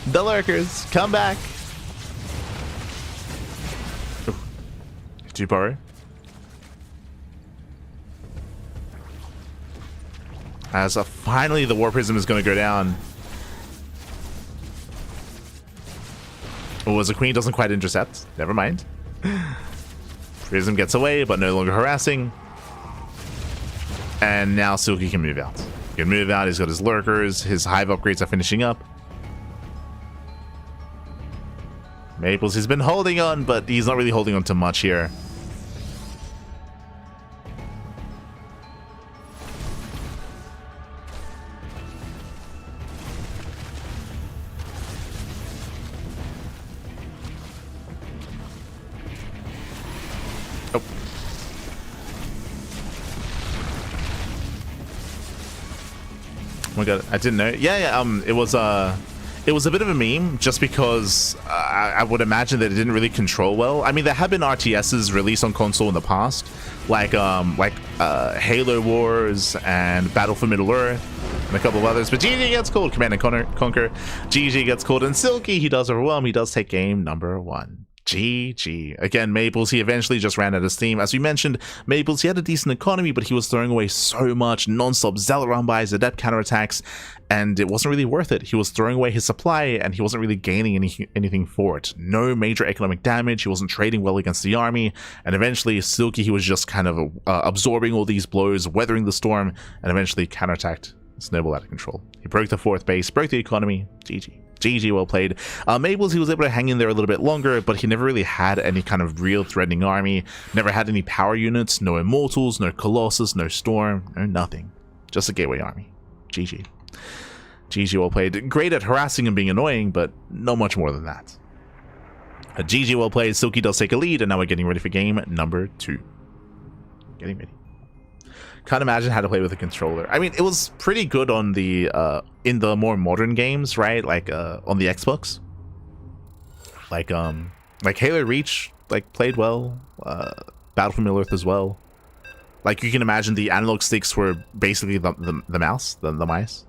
The lurkers come back. Did you borrow? As finally the War Prism is going to go down. Oh, as the Queen doesn't quite intercept. Never mind. Prism gets away, but no longer harassing. And now Silky can move out. He can move out. He's got his lurkers. His Hive upgrades are finishing up. Maples, he's been holding on, but he's not really holding on to much here. Oh my god, I didn't know. Yeah, it was a bit of a meme just because I would imagine that it didn't really control well. I mean, there have been RTSs released on console in the past, like Halo Wars and Battle for Middle Earth and a couple of others. But GG gets called, Command and Conquer. GG gets called, and Silky, he does overwhelm. He does take game number 1. GG. Again, Maples, he eventually just ran out of steam. As we mentioned, Maples, he had a decent economy, but he was throwing away so much non-stop Zealot run-bys, adept counterattacks, and it wasn't really worth it. He was throwing away his supply, and he wasn't really gaining anything for it. No major economic damage, he wasn't trading well against the army, and eventually, Silky, he was just kind of absorbing all these blows, weathering the storm, and eventually counterattacked, snowball out of control. He broke the 4th base, broke the economy. GG. GG, well played. Maples, he was able to hang in there a little bit longer, but he never really had any kind of real threatening army. Never had any power units, no Immortals, no Colossus, no Storm, no nothing. Just a gateway army. GG. GG, well played. Great at harassing and being annoying, but not much more than that. GG, well played. Silky does take a lead, and now we're getting ready for game number 2. Getting ready. Can't imagine how to play with a controller. I mean, it was pretty good on the in the more modern games, right? Like on the Xbox. Like Halo Reach like played well. Battlefield Middle-earth as well. Like you can imagine the analog sticks were basically the mouse, the mice.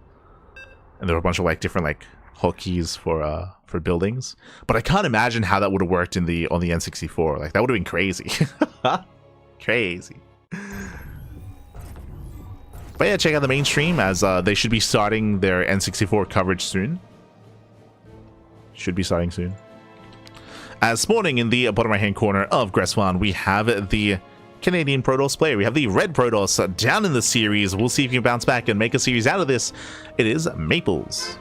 And there were a bunch of like different like hotkeys for buildings. But I can't imagine how that would have worked on the N64. Like that would have been crazy. Crazy. But yeah, check out the mainstream as they should be starting their N64 coverage soon. Should be starting soon. As spawning in the bottom right hand corner of Gresswan, we have the Canadian Protoss player. We have the red Protoss down in the series. We'll see if he can bounce back and make a series out of this. It is Maples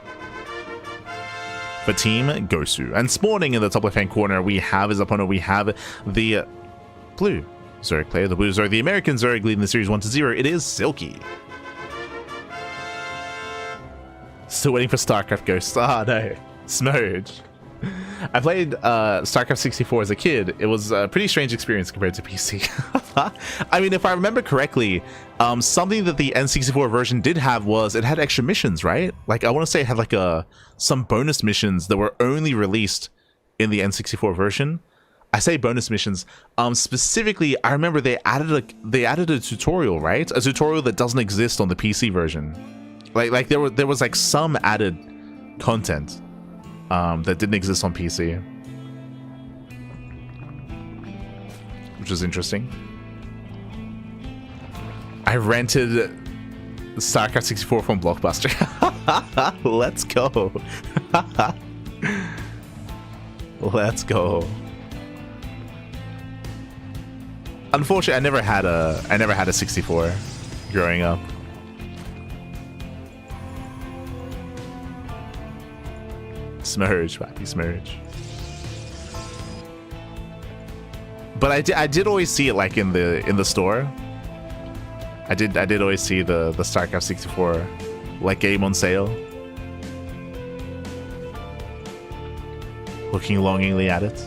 for Team Gosu. And spawning in the top left hand corner, we have his opponent. We have the blue Zerg player. The blue Zerg, the American Zerg leading the series 1-0. It is Silky. Still waiting for StarCraft Ghost. Ah, no. Smurge. I played StarCraft 64 as a kid. It was a pretty strange experience compared to PC. I mean, if I remember correctly, something that the N64 version did have was it had extra missions, right? Like, I want to say it had like some bonus missions that were only released in the N64 version. I say bonus missions. Specifically, I remember they added a tutorial, right? A tutorial that doesn't exist on the PC version. Like there was like some added content that didn't exist on PC, which is interesting. I rented StarCraft 64 from Blockbuster. Let's go. Let's go. Unfortunately, I never had a 64 growing up. Smurge, Pappy Smurge. But I did always see it like in the store. I did always see the StarCraft 64 like game on sale. Looking longingly at it.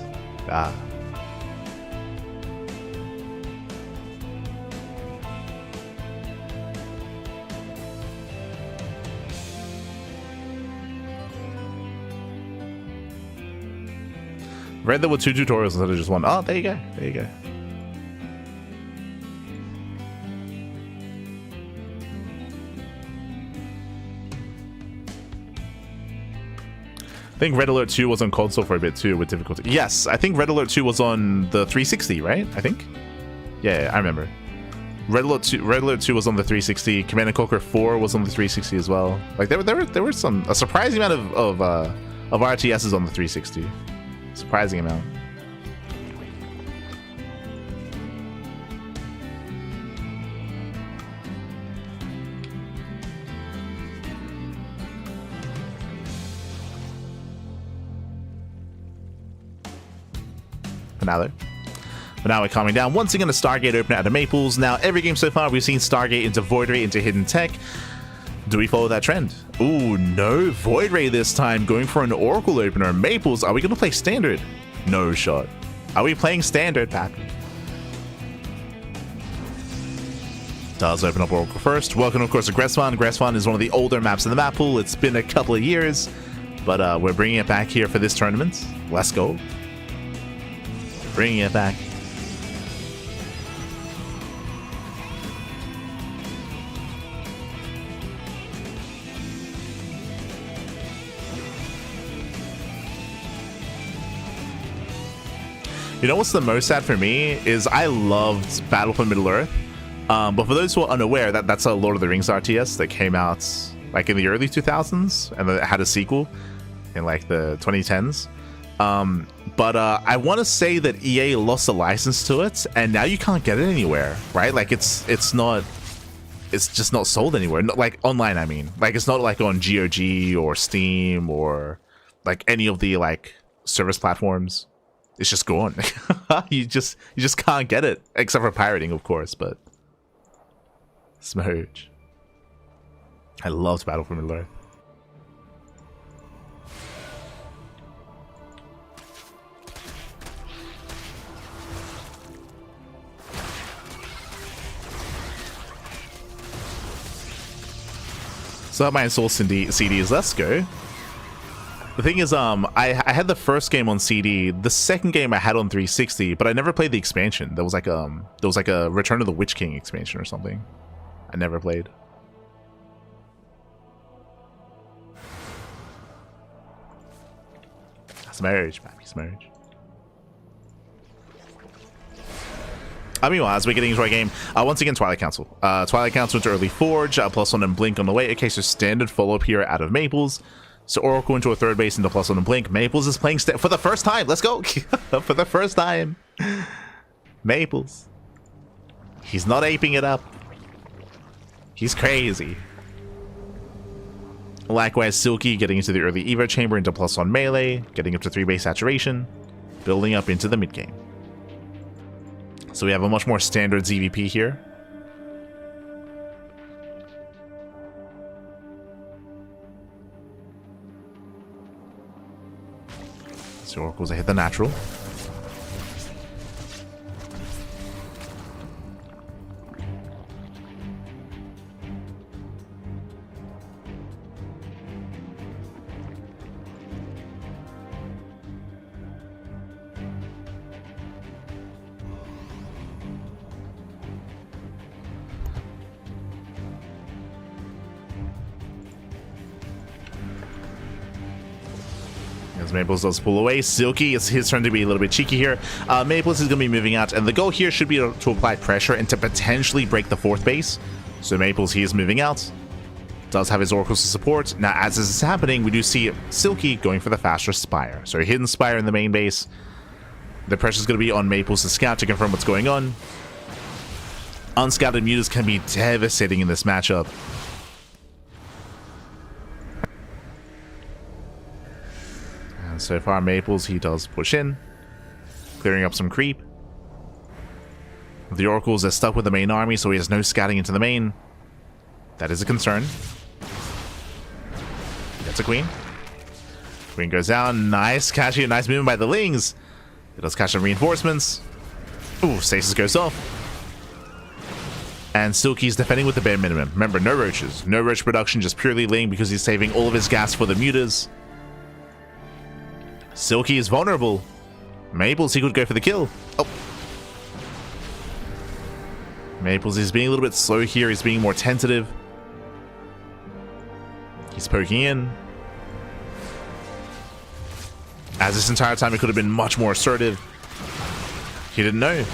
Ah. Read there were 2 tutorials instead of just 1. Oh, there you go. There you go. I think Red Alert 2 was on console for a bit too with difficulty. Yes, I think Red Alert 2 was on the 360, right? I think. Yeah, I remember. Red Alert 2 was on the 360. Command & Conquer 4 was on the 360 as well. Like there were a surprising amount of RTSs on the 360. Surprising amount. But now we're calming down. Once again, a Stargate opener out of Maples. Now, every game so far, we've seen Stargate into Void Ray into Hidden Tech. Do we follow that trend? Ooh, no Void Ray this time, going for an Oracle opener. Maples, are we going to play Standard? No shot. Are we playing Standard, Pappy? Does open up Oracle first. Welcome, of course, to Gresswan. Gresswan is one of the older maps in the map pool. It's been a couple of years, but we're bringing it back here for this tournament. Let's go. Bringing it back. You know what's the most sad for me is I loved Battlefield Middle-earth, but for those who are unaware, that's a Lord of the Rings RTS that came out like in the early 2000s, and then it had a sequel in like the 2010s. But I want to say that EA lost the license to it, and now you can't get it anywhere, right? Like it's just not sold anywhere. Not like online, I mean. Like it's not like on GOG or Steam or like any of the like service platforms. It's just gone. you just can't get it, except for pirating, of course. But Smurge. I loved Battlefield Middle-earth. So I might install CDs. Let's go. The thing is, I had the first game on CD. The second game I had on 360, but I never played the expansion. There was like a Return of the Witch King expansion or something. I never played. That's marriage, baby's marriage. Meanwhile, as we're getting into our game, once again, Twilight Council. Twilight Council into Early Forge, +1 and Blink on the way. Okay, so standard follow-up here out of Maples. So Oracle into a third base into +1 and Blink. Maples is playing for the first time. Let's go. For the first time. Maples. He's not aping it up. He's crazy. Likewise, Silky getting into the early Evo chamber into +1 melee, getting up to 3 base saturation, building up into the mid game. So we have a much more standard ZVP here. So Oracle's hit the natural. As Maples does pull away, Silky, it's his turn to be a little bit cheeky here. Maples is going to be moving out, and the goal here should be to apply pressure and to potentially break the fourth base. So Maples, he is moving out. Does have his Oracles to support. Now, as this is happening, we do see Silky going for the faster Spire. So hidden Spire in the main base. The pressure is going to be on Maples to scout to confirm what's going on. Unscouted mutas can be devastating in this matchup. So far, Maples, he does push in, clearing up some creep. The Oracles are stuck with the main army, so he has no scouting into the main. That is a concern. That's a queen. Queen goes down. Nice catching, nice movement by the Lings. It does catch some reinforcements. Ooh, stasis goes off. And Silky's defending with the bare minimum. Remember, no roaches. No roach production, just purely Ling because he's saving all of his gas for the mutas. Silky is vulnerable. Maples, he could go for the kill. Oh. Maples is being a little bit slow here. He's being more tentative. He's poking in. As this entire time, he could have been much more assertive. He didn't know.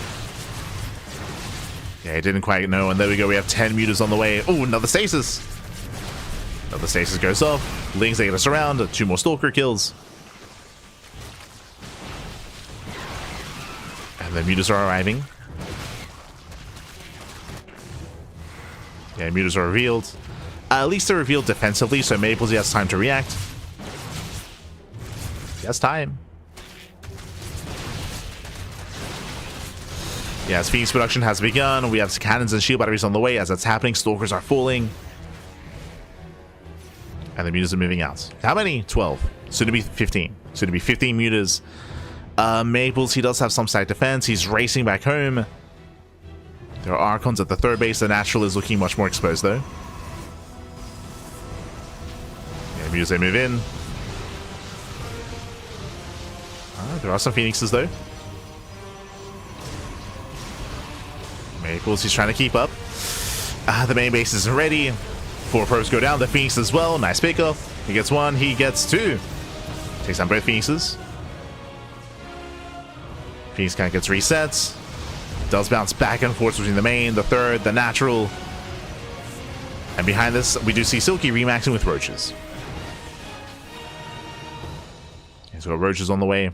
Yeah, he didn't quite know. And there we go. We have 10 mutas on the way. Oh, another stasis. Another stasis goes off. Lings, they get us around. 2 more Stalker kills. And the mutas are arriving. Yeah, mutas are revealed. At least they're revealed defensively, so Maples, he has time to react. He has time. Yeah, as Phoenix production has begun, we have cannons and shield batteries on the way. As that's happening, Stalkers are falling. And the mutas are moving out. How many? 12. Soon to be 15. Soon to be 15 mutas. Maples, he does have some side defense. He's racing back home. There are Archons at the third base. The natural is looking much more exposed, though. Yeah, mutas, they move in. There are some Phoenixes, though. Maples, he's trying to keep up. The main base isn't ready. 4 probes go down. The Phoenix as well. Nice pickoff. He gets 1. He gets 2. Takes down both Phoenixes. Phoenix kind of gets resets. Does bounce back and forth between the main, the third, the natural. And behind this, we do see Silky remaxing with roaches. He's got roaches on the way.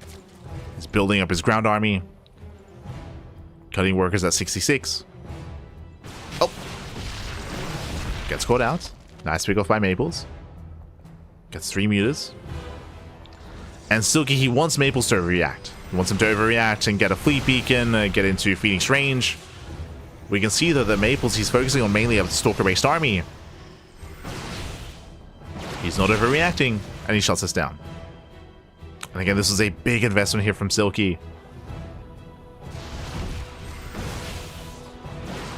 He's building up his ground army. Cutting workers at 66. Oh! Gets caught out. Nice pick off by Maples. Gets 3 mutas. And Silky, he wants Maples to react. He wants him to overreact and get a fleet beacon, get into Phoenix range. We can see that the Maples, he's focusing on mainly a Stalker-based army. He's not overreacting, and he shuts us down. And again, this is a big investment here from Silky.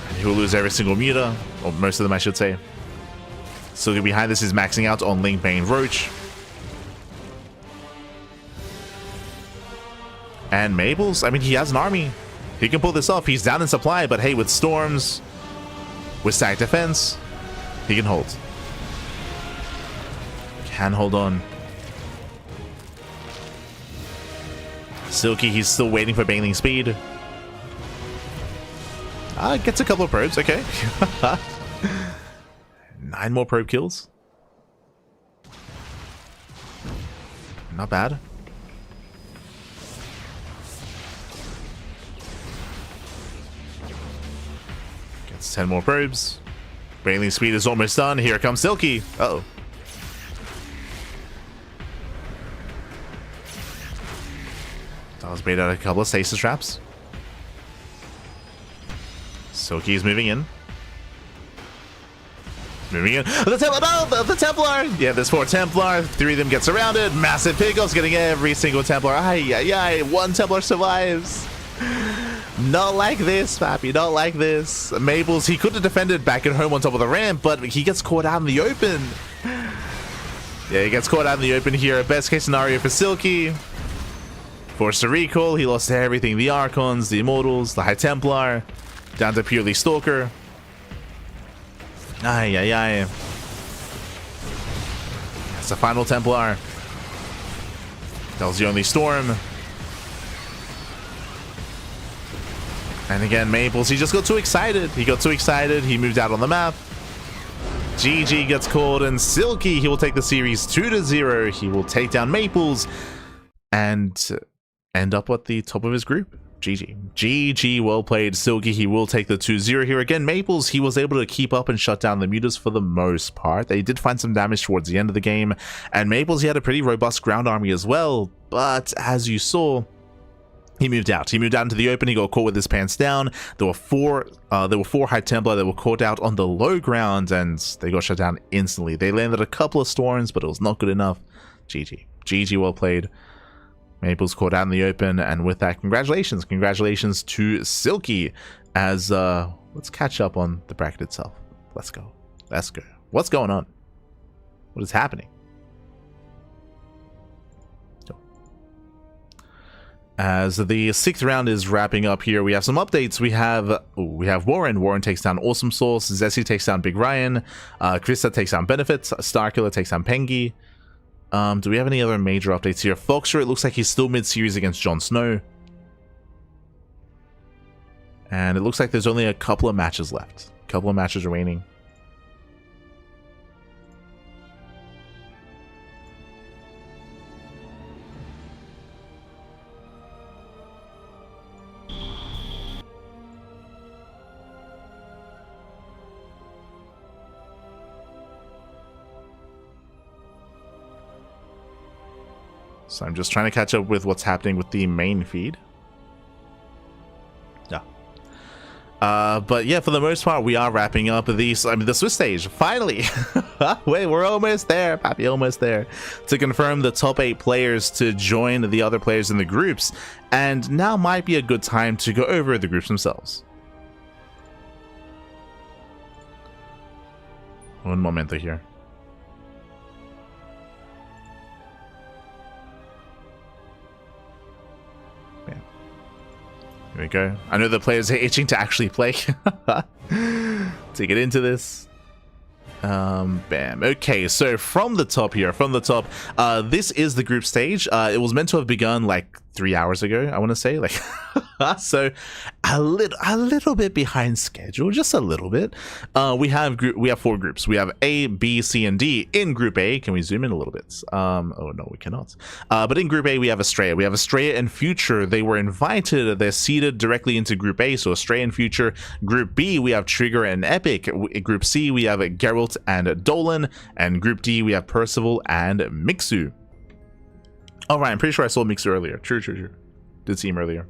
And he will lose every single muta, or most of them, I should say. Silky behind this is maxing out on Link Bane Roach. And Maples, I mean, he has an army. He can pull this off. He's down in supply, but hey, with Storms, with stack defense, he can hold. Can hold on. Silky, he's still waiting for Baneling speed. Gets a couple of probes, okay. 9 more probe kills. Not bad. Gets 10 more probes. Baneling speed is almost done. Here comes Silky. Uh-oh. That was bait out a couple of stasis traps. Silky is moving in. Moving in. The Templar! No! The Templar! Yeah, there's 4 Templar. 3 of them get surrounded. Massive pickups getting every single Templar. Ay, ay, ay. 1 Templar survives. Not like this, Pappy. Not like this. Maples, he could have defended back at home on top of the ramp, but he gets caught out in the open. Yeah, he gets caught out in the open here. Best case scenario for Silky. Forced to recall. He lost everything. The Archons, the Immortals, the High Templar. Down to purely Stalker. Ay, ay, ay. That's the final Templar. That was the only Storm. And again, Maples, he just got too excited. He got too excited. He moved out on the map. GG gets called, and Silky, he will take the series 2-0. He will take down Maples and end up at the top of his group. GG. GG, well played, Silky. He will take the 2-0 here. Again, Maples, he was able to keep up and shut down the mutas for the most part. They did find some damage towards the end of the game. And Maples, he had a pretty robust ground army as well. But as you saw, he moved out. He moved out into the open. He got caught with his pants down. There were four High Templar that were caught out on the low ground, and they got shut down instantly. They landed a couple of storms, but it was not good enough. GG. GG, well played. Maples caught out in the open, and with that, congratulations. Congratulations to Silky. As let's catch up on the bracket itself. Let's go. Let's go. What's going on? What is happening? As the 6th round is wrapping up here, we have some updates. We have Warren. Warren takes down Awesome Sauce. Zessie takes down Big Ryan. Krista takes down Benefits. Starkiller takes down Pengi. Do we have any other major updates here? Foxer, it looks like he's still mid-series against Jon Snow. And it looks like there's only a couple of matches left. A couple of matches remaining. So I'm just trying to catch up with what's happening with the main feed. Yeah. But yeah, for the most part, we are wrapping up the Swiss stage. Finally! Wait, we're almost there, Pappy, almost there. To confirm the top 8 players to join the other players in the groups. And now might be a good time to go over the groups themselves. One momento here. Here we go. I know the players are itching to actually play. To get into this. Bam. Okay, so from the top here, this is the group stage. It was meant to have begun like 3 hours ago, I want to say. Like, so a little bit behind schedule, just a little bit. We have 4 groups. We have A, B, C, and D. In Group A, can we zoom in a little bit? Oh no, we cannot. But in Group A, we have Astrea. We have Astrea and Future. They were invited. They're seeded directly into Group A. So Astrea and Future. Group B, we have Trigger and Epic. Group C, we have Geralt and Dolan. And Group D, we have Percival and Mixu. Oh, right, I'm pretty sure I saw Mixer earlier. True. Did see him earlier.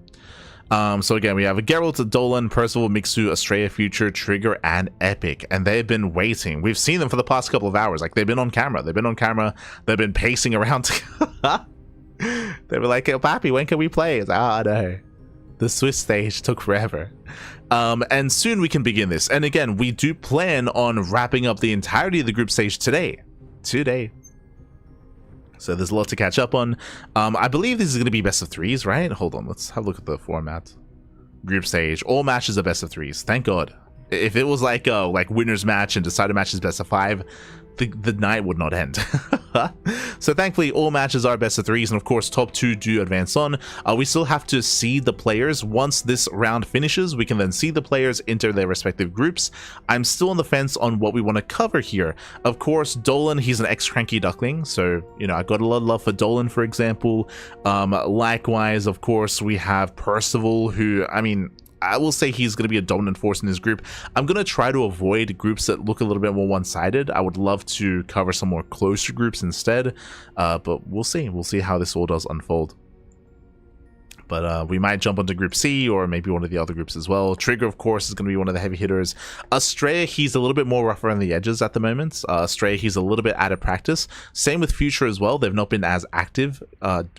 So again, we have Geralt, Dolan, Percival, Mixu, Astrea, Future, Trigger, and Epic. And they've been waiting. We've seen them for the past couple of hours. Like, they've been on camera. They've been pacing around. They were like, hey, Pappy, when can we play? It's like, oh, no. The Swiss stage took forever. And soon we can begin this. And again, we do plan on wrapping up the entirety of the group stage today. So there's a lot to catch up on. I believe this is going to be best of threes, right? Hold on, let's have a look at the format. Group stage, all matches are best of threes. Thank God. If it was like winners match and decider matches best of five, the night would not end. So thankfully all matches are best of threes, and of course top two do advance on. We still have to seed the players. Once this round finishes, we can then see the players enter their respective groups. I'm still on the fence on what we want to cover here. Of course, Dolan, he's an ex-CranKy Duckling, so you know, I got a lot of love for Dolan, for example. Likewise, of course, we have Percival, who, I mean, I will say he's going to be a dominant force in this group. I'm going to try to avoid groups that look a little bit more one-sided. I would love to cover some more closer groups instead, but we'll see. We'll see how this all does unfold. But we might jump onto Group C or maybe one of the other groups as well. Trigger, of course, is going to be one of the heavy hitters. Astrea, he's a little bit more rough around the edges at the moment. Astrea, he's a little bit out of practice. Same with Future as well. They've not been as active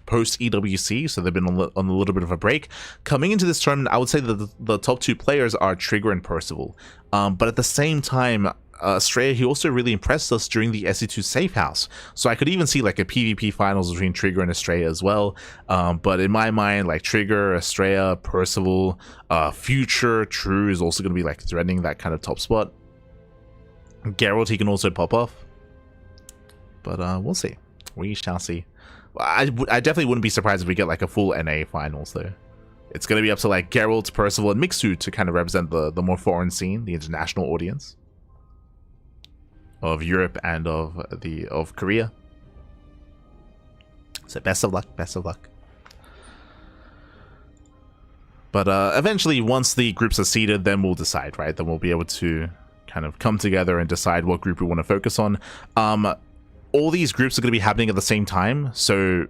post EWC, so they've been on a little bit of a break. Coming into this tournament, I would say that the top two players are Trigger and Percival. But at the same time, Astrea, he also really impressed us during the SC2 safe house, so I could even see like a PvP finals between Trigger and Astrea as well. But in my mind, like Trigger, Astrea, Percival, Future, True is also going to be like threatening that kind of top spot. Geralt, he can also pop off, but we'll see. We shall see. I definitely wouldn't be surprised if we get like a full NA finals though. It's going to be up to like Geralt, Percival, and Mixu to kind of represent the more foreign scene, the international audience of Europe and of Korea. So best of luck, best of luck. But eventually, once the groups are seeded, then we'll decide, right? Then we'll be able to kind of come together and decide what group we want to focus on. All these groups are going to be happening at the same time, so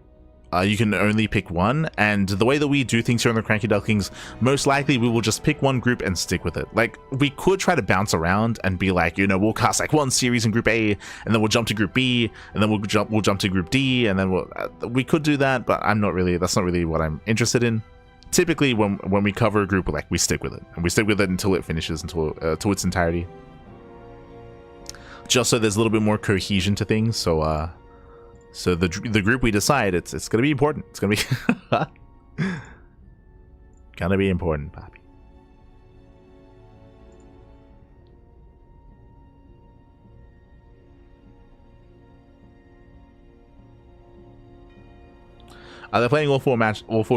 you can only pick one, and the way that we do things here on the CranKy Ducklings, most likely we will just pick one group and stick with it. Like, we could try to bounce around and be like, you know, we'll cast like one series in Group A, and then we'll jump to Group B, and then we'll jump to Group D, and then we could do that, but that's not really what I'm interested in. Typically, when we cover a group, like, we stick with it, and we stick with it until it finishes, to its entirety. Just so there's a little bit more cohesion to things, so the group we decide, it's gonna be important. It's gonna be gonna be important, Bobby. They're playing all four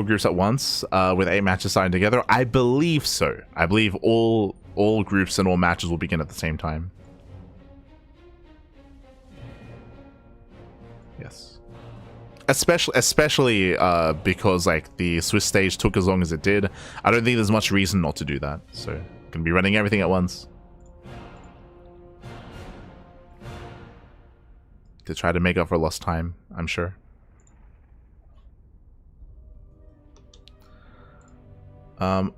groups at once, with 8 matches starting together. I believe so. I believe all groups and all matches will begin at the same time. Yes, especially because like the Swiss stage took as long as it did. I don't think there's much reason not to do that, so gonna be running everything at once to try to make up for lost time, I'm sure.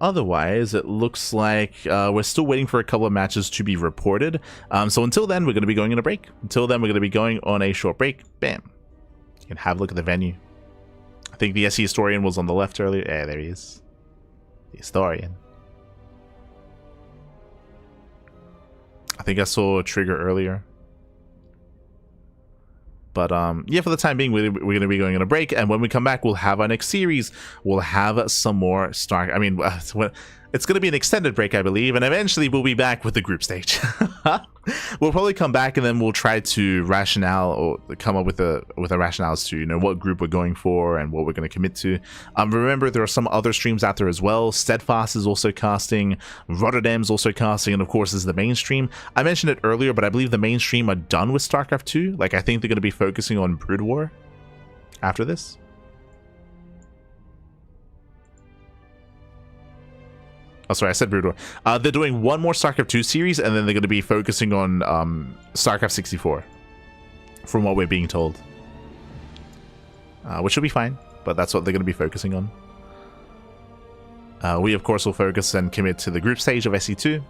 Otherwise, it looks like we're still waiting for a couple of matches to be reported. So until then, we're going to be going on a break. Until then, we're going to be going on a short break. Bam. You can have a look at the venue. I think the SC Historian was on the left earlier. Yeah, there he is. The Historian. I think I saw Trigger earlier. But yeah, for the time being, we're going to be going on a break, and when we come back, we'll have our next series. We'll have some more I mean, it's going to be an extended break, I believe, and eventually we'll be back with the group stage. We'll probably come back, and then we'll try to come up with a rationale as to, you know, what group we're going for and what we're going to commit to. Remember, there are some other streams out there as well. Steadfast is also casting, Rotterdam's also casting, and of course is the mainstream. I mentioned it earlier, but I believe the mainstream are done with StarCraft 2. Like, I think they're going to be focusing on Brood War after this. Oh, sorry, I said Brood War. They're doing one more StarCraft 2 series, and then they're going to be focusing on StarCraft 64, from what we're being told. Which will be fine, but that's what they're going to be focusing on. We, of course, will focus and commit to the group stage of SC2.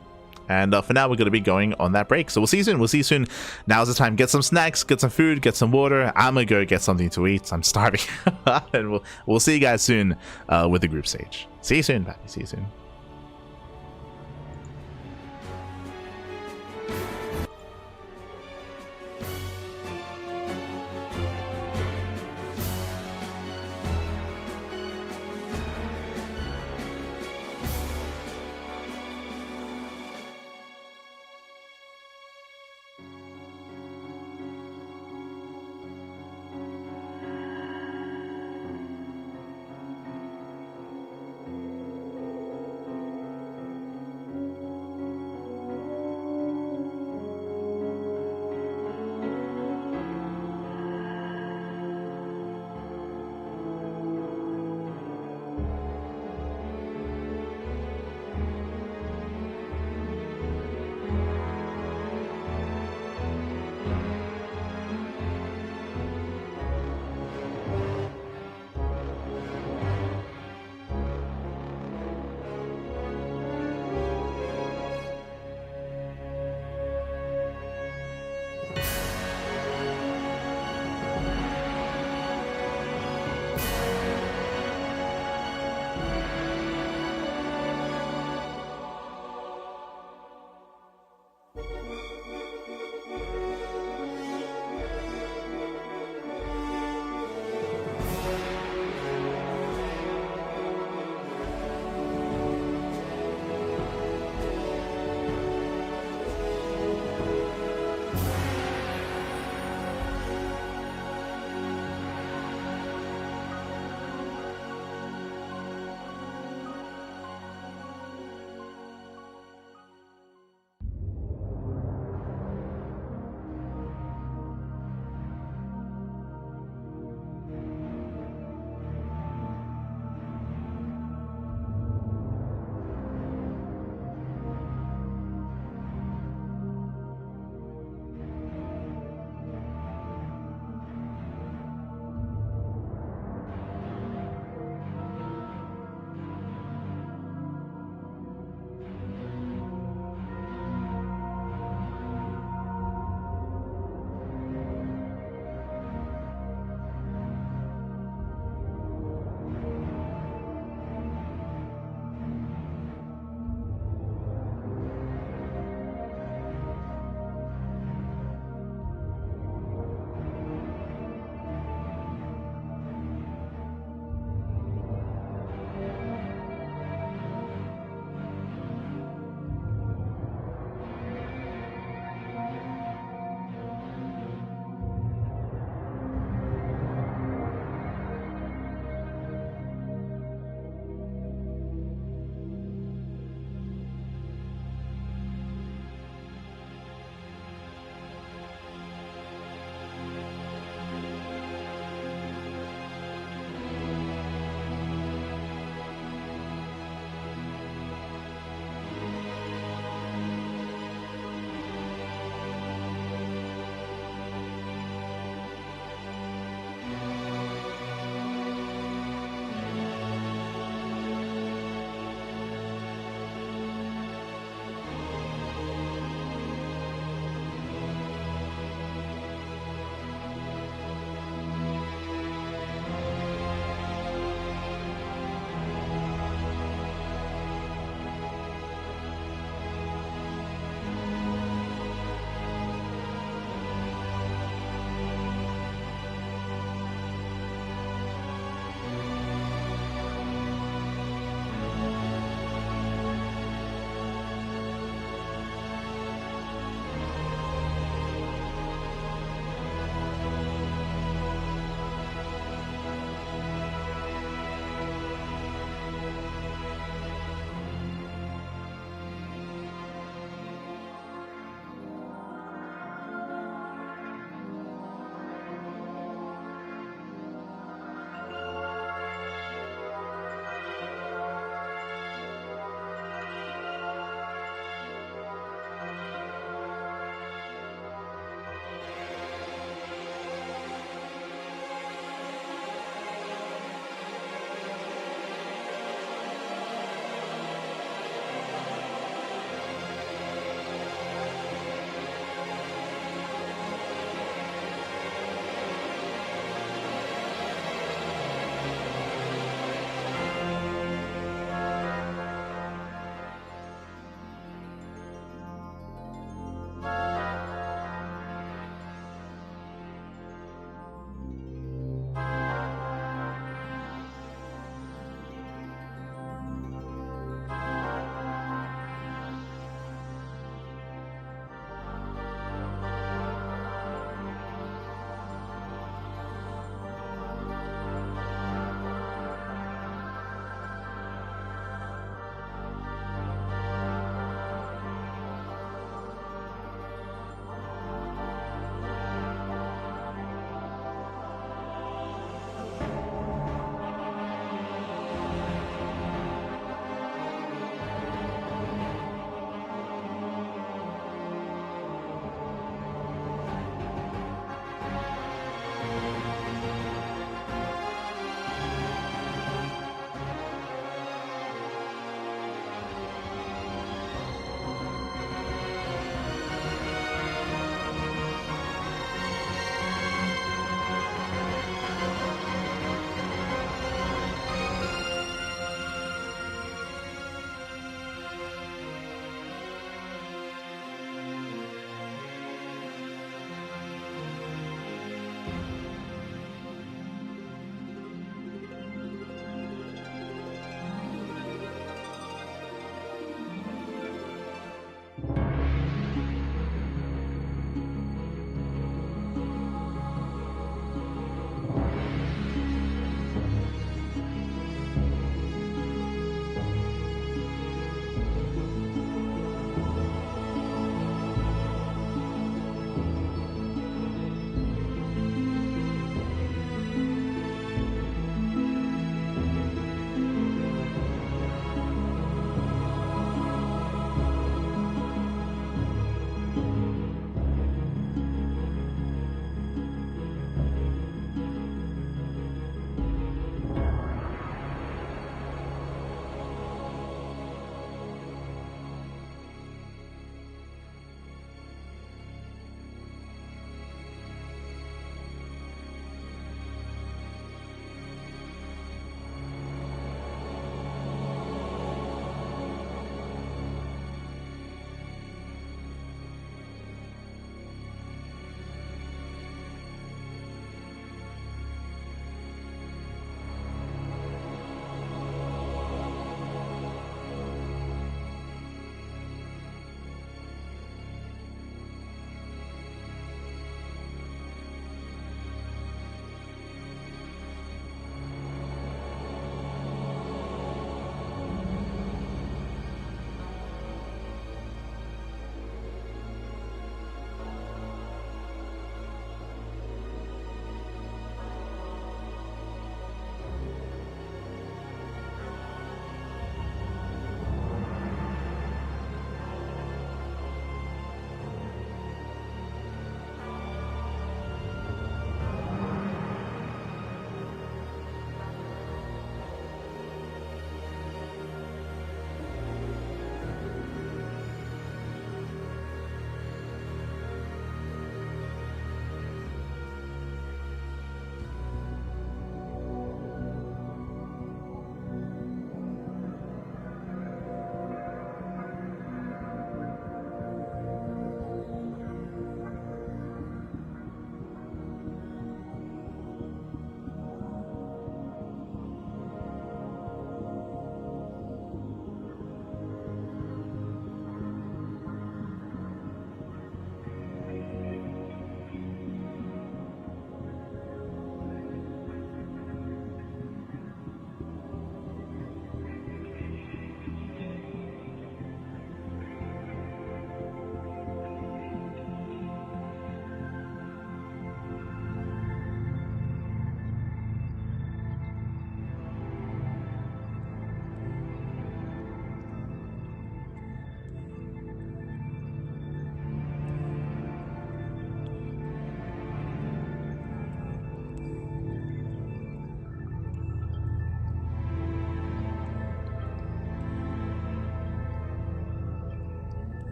And for now, we're going to be going on that break. So we'll see you soon. We'll see you soon. Now's the time. Get some snacks, get some food, get some water. I'm going to go get something to eat. I'm starving. And we'll see you guys soon with the group stage. See you soon, Pappy. See you soon.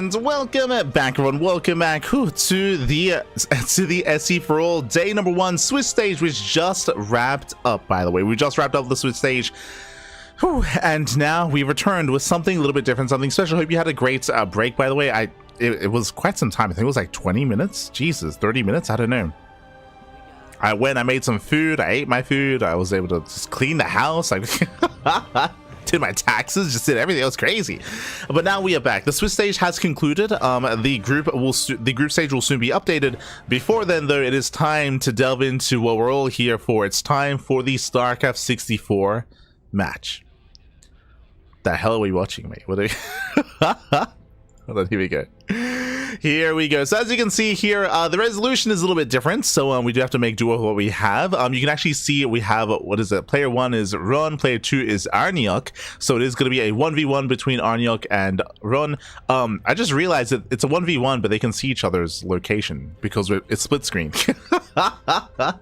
And welcome back, everyone. Welcome back to the SC4ALL day number 1 Switch stage, which just wrapped up. By the way, we just wrapped up the Switch stage. Whew. And now we returned with something a little bit different, something special. Hope you had a great break. By the way, it was quite some time. I think it was like 20 minutes. Jesus, 30 minutes. I don't know. I went. I made some food. I ate my food. I was able to just clean the house. Did my taxes, just did everything. It was crazy. But now we are back. The Switch stage has concluded. The group stage will soon be updated. Before then, though, it is time to delve into what we're all here for. It's time for the StarCraft 64 match. The hell are we watching, mate? What are we... Hold on, here we go. Here we go. So as you can see here, the resolution is a little bit different. So we do have to make do with what we have. You can actually see we have, what is it? Player 1 is Run, player 2 is Arniok. So it is going to be a 1v1 between Arniok and Run. I just realized that it's a 1v1, but they can see each other's location because it's split screen. Are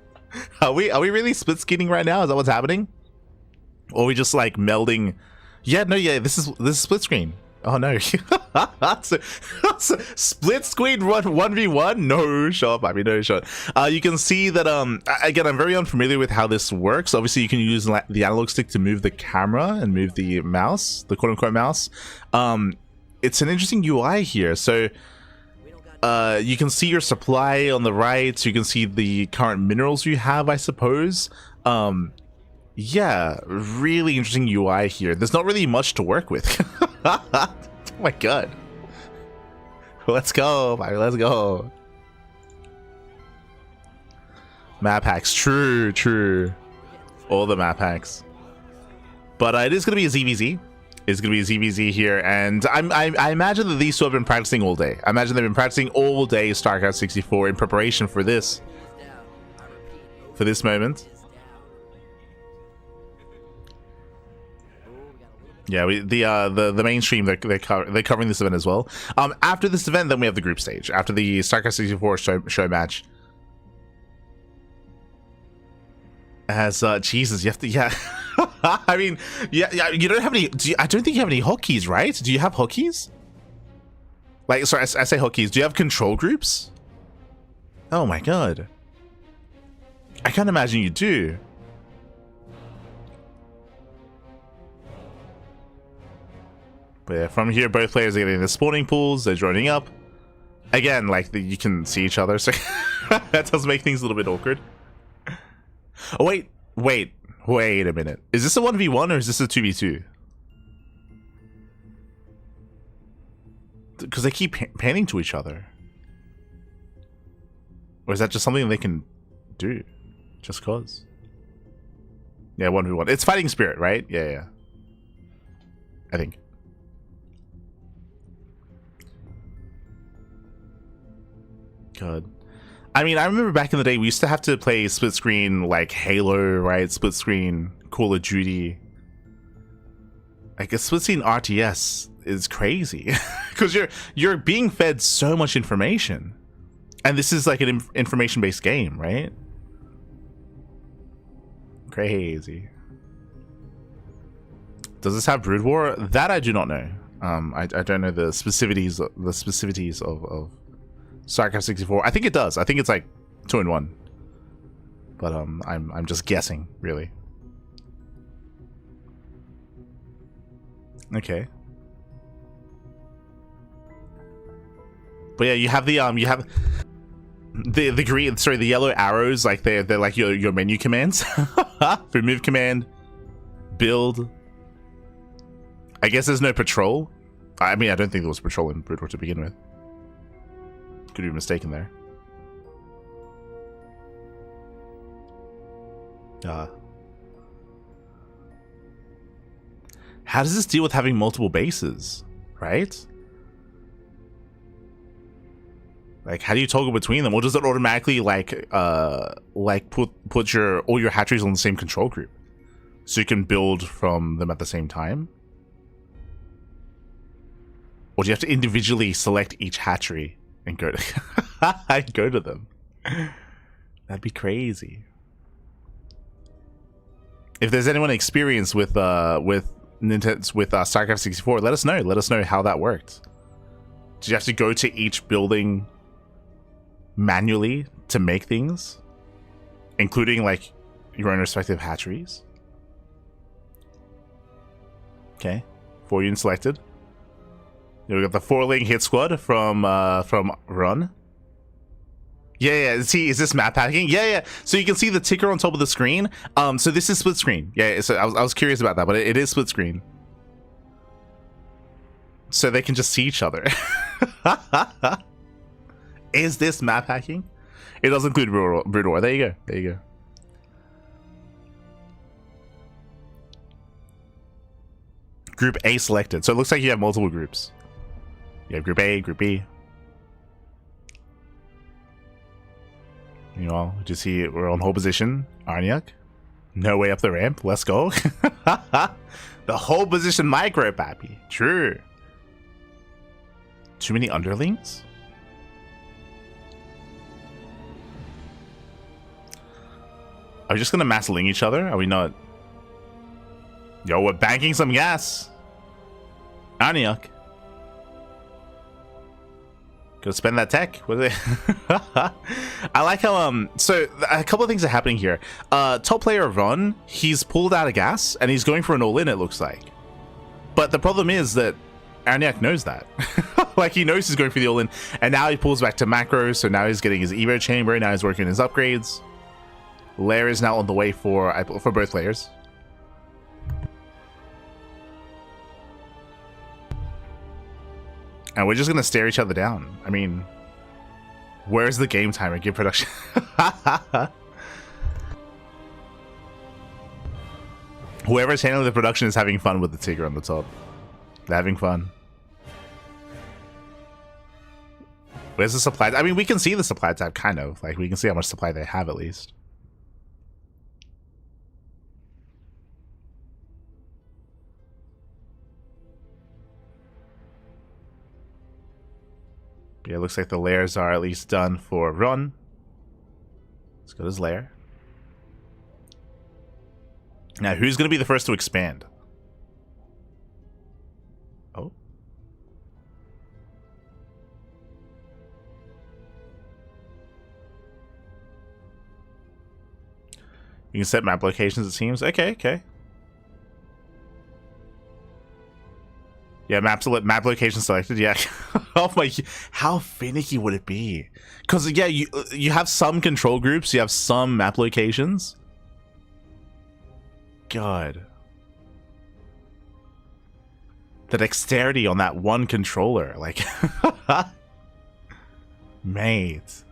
we really split screening right now? Is that what's happening? Or are we just like melding? Yeah, no, yeah, this is split screen. Oh no. so, split screen run 1v1? No shot, baby, no shot. You can see that again, I'm very unfamiliar with how this works. Obviously you can use the analog stick to move the camera and move the mouse, the quote-unquote mouse. It's an interesting UI here. So you can see your supply on the right, so you can see the current minerals you have, I suppose. Yeah, really interesting UI here. There's not really much to work with. Oh my god. Let's go, baby, let's go. Map hacks, true. All the map hacks. But it is going to be a ZVZ. It's going to be a ZVZ here, and I imagine that these two have been practicing all day. I imagine they've been practicing all day StarCraft 64 in preparation for this. For this moment. Yeah, the mainstream, they're covering this event as well. After this event, then we have the group stage. After the StarCraft 64 show match. As Jesus, you have to, yeah. I mean, yeah, you don't have any. I don't think you have any hotkeys, right? Do you have hotkeys? Like, sorry, I say hotkeys. Do you have control groups? Oh my god. I can't imagine you do. But yeah, from here, both players are getting the spawning pools. They're joining up. Again, like, you can see each other, so that does make things a little bit awkward. Oh, wait a minute. Is this a 1v1 or is this a 2v2? Because they keep panning to each other. Or is that just something they can do? Just cause? Yeah, 1v1. It's fighting spirit, right? Yeah. I think. God. I mean, I remember back in the day we used to have to play split screen like Halo, right? Split screen Call of Duty. Like a split screen RTS is crazy because you're being fed so much information, and this is like an information-based game, right? Crazy. Does this have Brood War? That I do not know. I don't know the specificities of StarCraft 64. I think it does. I think it's like 2-in-1. But I'm just guessing, really. Okay. But yeah, you have the green, sorry, the yellow arrows, like they're like your menu commands. Remove command, build. I guess there's no patrol. I mean, I don't think there was patrol in Brood War to begin with. Could be mistaken there. How does this deal with having multiple bases, right? Like, how do you toggle between them? Or does it automatically like put all your hatcheries on the same control group, so you can build from them at the same time? Or do you have to individually select each hatchery and go to them? That'd be crazy. If there's anyone experienced with StarCraft 64, let us know. Let us know how that worked. Do you have to go to each building manually to make things, including like your own respective hatcheries? Okay, 4 units selected. We got the 4-link hit squad from Run. Yeah. See, is this map hacking? Yeah. So you can see the ticker on top of the screen. So this is split screen. Yeah. So I was curious about that, but it is split screen. So they can just see each other. Is this map hacking? It does include Brood War. There you go. Group A selected. So it looks like you have multiple groups. You have Group A, Group B. You know, just see we're on whole position. Arniak. No way up the ramp. Let's go. The whole position micro, pappy. True. Too many underlings? Are we just gonna mass ling each other? Are we not? Yo, we're banking some gas. Arniak. Go spend that tech. What are they? I like how so a couple of things are happening here. Top player Ron, he's pulled out of gas and he's going for an all-in, it looks like. But the problem is that Arniak knows that. Like, he knows he's going for the all-in, and now he pulls back to macro, so now he's getting his Evo chamber, now he's working his upgrades. Lair is now on the way for both players. And we're just gonna stare each other down. I mean, where's the game timer? Give production. Whoever's handling the production is having fun with the Tigger on the top. They're having fun. Where's the supply? I mean, we can see the supply tab, kind of. Like, we can see how much supply they have, at least. Yeah, it looks like the layers are at least done for Run. Let's go to his lair. Now, who's going to be the first to expand? Oh. You can set map locations, it seems. Okay. Yeah, map location selected. Yeah. Oh my! How finicky would it be? Because yeah, you have some control groups, you have some map locations. God, the dexterity on that one controller, like, mate.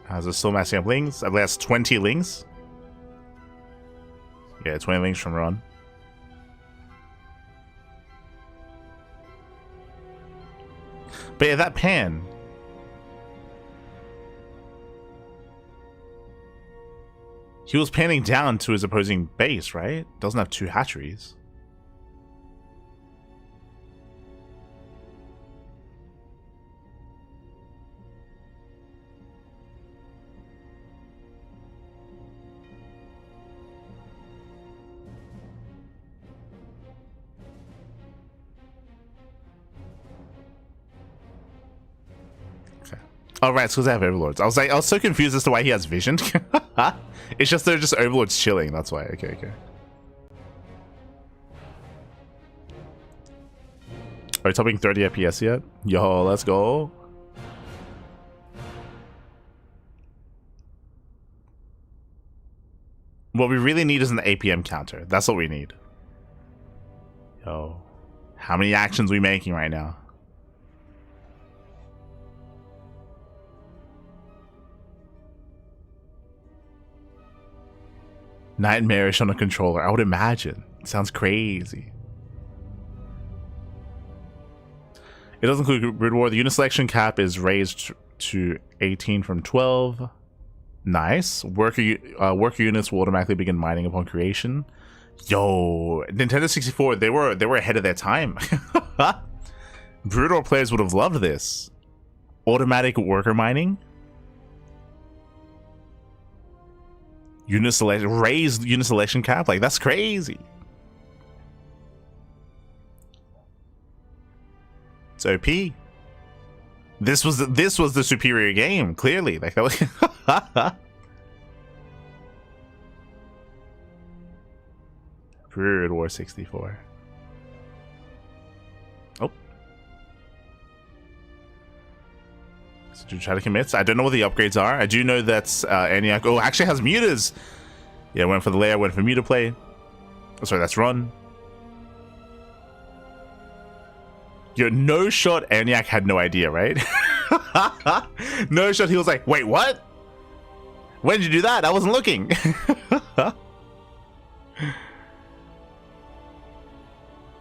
How's it still massing up lings? At least 20 lings. Yeah, 20 lings from Ron. But yeah, that pan. He was panning down to his opposing base, right? Doesn't have 2 hatcheries. Oh, right, it's because they have overlords. I was so confused as to why he has vision. It's just they're just overlords chilling, that's why. Okay. Are we topping 30 FPS yet? Yo, let's go. What we really need is an APM counter. That's what we need. Yo, how many actions are we making right now? Nightmarish on a controller, I would imagine. It sounds crazy. It doesn't include Brood War. The unit selection cap is raised to 18 from 12. Nice. Worker units will automatically begin mining upon creation. Yo, Nintendo 64, they were ahead of their time. Brutal players would have loved this. Automatic worker mining. Unit selection, raised unit selection cap. Like, that's crazy. It's OP. This was the superior game, clearly. Like, that was Brood War 64. Oh. So do you try to commit? I don't know what the upgrades are. I do know that ENIAC actually has mutas. Yeah, went for the layer, went for muta play. Oh, sorry, that's run. Yo, no shot ENIAC had no idea, right? No shot, he was like, wait, what? When did you do that? I wasn't looking.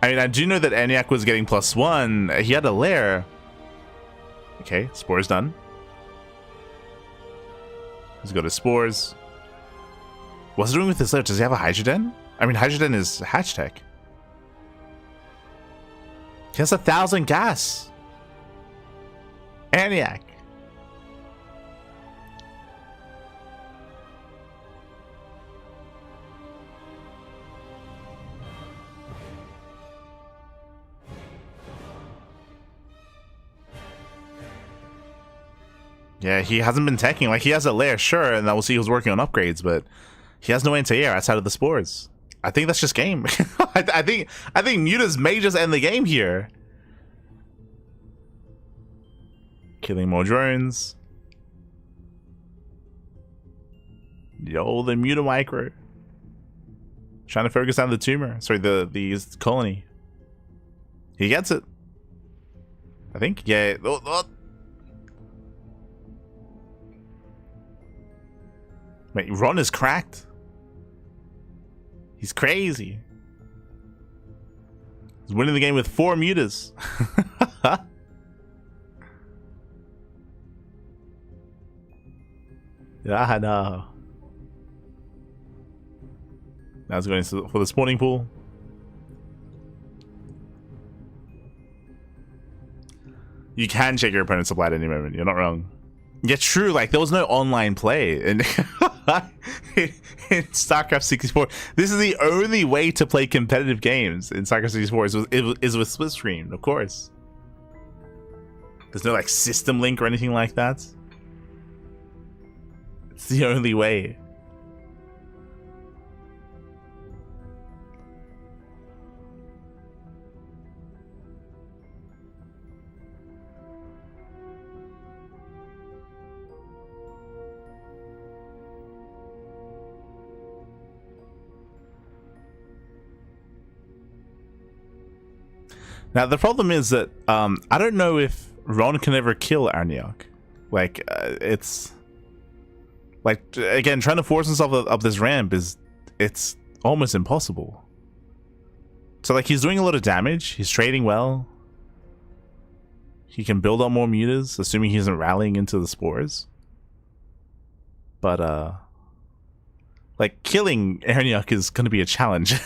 I mean, I do know that ENIAC was getting +1. He had a lair. Okay, spores done. Let's go to spores. What's he doing with this lair? Does he have a hydrogen? I mean, hydrogen is hatch tech. He has 1,000 gas. ENIAC. Yeah, he hasn't been teching. Like, he has a lair, sure, and we'll see he was working on upgrades, but he has no anti-air outside of the spores. I think that's just game. I think Mutas may just end the game here. Killing more drones. Yo, the Muta micro. Trying to focus on the tumor. Sorry, the colony. He gets it. I think. Yeah. Oh. Wait, Ron is cracked. He's crazy. He's winning the game with 4 mutas. Yeah, I know. Now he's going for the spawning pool. You can check your opponent's supply at any moment. You're not wrong. Yeah, true. Like, there was no online play in StarCraft 64. This is the only way to play competitive games in StarCraft 64 is with split screen, of course. There's no like system link or anything like that. It's the only way. Now the problem is that I don't know if Ron can ever kill Arniok. Like it's like, again, trying to force himself up this ramp it's almost impossible. So like, he's doing a lot of damage. He's trading well. He can build up more mutas, assuming he isn't rallying into the spores. But like, killing Arniok is going to be a challenge.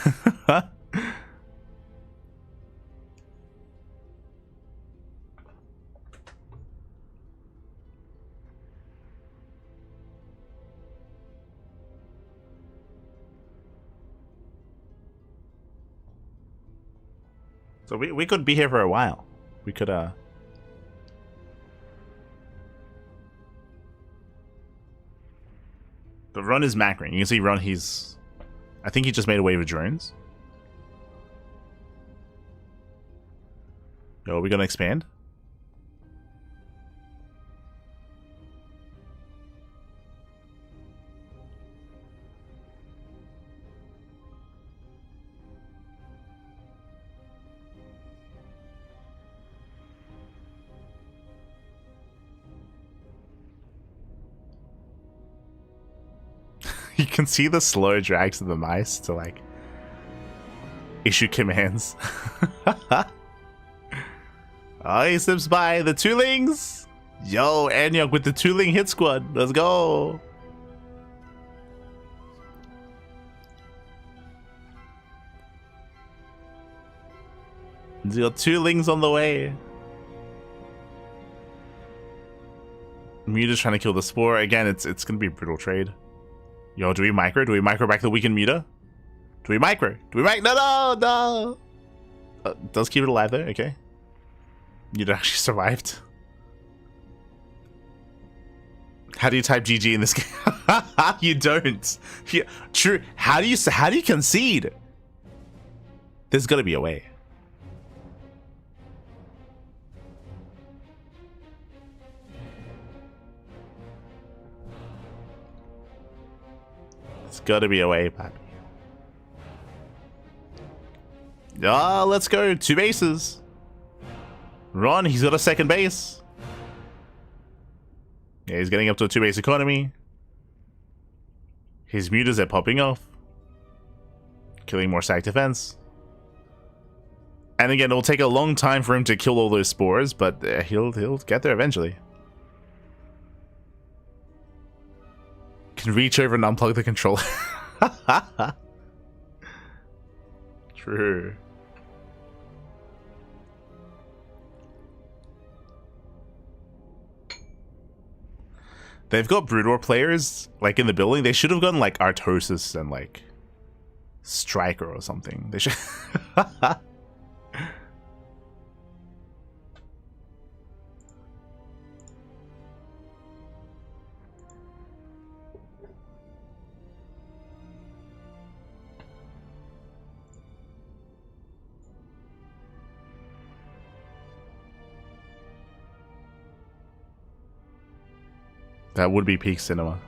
So we could be here for a while. We could The Run is macroing. You can see Run, I think he just made a wave of drones. Yo, are we gonna expand? You can see the slow drags of the mice to like issue commands. Oh, he slips by the Toolings. Yo, Anyok with the Tooling hit squad. Let's go. You got Toolings on the way. Muta's trying to kill the Spore. Again, it's gonna be a brutal trade. Yo, do we micro? Do we micro back the weakened Muta? Do we micro? Do we micro? No! Does keep it alive there, okay. Muta actually survived. How do you type GG in this game? You don't. Yeah, true. How do you concede? There's gotta be a way. There's gotta be a way, Pappy. Oh, let's go. 2 bases. Ron, he's got a second base. Yeah, he's getting up to a 2-base economy. His mutas are popping off. Killing more stack defense. And again, it'll take a long time for him to kill all those spores, but he'll get there eventually. Can reach over and unplug the controller. True. They've got Broodwar players, like, in the building. They should have gotten, like, Artosis and, like, Striker or something. They should... That would be peak cinema.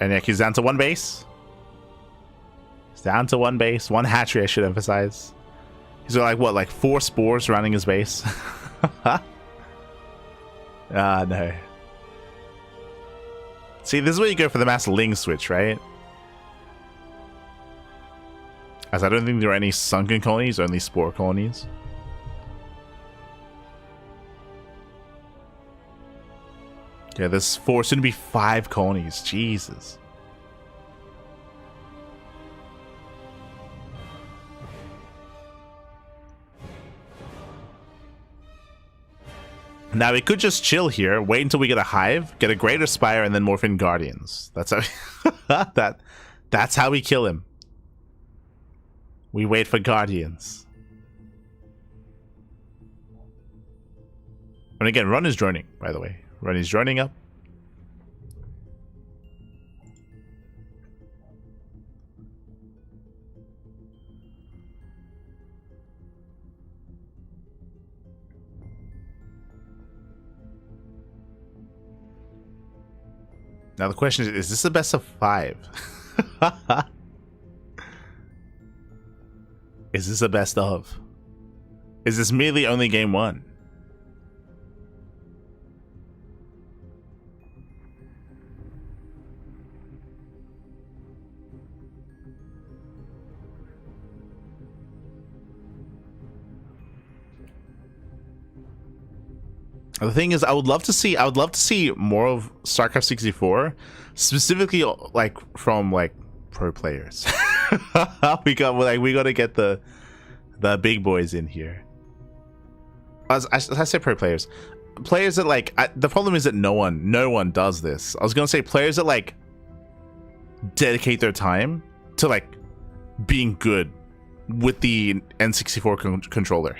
And Nick, he's down to 1 base. He's down to 1 base. 1 hatchery, I should emphasize. He's got, like, what, like 4 spores surrounding his base? Ah, no. See, this is where you go for the mass Ling switch, right? As I don't think there are any sunken colonies, only spore colonies. Yeah, there's 4, soon to be 5 colonies. Jesus. Now we could just chill here, wait until we get a hive, get a greater spire, and then morph in guardians. That's how that's how we kill him. We wait for guardians. And again, Run is droning, by the way. Run is droning up. Now the question is this the best of 5? Is this the best of? Is this merely only game 1? The thing is, I would love to see more of StarCraft 64, specifically like from like pro players. we got to get the big boys in here. As I say, pro players that like the problem is that no one does this. I was gonna say players that like dedicate their time to like being good with the N64 controller.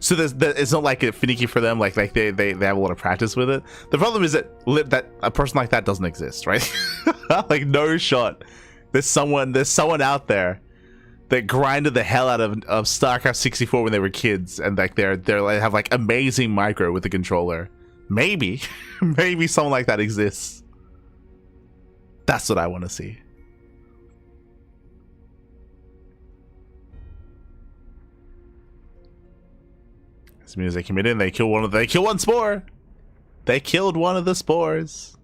So it's not like a finicky for them, like they have a lot of practice with it. The problem is that a person like that doesn't exist, right? Like no shot. There's someone out there that grinded the hell out of StarCraft 64 when they were kids, and like they have like amazing micro with the controller. Maybe someone like that exists. That's what I want to see. As soon as they commit in, they kill one spore. They killed one of the spores.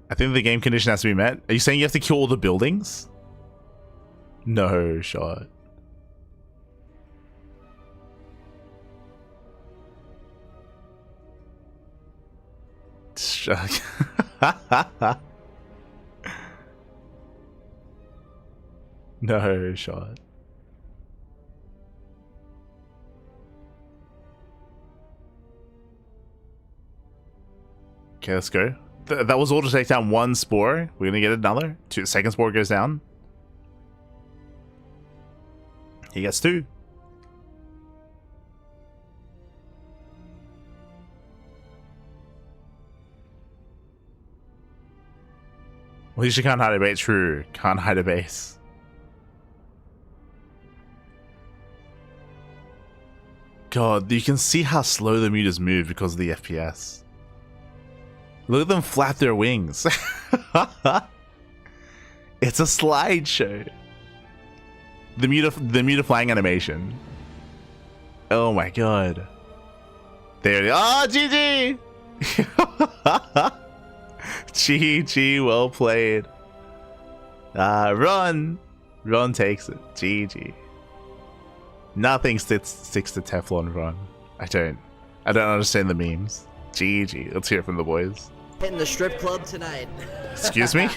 I think the game condition has to be met. Are you saying you have to kill all the buildings? No shot. No shot. Okay, let's go. That was all to take down one spore. We're gonna get another. Second spore goes down. He gets 2. At least you can't hide a base. True. Can't hide a base. God, you can see how slow the mutas move because of the FPS. Look at them flap their wings. It's a slideshow. The muta flying animation. Oh my god. There it is. Oh, GG! GG, well played. Run takes it. GG. Nothing sticks to Teflon Run. I don't understand the memes. GG. Let's hear it from the boys. Hitting the strip club tonight. Excuse me?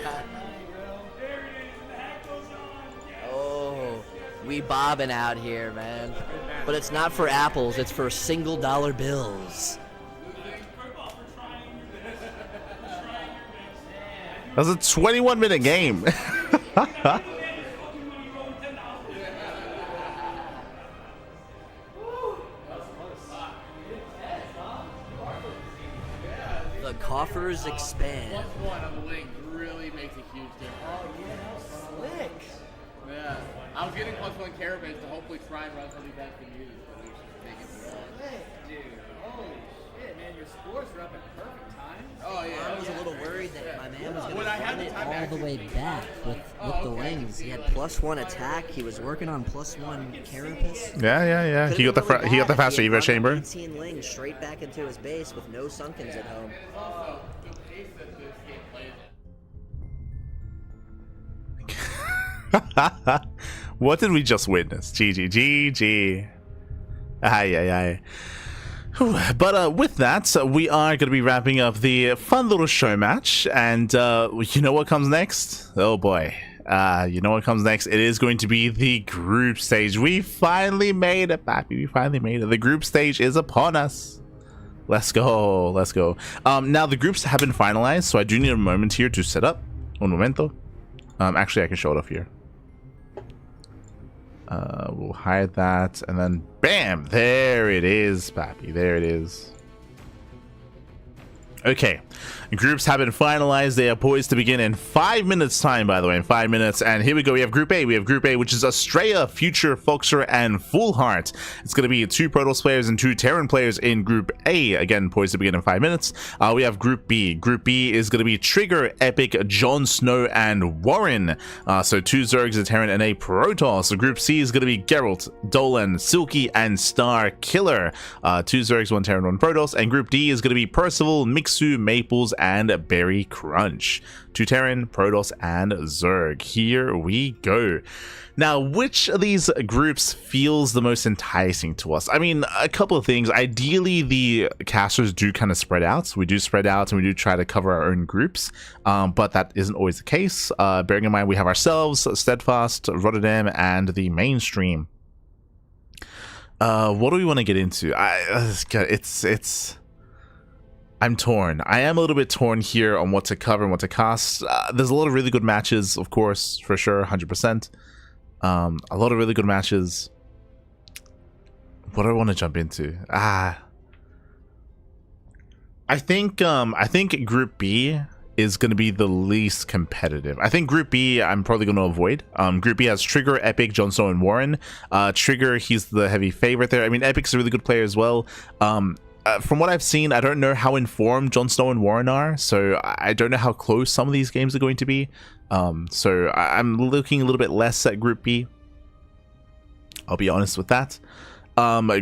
Oh, we bobbing out here, man. But it's not for apples, it's for $1 bills. That was a 21-minute game. The coffers expand. One on the link really makes a huge difference. Oh yeah, how slick. Yeah. I was getting +1 caravans to hopefully try and run something that's been used, but it was just taking too long. Dude, holy shit, man, your scores are up at perfect time. Oh yeah. I was a little worried that my man was When gonna I had run the it time to all the actually way think back with the wings. He had +1 attack. He was working on +1 carapace. Yeah. He got the faster evo chamber. 18 lings straight back into his base with no sunkens at home. What did we just witness? GG. Aye. But with that, we are going to be wrapping up the fun little show match. And you know what comes next? Oh boy. You know what comes next? It is going to be the group stage. We finally made it, Pappy. We finally made it. The group stage is upon us. Let's go. Now, the groups have been finalized, so I do need a moment here to set up. Un momento. Actually, I can show it off here. We'll hide that, and then bam, there it is, Pappy. There it is. Okay, groups have been finalized. They are poised to begin in 5 minutes time, by the way, in 5 minutes. And here we go. We have Group A, which is Astrea, Future, Foxer, and Full Heart. It's going to be 2 Protoss players and 2 Terran players in Group A. Again, poised to begin in 5 minutes. We have Group B. Group B is going to be Trigger, Epic, Jon Snow, and Warren. So 2 Zergs, a Terran, and a Protoss. So Group C is going to be Geralt, Dolan, Silky, and Star Killer. 2 Zergs, 1 Terran, 1 Protoss. And Group D is going to be Percival, Mixu, Maples, and Berry Crunch. 2 Terran, Protoss, and Zerg. Here we go. Now, which of these groups feels the most enticing to us? I mean, a couple of things. Ideally, the casters do kind of spread out. We do spread out and we do try to cover our own groups, but that isn't always the case. Bearing in mind, we have ourselves, Steadfast, Rotterdam, and the mainstream. What do we want to get into? I'm torn. I am a little bit torn here on what to cover and what to cast. There's a lot of really good matches, of course, for sure, 100%. A lot of really good matches. What do I want to jump into? I think Group B is going to be the least competitive. I think Group B I'm probably going to avoid. Group B has Trigger, Epic, Jon Snow, and Warren. Trigger, he's the heavy favorite there. I mean, Epic's a really good player as well. From what I've seen, I don't know how informed Jon Snow and Warren are, so I don't know how close some of these games are going to be. So I'm looking a little bit less at Group B. I'll be honest with that.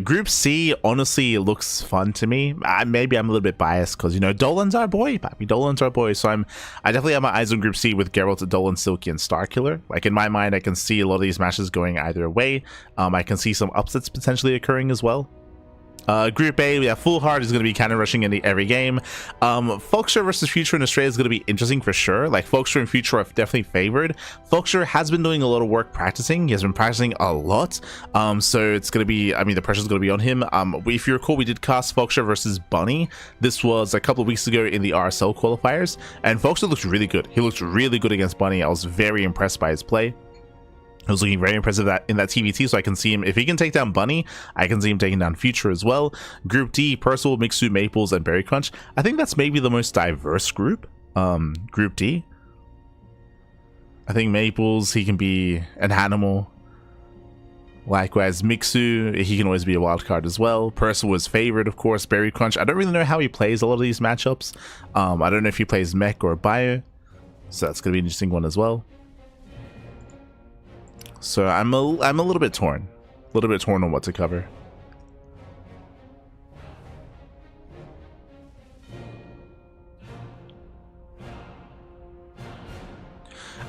Group C honestly looks fun to me. Maybe I'm a little bit biased because, you know, Dolan's our boy, Pappy. Dolan's our boy. So I definitely have my eyes on Group C with Geralt, Dolan, Silky, and Starkiller. Like, in my mind, I can see a lot of these matches going either way. I can see some upsets potentially occurring as well. Group A, we have Full Heart is going to be kind of rushing in every game. Folksure versus Future and Astrea is going to be interesting for sure. Like, Folksure and Future are definitely favored. Folksure has been doing a lot of work practicing. He has been practicing a lot. So it's going to be, I mean, the pressure is going to be on him. If you recall, we did cast Folksure versus Bunny. This was a couple of weeks ago in the RSL qualifiers, and Folksure looked really good. He looked really good against Bunny. I was very impressed by his play. I was looking very impressive in that TVT, so I can see him. If he can take down Bunny, I can see him taking down Future as well. Group D, Percival, Mixu, Maples, and Berry Crunch. I think that's maybe the most diverse group. Group D. I think Maples, he can be an animal. Likewise, Mixu, he can always be a wild card as well. Percival is favored, of course. Berry Crunch, I don't really know how he plays a lot of these matchups. I don't know if he plays Mech or Bio. So that's going to be an interesting one as well. So I'm a little bit torn. A little bit torn on what to cover.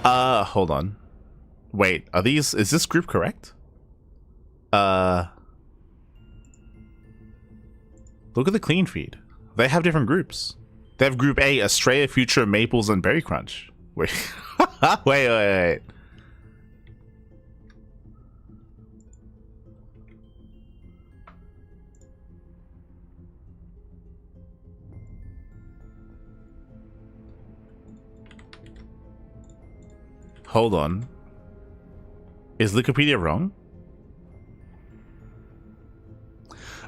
Hold on. Wait, is this group correct? Look at the clean feed. They have different groups. They have Group A, Astrea, Future, Maples, and Berry Crunch. Wait. wait. Hold on. Is Wikipedia wrong?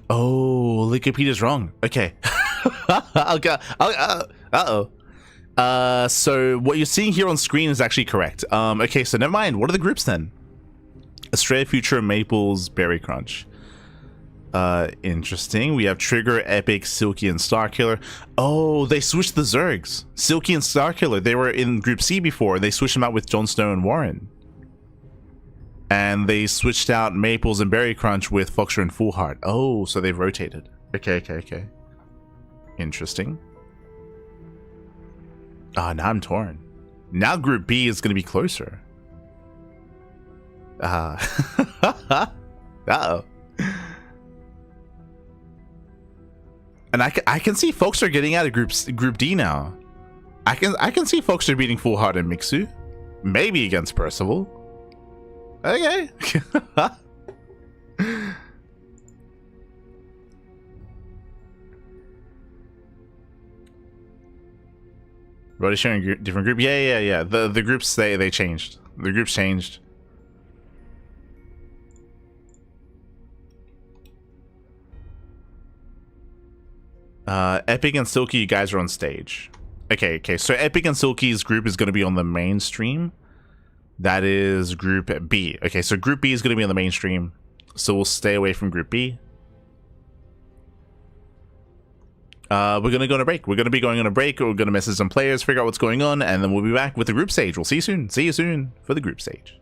Oh, Wikipedia's wrong. Okay. Uh-oh. So what you're seeing here on screen is actually correct. Okay, so never mind. What are the groups then? Astrea, Future, Maples, Berry Crunch. Interesting. We have Trigger, Epic, Silky, and Starkiller. Oh, they switched the Zergs. Silky and Starkiller, they were in Group C before, and they switched them out with Jon Snow and Warren. And they switched out Maples and Berry Crunch with Folksure and Full Heart. Oh, so they've rotated. Okay. Interesting. Now I'm torn. Now Group B is going to be closer. Uh-oh. And I can see folks are getting out of Group D now. I can see folks are beating Full Heart and Mixu, maybe against Percival. Okay. What is showing different group? Yeah. The groups they changed. The groups changed. Epic and Silky, you guys are on stage. Okay. So Epic and Silky's group is going to be on the main stream. That is Group B. Okay, so Group B is going to be on the main stream. So we'll stay away from Group B. We're going to go on a break. We're going to be going on a break. We're going to message some players, figure out what's going on, and then we'll be back with the group stage. We'll see you soon. See you soon for the group stage.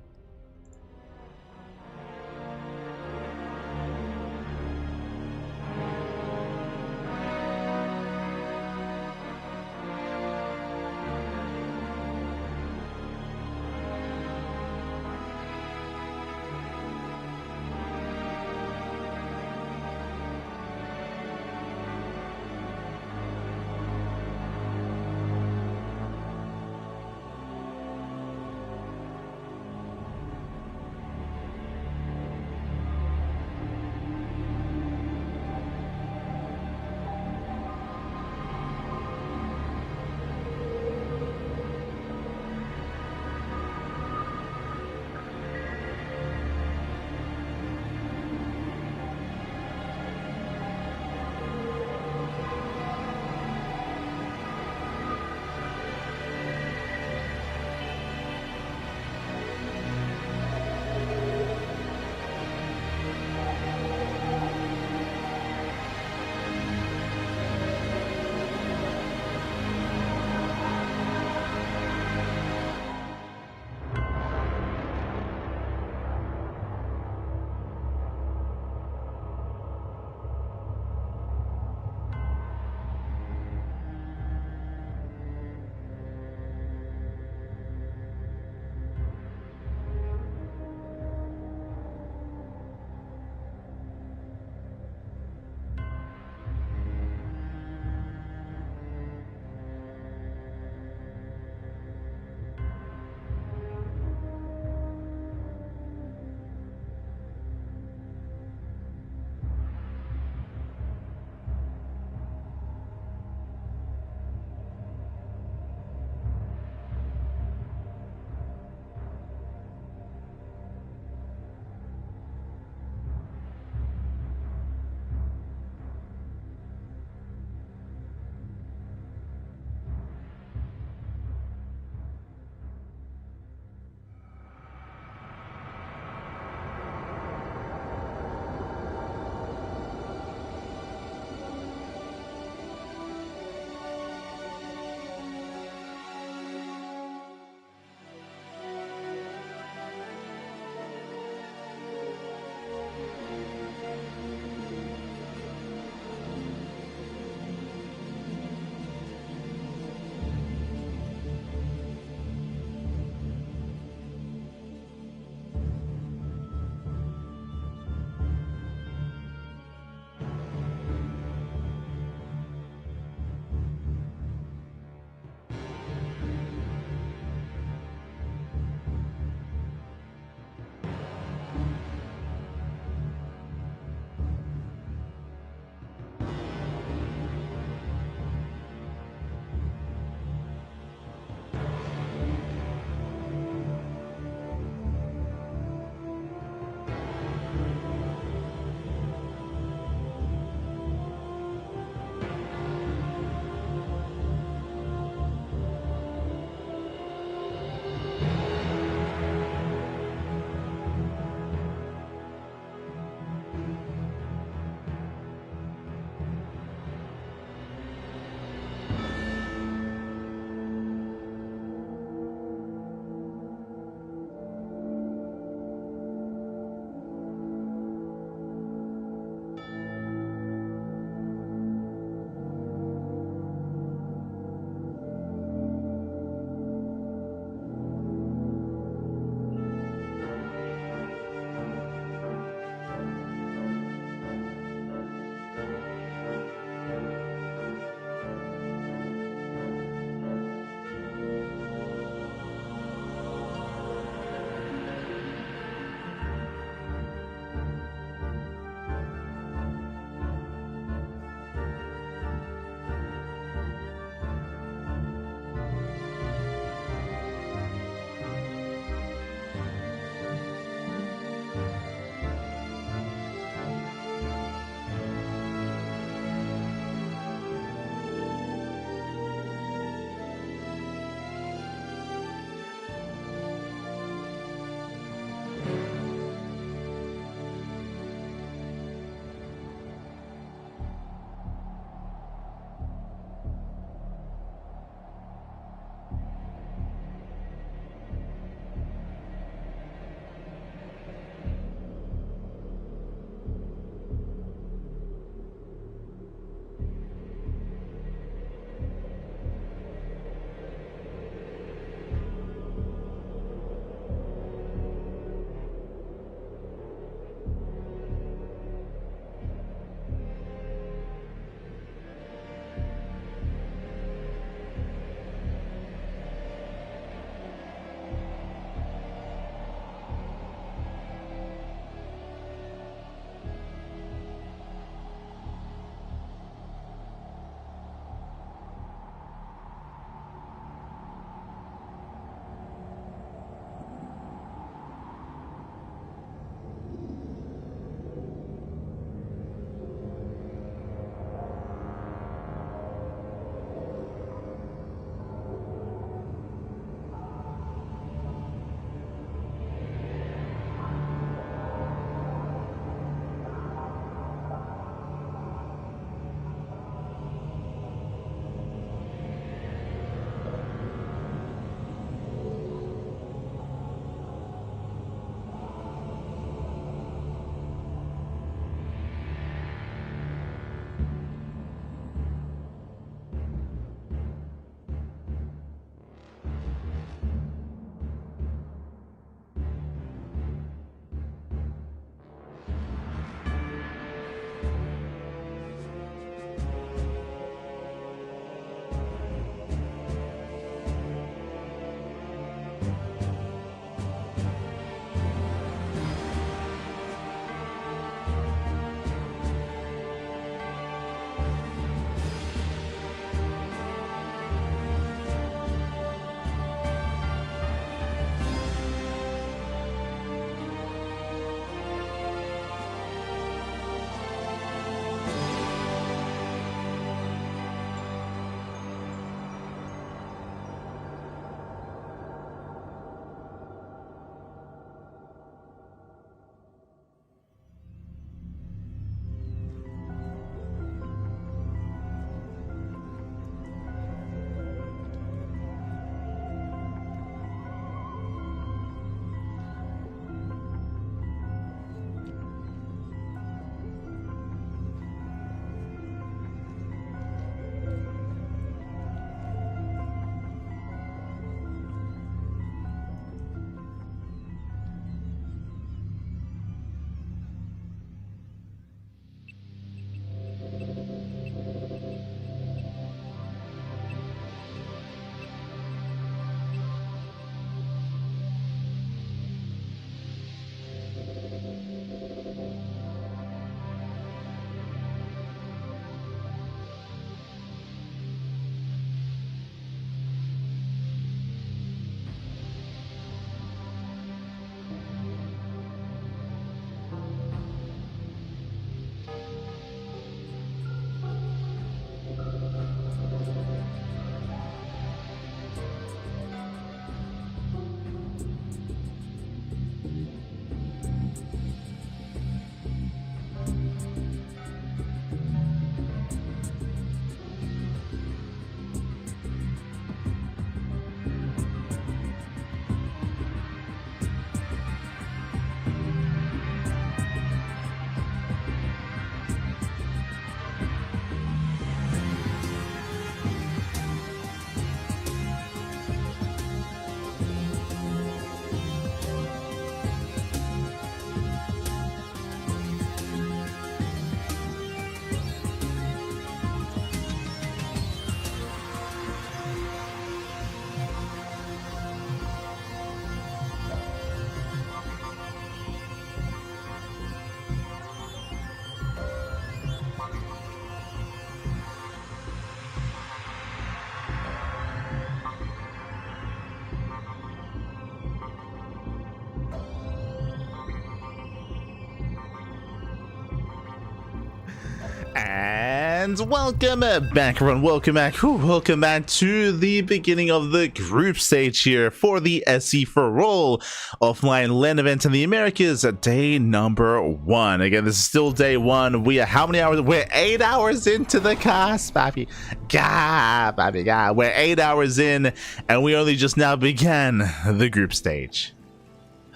And welcome back, everyone. Welcome back. Welcome back to the beginning of the group stage here for the SC4ALL offline LAN event in the Americas, day number 1. Again, this is still day 1. We are how many hours? We're 8 hours into the cast, papi. God. We're 8 hours in, and we only just now began the group stage.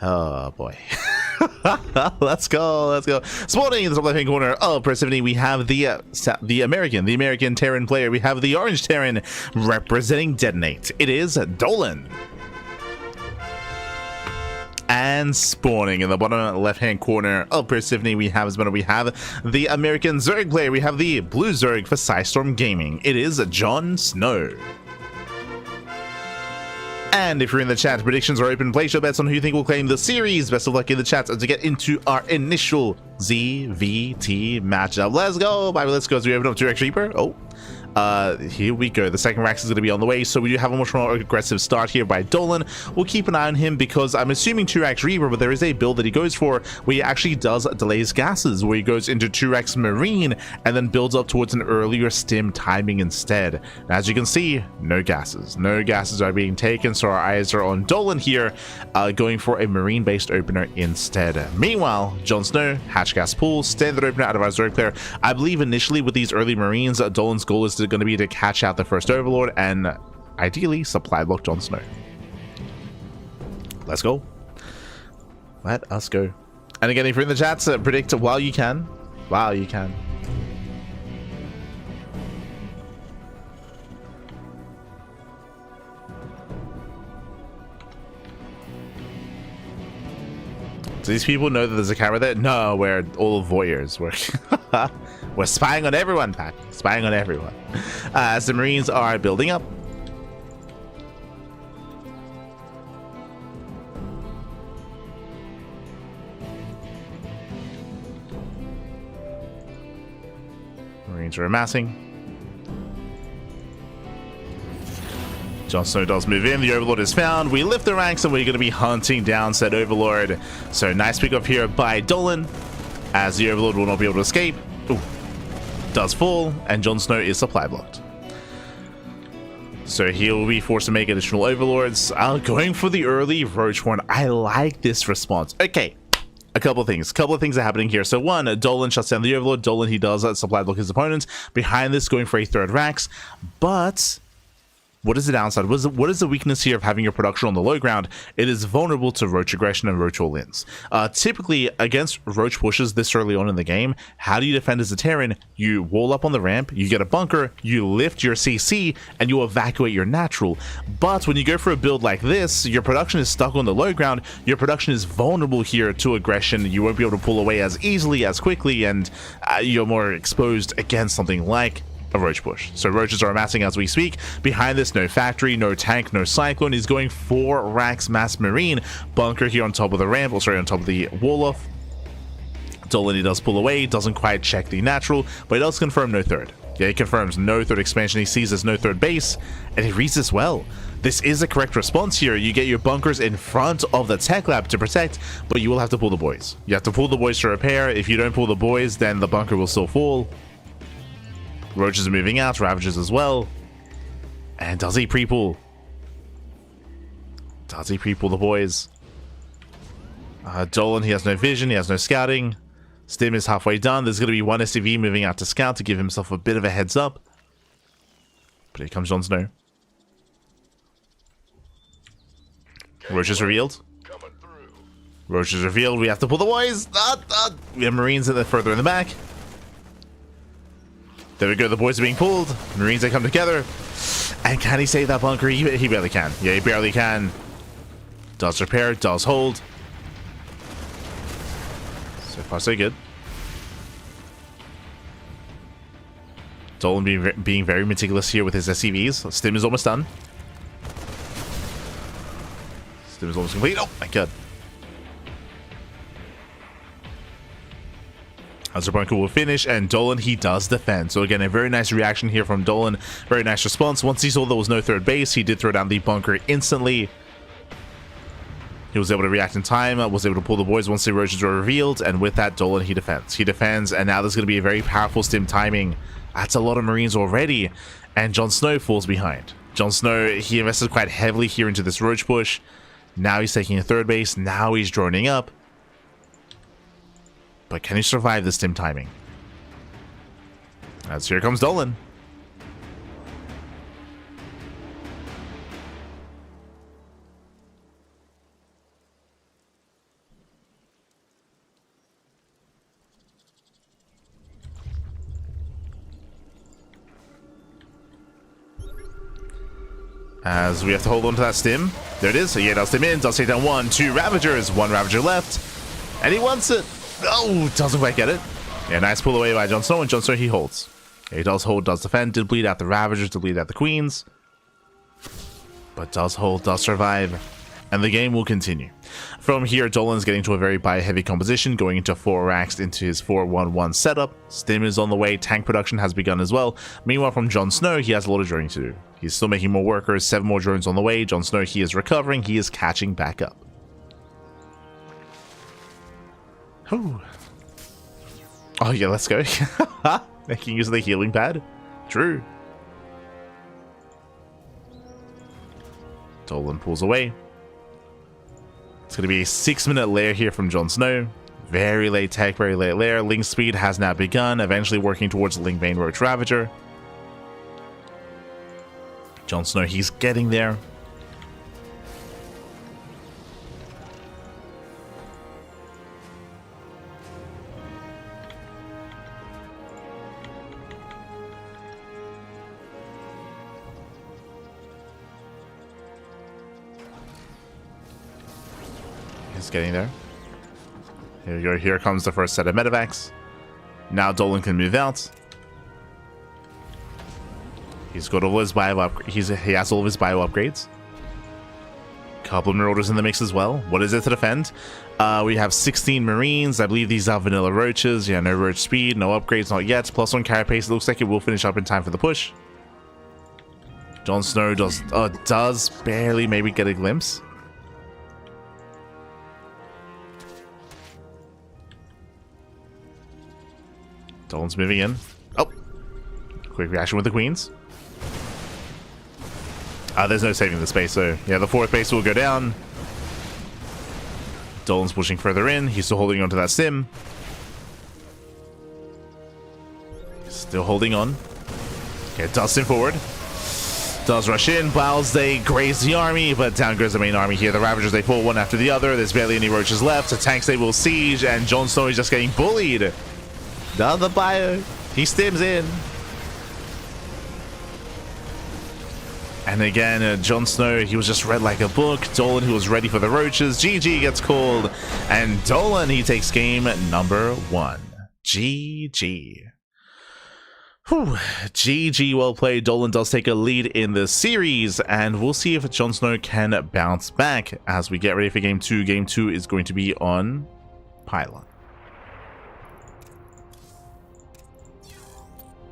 Oh boy. Let's go. Spawning in the top left hand corner of Persephone, we have the American Terran player. We have the orange Terran representing Detonate. It is Dolan. And spawning in the bottom left hand corner of Persephone, we have the American Zerg player. We have the blue Zerg for Psystorm Gaming. It is Jon Snow. And if you're in the chat, predictions are open. Place your bets on who you think will claim the series. Best of luck in the chat as we get into our initial ZVT matchup. Let's go, baby. Let's go. As we open up 2x Reaper. Here we go. The second Rax is going to be on the way, so we do have a much more aggressive start here by Dolan. We'll keep an eye on him because I'm assuming 2x Reaper, but there is a build that he goes for where he actually does delays gases, where he goes into 2x Marine and then builds up towards an earlier stim timing instead. And as you can see, no gases. No gases are being taken, so our eyes are on Dolan here, going for a Marine-based opener instead. Meanwhile, Jon Snow, hatch gas pool, standard opener out of our Zerg player. I believe initially with these early Marines, Dolan's goal is going to be to catch out the first Overlord and ideally supply block Jon Snow. Let's go. Let us go. And again, if you're in the chat, predict while you can. While you can. Do these people know that there's a camera there? No, we're all voyeurs. We're spying on everyone, Pat. Spying on everyone. As the Marines are building up. Marines are amassing. Jon Snow does move in. The Overlord is found. We lift the ranks and we're going to be hunting down said Overlord. So nice pick up here by Dolan, as the Overlord will not be able to escape. Ooh. Does fall, and Jon Snow is supply blocked. So he'll be forced to make additional Overlords. Going for the early Roach one. I like this response. Okay. A couple of things are happening here. So one, Dolan shuts down the Overlord. Dolan, he does supply block his opponents. Behind this, going for a third Rax. But what is the downside? What is the weakness here of having your production on the low ground? It is vulnerable to Roach aggression and Roach all-ins. Typically, against Roach pushes this early on in the game, how do you defend as a Terran? You wall up on the ramp, you get a bunker, you lift your CC, and you evacuate your natural. But when you go for a build like this, your production is stuck on the low ground, your production is vulnerable here to aggression, you won't be able to pull away as easily, as quickly, and you're more exposed against something like a Roach push. So Roaches are amassing as we speak. Behind this, no factory, no tank, no cyclone. He's going for Rax Mass Marine. Bunker here on top of the ramp, or sorry, on top of the wall off. Dolan, he does pull away, doesn't quite check the natural, but he does confirm no third. Yeah, he confirms no third expansion. He sees there's no third base, and he reads this well. This is a correct response here. You get your bunkers in front of the tech lab to protect, but you will have to pull the boys. You have to pull the boys to repair. If you don't pull the boys, then the bunker will still fall. Roaches are moving out, Ravagers as well. And does he pre-pull? Does he pre-pull the boys? Dolan, he has no vision, he has no scouting. Stim is halfway done. There's going to be one SCV moving out to scout to give himself a bit of a heads up. But here comes Jon Snow. Roaches revealed. Roaches revealed. We have to pull the boys. We have Marines further in the back. There we go, the boys are being pulled. Marines, they come together. And can he save that bunker? He barely can. Yeah, he barely can. Does repair, does hold. So far, so good. Dolan being very meticulous here with his SCVs. Stim is almost done. Stim is almost complete. Oh my god. As the bunker will finish, and Dolan, he does defend. So again, a very nice reaction here from Dolan. Very nice response. Once he saw there was no third base, he did throw down the bunker instantly. He was able to react in time, was able to pull the boys once the roaches were revealed, and with that, Dolan, he defends. He defends, and now there's going to be a very powerful stim timing. That's a lot of Marines already, and Jon Snow falls behind. Jon Snow, he invested quite heavily here into this roach push. Now he's taking a third base, now he's droning up. But can he survive the stim timing? As here comes Dolan. As we have to hold on to that stim. There it is. So yeah, does stim in. Does take down 1, 2 Ravagers. 1 Ravager left. And he wants it. Oh, doesn't quite get it. Yeah, nice pull away by Jon Snow. And Jon Snow, he holds. Yeah, he does hold, does defend. Did bleed out the Ravagers, did bleed out the Queens. But does hold, does survive. And the game will continue. From here, Dolan's getting to a very buy-heavy composition, going into 4 racks into his 4-1-1 setup. Stim is on the way. Tank production has begun as well. Meanwhile, from Jon Snow, he has a lot of droning to do. He's still making more workers, 7 more drones on the way. Jon Snow, he is recovering. He is catching back up. Whew. Oh yeah, let's go. Making use of the healing pad. True. Dolan pulls away. It's going to be a 6-minute lair here from Jon Snow. Very late tech, very late lair. Link speed has now begun, eventually working towards the Link Vein Roach Ravager. Jon Snow, he's getting there. He's getting there. Here we go. Here comes the first set of medevacs. Now Dolan can move out. He's got all his bio he has all of his bio upgrades. Couple of Marauders in the mix as well. What is it to defend? We have 16 Marines. I believe these are vanilla roaches. Yeah, no roach speed, no upgrades, not yet. +1 carapace. It looks like it will finish up in time for the push. Jon Snow does barely maybe get a glimpse. Dolan's moving in. Oh! Quick reaction with the Queens. There's no saving the space, so yeah, the 4th base will go down. Dolan's pushing further in. He's still holding on to that stim. Still holding on. Okay, does stim forward. Does rush in. Biles, they graze the army, but down goes the main army here. The Ravagers, they fall one after the other. There's barely any roaches left. The tanks, they will siege, and Jon Snow is just getting bullied. Down the bio. He stims in. And again, Jon Snow, he was just read like a book. Dolan, who was ready for the roaches. GG gets called. And Dolan, he takes game number 1. GG. Whew. GG, well played. Dolan does take a lead in the series. And we'll see if Jon Snow can bounce back as we get ready for game 2. Game 2 is going to be on Pylon.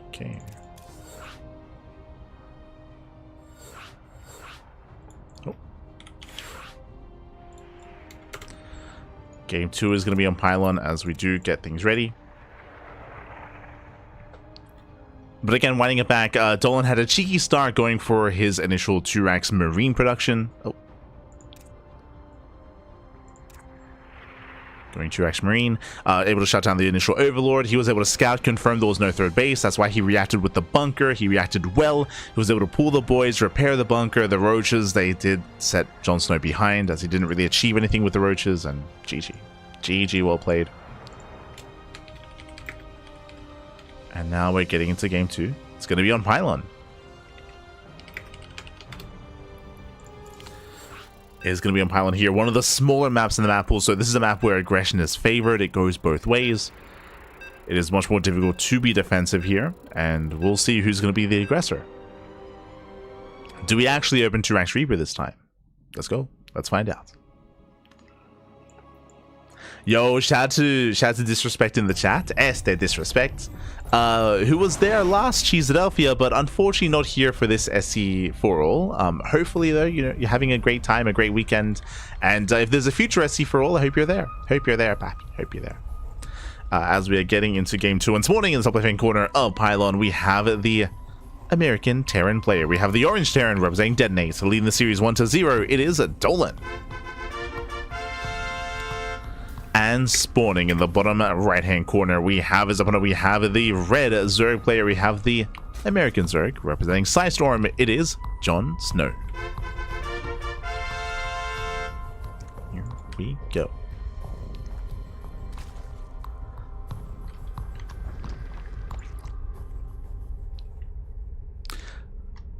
Okay. Oh. Game 2 is going to be on Pylon as we do get things ready. But again, winding it back, Dolan had a cheeky start going for his initial 2 racks Marine production. Oh. Going 2 racks Marine, able to shut down the initial Overlord. He was able to scout, confirm there was no 3rd base. That's why he reacted with the bunker. He reacted well. He was able to pull the boys, repair the bunker. The roaches, they did set Jon Snow behind as he didn't really achieve anything with the roaches. And GG. GG, well played. And now we're getting into game 2. It's going to be on Pylon. Is going to be on Pylon here. One of the smaller maps in the map pool. So this is a map where aggression is favored. It goes both ways. It is much more difficult to be defensive here. And we'll see who's going to be the aggressor. Do we actually open 2 ranks Reaper this time? Let's go. Let's find out. Yo, shout out to Disrespect in the chat. Este Disrespect. Who was there last Cheeseadelphia, but unfortunately not here for this SC4ALL. Hopefully though, you know, you're having a great time, a great weekend. And if there's a future SC4ALL, I hope you're there. Hope you're there, Pappy. Hope you're there. As we are getting into game 2 and this morning in the top left-hand corner of Pylon, we have the American Terran player. We have the orange Terran representing Detonate, leading the series 1-0. It is Dolan. And spawning in the bottom right-hand corner, we have as opponent, we have the red Zerg player. We have the American Zerg representing Psystorm. It is Jon Snow. Here we go.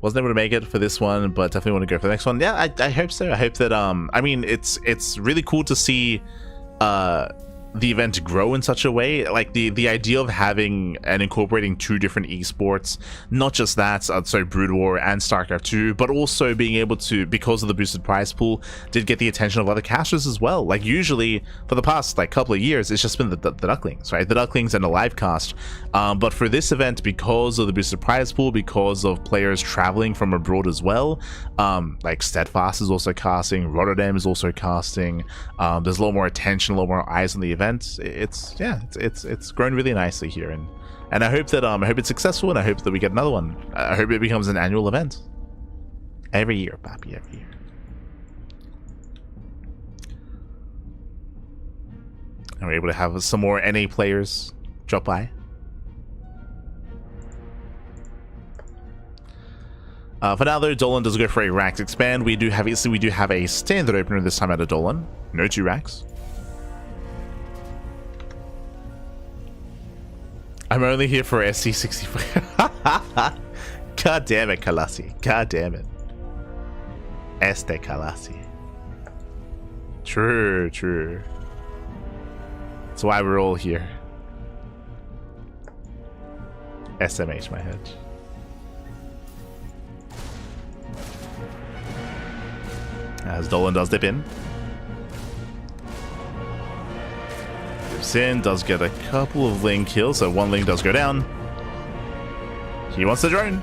Wasn't able to make it for this one, but definitely want to go for the next one. Yeah, I hope so. I hope that I mean, it's really cool to see the event grow in such a way. Like the idea of having and incorporating 2 different esports, not just that, so Brood War and StarCraft 2, but also being able to, because of the boosted prize pool, did get the attention of other casters as well. Like usually for the past like couple of years, it's just been the Ducklings, right? The Ducklings and the live cast. But for this event, because of the boosted prize pool, because of players traveling from abroad as well, like Steadfast is also casting, Rotterdam is also casting. There's a lot more attention, a lot more eyes on the event. It's grown really nicely here, and I hope that I hope it's successful, and I hope that we get another one. I hope it becomes an annual event every year, Pappy, every year. And we're able to have some more NA players drop by. For now though, Dolan does go for a Rax expand. We do have a standard opener this time out of Dolan. No 2 Rax. I'm only here for SC4. God damn it, Kalasi. God damn it. Este Kalasi. True, true. That's why we're all here. SMH, my head. As Dolan does dip in. In, does get a couple of Ling kills, so 1 Ling does go down. He wants the drone.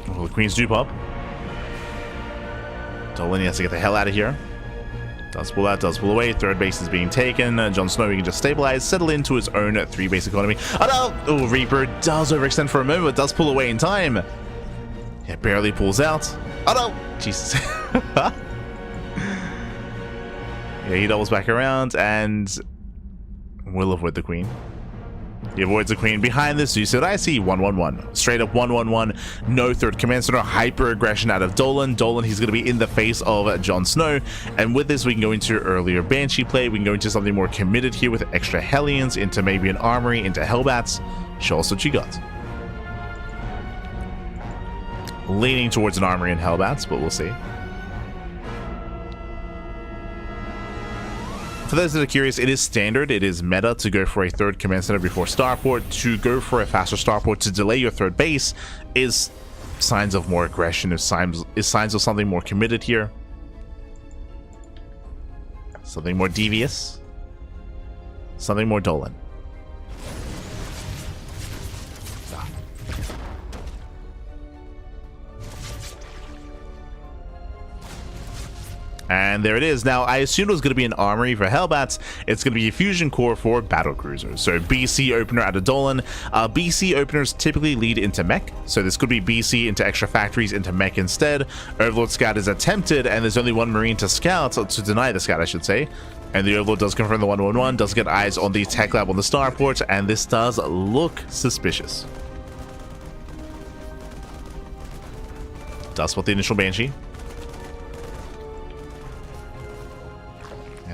Oh, the Queens do pop. Dolan has to get the hell out of here. Does pull out, does pull away. 3rd base is being taken. Jon Snow, he can just stabilize, settle into his own 3 base economy. Oh no! Oh, Reaper does overextend for a moment, but does pull away in time. It barely pulls out. Oh no! Jesus. Yeah, he doubles back around and will avoid the Queen. He avoids the Queen. Behind this, you said, I see 1-1-1. Straight up 1-1-1. No 3rd command center. Hyper aggression out of Dolan. Dolan, he's going to be in the face of Jon Snow. And with this, we can go into earlier Banshee play. We can go into something more committed here with extra Hellions, into maybe an Armory, into Hellbats. Show us what you got. Leaning towards an Armory and Hellbats, but we'll see. For those that are curious, it is standard, it is meta to go for a 3rd command center before starport. To go for a faster starport to delay your 3rd base is signs of more aggression, is signs of something more committed here. Something more devious. Something more Dolan. And there it is. Now, I assumed it was going to be an Armory for Hellbats. It's going to be a Fusion Core for Battle Cruisers. So BC opener out of Dolan. BC openers typically lead into mech. So this could be BC into extra factories into mech instead. Overlord Scout is attempted, and there's only 1 Marine to scout, to deny the scout, I should say. And the Overlord does confirm the 1-1-1, does get eyes on the tech lab on the starport, and this does look suspicious. Does spot the initial Banshee.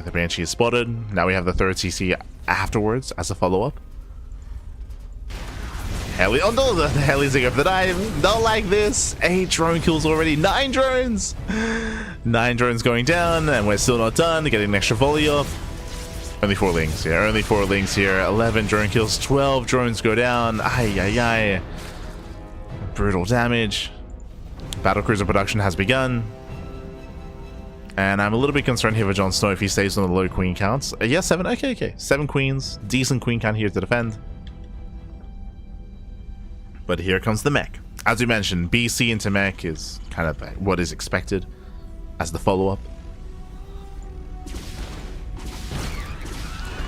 The Banshee is spotted. Now we have the 3rd CC afterwards as a follow-up. Heli, oh no, the Heli's going for the dive. Don't like this. 8 drone kills already. 9 drones. 9 drones going down, and we're still not done. Getting an extra volley off. Only 4 Lings. Yeah, only 4 Lings here. 11 drone kills. 12 drones go down. Ay, ay, ay. Brutal damage. Battlecruiser production has begun. And I'm a little bit concerned here for Jon Snow if he stays on the low queen counts. Yeah, 7. Okay. 7 queens. Decent queen count here to defend. But here comes the mech. As we mentioned, BC into mech is kind of what is expected as the follow-up.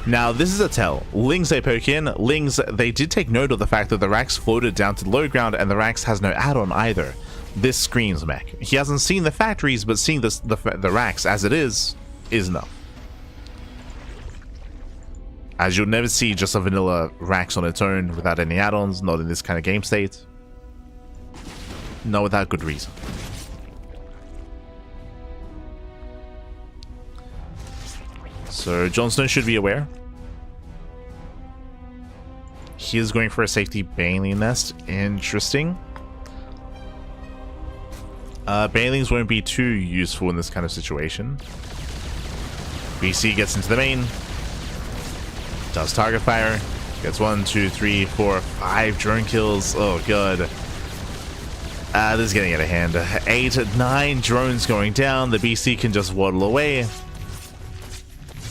Now, this is a tell. Lings they poke in. Lings, they did take note of the fact that the Rax floated down to the low ground and the Rax has no add-on either. This screams mech. He hasn't seen the factories, but seeing the Rax as it is enough. As you'll never see just a vanilla Rax on its own without any add-ons, not in this kind of game state. Not without good reason. So Jon Snow should be aware. He is going for a safety Baneling nest. Interesting. Banelings won't be too useful in this kind of situation. BC gets into the main. Does target fire. Gets 1, 2, 3, 4, 5 drone kills. Oh god. This is getting out of hand. 8, 9 drones going down. The BC can just waddle away.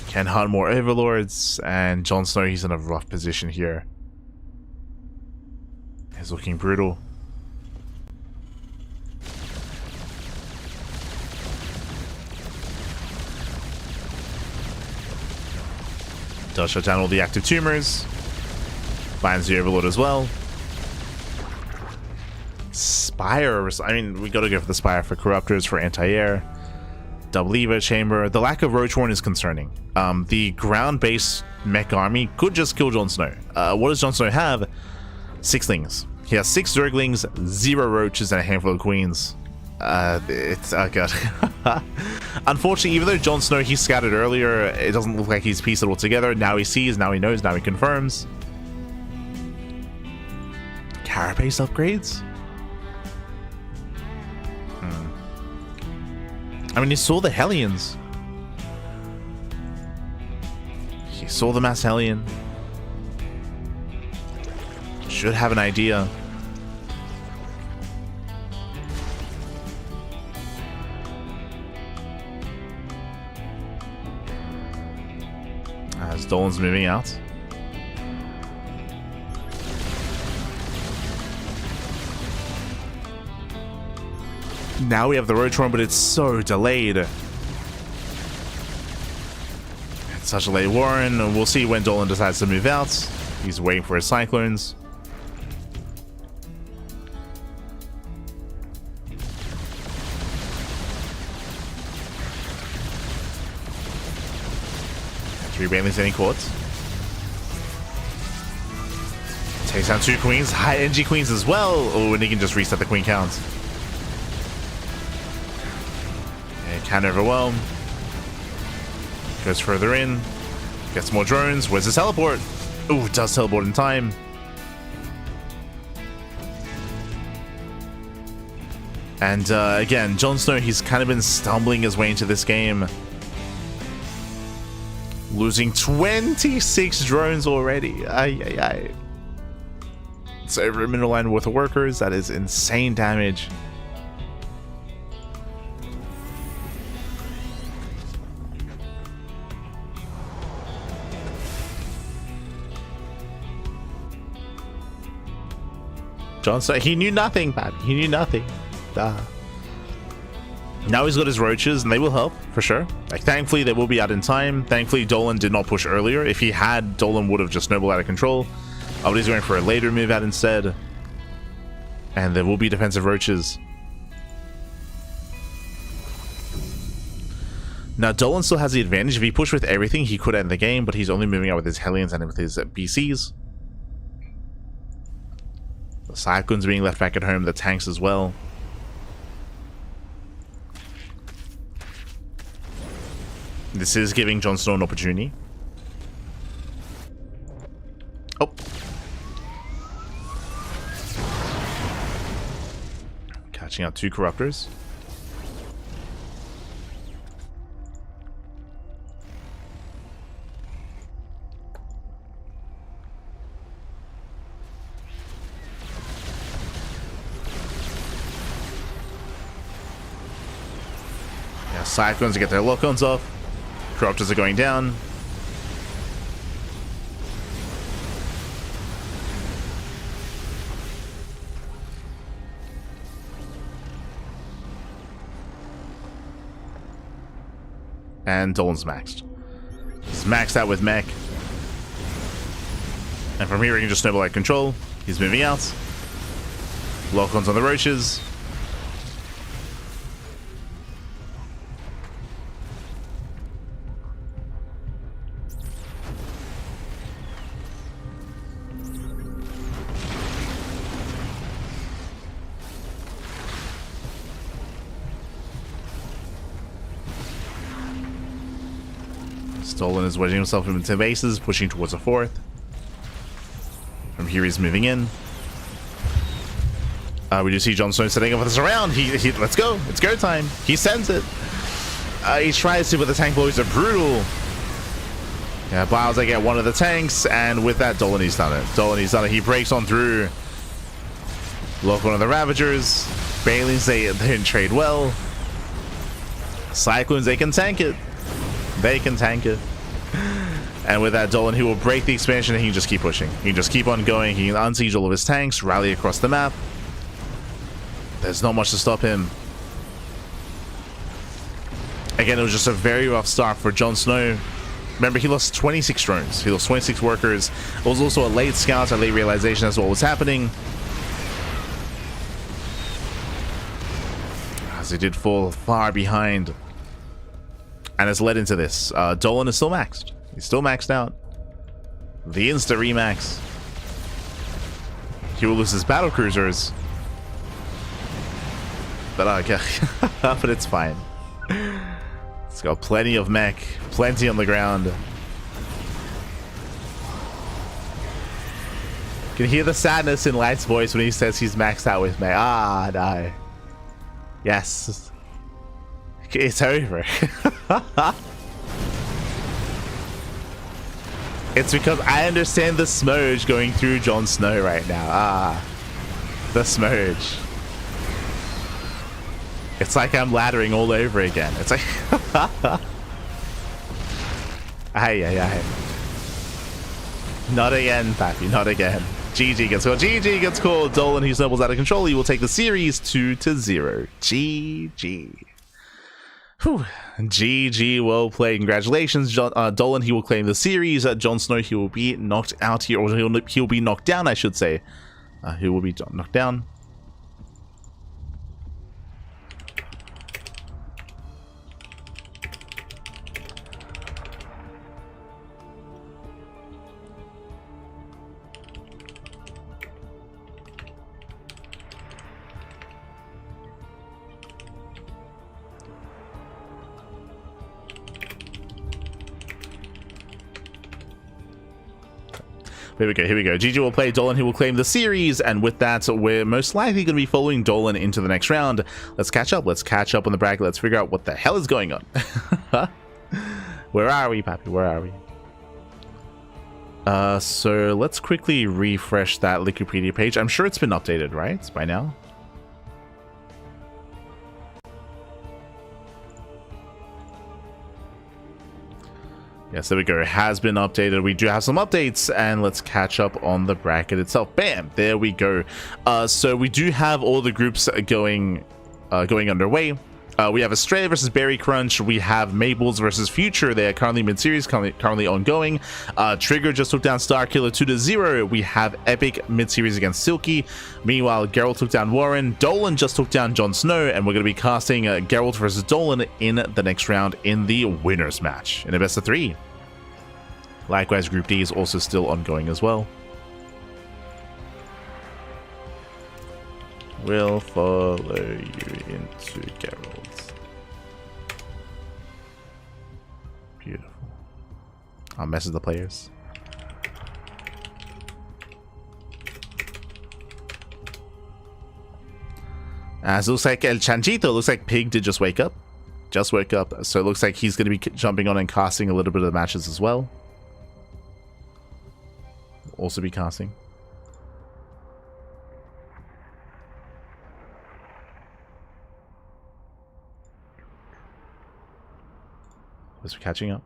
Can hunt more overlords. And Jon Snow, he's in a rough position here. He's looking brutal. Does shut down all the active tumors. Finds the overlord as well. Spire. I mean, we gotta go for the Spire for Corruptors, for anti-air. Double Evo Chamber. The lack of Roach Horn is concerning. The ground-based mech army could just kill Jon Snow. What does Jon Snow have? 6 Lings. He has 6 Zerglings, 0 Roaches, and a handful of Queens. It's oh god. Unfortunately, even though Jon Snow he scattered earlier, it doesn't look like he's pieced it all together. Now he sees, now he knows, now he confirms. Carapace upgrades? I mean, he saw the Hellions. He saw the Mass Hellion. Should have an idea. As Dolan's moving out. Now we have the Roach Horn, but it's so delayed. It's such a late Warren. We'll see when Dolan decides to move out. He's waiting for his Cyclones. Three Banelings getting caught. Takes down 2 Queens. High NG Queens as well. Oh, and he can just reset the Queen count. Can overwhelm. Goes further in. Gets more drones. Where's the teleport? Ooh, does teleport in time. And again, Jon Snow, he's kind of been stumbling his way into this game. Losing 26 drones already. Aye. It's over a mineral line worth of workers. That is insane damage. Jon Snow, he knew nothing, man. He knew nothing. Now he's got his roaches, and they will help, for sure. Like, thankfully, they will be out in time. Thankfully, Dolan did not push earlier. If he had, Dolan would have just snowballed out of control. But he's going for a later move out instead. And there will be defensive roaches. Now, Dolan still has the advantage. If he pushed with everything, he could end the game, but he's only moving out with his Hellions and with his BCs. The Cyclones being left back at home, the tanks as well. This is giving Jon Snow an opportunity. Oh. Catching out 2 Corruptors. Yeah, Cyclones to get their lock-ons off. Corruptors are going down. And Dolan's maxed. He's maxed out with mech. And from here, he can just snowball out control. He's moving out. Lock-ons on the roaches. Dolan is wedging himself into bases, pushing towards a fourth. From here, he's moving in. We do see Jon Snow setting up with us around. He let's go. It's go time. He sends it. He tries to, but the tank boys are brutal. Yeah, Biles, they get one of the tanks, and with that, Dolan, he's done it. Dolan, he's done it. He breaks on through. Lock one of the Ravagers. Baileys, they didn't trade well. Cyclones, they can tank it. They can tank it. And with that, Dolan, he will break the expansion and he can just keep pushing. He can just keep on going. He can unsiege all of his tanks, rally across the map. There's not much to stop him. Again, it was just a very rough start for Jon Snow. Remember, he lost 26 drones. He lost 26 workers. It was also a late scout, a late realization as to what was happening. As he did fall far behind. And it's led into this. Dolan is still maxed. He's still maxed out. The insta remax. He will lose his battle cruisers. But okay. But it's fine. It's got plenty of mech. Plenty on the ground. You can hear the sadness in Light's voice when he says he's maxed out with mech. Ah, no. Yes. It's over. It's because I understand the smudge going through Jon Snow right now. Ah, the smudge. It's like I'm laddering all over again. It's like, ay. Not again, Pappy. Not again. GG gets called. GG gets called. Dolan, he snowballs out of control. He will take the series 2-0. GG. Whew. GG, well played. Congratulations, Dolan. He will claim the series. Jon Snow, he will be knocked out here, or he'll be knocked down, I should say. He will be knocked down. Here we go. GG will play Dolan, he will claim the series, and with that, we're most likely going to be following Dolan into the next round. Let's catch up on the bracket. Let's figure out what the hell is going on. Where are we, Pappy? Where are we? So let's quickly refresh that Wikipedia page. I'm sure it's been updated, right? By now? Yes, there we go. It has been updated. We do have some updates, and let's catch up on the bracket itself. Bam! There we go. So we do have all the groups going underway. We have Astrea versus Berry Crunch. We have Maples versus Future. They are currently mid-series, currently ongoing. Trigger just took down Starkiller 2-0. We have Epic mid-series against Silky. Meanwhile, Geralt took down Warren. Dolan just took down Jon Snow, and we're going to be casting Geralt versus Dolan in the next round in the winners match in a best of 3. Likewise, Group D is also still ongoing as well. We'll follow you into Geralt. Beautiful. I'll message the players. As it looks like El Chanchito, looks like Pig did just wake up. Just woke up. So it looks like he's going to be jumping on and casting a little bit of the matches as well. Also be casting. As we're catching up.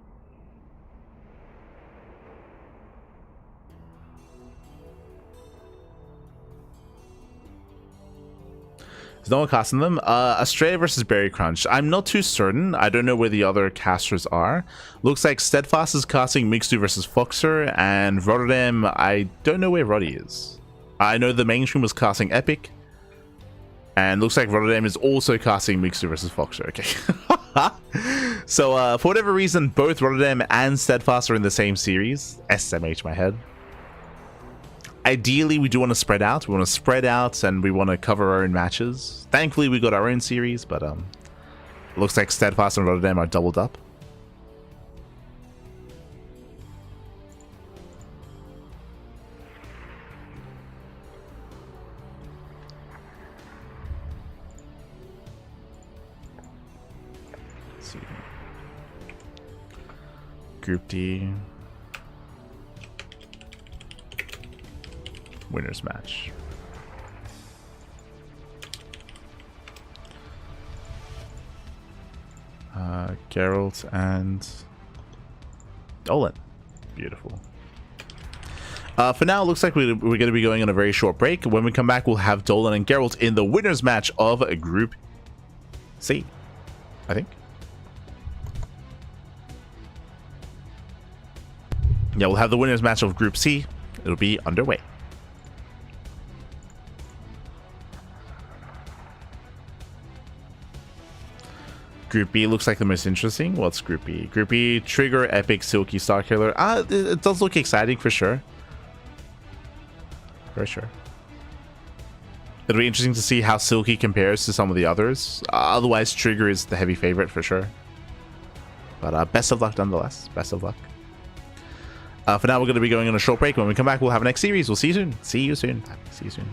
There's no one casting them. Astrea versus Berry Crunch. I'm not too certain. I don't know where the other casters are. Looks like Steadfast is casting Mixu versus Foxer, and Rotterdam, I don't know where Roddy is. I know the mainstream was casting Epic, and looks like Rotterdam is also casting Mixu versus Foxer. Okay. So, for whatever reason, both Rotterdam and Steadfast are in the same series. SMH my head. Ideally, we do want to spread out. We want to spread out and we want to cover our own matches. Thankfully, we got our own series, but looks like Steadfast and Rotterdam are doubled up. Let's see. Group D. Winners match. Geralt and Dolan. Beautiful. For now, it looks like we're going to be going on a very short break. When we come back, we'll have Dolan and Geralt in the winners match of Group C, I think. Yeah, we'll have the winners match of Group C. It'll be underway. Group B looks like the most interesting. What's Group B? Group B, Trigger, Epic, Silky, Starkiller. It does look exciting for sure. For sure. It'll be interesting to see how Silky compares to some of the others. Otherwise, Trigger is the heavy favorite for sure. But best of luck nonetheless. Best of luck. For now, we're going to be going on a short break. When we come back, we'll have a next series. We'll see you soon. See you soon. See you soon.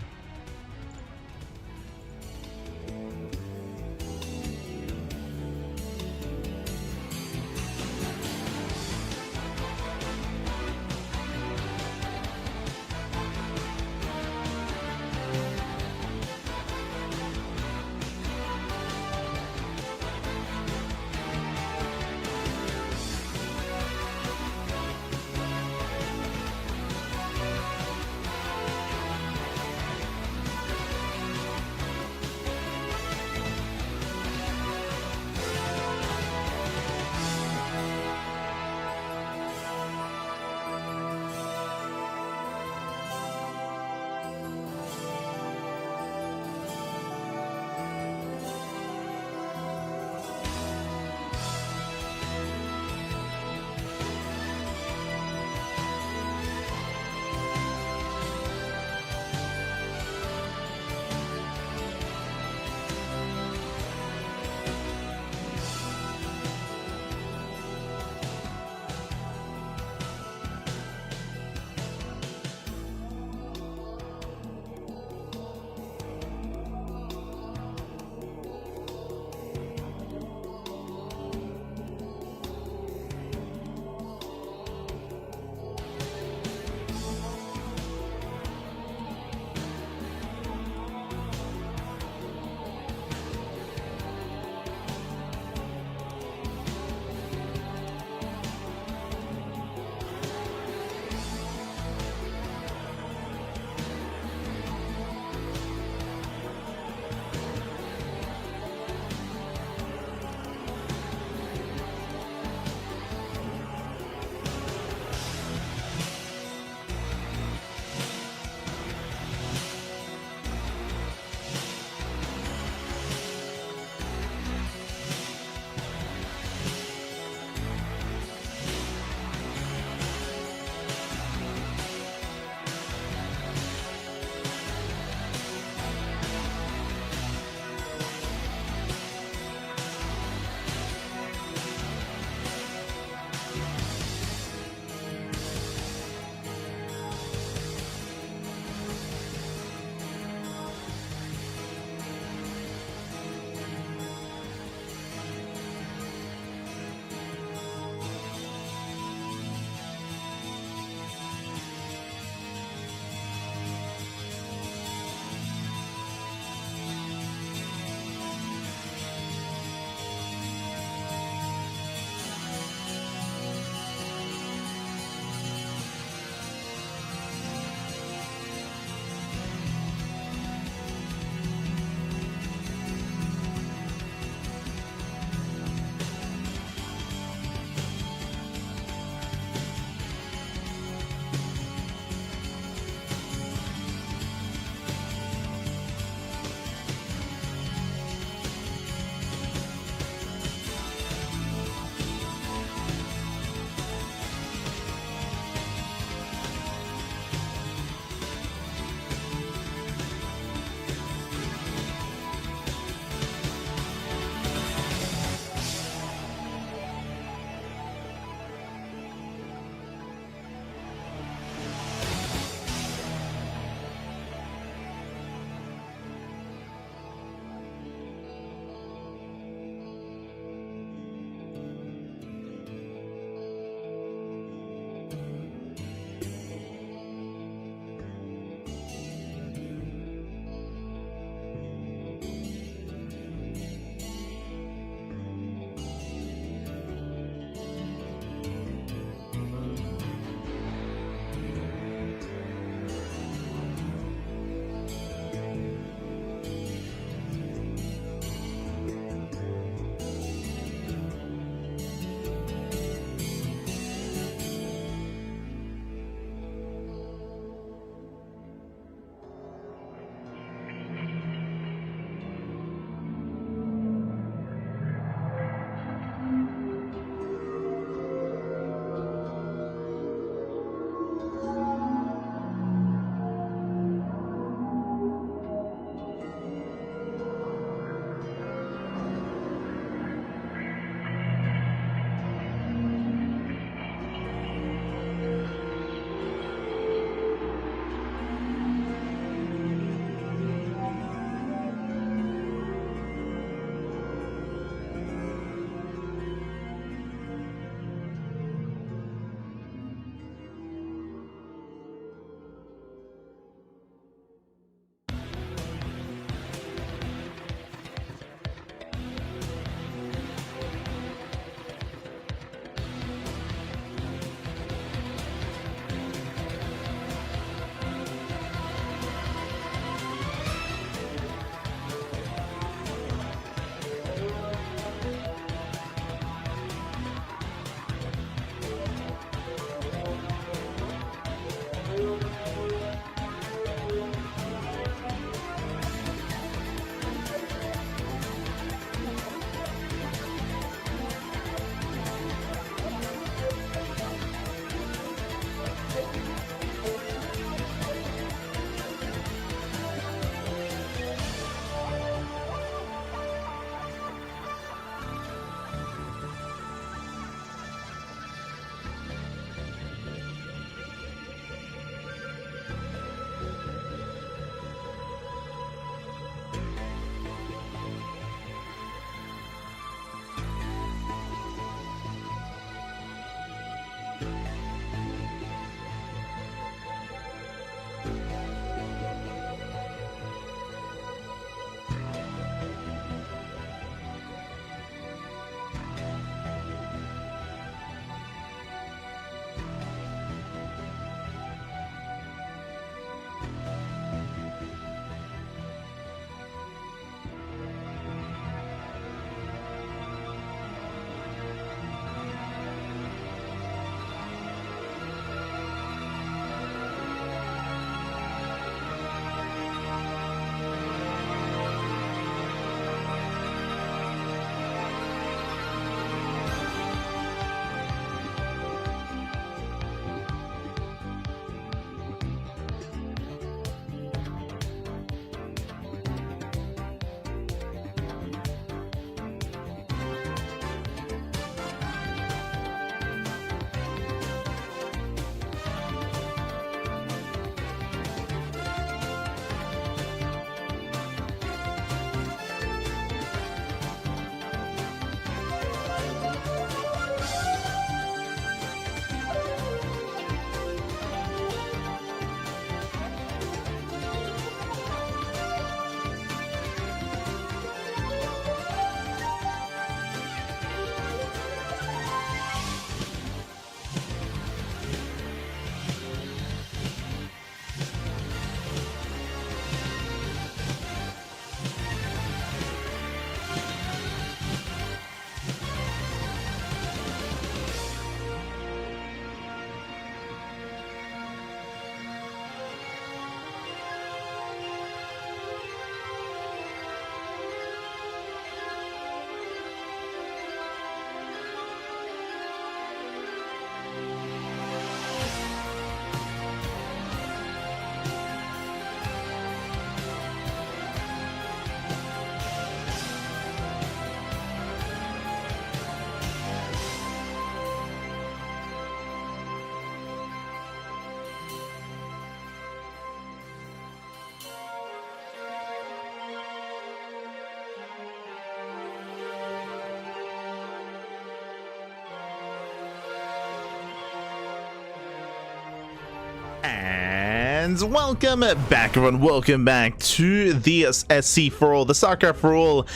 And welcome back, everyone. Welcome back to the SC4ALL, the StarCraft for All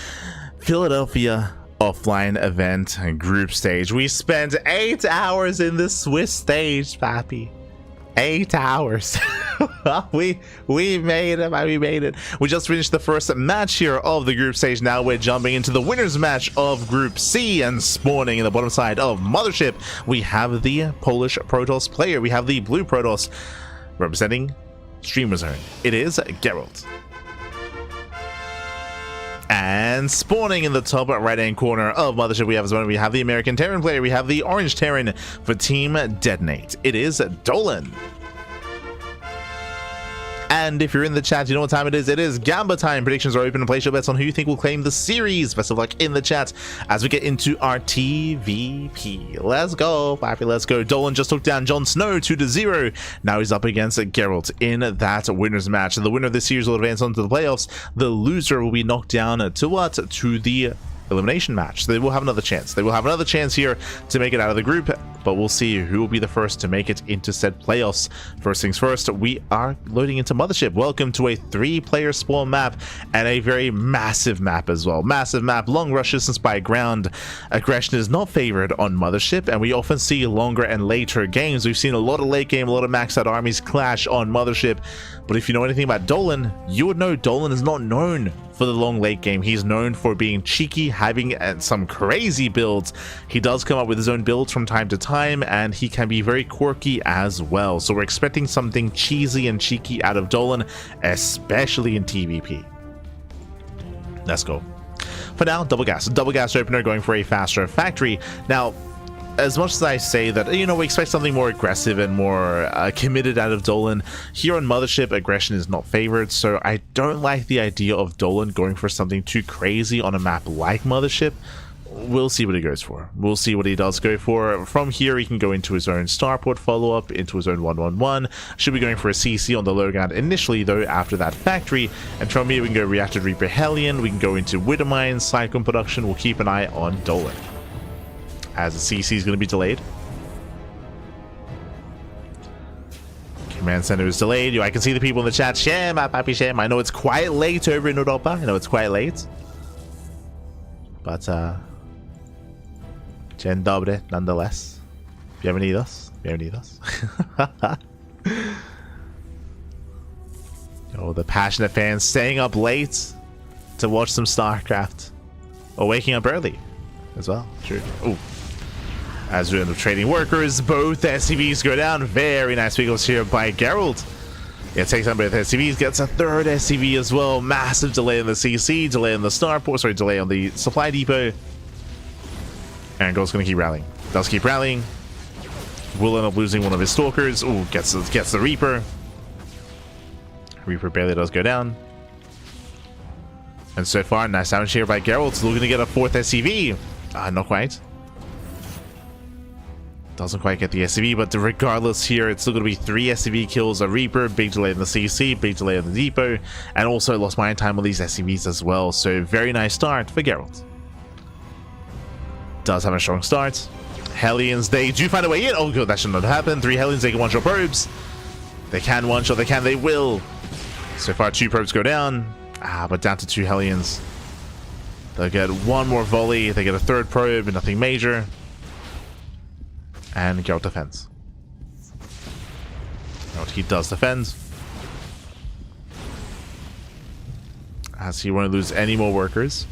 Philadelphia offline event group stage. We spent 8 hours in the Swiss stage, Pappy. 8 hours. we made it, man. We made it. We just finished the first match here of the group stage. Now we're jumping into the winners match of Group C, and spawning in the bottom side of Mothership, we have the Polish Protoss player. We have the blue Protoss representing Streamer Zone. It is Geralt. And spawning in the top right hand corner of Mothership, we have the American Terran player. We have the orange Terran for Team Detonate. It is Dolan. And if you're in the chat, you know what time it is. It is Gamba time. Predictions are open, and place your bets on who you think will claim the series. Best of luck in the chat as we get into our TVP. Let's go, Pappy, let's go. Dolan just took down Jon Snow 2-0. Now he's up against Geralt in that winners match. The winner of this series will advance on to the playoffs. The loser will be knocked down to what? To the elimination match. They will have another chance. They will have another chance here to make it out of the group, but we'll see who will be the first to make it into said playoffs. First things first, we are loading into Mothership. Welcome to a 3-player spawn map, and a very massive map as well. Massive map, long rush distance by ground. Aggression is not favored on Mothership, and we often see longer and later games. We've seen a lot of late game, a lot of maxed out armies clash on Mothership, but if you know anything about Dolan, you would know Dolan is not known for the long late game. He's known for being cheeky, having some crazy builds. He does come up with his own builds from time to time, and he can be very quirky as well. So we're expecting something cheesy and cheeky out of Dolan, especially in TVP. Let's go. For now, double gas opener, going for a faster factory. Now, as much as I say that, you know, we expect something more aggressive and more committed out of Dolan, here on Mothership, aggression is not favored, so I don't like the idea of Dolan going for something too crazy on a map like Mothership. We'll see what he goes for. We'll see what he does go for. From here, he can go into his own starport follow-up, into his own 1-1-1. Should be going for a CC on the low ground initially, though, after that factory. And from here, we can go Reactor Reaper Hellion. We can go into Widowmine, Cyclone production. We'll keep an eye on Dolan, as the CC is going to be delayed. Command center is delayed. I can see the people in the chat. Shem, Papi Shem. I know it's quite late over in Europa. I know it's quite late. But, Dzień dobry, nonetheless. Bienvenidos. Bienvenidos. Oh, the passionate fans staying up late to watch some StarCraft. Or waking up early as well. True. Ooh. As we end up trading workers, both SCVs go down. Very nice vehicles here by Geralt. It takes on both SCVs, gets a third SCV as well. Massive delay in the CC, delay in the starport, sorry, delay on the supply depot. And Geralt's going to keep rallying. Does keep rallying. Will end up losing one of his stalkers. Ooh, gets the Reaper. Reaper barely does go down. And so far, nice damage here by Geralt. Looking to get a 4th SCV. Not quite. Doesn't quite get the SCV, but regardless here, it's still going to be 3 SCV kills, a Reaper, big delay in the CC, big delay on the depot, and also lost mine time on these SCVs as well. So very nice start for Geralt. Does have a strong start. Hellions, they do find a way in. Oh god, that should not happen. 3 Hellions, they can one-shot probes. They can one-shot, they will. So far, 2 probes go down. But down to 2 Hellions. They'll get 1 more volley. They get a 3rd probe, nothing major. And Geralt defends. He does defend. As he won't lose any more workers.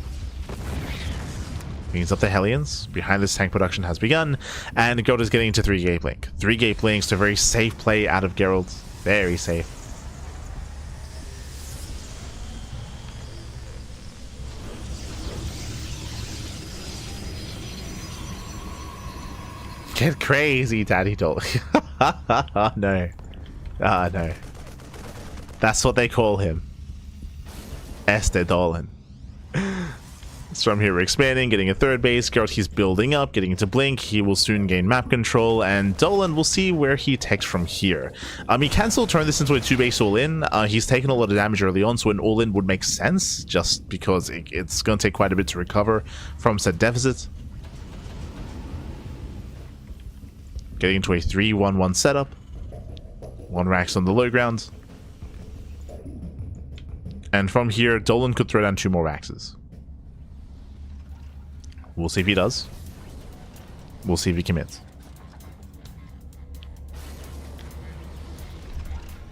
Brings up the Hellions. Behind this, tank production has begun. And Geralt is getting into 3 Gate Blink. 3 Gate Blinks to a very safe play out of Geralt. Very safe. Get crazy, Daddy Dolan. No. No. That's what they call him. Esther Dolan. So from here we're expanding, getting a 3rd base. Geralt, he's building up, getting into Blink. He will soon gain map control, and Dolan will see where he takes from here. He can still turn this into a 2-base all-in. He's taken a lot of damage early on, so an all-in would make sense, just because it's going to take quite a bit to recover from said deficit. Getting into a 3-1-1 setup. 1 Rax on the low ground. And from here, Dolan could throw down 2 more Raxes. We'll see if he does. We'll see if he commits.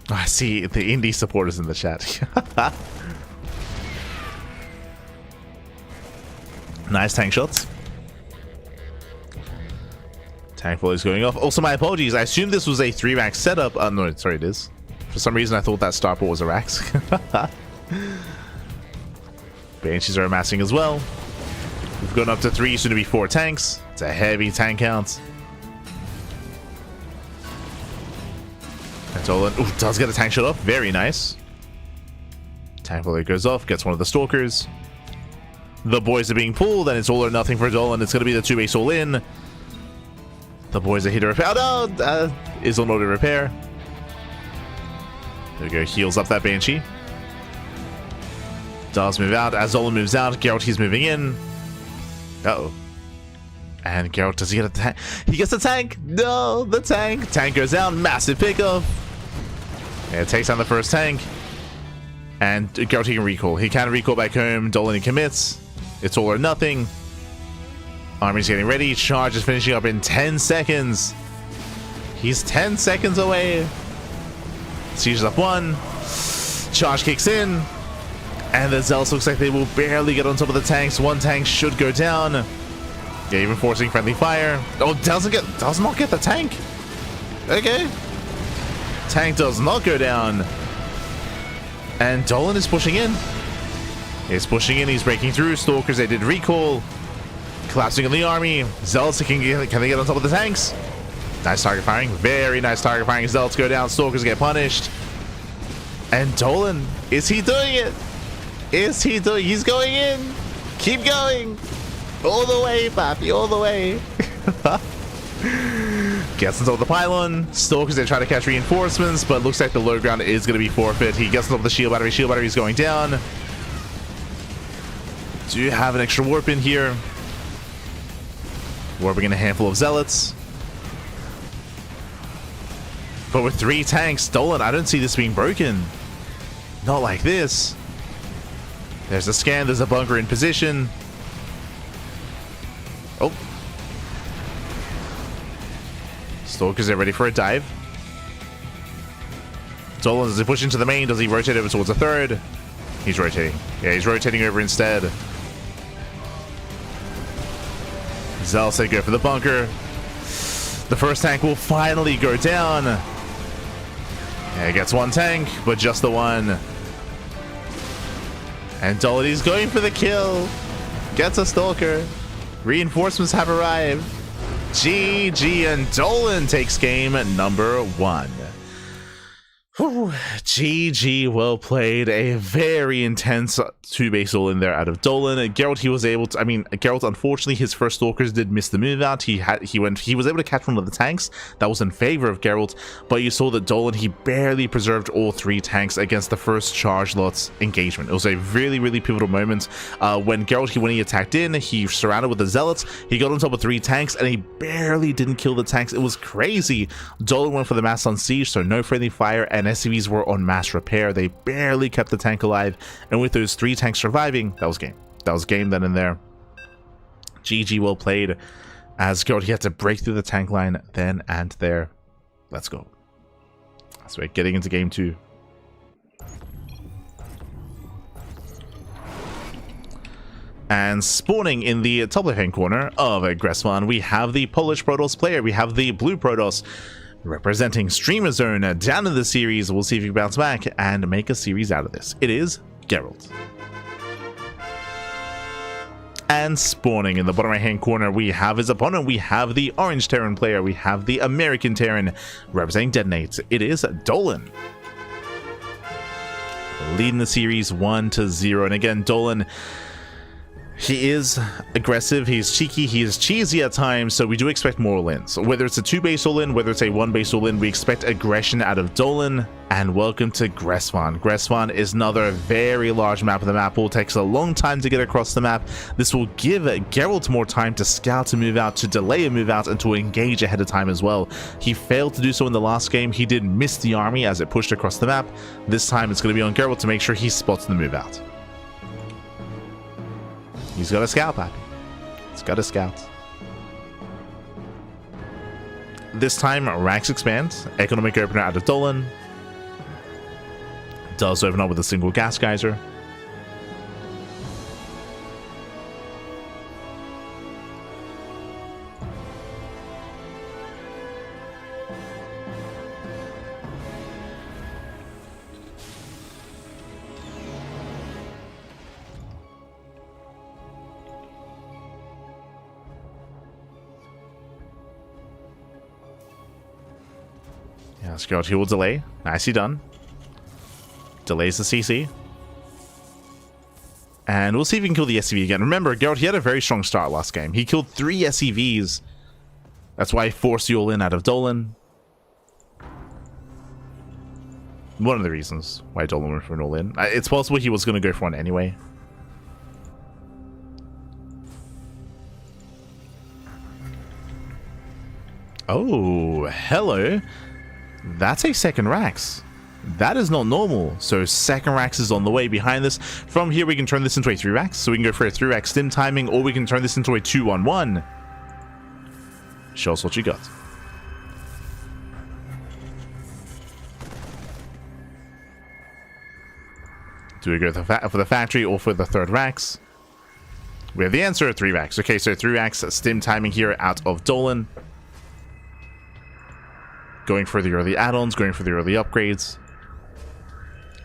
I see the indie supporters in the chat. Nice tank shots. Tank volley is going off. Also, my apologies. I assumed this was a 3 Rax setup. No, sorry, it is. For some reason, I thought that starport was a Rax. Banshees are amassing as well. We've gone up to 3, soon to be 4 tanks. It's a heavy tank count. And Dolan does get a tank shot off. Very nice. Tank volley goes off, gets one of the stalkers. The boys are being pulled, and it's all or nothing for Dolan. It's going to be the 2 base all in. The boys are here to repair. Oh, no! Is on auto repair. There we go. Heals up that Banshee. Does move out. As Dolan moves out, Geralt, he's moving in. Uh-oh. And Geralt, does he get a tank? He gets a tank! No! The tank! Tank goes down. Massive pickup. Yeah, it takes down the first tank. And Geralt, he can recall. He can recall back home. Dolan, he commits. It's all or nothing. Army's getting ready. Charge is finishing up in 10 seconds. He's 10 seconds away. Siege is up 1. Charge kicks in. And the Zealots looks like they will barely get on top of the tanks. 1 tank should go down. Yeah, even forcing friendly fire. Oh, does not get the tank. Okay. Tank does not go down. And Dolan is pushing in. He's pushing in. He's breaking through. Stalkers, they did recall. Collapsing on the army. Zealots, can they get on top of the tanks? Nice target firing. Very nice target firing. Zealots go down. Stalkers get punished. And Dolan, is he doing it? Is he doing? He's going in. Keep going. All the way, Papi. All the way. Gets on top of the pylon. Stalkers, they try to catch reinforcements, but looks like the low ground is going to be forfeit. He gets on top of the shield battery. Shield battery is going down. Do you have an extra warp in here? Warping in a handful of Zealots. But with 3 tanks, Dolan, I don't see this being broken. Not like this. There's a scan. There's a bunker in position. Oh. Stalkers are ready for a dive. Dolan, does he push into the main? Does he rotate over towards a 3rd? He's rotating. Yeah, he's rotating over instead. Zealots, they go for the bunker. The first tank will finally go down. Yeah, he gets 1 tank, but just the 1. And Dolan, he's going for the kill. Gets a stalker. Reinforcements have arrived. GG, and Dolan takes game number 1. Whew. GG, well played. A very intense 2 base all in there out of Dolan. Geralt, he was able to, Geralt, unfortunately, his first stalkers did miss the move out. He was able to catch one of the tanks that was in favor of Geralt, but you saw that Dolan, he barely preserved all 3 tanks against the first charge lot's engagement. It was a really, really pivotal moment when Geralt, when he attacked in, he surrounded with the Zealots, he got on top of 3 tanks, and he barely didn't kill the tanks. It was crazy. Dolan went for the mass on siege, so no friendly fire, and SCVs were on mass repair. They barely kept the tank alive, and with those 3 tanks surviving, that was game. That was game then and there. GG, well played. As Geralt, he had to break through the tank line then and there. Let's go. So we're getting into game 2. And spawning in the top left-hand corner of Gressman, we have the Polish Protoss player. We have the blue Protoss representing Streamer Zone down in the series. We'll see if he can bounce back and make a series out of this. It is Geralt. And spawning in the bottom right hand corner, we have his opponent. We have the orange Terran player. We have the American Terran representing Detonate. It is Dolan. Leading the series 1-0. And again, Dolan, He is aggressive, he's cheeky, he is cheesy at times, so we do expect more all-ins. Whether it's a 2-base all-in, whether it's a 1-base all-in, we expect aggression out of Dolan. And welcome to Gressvan. Gressvan is another very large map of the map. It takes a long time to get across the map. This will give Geralt more time to scout, to move out, to delay a move out, and to engage ahead of time as well. He failed to do so in the last game. He did miss the army as it pushed across the map. This time it's going to be on Geralt to make sure he spots the move out. He's got a scout back. He's got a scout. This time, Rax expands. Economic opener out of Dolan. Does open up with a single gas geyser. Yeah, Scout, he will delay. Nicely done. Delays the CC. And we'll see if we can kill the SCV again. Remember, Geralt, he had a very strong start last game. He killed 3 SCVs. That's why he forced the all-in out of Dolan. One of the reasons why Dolan went for an all-in. It's possible he was going to go for one anyway. Oh, hello. That's a second Rax. That is not normal. So second Rax is on the way behind this. From here we can turn this into a 3 Rax. So we can go for a 3 Rax stim timing, or we can turn this into a 2-1-1. Show us what you got. Do we go for the factory or for the 3rd Rax? We have the answer, 3 Rax. Okay, so 3 Rax stim timing here out of Dolan. Going for the early add-ons, going for the early upgrades.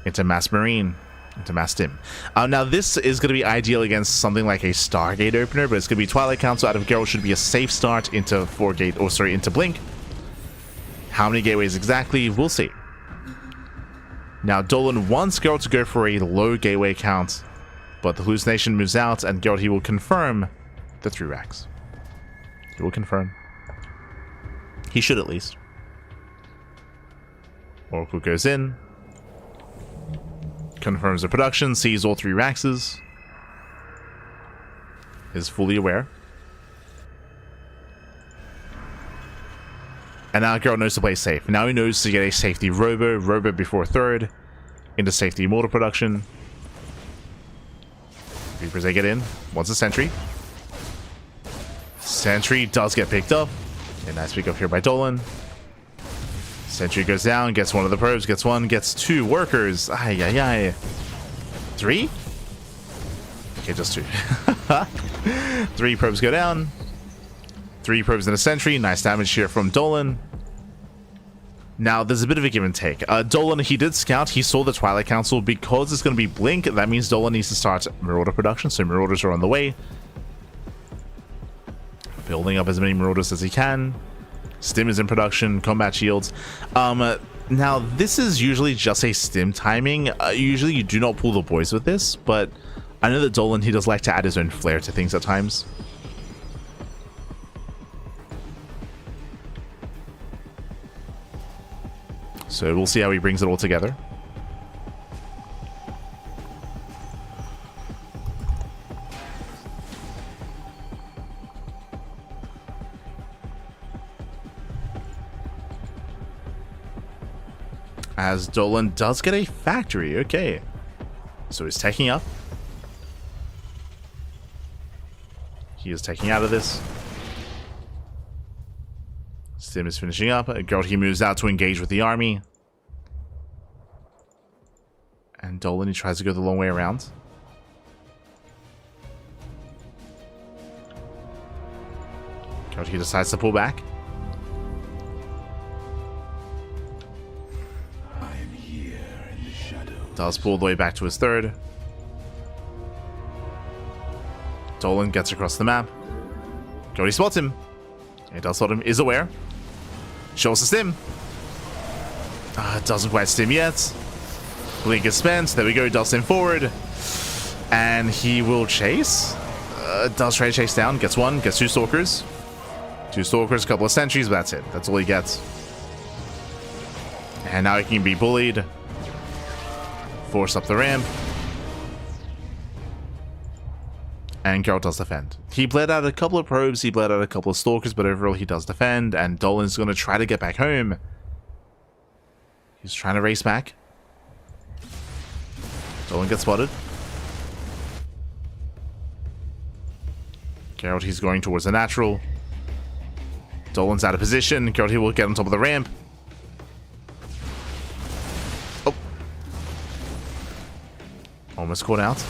Into Mass Marine, into Mass Stim. Now this is going to be ideal against something like a Stargate opener, but it's going to be Twilight Council out of Geralt should be a safe start into into Blink. How many gateways exactly? We'll see. Now Dolan wants Geralt to go for a low gateway count, but the hallucination moves out, and Geralt, he will confirm the 3 Racks. He will confirm. He should at least. Oracle goes in, confirms the production, sees all 3 Raxes, is fully aware. And now Geralt knows to play safe. Now he knows to get a safety Robo before 3rd, into safety mortar production. Reapers, they get in, wants a sentry. Sentry does get picked up. A nice pick up here by Dolan. Sentry goes down, gets one of the probes, gets 1, gets 2 workers. Ay, ay, ay. 3? Okay, just 2. 3 probes go down. 3 probes and a sentry. Nice damage here from Dolan. Now, there's a bit of a give and take. Dolan, he did scout. He saw the Twilight Council. Because it's going to be Blink, that means Dolan needs to start Marauder production. So Marauders are on the way. Building up as many Marauders as he can. Stim is in production, combat shields. Now, this is usually just a stim timing. Usually you do not pull the boys with this, but I know that Dolan, he does like to add his own flair to things at times. So we'll see how he brings it all together. As Dolan does get a factory, okay. So he's taking up. He is taking out of this. Stim is finishing up. Geralt, he moves out to engage with the army. And Dolan, he tries to go the long way around. Geralt, he decides to pull back. Does pull the way back to his 3rd. Dolan gets across the map. Cody spots him. He does spot him, is aware. Shows the stim. Doesn't quite stim yet. Blink is spent. There we go, does stim forward. And he will chase. Does try to chase down. Gets one. Gets two Stalkers. Two Stalkers, a couple of sentries, but that's it. That's all he gets. And now he can be bullied. Force up the ramp. And Geralt does defend. He bled out a couple of probes, he bled out a couple of Stalkers, but overall he does defend, and Dolan's going to try to get back home. He's trying to race back. Dolan gets spotted. Geralt, he's going towards the natural. Dolan's out of position. Geralt, he will get on top of the ramp. Oh. Almost caught out.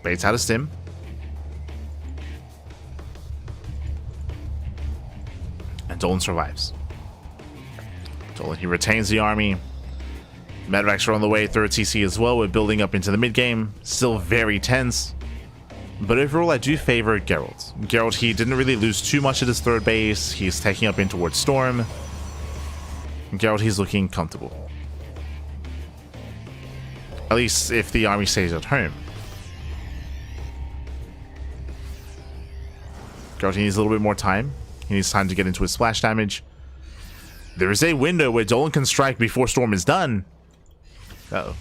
Baits out a stim. And Dolan survives. Dolan, he retains the army. Medevacs are on the way, third TC as well. We're building up into the mid game. Still very tense. But overall, I do favor Geralt. Geralt, he didn't really lose too much at his third base. He's taking up in towards Storm. Geralt, he's looking comfortable. At least if the army stays at home. Geralt, he needs a little bit more time. He needs time to get into his splash damage. There is a window where Dolan can strike before Storm is done. Uh-oh.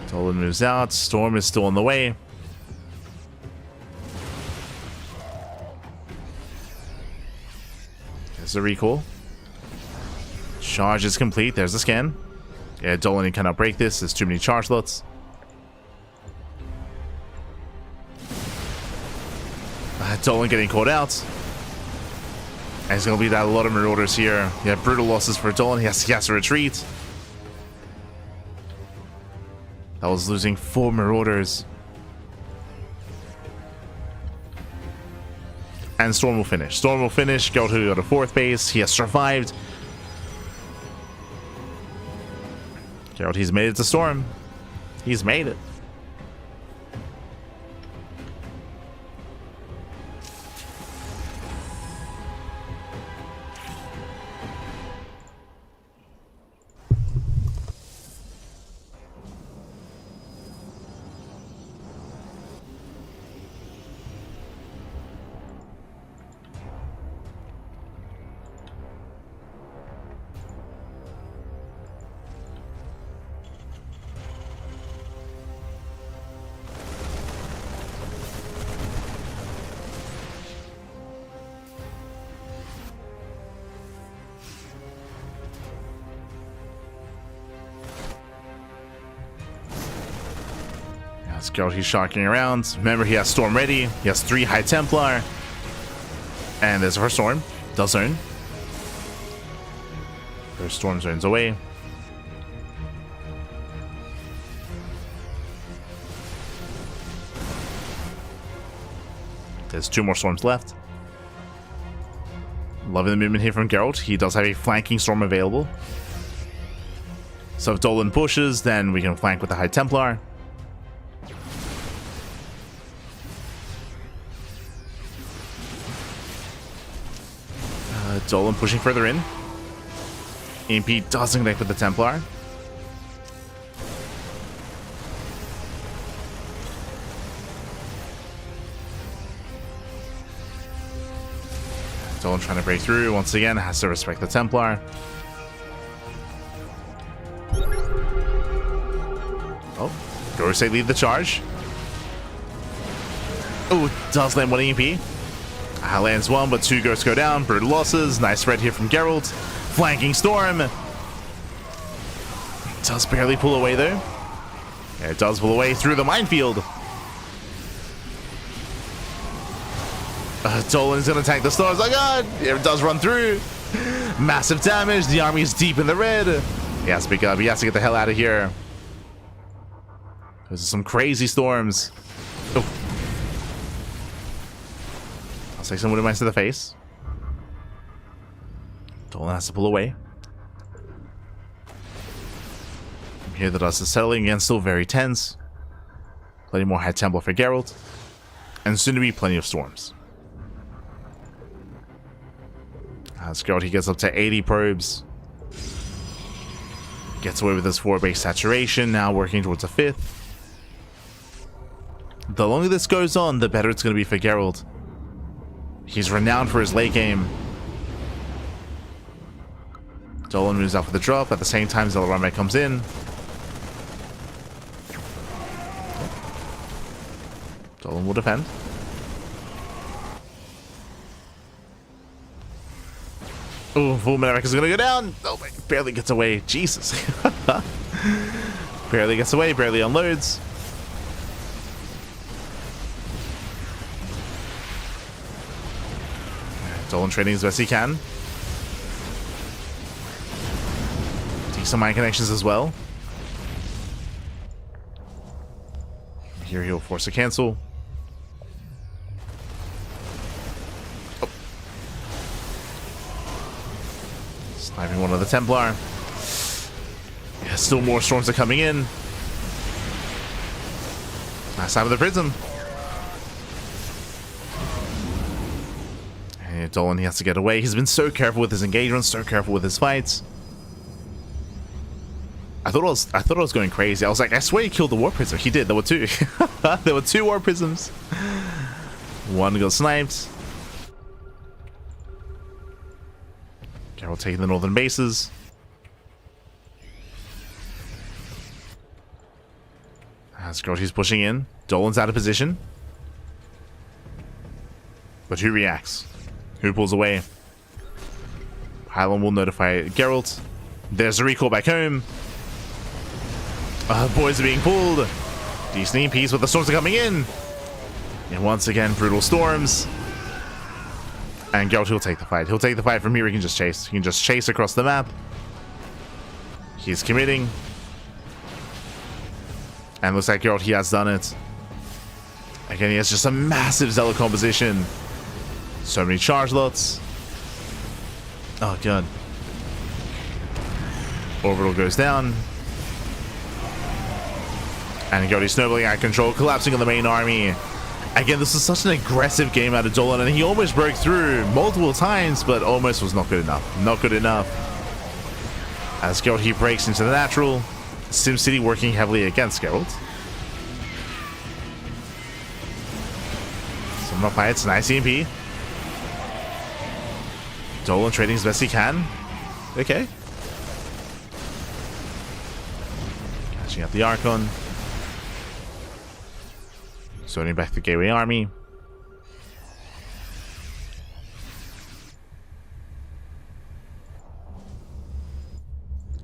Dolan moves out. Storm is still on the way. There's the recall. Charge is complete. There's the scan. Yeah, Dolan, he cannot break this. There's too many charge slots. Dolan getting caught out. And he's going to bleed out a lot of Marauders here. Yeah, brutal losses for Dolan. He has to retreat. That was losing 4 Marauders. And Storm will finish. Storm will finish. Go to the 4th base. He has survived. Geralt, he's made it to Storm. He's made it. Geralt, he's shocking around. Remember, he has Storm ready. He has 3 High Templar. And there's her Storm. Does zone. Her Storm zones away. There's 2 more Storms left. Loving the movement here from Geralt. He does have a flanking Storm available. So if Dolan pushes, then we can flank with the High Templar. Dolan pushing further in. EMP doesn't connect with the Templar. Dolan trying to break through. Once again, has to respect the Templar. Oh, Gorosei lead the charge. Oh, does land 1 EMP. Lands 1, but 2 ghosts go down. Brutal losses. Nice spread here from Geralt. Flanking Storm. Does barely pull away though. Yeah, it does pull away through the minefield. Dolan's gonna tank the stars. Oh god! It does run through. Massive damage. The army is deep in the red. He has to pick up. He has to get the hell out of here. Those are some crazy storms. Oh. I'll take some Wood Mines to the face. Dolan has to pull away. Here the dust is settling again, still very tense. Plenty more High Templar for Geralt. And soon to be plenty of storms. As Geralt, he gets up to 80 probes. Gets away with his 4 base saturation, now working towards a 5th. The longer this goes on, the better it's going to be for Geralt. He's renowned for his late game. Dolan moves out for the drop. At the same time, Zellarame comes in. Dolan will defend. Oh, Fulminarik is going to go down. Oh, my, barely gets away. Jesus. Barely gets away, barely unloads. Dolan trading as best he can. Take some mind connections as well. Here he'll force a cancel. Oh. Sniping one of the Templar. Yeah, still more storms are coming in. Last time of the Prism. And Dolan, he has to get away. He's been so careful with his engagements, so careful with his fights. I thought I was going crazy. I was like, I swear he killed the War Prism. He did. There were 2. There were 2 War Prisms. One got sniped. Geralt taking the northern bases. As Grotti's pushing in. Dolan's out of position. But who reacts? Who pulls away? Highland will notify Geralt. There's a recall back home. Boys are being pulled. Decent EMPs, but the storms are coming in. And once again, brutal storms. And Geralt will take the fight. He'll take the fight from here. He can just chase. He can just chase across the map. He's committing. And looks like Geralt, he has done it. Again, he has just a massive Zealot composition. So many charge lots. Oh, God. Orbital goes down. And Geralt snowballing out of control, collapsing on the main army. Again, this is such an aggressive game out of Dolan, and he almost broke through multiple times, but almost was not good enough. Not good enough. As Geralt, he breaks into the natural. SimCity working heavily against Geralt. Some up fights, nice EMP. Dolan trading as best he can. Okay. Catching up the Archon. Zoning back the Gateway Army.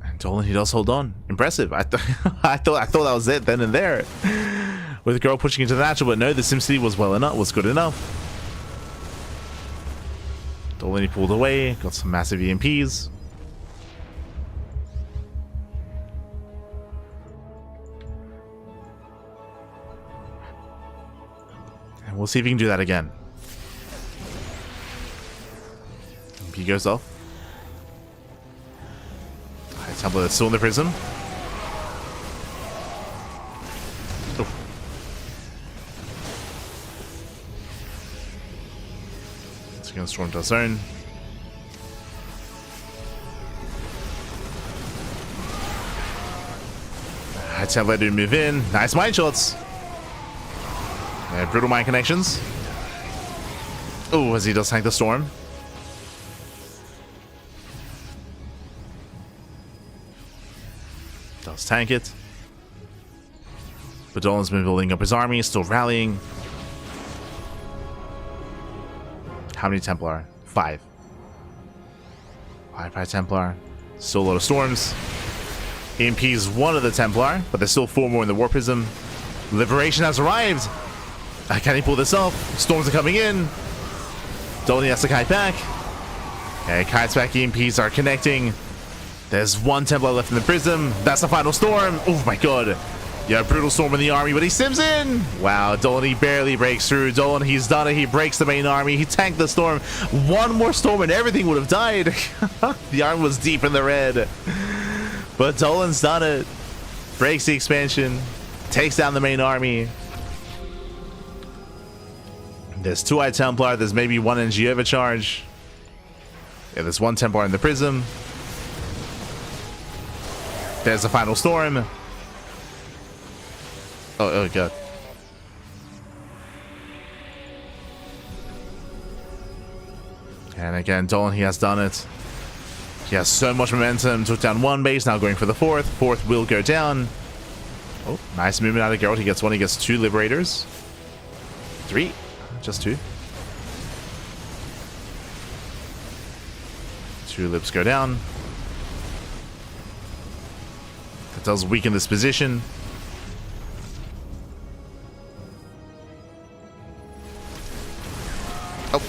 And Dolan, he does hold on. Impressive. I thought that was it then and there. With the girl pushing into the natural, but no, the SimCity was good enough. Dolan, he pulled away, got some massive EMPs. And we'll see if he can do that again. EMP goes off. High Templar that's still in the prism. Oh. It's going to storm to zone. High Templar to move in. Nice mine shots. Brutal mine connections. Oh, as he does tank the storm. Does tank it. But Dolan's been building up his army, still rallying. How many Templar? 5. 5 by Templar. Still a lot of storms. EMP's one of the Templar, but there's still 4 more in the War Prism. Liberation has arrived. Can he pull this off? Storms are coming in. Dolan has to kite back. Okay, kites back. EMPs are connecting. There's 1 Templar left in the prism. That's the final storm. Oh my god. Yeah, brutal storm in the army, but he sims in. Wow, Dolan, he barely breaks through. Dolan, he's done it. He breaks the main army. He tanked the storm. 1 more storm and everything would have died. The army was deep in the red. But Dolan's done it. Breaks the expansion. Takes down the main army. There's 2 High Templar. There's maybe 1 NG overcharge. Yeah, there's 1 Templar in the prism. There's the final storm. Oh god. And again, Dolan, he has done it. He has so much momentum. Took down one base, now going for the fourth. Fourth will go down. Oh, nice movement out of Geralt. He gets one, he gets 2 Liberators. 3, just 2. 2 Libs go down. That does weaken this position. Oh.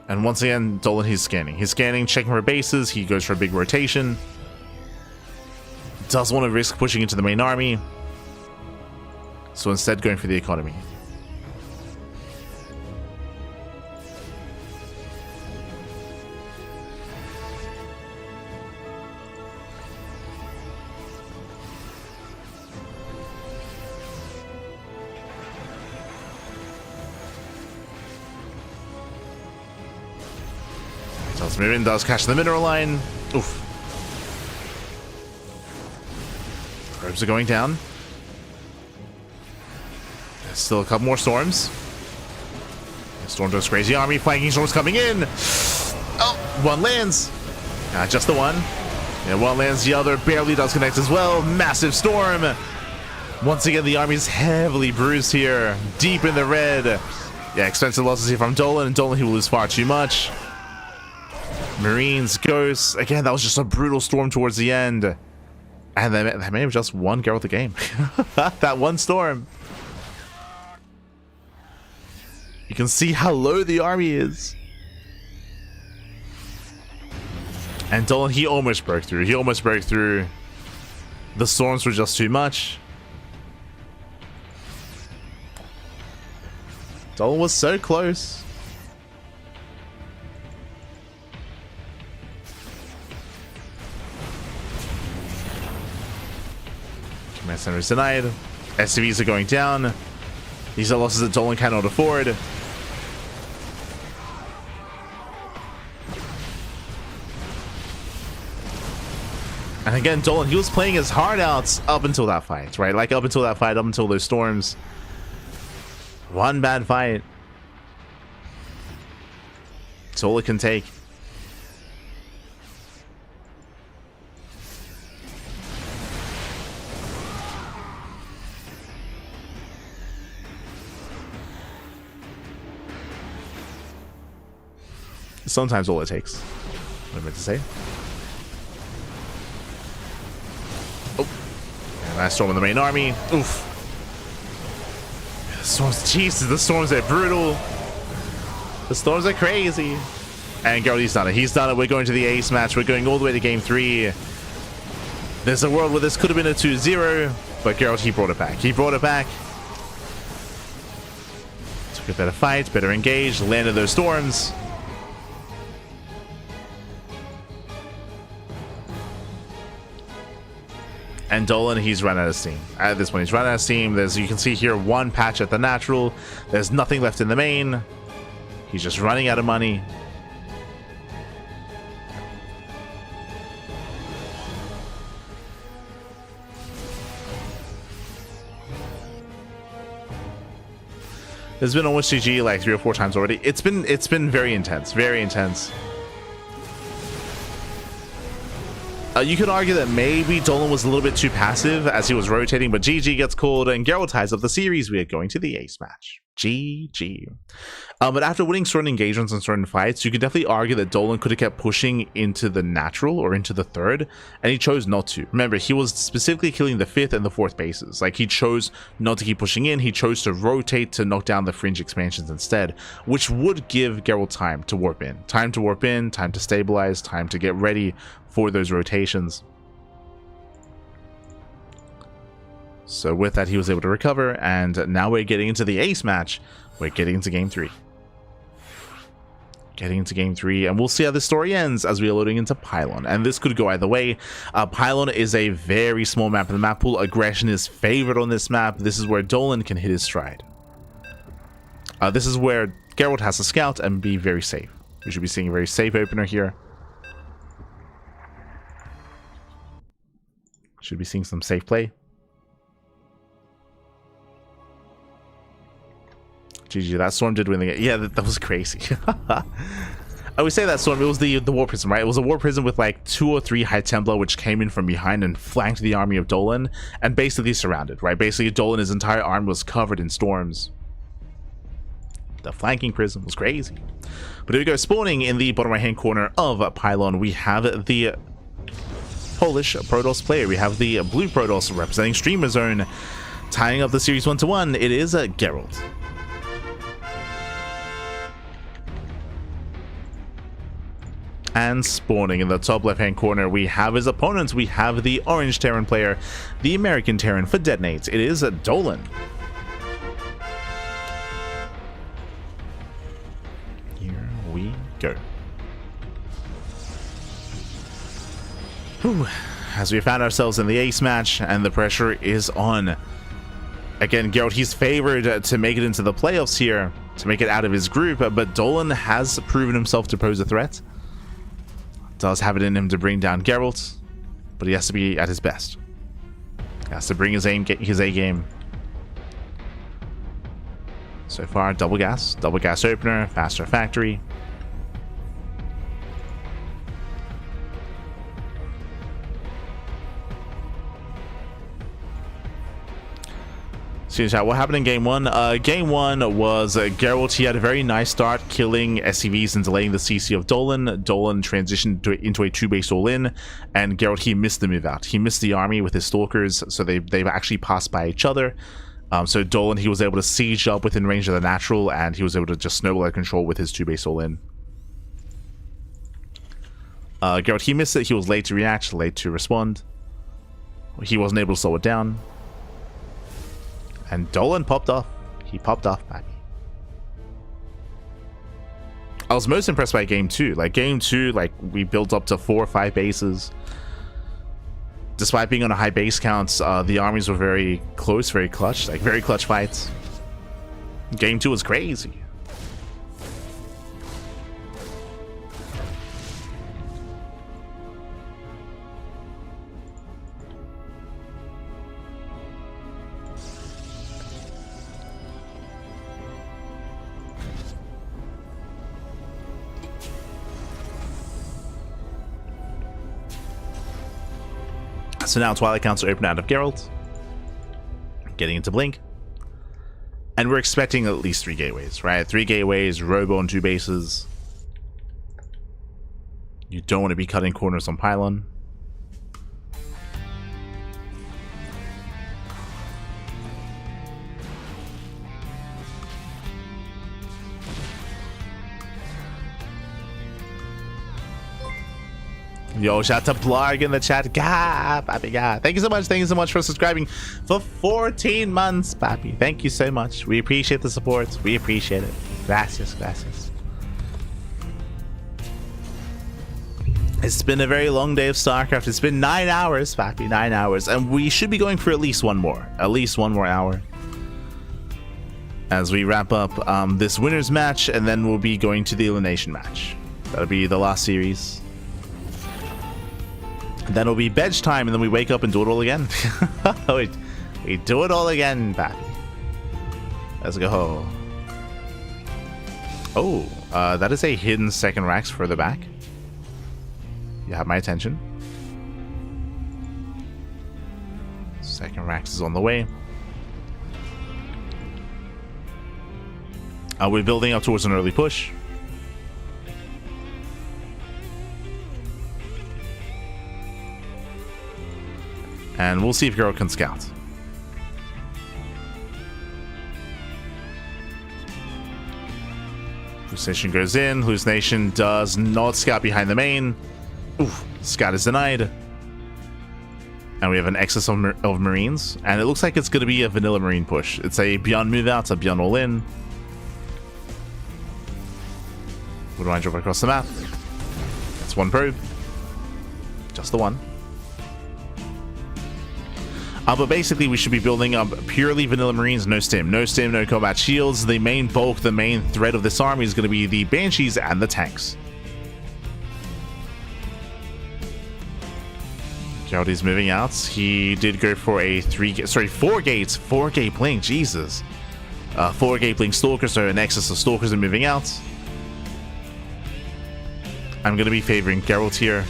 And once again, Dolan, he's scanning. He's scanning, checking for bases. He goes for a big rotation. Does want to risk pushing into the main army. So instead, going for the economy. Does move in, does catch the mineral line. Oof. Probes are going down. There's still a couple more storms. Storm does crazy army, flanking storms coming in. Oh, one lands. Just the one. Yeah, one lands, the other barely does connect as well. Massive storm. Once again, the army's heavily bruised here. Deep in the red. Yeah, expensive losses here from Dolan. And Dolan, he will lose far too much. Marines, Ghosts. Again, that was just a brutal storm towards the end. And they may have just won Geralt the game. That one storm. You can see how low the army is. And Dolan, he almost broke through. He almost broke through. The storms were just too much. Dolan was so close. Command center is denied. SCVs are going down. These are losses that Dolan cannot afford. And again, Dolan, he was playing his heart out up until that fight, right? Like up until that fight, up until those storms. One bad fight. It's all it can take. Sometimes all it takes. What I meant to say. Oh. Nice storm in the main army. Oof. The storms, Jesus, the storms are brutal. The storms are crazy. And Geralt, he's done it. He's done it. We're going to the ace match. We're going all the way to game 3. There's a world where this could have been a 2-0, but Geralt, he brought it back. He brought it back. Took a better fight, better engaged, landed those storms. And Dolan, he's run out of steam. At this point, he's run out of steam. There's, you can see here, one patch at the natural. There's nothing left in the main. He's just running out of money. There's been almost GG like 3 or 4 times already. It's been very intense, very intense. You could argue that maybe Dolan was a little bit too passive as he was rotating, but GG gets called and Geralt ties up the series. We are going to the ace match. GG. But after winning certain engagements and certain fights, you could definitely argue that Dolan could have kept pushing into the natural or into the third, and he chose not to. Remember, he was specifically killing the 5th and the 4th bases. Like, he chose not to keep pushing in. He chose to rotate to knock down the fringe expansions instead, which would give Geralt time to warp in. Time to warp in, time to stabilize, time to get ready for those rotations. So with that, he was able to recover, and now we're getting into the ace match. We're getting into game 3. Getting into game 3, and we'll see how this story ends as we are loading into Pylon. And this could go either way. Pylon is a very small map in the map pool. Aggression is favored on this map. This is where Dolan can hit his stride. This is where Geralt has to scout and be very safe. We should be seeing a very safe opener here. Should be seeing some safe play. GG, that Storm did win the game. Yeah, that was crazy. I would say that Storm, it was the War Prism, right? It was a War Prism with like 2 or 3 High Templar, which came in from behind and flanked the army of Dolan and basically surrounded, right? Basically, Dolan, his entire army was covered in storms. The flanking Prism was crazy. But here we go, spawning in the bottom right-hand corner of Pylon, we have the Polish Protoss player. We have the blue Protoss representing Streamer Zone. Tying up the series 1-1, it is Geralt. And spawning in the top left-hand corner, we have his opponents. We have the orange Terran player, the American Terran for detonates. It is Dolan. Here we go. Whew. As we found ourselves in the ace match, and the pressure is on. Again, Geralt, he's favored to make it into the playoffs here, to make it out of his group, but Dolan has proven himself to pose a threat. Does have it in him to bring down Geralt, but he has to be at his best. He has to bring his A game. So far, double gas opener, faster factory. What happened in game one? Game one was Geralt. He had a very nice start, killing SCVs and delaying the CC of Dolan. Dolan transitioned into a 2-base all-in, and Geralt, he missed the move out. He missed the army with his stalkers, so they've actually passed by each other. So Dolan, he was able to siege up within range of the natural, and he was able to just snowball out control with his 2-base all-in. Geralt, he missed it. He was late to react, late to respond. He wasn't able to slow it down. And Dolan popped off. He popped off, baby. I was most impressed by game 2. Like, game 2, like, we built up to 4 or 5 bases. Despite being on a high base counts, the armies were very close, very clutch. Like, very clutch fights. Game 2 was crazy. So now Twilight counts are open out of Geralt. Getting into Blink. And we're expecting at least 3 gateways, right? 3 gateways, Robo on 2 bases. You don't want to be cutting corners on Pylon. Yo, shout out to Blarg in the chat. God, Papi, God. Thank you so much. Thank you so much for subscribing for 14 months, Papi. Thank you so much. We appreciate the support. We appreciate it. Gracias, gracias. It's been a very long day of StarCraft. It's been 9 hours, Papi, 9 hours. And we should be going for at least one more. At least one more hour. As we wrap up this winner's match, and then we'll be going to the elimination match. That'll be the last series. Then it'll be bench time, and then we wake up and do it all again. we do it all again, Pappy. Let's go. Oh, that is a hidden second Rax further back. You have my attention. Second Rax is on the way. We're building up towards an early push. And we'll see if Geralt can scout. Hallucination goes in. Hallucination does not scout behind the main. Oof, scout is denied. And we have an excess of Marines. And it looks like it's going to be a vanilla Marine push. It's a Beyond move out, it's a Beyond all in. What do I drop across the map? It's one probe. Just the one. But basically, we should be building up purely vanilla Marines, no stim, no combat shields. The main bulk, the main thread of this army is going to be the Banshees and the tanks. Geralt's moving out. He did go for a 4-gate blink. Jesus. 4-gate blink Stalker, so an excess of Stalkers are moving out. I'm going to be favoring Geralt here,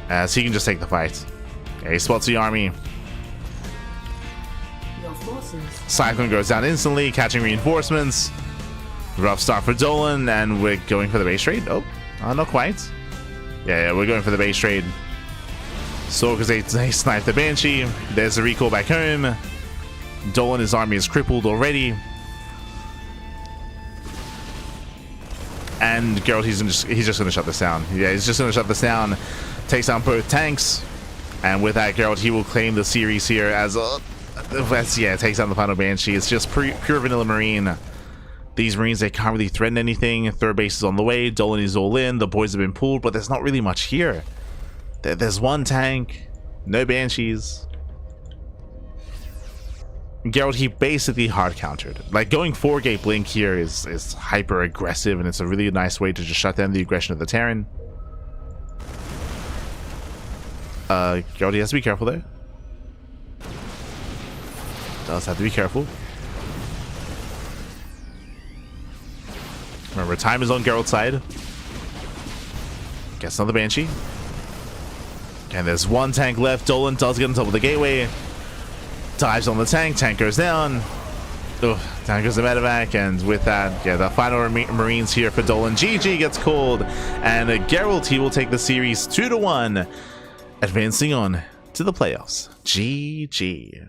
as he can just take the fight. Okay, he spots the army. Your forces. Cyclone goes down instantly, catching reinforcements. Rough start for Dolan, and we're going for the base trade. Oh, not quite. Yeah, we're going for the base trade. So, because they sniped the Banshee. There's a recall back home. Dolan, his army is crippled already. And Geralt, he's just going to shut this down. Yeah, he's just going to shut this down. Takes down both tanks. And with that, Geralt, he will claim the series here as takes down the final Banshee. It's just pure vanilla Marine. These Marines, they can't really threaten anything. Third base is on the way. Dolan is all in. The boys have been pulled, but there's not really much here. There's one tank, no Banshees. Geralt, he basically hard countered. Like, going 4-gate blink here is hyper aggressive, and it's a really nice way to just shut down the aggression of the Terran. Geralt, he has to be careful there. Does have to be careful. Remember, time is on Geralt's side. Gets another Banshee. And there's one tank left. Dolan does get on top of the gateway. Dives on the tank. Tank goes down. Tank goes to medevac. And with that, yeah, the final Marines here for Dolan. GG gets called. And Geralt, he will take the series 2-1. Advancing on to the playoffs. GG.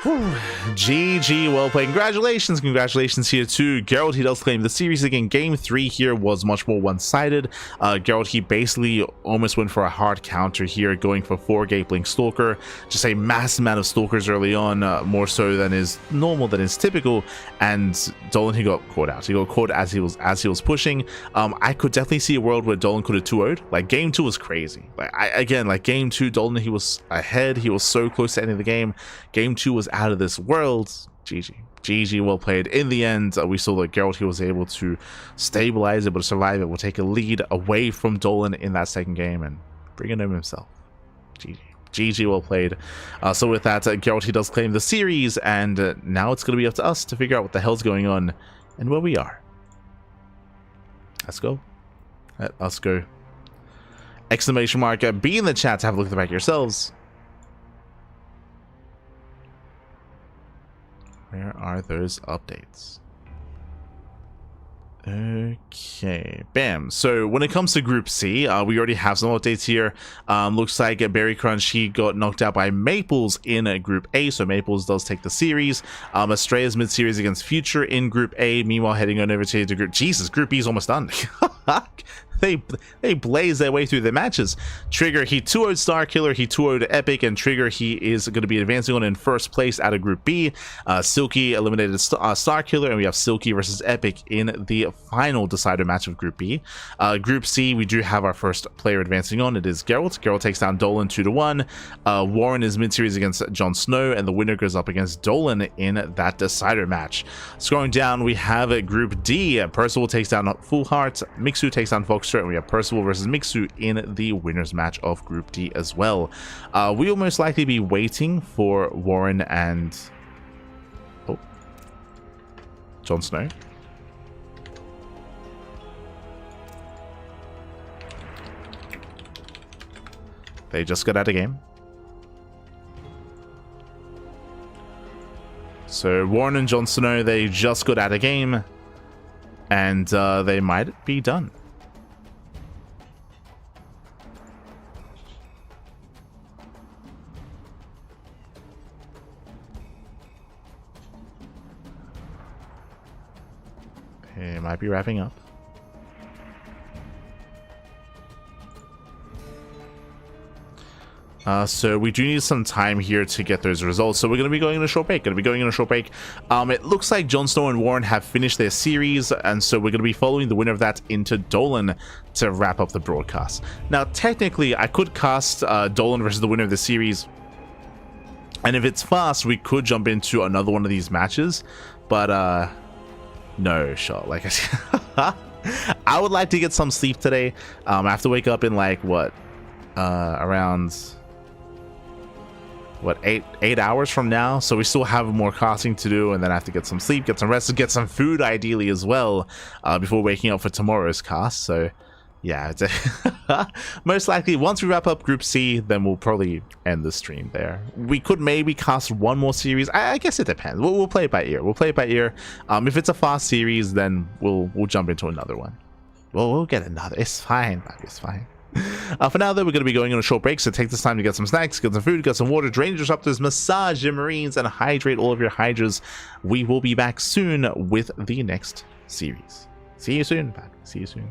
Whew. GG, well played. Congratulations here to Geralt. He does claim the series again. Game 3 here was much more one-sided. Geralt, he basically almost went for a hard counter here, going for 4-gate blink Stalker. Just a massive amount of Stalkers early on, more so than is normal, than is typical. And Dolan, he got caught out. He got caught as he was pushing. I could definitely see a world where Dolan could have 2-0'd. Like, game 2 was crazy. Like game 2, Dolan, he was ahead. He was so close to ending the game. Game 2 was out of this world. GG, well played. In the end, we saw that Geralt, he was able to stabilize, able to survive it, will take a lead away from Dolan in that second game and bring it home himself. GG, well played. So with that, Geralt, he does claim the series, and now it's going to be up to us to figure out what the hell's going on and where we are. Let's go. Let us go. Exclamation mark. Be in the chat to have a look at the back yourselves. Where are those updates? Okay, bam. So when it comes to Group C, we already have some updates here. Looks like Berry Crunch, he got knocked out by Maples in Group A, so Maples does take the series. Astrea's mid-series against Future in Group A. Meanwhile, heading on over to Group... Jesus, Group B is almost done. They blaze their way through the matches. Trigger, he 2-0'd Starkiller, he 2-0'd Epic, and Trigger, he is going to be advancing on in first place out of Group B. Silky eliminated Starkiller, and we have Silky versus Epic in the final decider match of Group B. Group C, we do have our first player advancing on. It is Geralt. Geralt takes down Dolan 2-1. Warren is mid-series against Jon Snow, and the winner goes up against Dolan in that decider match. Scrolling down, we have Group D. Percival takes down Full Heart. Mixu takes down Foxtrot, and we have Percival versus Mixu in the winners match of Group D as well. We will most likely be waiting for Warren and Jon Snow. They just got out of game. So Warren and Jon Snow, they just got out of game, and they might be done. It might be wrapping up. So we do need some time here to get those results. So we're going to be going in a short break. It looks like Jon Snow and Warren have finished their series, and so we're going to be following the winner of that into Dolan to wrap up the broadcast. Now, technically, I could cast Dolan versus the winner of the series, and if it's fast, we could jump into another one of these matches, but no shot. Like I said, I would like to get some sleep today. I have to wake up in like what, around what, 8 hours from now, so we still have more casting to do, and then I have to get some sleep, get some rest, get some food ideally as well, before waking up for tomorrow's cast. So yeah, most likely once we wrap up Group C, then we'll probably end the stream there. We could maybe cast one more series. I guess it depends. We'll play it by ear. If it's a fast series, then we'll jump into another one. We'll get another. It's fine, man. It's fine. For now, though, we're going to be going on a short break, so take this time to get some snacks, get some food, get some water, drain your disruptors, massage your marines, and hydrate all of your hydras. We will be back soon with the next series. See you soon, man. See you soon.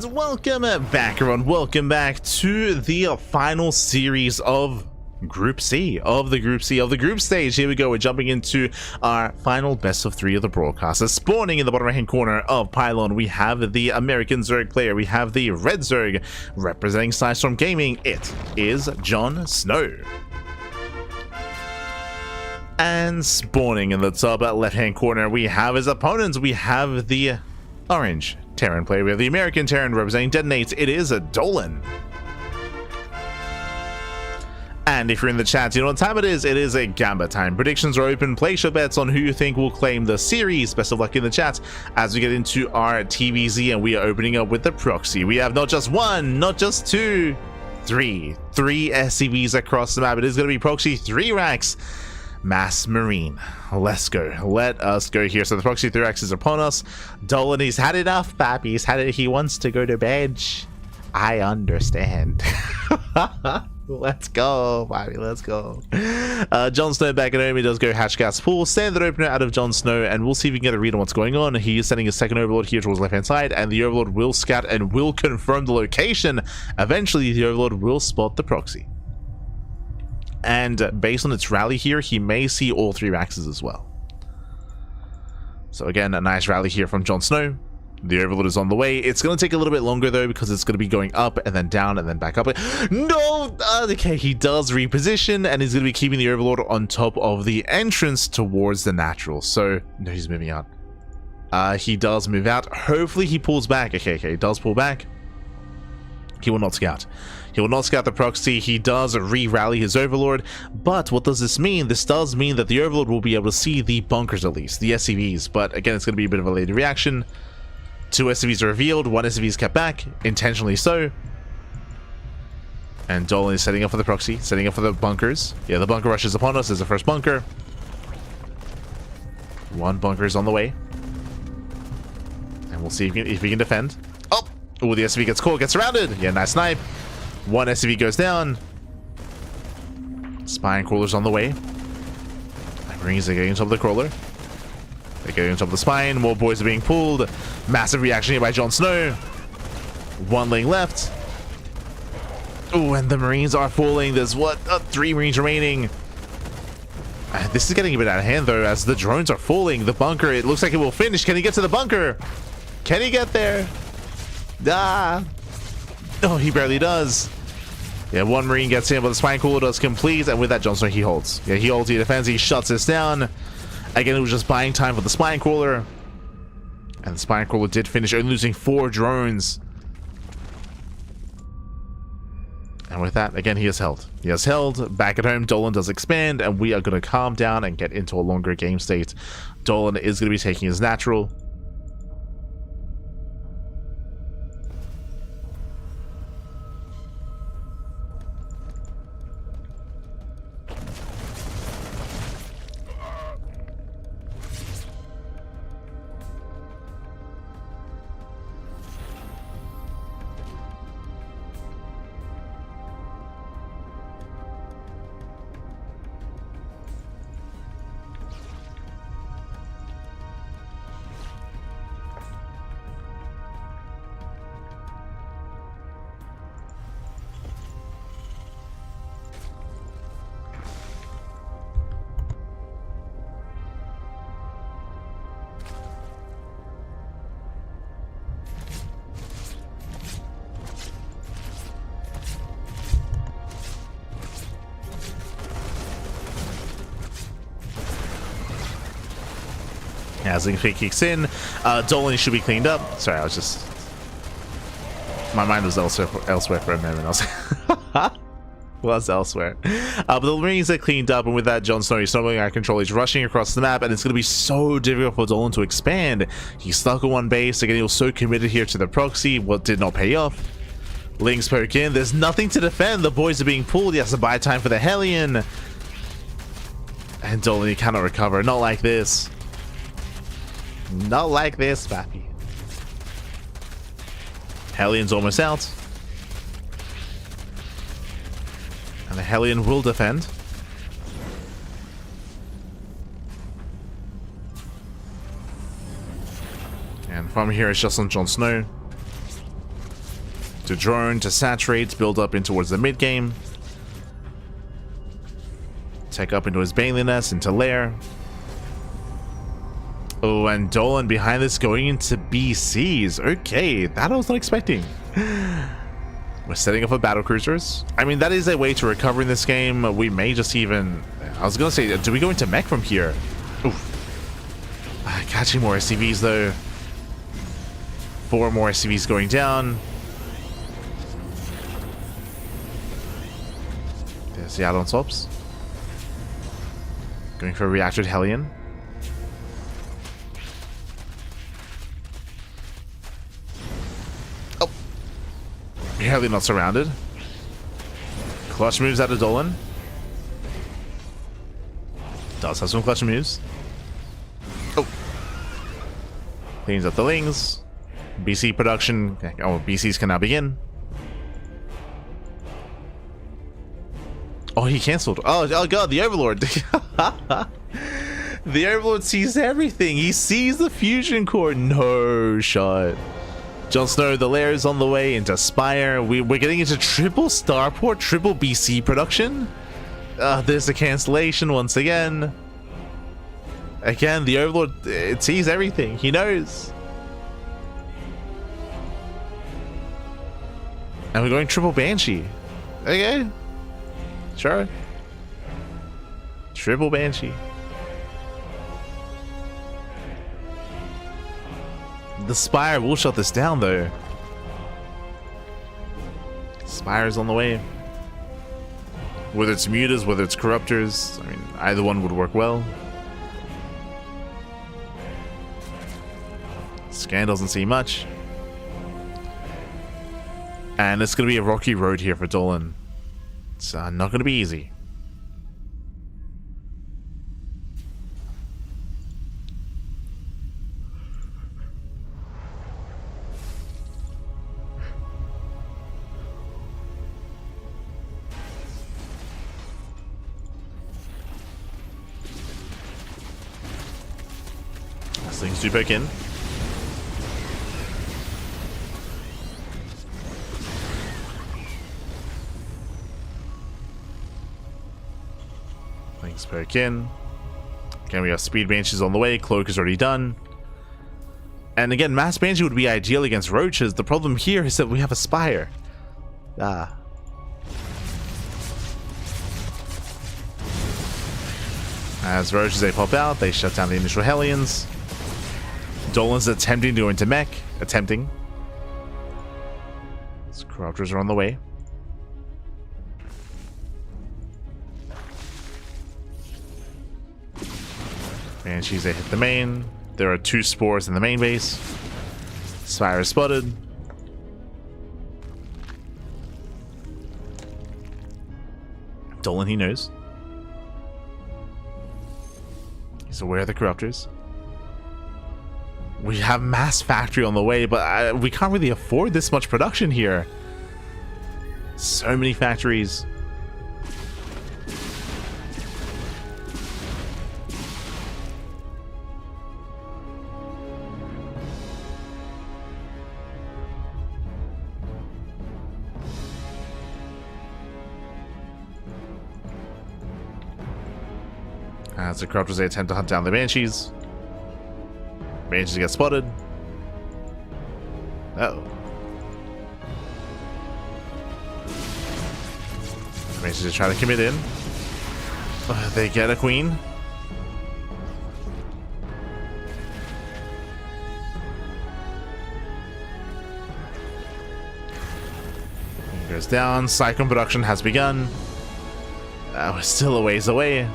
And welcome back, everyone. Welcome back to the final series of Group C of the Group stage. Here we go. We're jumping into our final best of 3 of the broadcaster. Spawning in the bottom right hand corner of Pylon, we have the American Zerg player. We have the Red Zerg representing Sidestorm Gaming. It is Jon Snow. And spawning in the top left hand corner, we have his opponents. We have the Orange Terran player. We have the American Terran representing Detonates. It is a Dolan. And if you're in the chat, you know what time it is. It is a Gamba time. Predictions are open. Place your bets on who you think will claim the series. Best of luck in the chat as we get into our TVZ, and we are opening up with the proxy. We have not just one, not just two, three SCVs across the map. It is going to be proxy 3 racks. Mass Marine. Let's go. Let us go here. So the proxy 3 racks is upon us. Dolan, he's had enough, Pappy. He's had it. He wants to go to bed. I understand. Let's go, Bobby. Let's go. Jon Snow back at home. He does go hatch gas pool. Standard opener out of Jon Snow, and we'll see if we can get a read on what's going on. He is sending his second overlord here towards the left hand side, and the overlord will scout and will confirm the location. Eventually, the overlord will spot the proxy. And based on its rally here, he may see all 3 axes as well. So again, a nice rally here from Jon Snow. The overlord is on the way. It's going to take a little bit longer though, because it's going to be going up and then down and then back up. No! Okay, he does reposition, and he's going to be keeping the overlord on top of the entrance towards the natural. So, no, he's moving out. He does move out. Hopefully he pulls back. Okay, he does pull back. He will not scout. He will not scout the proxy. He does re-rally his overlord. But what does this mean? This does mean that the overlord will be able to see the bunkers, at least the SCVs. But again, it's going to be a bit of a later reaction. 2 SCVs are revealed. 1 SCV is kept back, intentionally so. And Dolan is setting up for the proxy, setting up for the bunkers. Yeah, the bunker rush is upon us. There's the first bunker. 1 bunker is on the way. And we'll see if we can defend. Oh, the SCV gets caught, gets surrounded. Yeah, nice snipe. 1 SCV goes down. Spine crawler's on the way. Marines are getting on top of the crawler. They're getting on top of the spine. More boys are being pulled. Massive reaction here by Jon Snow. 1 lane left. Oh, and the Marines are falling. There's 3 Marines remaining. This is getting a bit out of hand though, as the drones are falling. The bunker, it looks like it will finish. Can he get to the bunker? Can he get there? Ah. Oh, he barely does. Yeah, 1 Marine gets in, but the spine cooler does complete, and with that, Jon Snow, he holds. Yeah, he holds, he defends, he shuts this down. Again, it was just buying time for the spine crawler. And the spine crawler did finish, only losing 4 drones. And with that, again, he has held. He has held. Back at home, Dolan does expand, and we are going to calm down and get into a longer game state. Dolan is going to be taking his natural. As the infect kicks in, Dolan should be cleaned up. Sorry, I was just... My mind was elsewhere for a moment. Was elsewhere. But the Marines are cleaned up, and with that, Jon Snow is stumbling out of control. He's rushing across the map, and it's going to be so difficult for Dolan to expand. He's stuck on 1 base. Again, he was so committed here to the proxy. What did not pay off. Lings poke in. There's nothing to defend. The boys are being pulled. He has to buy time for the Hellion. And Dolan, he cannot recover. Not like this. Not like this, Pappy. Hellion's almost out. And the Hellion will defend. And from here, it's just on Jon Snow. to drone, to saturate, build up in towards the mid game. Tech up into his Baneling Nest, into Lair. Oh, and Dolan behind this going into BCs. Okay, that I was not expecting. We're setting up for battle cruisers. I mean, that is a way to recover in this game. We may just even... I was gonna say, do we go into mech from here? Oof. Catching more SCVs though. 4 more SCVs going down. There's the add-on swaps. Going for a reactor Hellion. Oh. Barely not surrounded. Clutch moves out of Dolan. Does have some clutch moves. Oh. Cleans up the Lings. BC production. Oh, BCs can now begin. Oh, he cancelled. Oh god, the Overlord. The Overlord sees everything. He sees the fusion core. No shot. Jon Snow, the Lair is on the way into Spire. We're getting into triple starport, triple BC production. There's a cancellation once again. Again, the Overlord, it sees everything. He knows. And we're going triple Banshee. Okay. Sure. Triple Banshee. The Spire will shut this down though. Spire's on the way. Whether it's Mutas, whether it's Corruptors, I mean, either one would work well. Scan doesn't see much. And it's going to be a rocky road here for Dolan. It's not going to be easy. As things do back in. Things perk in. Again, we have Speed Banshees on the way. Cloak is already done. And again, Mass Banshee would be ideal against Roaches. The problem here is that we have a Spire. As Roaches, they pop out. They shut down the initial Hellions. Dolan's attempting to go into mech. Attempting. So Corruptors are on the way. Banshees, they hit the main. There are 2 spores in the main base. Spire is spotted. Dolan, he knows. He's aware of the Corruptors. We have Mass Factory on the way, but we can't really afford this much production here. So many factories. As the Corruptors, they attempt to hunt down the Banshees. Banshees get spotted. Uh-oh. Banshees are trying to commit in. They get a queen. Queen goes down. Cyclone production has begun. We're still a ways away.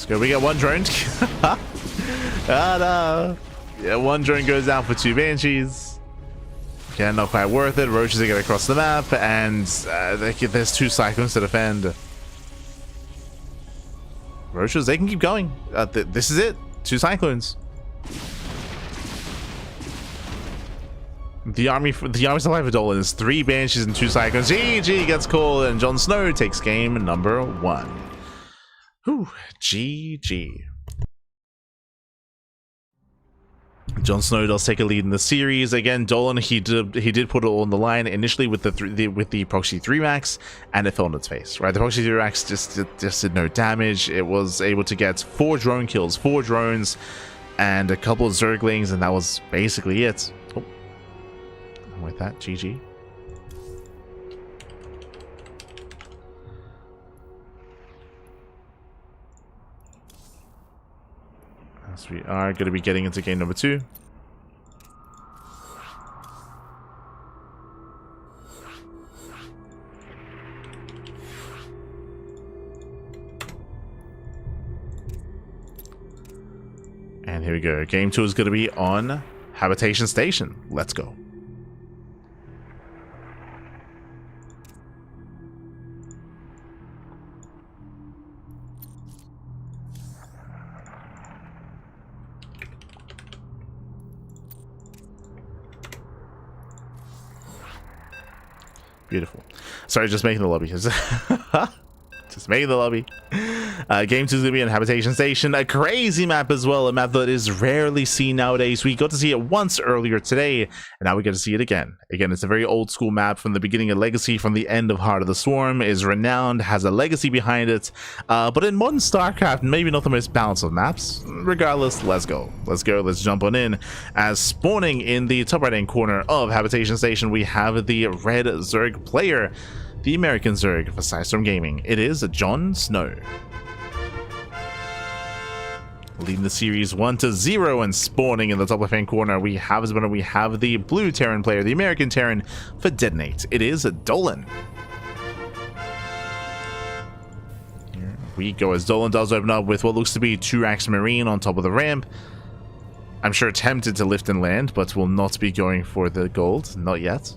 Go, we get 1 drone. No. Yeah, 1 drone goes down for 2 Banshees. Okay, not quite worth it. Roaches are going across the map, and there's 2 Cyclones to defend. Roaches, they can keep going. This is it. 2 Cyclones. The army survival Dolan is 3 Banshees and 2 Cyclones. GG gets called, and Jon Snow takes game number 1. Whew, GG. Jon Snow does take a lead in the series. Again, Dolan, he did put it all on the line initially with the proxy 3 max, and it fell on its face. Right, the proxy 3 max just did no damage. It was able to get 4 drone kills, 4 drones, and a couple of Zerglings, and that was basically it. Oh. And with that, GG. As we are going to be getting into game number 2. And here we go. Game 2 is going to be on Habitation Station. Let's go. Beautiful. Sorry, just making the lobby. Just making the lobby. Game 2 is going to be on Habitation Station. A crazy map as well. A map that is rarely seen nowadays. We got to see it once earlier today, and now we get to see it again. Again, it's a very old school map from the beginning of Legacy, from the end of Heart of the Swarm. Is renowned, has a legacy behind it. But in modern StarCraft, maybe not the most balanced of maps. Regardless, let's go. Let's go. Let's jump on in. As spawning in the top right-hand corner of Habitation Station, we have the red Zerg player, the American Zerg for Sidestorm Gaming. It is Jon Snow. Leading the series 1-0, and spawning in the top left-hand corner, we have the blue Terran player, the American Terran for Detonate. It is Dolan. Here we go as Dolan does open up with what looks to be 2-Rax Marine on top of the ramp. I'm sure tempted to lift and land, but will not be going for the gold. Not yet.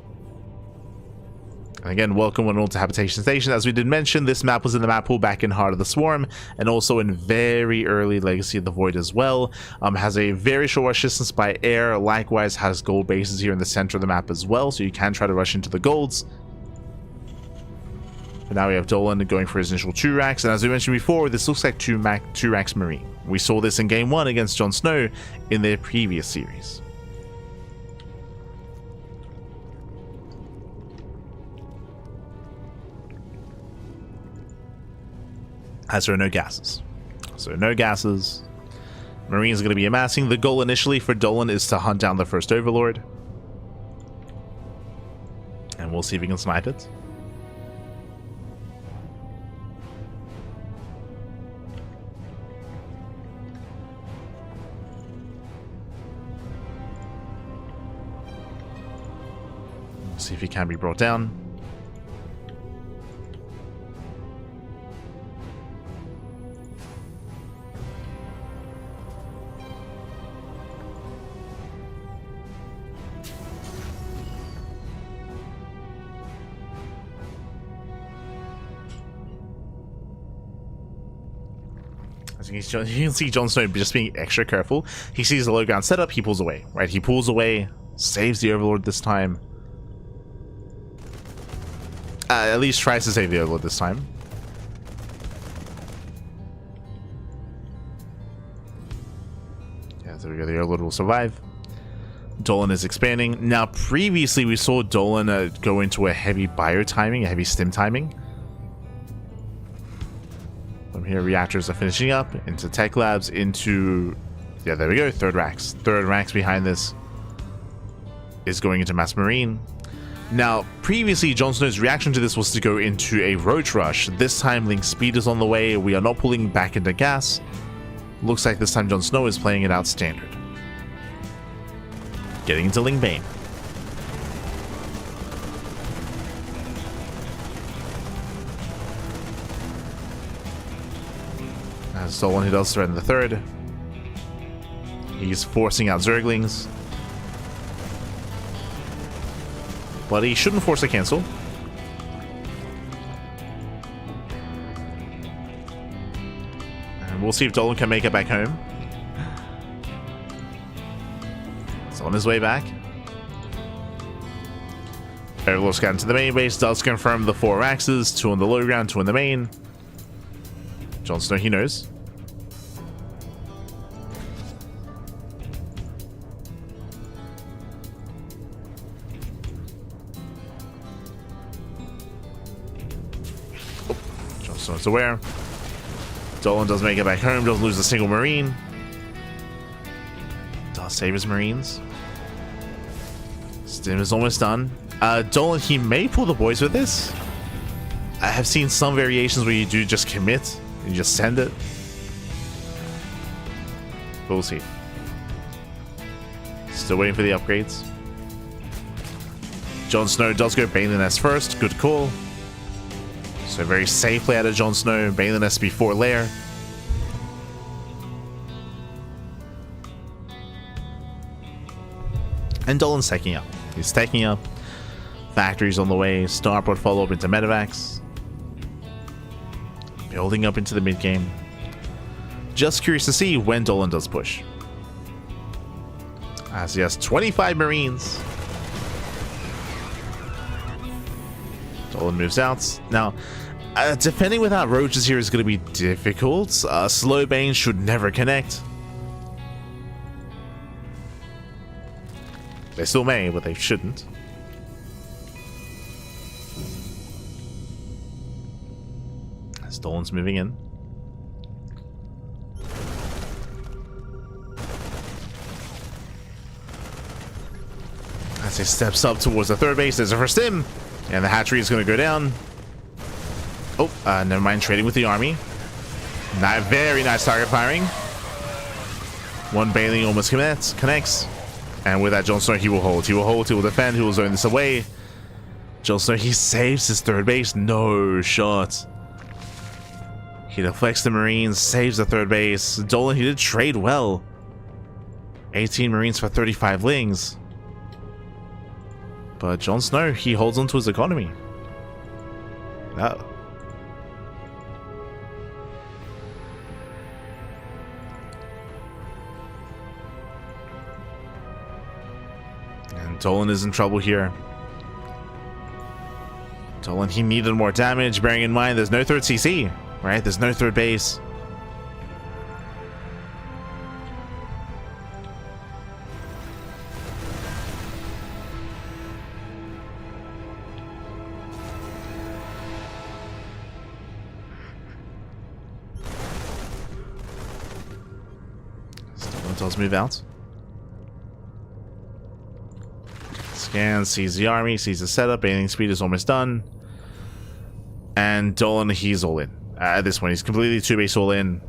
And again, welcome one all to Habitation Station. As we did mention, this map was in the map pool back in Heart of the Swarm, and also in very early Legacy of the Void as well. Has a very short rush distance by air. Likewise, has gold bases here in the center of the map as well, so you can try to rush into the golds. But now we have Dolan going for his initial 2-Rax, and as we mentioned before, this looks like 2-Rax Marine. We saw this in Game 1 against Jon Snow in their previous series. As there are no gases. So no gases. Marine's going to be amassing. The goal initially for Dolan is to hunt down the first Overlord. And we'll see if he can snipe it. We'll see if he can be brought down. You can see Jon Snow just being extra careful. He sees the low ground setup, he pulls away, right? He pulls away, saves the Overlord this time. At least tries to save the Overlord this time. Yeah, there we go. The Overlord will survive. Dolan is expanding. Now, previously we saw Dolan go into a heavy bio timing, a heavy stim timing. From here, reactors are finishing up into tech labs, into, yeah, there we go, 3rd Rax behind this is going into Mass Marine. Now, previously, Jon Snow's reaction to this was to go into a Roach Rush. This time, Link Speed is on the way. We are not pulling back into gas. Looks like this time Jon Snow is playing it out standard. Getting into Ling Bane. As Dolan, who does threaten the 3rd. He's forcing out Zerglings. But he shouldn't force a cancel. And we'll see if Dolan can make it back home. He's on his way back. Overlord scan to the main base, does confirm the 4 Raxes, 2 on the low ground, 2 on the main. Jon Snow, he knows. Jon Snow's aware. Dolan does make it back home, doesn't lose a single Marine. Does save his Marines. Stim is almost done. Dolan, he may pull the boys with this. I have seen some variations where you do just commit and you just send it. But we'll see. Still waiting for the upgrades. Jon Snow does go Bane the Nest first. Good call. So very safely out of Jon Snow. Bane the Nest before Lair. And Dolan's taking up. He's taking up. Factories on the way. Starport follow up into Medivacs. Building up into the mid game. Just curious to see when Dolan does push. As he has 25 Marines. Dolan moves out. Now, defending without roaches here is going to be difficult. Slow Bane should never connect. They still may, but they shouldn't. As Dolan's moving in. As he steps up towards the third base, there's a first stim. And the hatchery is going to go down. Oh, never mind, trading with the army. Very nice target firing. One Bailey almost connects. And with that, Jon Snow, he will hold. He will hold, he will defend, he will zone this away. Jon Snow, he saves his third base. No shot. He deflects the Marines, saves the third base. Dolan, he did trade well. 18 Marines for 35 Lings. But Jon Snow, he holds on to his economy. Oh. And Dolan is in trouble here. Dolan, he needed more damage, bearing in mind there's no third CC, right? There's no third base. Does move out. Scans, sees the army, sees the setup. Bathing speed is almost done. And Dolan, he's all in. At this point, he's completely 2-base all in.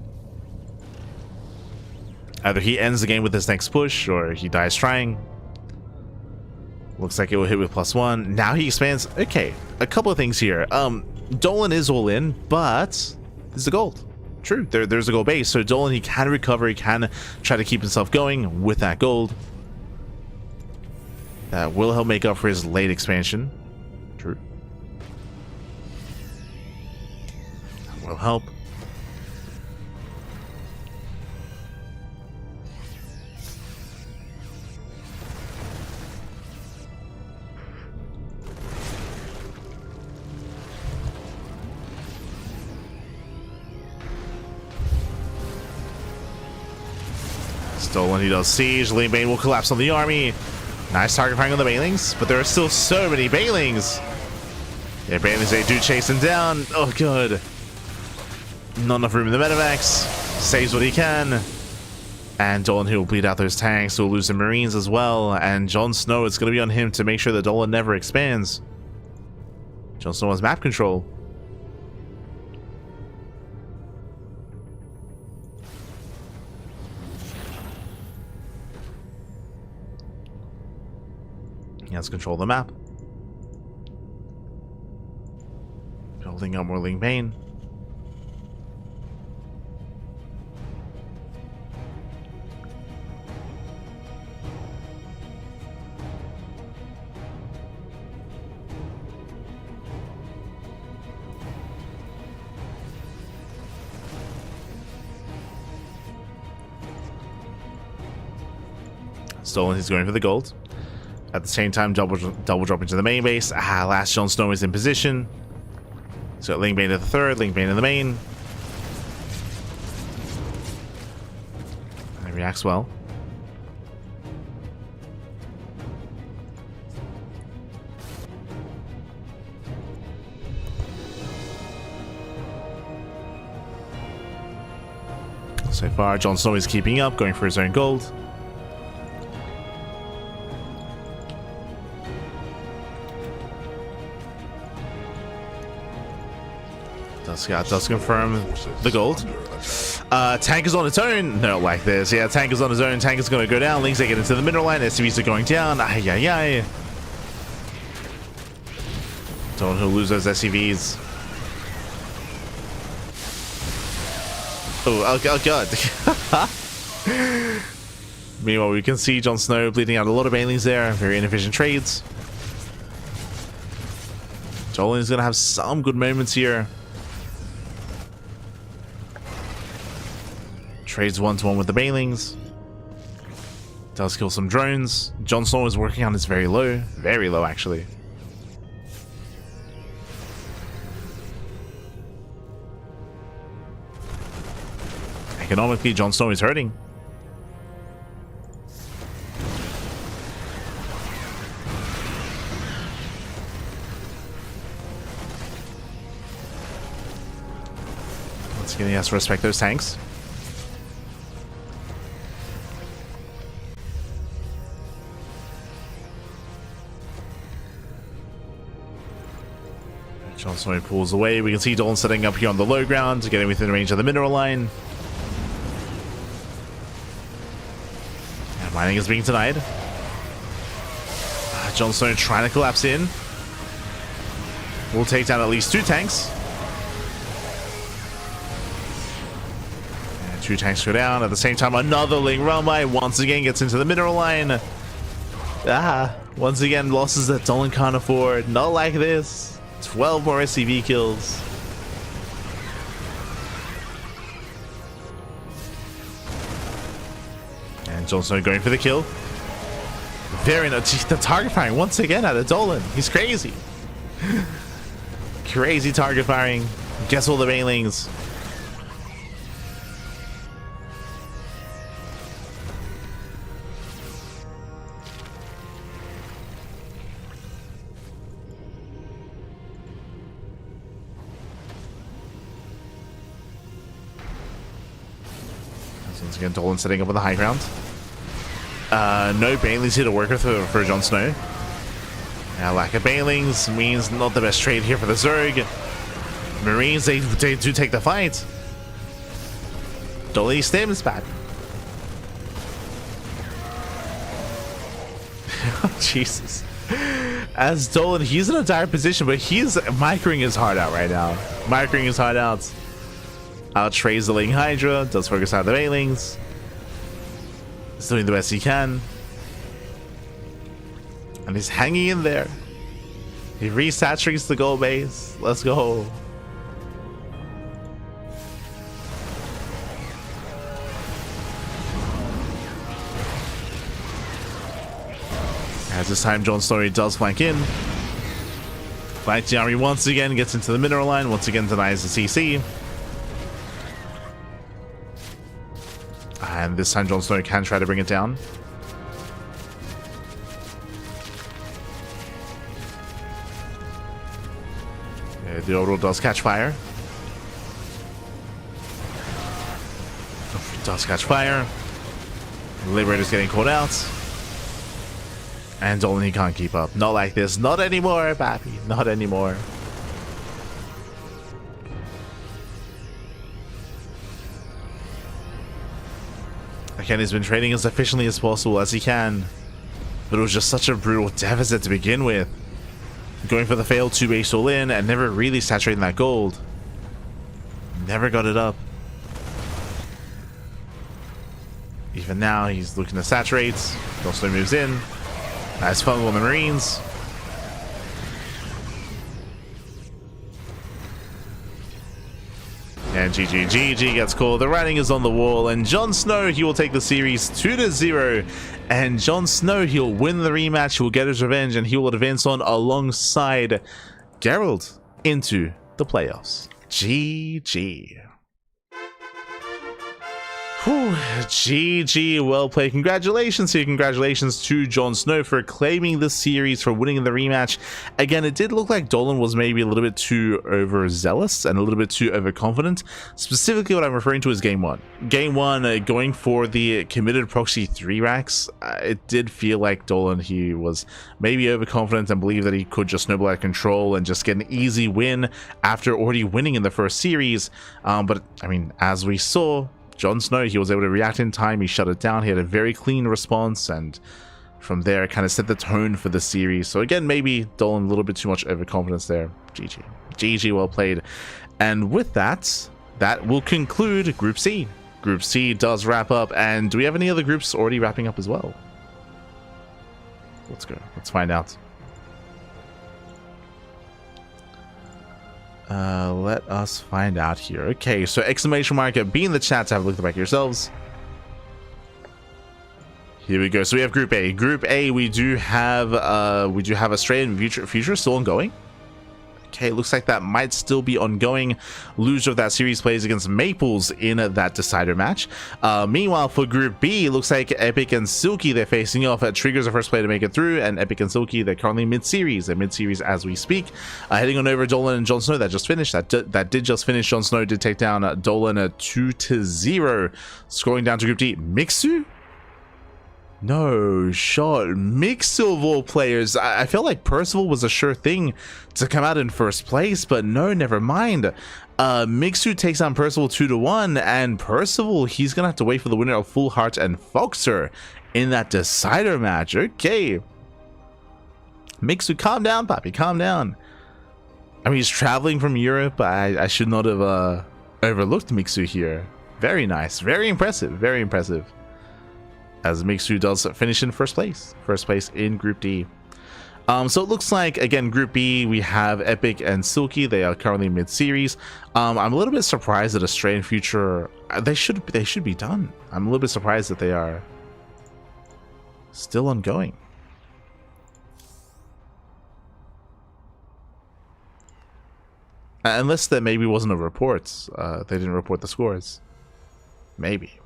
Either he ends the game with his next push, or he dies trying. Looks like it will hit with +1. Now he expands. Okay, a couple of things here. Dolan is all in, but this is the gold. True, there's a gold base, so Dolan, he can recover, he can try to keep himself going with that gold. That will help make up for his late expansion. True. That will help. Dolan, he does siege. Lane Bane will collapse on the army. Nice target firing on the Banelings, but there are still so many Banelings. Yeah, Banelings, they do chase him down. Oh, good. Not enough room in the Medivacs. Saves what he can. And Dolan, he will bleed out those tanks. He'll lose the Marines as well. And Jon Snow, it's going to be on him to make sure that Dolan never expands. Jon Snow has map control. He has control of the map. Building up more Ling Bane. Stolen, he's going for the gold. At the same time, double drop into the main base. Last Jon Snow is in position. So Ling Bane to the third, Ling Bane in the main. Reacts well. So far, Jon Snow is keeping up, going for his own gold. Does confirm the gold. Tank is on its own. No, like this. Yeah, Tank is on his own. Tank is going to go down. Lings, they get into the mineral line. SCVs are going down. Ay, ay, ay. Don't lose those SCVs. Oh god. Meanwhile, we can see Jon Snow bleeding out a lot of banelings there. Very inefficient trades. Dolan is going to have some good moments here. Trades 1-to-1 with the banelings. Does kill some drones. Jon Snow is working on this very low actually. Economically, Jon Snow is hurting. Once again, he has to respect those tanks. Jon Snow pulls away. We can see Dolan setting up here on the low ground, getting within range of the mineral line. And mining is being denied. Jon Snow trying to collapse in. We'll take down at least 2 tanks. And 2 tanks go down. At the same time, another Ling run by once again gets into the mineral line. Once again, losses that Dolan can't afford. Not like this. 12 more SCV kills. And Jon Snow going for the kill. Very nice. The target firing once again out of Dolan. He's crazy. Crazy target firing. Gets all the banelings. Once again, Dolan setting up on the high ground. No banelings here to work with for Jon Snow. Lack of banelings means not the best trade here for the Zerg. Marines, they do take the fight. Dolan stems back. Oh, Jesus. As Dolan, he's in a dire position, but he's microing his heart out right now. Microing his heart out. Outtrades the Ling Hydra, does focus out the banelings. He's doing the best he can. And he's hanging in there. He resaturates the gold base. Let's go. As this time, Jon Snow does flank in. Flanks the army once again, gets into the mineral line, once again denies the CC. And this time Jon Snow can try to bring it down. The Odal does catch fire. Does catch fire. Liberator's getting caught out. And Dolan, he can't keep up. Not like this. Not anymore, Pappy. Not anymore. Again, he's been trading as efficiently as possible as he can. But it was just such a brutal deficit to begin with. Going for the failed 2-base all in and never really saturating that gold. Never got it up. Even now, he's looking to saturate. Jon Snow moves in. Nice fun on the Marines. And GG gets called. The writing is on the wall. And Jon Snow, he will take the series 2-0. And Jon Snow, he'll win the rematch. He'll get his revenge. And he will advance on alongside Geralt into the playoffs. GG. Whew, GG, well played. Congratulations here. Congratulations to Jon Snow for claiming the series, for winning the rematch. Again, it did look like Dolan was maybe a little bit too overzealous and a little bit too overconfident. Specifically, what I'm referring to is game one. Game one, going for the committed proxy 3 racks. It did feel like Dolan, he was maybe overconfident and believed that he could just snowball out of control and just get an easy win after already winning in the first series. But I mean, as we saw, Jon Snow, he was able to react in time, he shut it down, he had a very clean response, and from there kind of set the tone for the series. So again, maybe Dolan a little bit too much overconfidence there. GG. GG, well played. And with that, that will conclude Group C. Group C does wrap up, and do we have any other groups already wrapping up as well? Let's go. Let's find out. Let us find out here. Okay, so exclamation mark, be in the chat to have a look at the back yourselves. Here we go. So we have Group A. Group A, we do have Astrea and Future still ongoing. Okay, looks like that might still be ongoing. Loser of that series plays against Maples in that decider match. Meanwhile, for Group B, it looks like Epic and Silky, they're facing off. Triggers the first player to make it through, and Epic and Silky, they're currently mid-series. They're mid-series as we speak. Heading on over Dolan and Jon Snow, that just finished. That did just finish. Jon Snow did take down Dolan 2-0. Scoring down to Group D. Mixu? No shot. Mixu of all players. I felt like Percival was a sure thing to come out in first place, but no, never mind. Mixu takes on Percival 2-1, and Percival, he's gonna have to wait for the winner of Full Heart and Foxer in that decider match. Okay, Mixu, calm down, Papi, calm down. I mean, he's traveling from Europe. I should not have overlooked Mixu here. Very nice, very impressive, very impressive. As Mixu does finish in first place in Group D. So it looks like, again, Group B, we have Epic and Silky. They are currently mid-series. I'm a little bit surprised that Astrea and Future, they should be done. I'm a little bit surprised that they are still ongoing. Unless there maybe wasn't a report. They didn't report the scores. Maybe.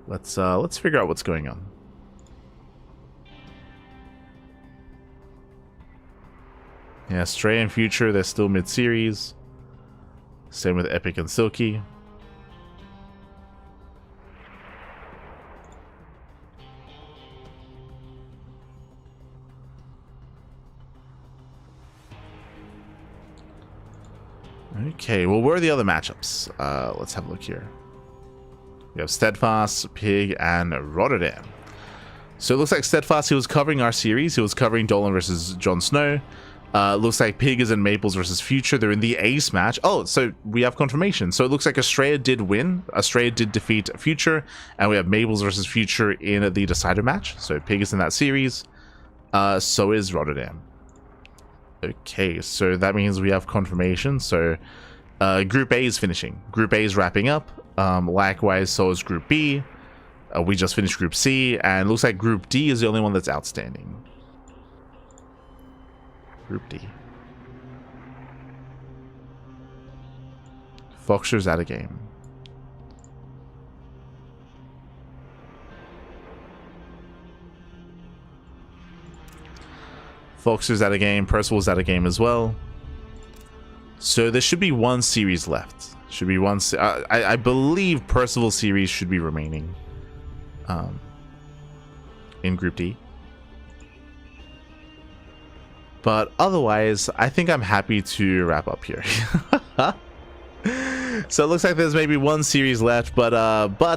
Let's figure out what's going on. Yeah, Astrea and Future, they're still mid-series. Same with Epic and Silky. Okay, well, where are the other matchups? Let's have a look here. We have Steadfast, Pig, and Rotterdam. So it looks like Steadfast, he was covering our series. He was covering Dolan versus Jon Snow. Looks like Pig is in Maples versus Future. They're in the ace match. Oh, so we have confirmation. So it looks like Astrea did win. Astrea did defeat Future. And we have Maples versus Future in the decider match. So Pig is in that series. So is Rotterdam. Okay, so that means we have confirmation. So Group A is finishing. Group A is wrapping up. Likewise, so is Group B. We just finished Group C, and looks like Group D is the only one that's outstanding. Group D. Foxer's out of game. Foxer's out of game. Percival's out of game as well. So there should be one series left. Should be one. I believe Percival series should be remaining in Group D. But otherwise, I think I'm happy to wrap up here. So it looks like there's maybe one series left, but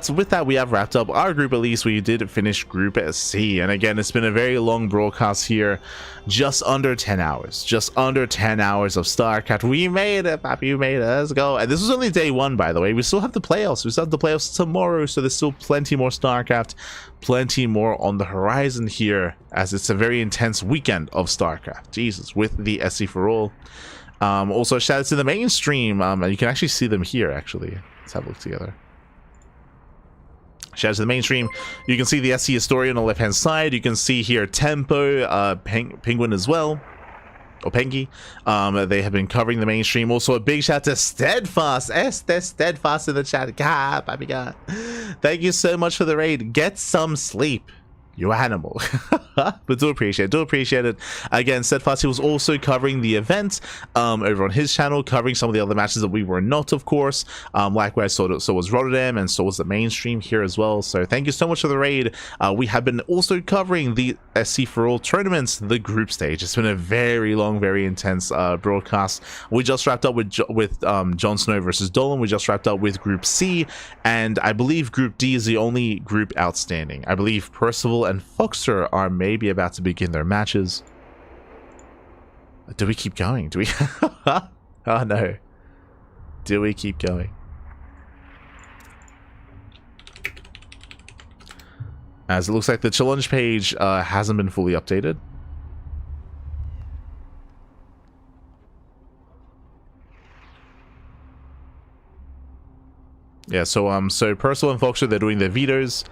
with that, we have wrapped up our group. At least we did finish Group C, and again, it's been a very long broadcast here, just under 10 hours, just under 10 hours of StarCraft. We made it, Papi, we made it. Let's go. And this was only day one, by the way. We still have the playoffs. We still have the playoffs tomorrow, so there's still plenty more StarCraft, plenty more on the horizon here, as it's a very intense weekend of StarCraft. Jesus, with the SC4ALL. Also, shout out to the mainstream. You can actually see them here, actually. Let's have a look together. Shout out to the mainstream. You can see the SC Historian on the left-hand side. You can see here Tempo, Penguin as well. or Pengy. They have been covering the mainstream. Also, a big shout to Steadfast. Steadfast in the chat. God, baby God. Thank you so much for the raid. Get some sleep, you animal. But do appreciate it. Again, Steadfast, he was also covering the event over on his channel, covering some of the other matches that we were not, of course. Likewise, so was Rotterdam, and so was the mainstream here as well. So thank you so much for the raid. We have been also covering the SC4ALL tournaments, the group stage. It's been a very long, very intense broadcast. We just wrapped up with Jon Snow versus Dolan. We just wrapped up with Group C, and I believe Group D is the only group outstanding. I believe Percival and Foxer are maybe about to begin their matches. Do we keep going? Do we? Oh no. Do we keep going? As it looks like the challenge page hasn't been fully updated. Yeah, so Percival and Foxer, they're doing their vetoes.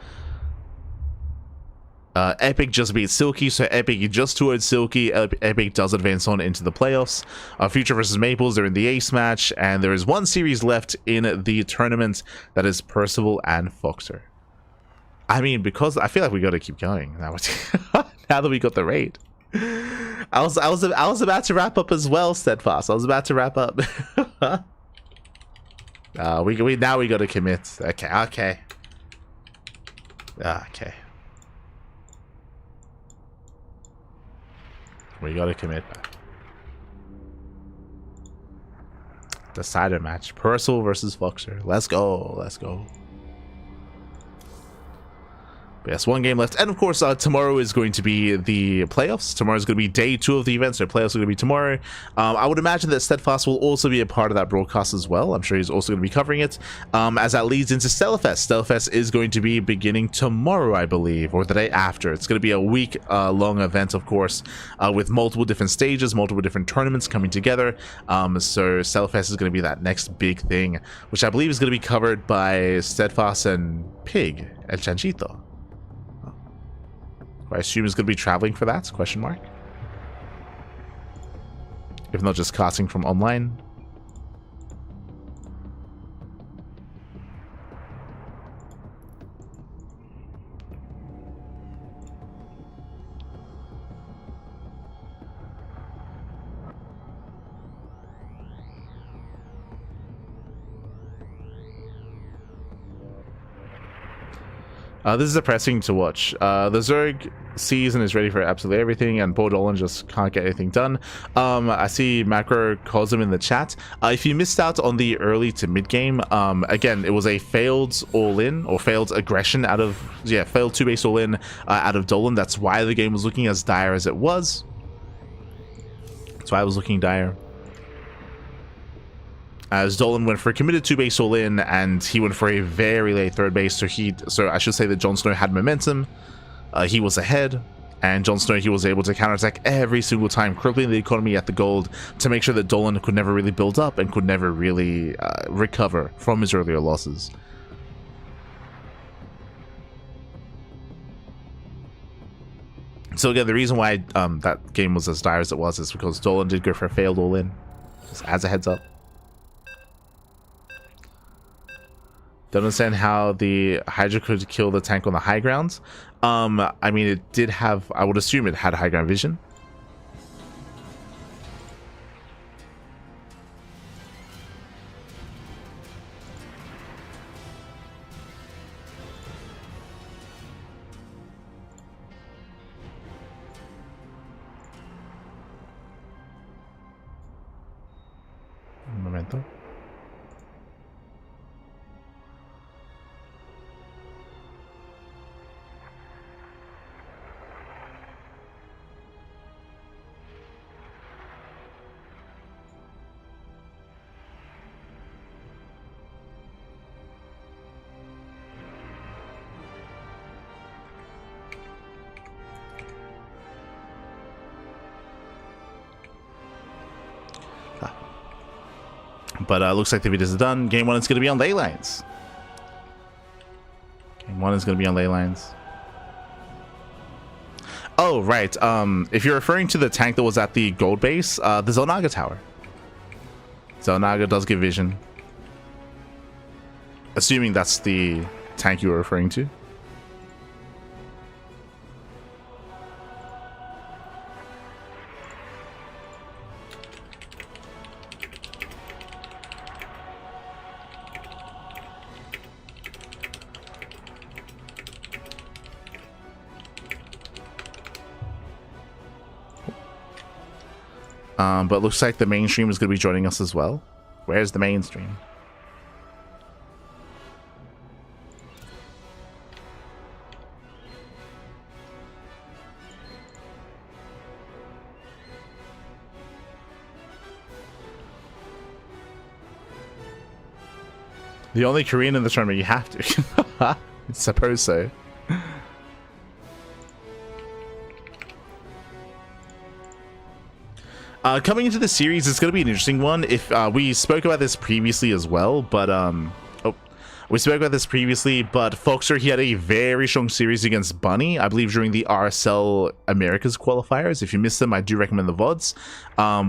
Epic just beat Silky, so Epic just toured Silky. Epic does advance on into the playoffs. Future versus Maples, they're in the ace match, and there is one series left in the tournament. That is Percival and Foxer. I mean, because I feel like we got to keep going now. Now that we got the raid, I was about to wrap up as well. Steadfast, I was about to wrap up. We now we got to commit. Okay. We gotta commit. Decider match. Percival versus Foxer. Let's go. But yes, one game left. And of course, tomorrow is going to be the playoffs. Tomorrow is going to be day 2 of the event, so playoffs are going to be tomorrow. I would imagine that Steadfast will also be a part of that broadcast as well. I'm sure he's also going to be covering it. As that leads into Stellarfest. Stellarfest is going to be beginning tomorrow, I believe, or the day after. It's going to be a week-long event, of course, with multiple different stages, multiple different tournaments coming together. So Stellarfest is going to be that next big thing, which I believe is going to be covered by Steadfast and Pig, El Chanchito. I assume is going to be traveling for that? Question mark. If not just casting from online. This is depressing to watch. The Zerg sees and is ready for absolutely everything, and Bo Dolan just can't get anything done. I see Macro calls him in the chat. If you missed out on the early to mid game, again, it was a failed all-in, or failed aggression out of, failed 2-base all-in out of Dolan. That's why the game was looking as dire as it was. That's why it was looking dire. As Dolan went for a committed 2-base all-in, and he went for a very late 3rd base, so I should say that Jon Snow had momentum. He was ahead, and Jon Snow, he was able to counterattack every single time, crippling the economy at the gold to make sure that Dolan could never really build up and could never really recover from his earlier losses. So again, the reason why that game was as dire as it was is because Dolan did go for a failed all-in, just as a heads up. Don't understand how the Hydra could kill the tank on the high ground. I mean, it did have, I would assume it had high ground vision. Un momento. But looks like the videos are done. Game 1 is going to be on ley lines. Game 1 is going to be on ley lines. Oh, right. If you're referring to the tank that was at the gold base, the Zelnaga tower. Zelnaga does give vision. Assuming that's the tank you were referring to. But looks like the mainstream is going to be joining us as well. Where's the mainstream? The only Korean in the tournament, you have to. I suppose so. Coming into the series, it's going to be an interesting one. If we spoke about this previously as well, but Foxer, he had a very strong series against Bunny, I believe, during the RSL Americas qualifiers. If you missed them, I do recommend the VODs.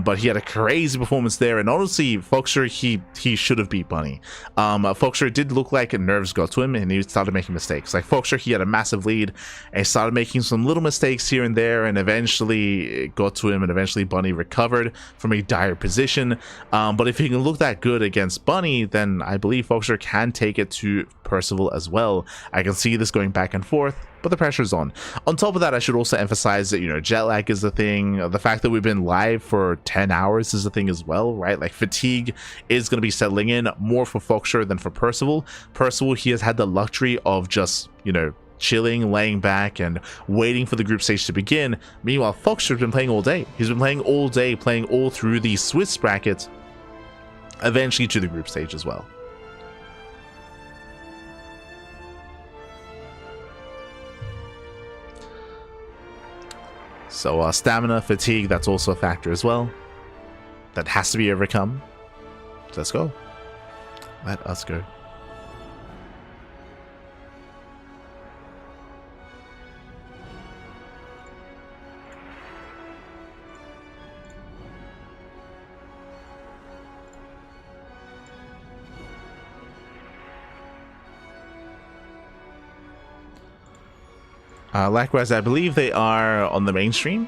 But he had a crazy performance there, and honestly, Foxer, he should have beat Bunny. Foxer did look like nerves got to him, and he started making mistakes. Like Foxer, he had a massive lead, and he started making some little mistakes here and there, and eventually it got to him, and eventually Bunny recovered from a dire position. But if he can look that good against Bunny, then I believe Foxer can take it to Percival as well. I can see this going back and forth, but the pressure's on. On top of that, I should also emphasize that, you know, jet lag is the thing. The fact that we've been live for 10 hours is the thing as well, right? Like fatigue is going to be settling in more for Foxer than for Percival. Percival, he has had the luxury of just, you know, chilling, laying back, and waiting for the group stage to begin. Meanwhile, Foxer's been playing all day. He's been playing all day, playing all through the Swiss bracket, eventually to the group stage as well. So stamina, fatigue, that's also a factor as well. That has to be overcome. So let's go. Let us go. Likewise, I believe they are on the mainstream.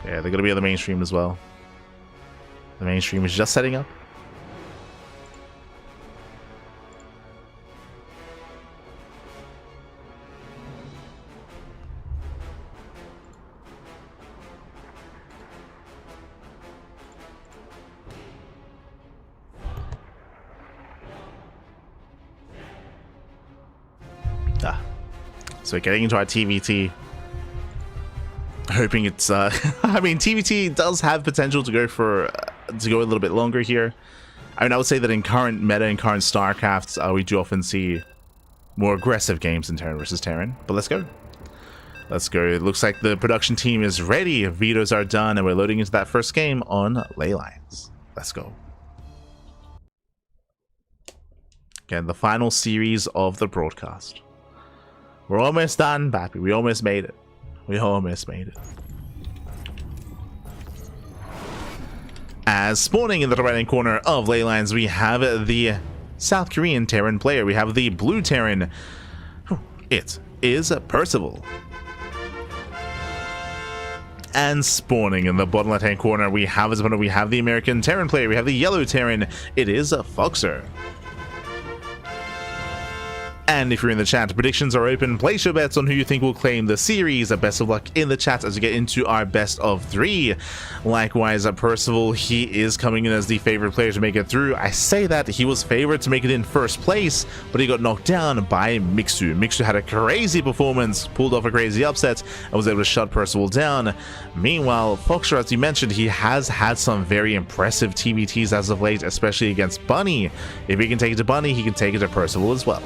Yeah, they're going to be on the mainstream as well. The mainstream is just setting up. So getting into our TVT, hoping it's I mean, TVT does have potential to go for a little bit longer here. I mean, I would say that in current meta and current StarCrafts, we do often see more aggressive games in Terran versus Terran. But let's go. Let's go. It looks like the production team is ready. Vetoes are done, and we're loading into that first game on Ley Lines. Let's go. Again, the final series of the broadcast. We're almost done, Bappy. We almost made it. We almost made it. As spawning in the right-hand corner of Ley Lines, we have the South Korean Terran player. We have the blue Terran. It is Percival. And spawning in the bottom left-hand corner, we have the American Terran player. We have the yellow Terran. It is Foxer. And if you're in the chat, predictions are open. Place your bets on who you think will claim the series. Best of luck in the chat as we get into our best of 3. Likewise, Percival, he is coming in as the favorite player to make it through. I say that he was favored to make it in first place, but he got knocked down by Mixu. Mixu had a crazy performance, pulled off a crazy upset, and was able to shut Percival down. Meanwhile, Foxer, as you mentioned, he has had some very impressive TVTs as of late, especially against Bunny. If he can take it to Bunny, he can take it to Percival as well.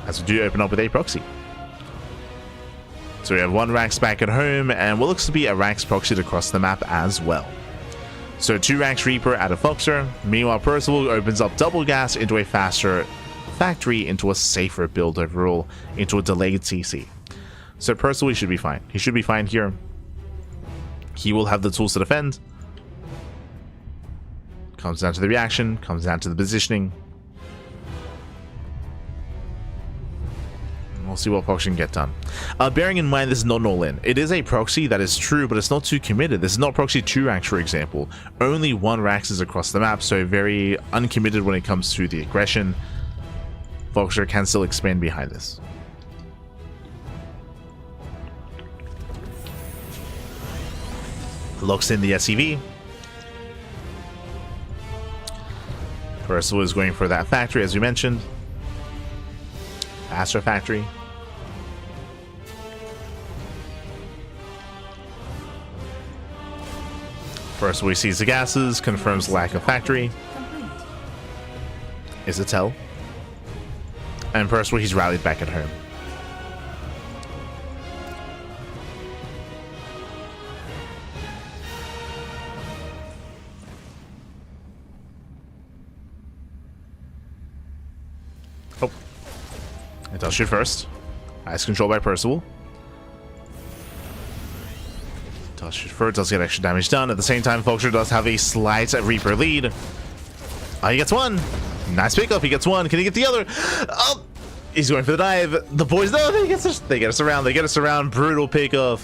As we do open up with a proxy. So we have one Rax back at home, and what looks to be a Rax proxied across the map as well. So 2 Rax Reaper out of Foxer. Meanwhile, Percival opens up double gas into a faster factory, into a safer build overall, into a delayed CC. So Percival should be fine. He should be fine here. He will have the tools to defend. Comes down to the reaction, comes down to the positioning. We'll see what Fox can get done. Bearing in mind this is not an all-in. It is a proxy, that is true, but it's not too committed. This is not proxy 2 racks, for example. Only 1 racks is across the map, so very uncommitted when it comes to the aggression. Foxer can still expand behind this. Locks in the SCV. Percival is going for that factory, as we mentioned. Astrea factory. Percival sees the gases, confirms lack of factory. Is a tell. And Percival, he's rallied back at home. Oh. It does shoot first. Nice control by Percival. Does shoot first, does get extra damage done. At the same time, Foxer does have a slight Reaper lead. Oh, he gets one. Nice pickup. He gets one. Can he get the other? Oh, he's going for the dive. The boys, no, they get us around. They get us around. Brutal pickup.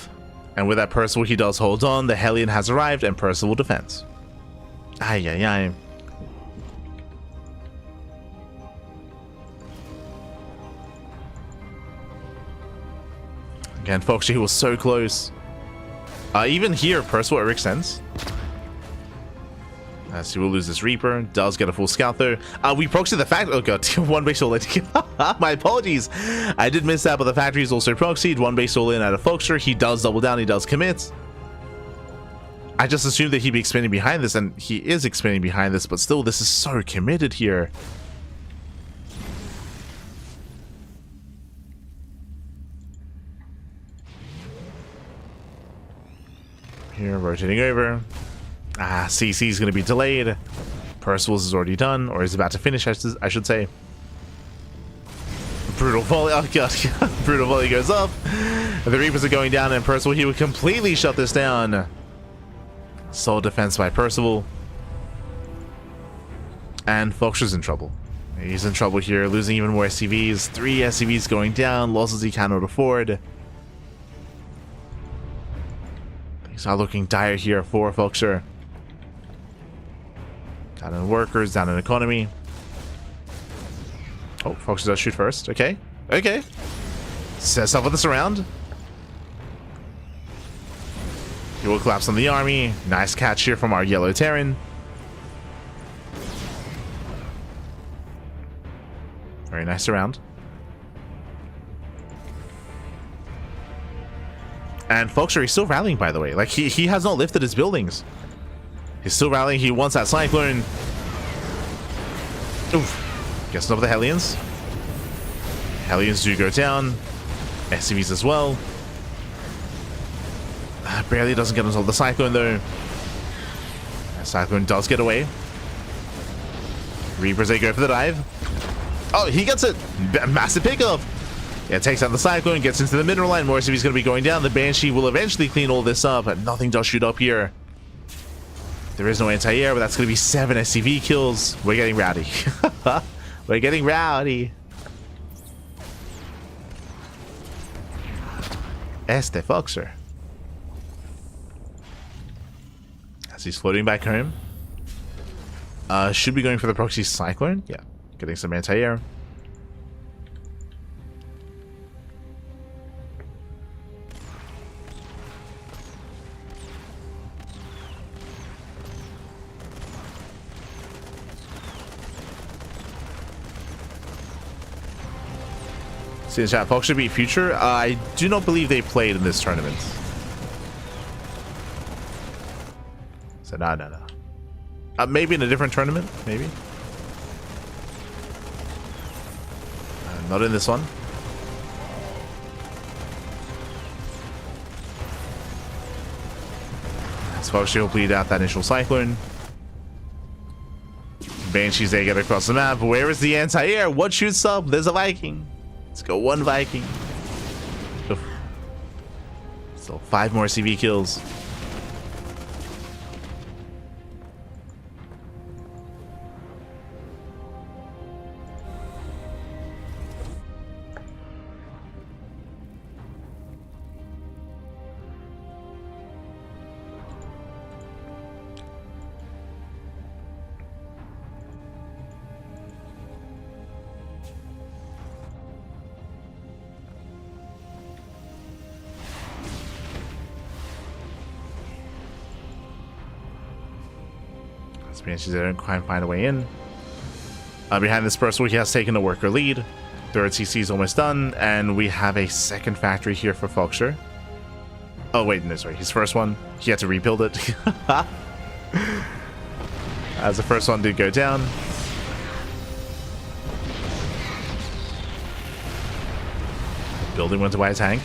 And with that, Percival, he does hold on. The Hellion has arrived, and Percival defends. Ay, ay, ay. Again, Foxy was so close. Even here, Percival Eric sends. As he will lose this Reaper. Does get a full scout though. We proxy the factory. Oh god, 1 base all in. My apologies. I did miss that, but the factory is also proxied. 1 base all in out of Foxer. He does double down. He does commit. I just assumed that he'd be expanding behind this, and he is expanding behind this, but still, this is so committed here. Here, rotating over. CC is going to be delayed. Percival's is already done, or is about to finish, I should say. Brutal volley. Oh god, brutal volley goes up. The Reapers are going down, and Percival, he would completely shut this down. Solid defense by Percival. And Foxer's in trouble. He's in trouble here, losing even more SCVs. 3 SCVs going down, losses he cannot afford. Things are looking dire here for Foxer. Down in workers, down in economy. Oh, Foxer does shoot first. Okay. Okay. Sets up with this round. He will collapse on the army. Nice catch here from our yellow Terran. Very nice round. And Foxer, he's still rallying, by the way. Like, he has not lifted his buildings. He's still rallying. He wants that Cyclone. Oof. Gets over the Hellions. Hellions do go down. SCVs as well. Barely doesn't get onto the Cyclone, though. Cyclone does get away. Reapers, they go for the dive. Oh, he gets it. Massive pickup. Yeah, takes out the Cyclone, gets into the mineral line. More SCVs going to be going down. The Banshee will eventually clean all this up, but nothing does shoot up here. There is no anti-air, but that's going to be 7 SCV kills. We're getting rowdy. We're getting rowdy. Este Foxer. As he's floating back home. Should be going for the proxy Cyclone. Yeah, getting some anti-air. See in chat, Fox should beat Future. I do not believe they played in this tournament. So no. Maybe in a different tournament, maybe. Not in this one. As Fox will bleed out that initial Cyclone. Banshees, they get across the map. Where is the anti-air? What shoots up? There's a Viking. Let's go, 1 Viking. Oof. Still 5 more CV kills. They don't quite find a way in. Behind this person, he has taken a worker lead. Third CC is almost done, and we have a second factory here for Foxer. Oh wait, no, sorry, his first one. He had to rebuild it. As the first one did go down. Building went to buy a tank.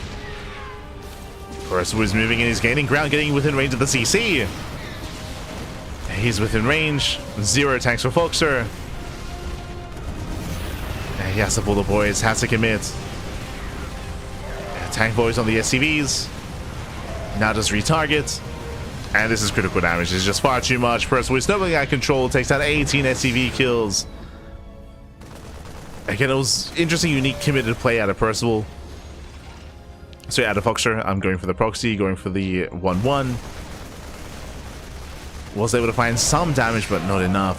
First was moving in, he's gaining ground, getting within range of the CC. He's within range. 0 tanks for Foxer. He has to pull the boys, has to commit. Tank boys on the SCVs. Now just retarget. And this is critical damage. It's just far too much. Percival is nobody at control. Takes out 18 SCV kills. Again, it was interesting, unique, committed play out of Percival. So out of Foxer, I'm going for the proxy, going for the 1-1. Was able to find some damage, but not enough.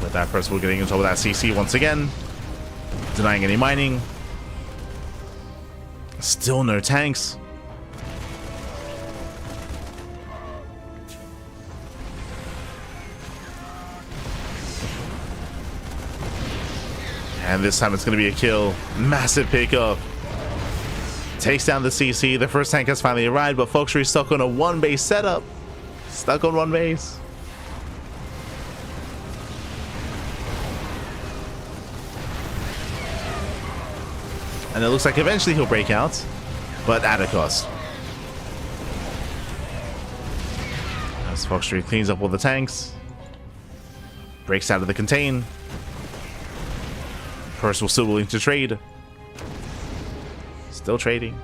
With that, Percival getting in trouble with that CC once again. Denying any mining. Still no tanks. And this time it's going to be a kill. Massive pickup. Takes down the CC. The first tank has finally arrived, but Foxer is stuck on a 1-base setup. Stuck on 1 base. And it looks like eventually he'll break out, but at a cost. As Foxer cleans up all the tanks. Breaks out of the contain. Percival still willing to trade. Still trading.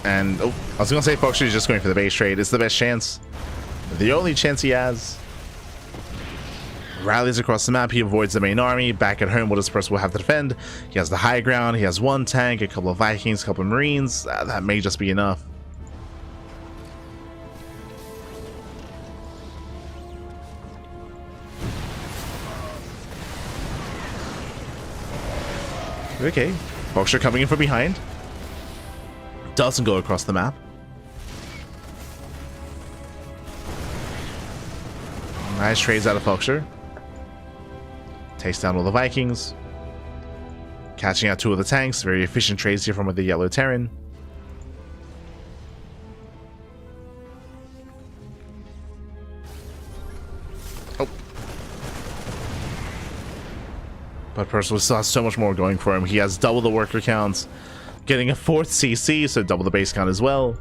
And, oh, I was going to say Foxer is just going for the base trade. It's the best chance. The only chance he has. Rallies across the map. He avoids the main army. Back at home, what does Percival have to defend? He has the high ground. He has 1 tank, a couple of Vikings, a couple of Marines. That may just be enough. Okay. Foxer coming in from behind. Doesn't go across the map. Nice trades out of Foxer. Takes down all the Vikings. Catching out 2 of the tanks. Very efficient trades here from the yellow Terran. Oh. But Percival still has so much more going for him. He has double the worker counts. Getting a 4th CC, so double the base count as well.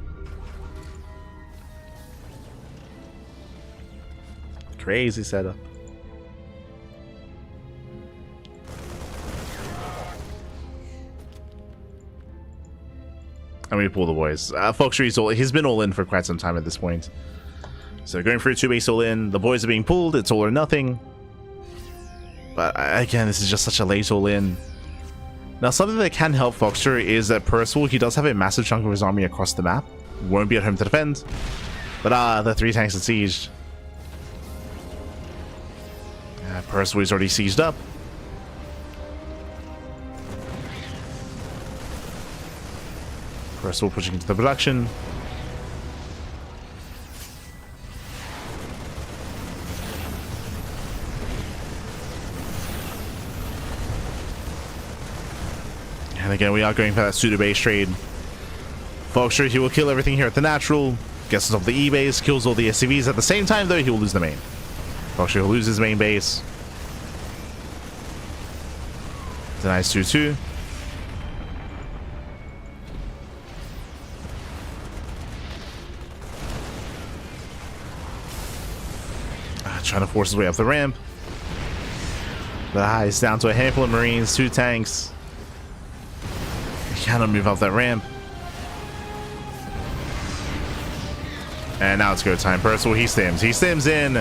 Crazy setup. And we pull the boys. Foxer, he's been all in for quite some time at this point. So going for a 2-base all in. The boys are being pulled. It's all or nothing. But again, this is just such a late all in. Now, something that can help Foxer is that Percival, he does have a massive chunk of his army across the map. Won't be at home to defend. But the 3 tanks at siege. Percival is already sieged up. Percival pushing into the production. And again, we are going for that pseudo base trade. Foxer, he will kill everything here at the natural. Gets on top of the E base, kills all the SCVs. At the same time, though, he will lose the main. Foxer will lose his main base. It's a nice 2-2. Trying to force his way up the ramp. But it's down to a handful of Marines, 2 tanks. He cannot move up that ramp. And now it's go time. Percival, he stims. He stims in.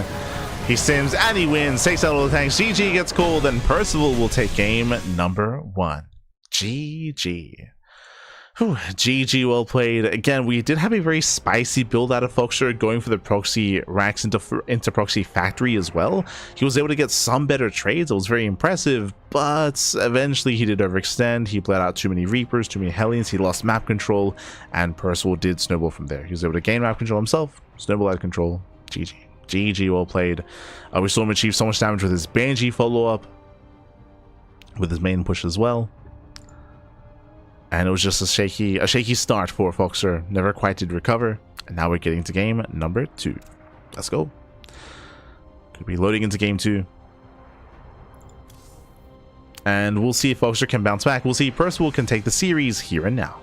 He stims and he wins. Takes out all the tanks. GG gets called, and Percival will take game number 1. GG. Whew, GG, well played. Again, we did have a very spicy build out of Foxer, going for the proxy racks into proxy factory as well. He was able to get some better trades. It was very impressive, but eventually he did overextend. He bled out too many Reapers, too many Hellions. He lost map control, and Percival did snowball from there. He was able to gain map control himself, snowball out of control. GG. GG, well played. We saw him achieve so much damage with his Banshee follow-up, with his main push as well. And it was just a shaky start for Foxer. Never quite did recover. And now we're getting to game number 2. Let's go. Could be loading into game 2. And we'll see if Foxer can bounce back. We'll see if Percival can take the series here and now.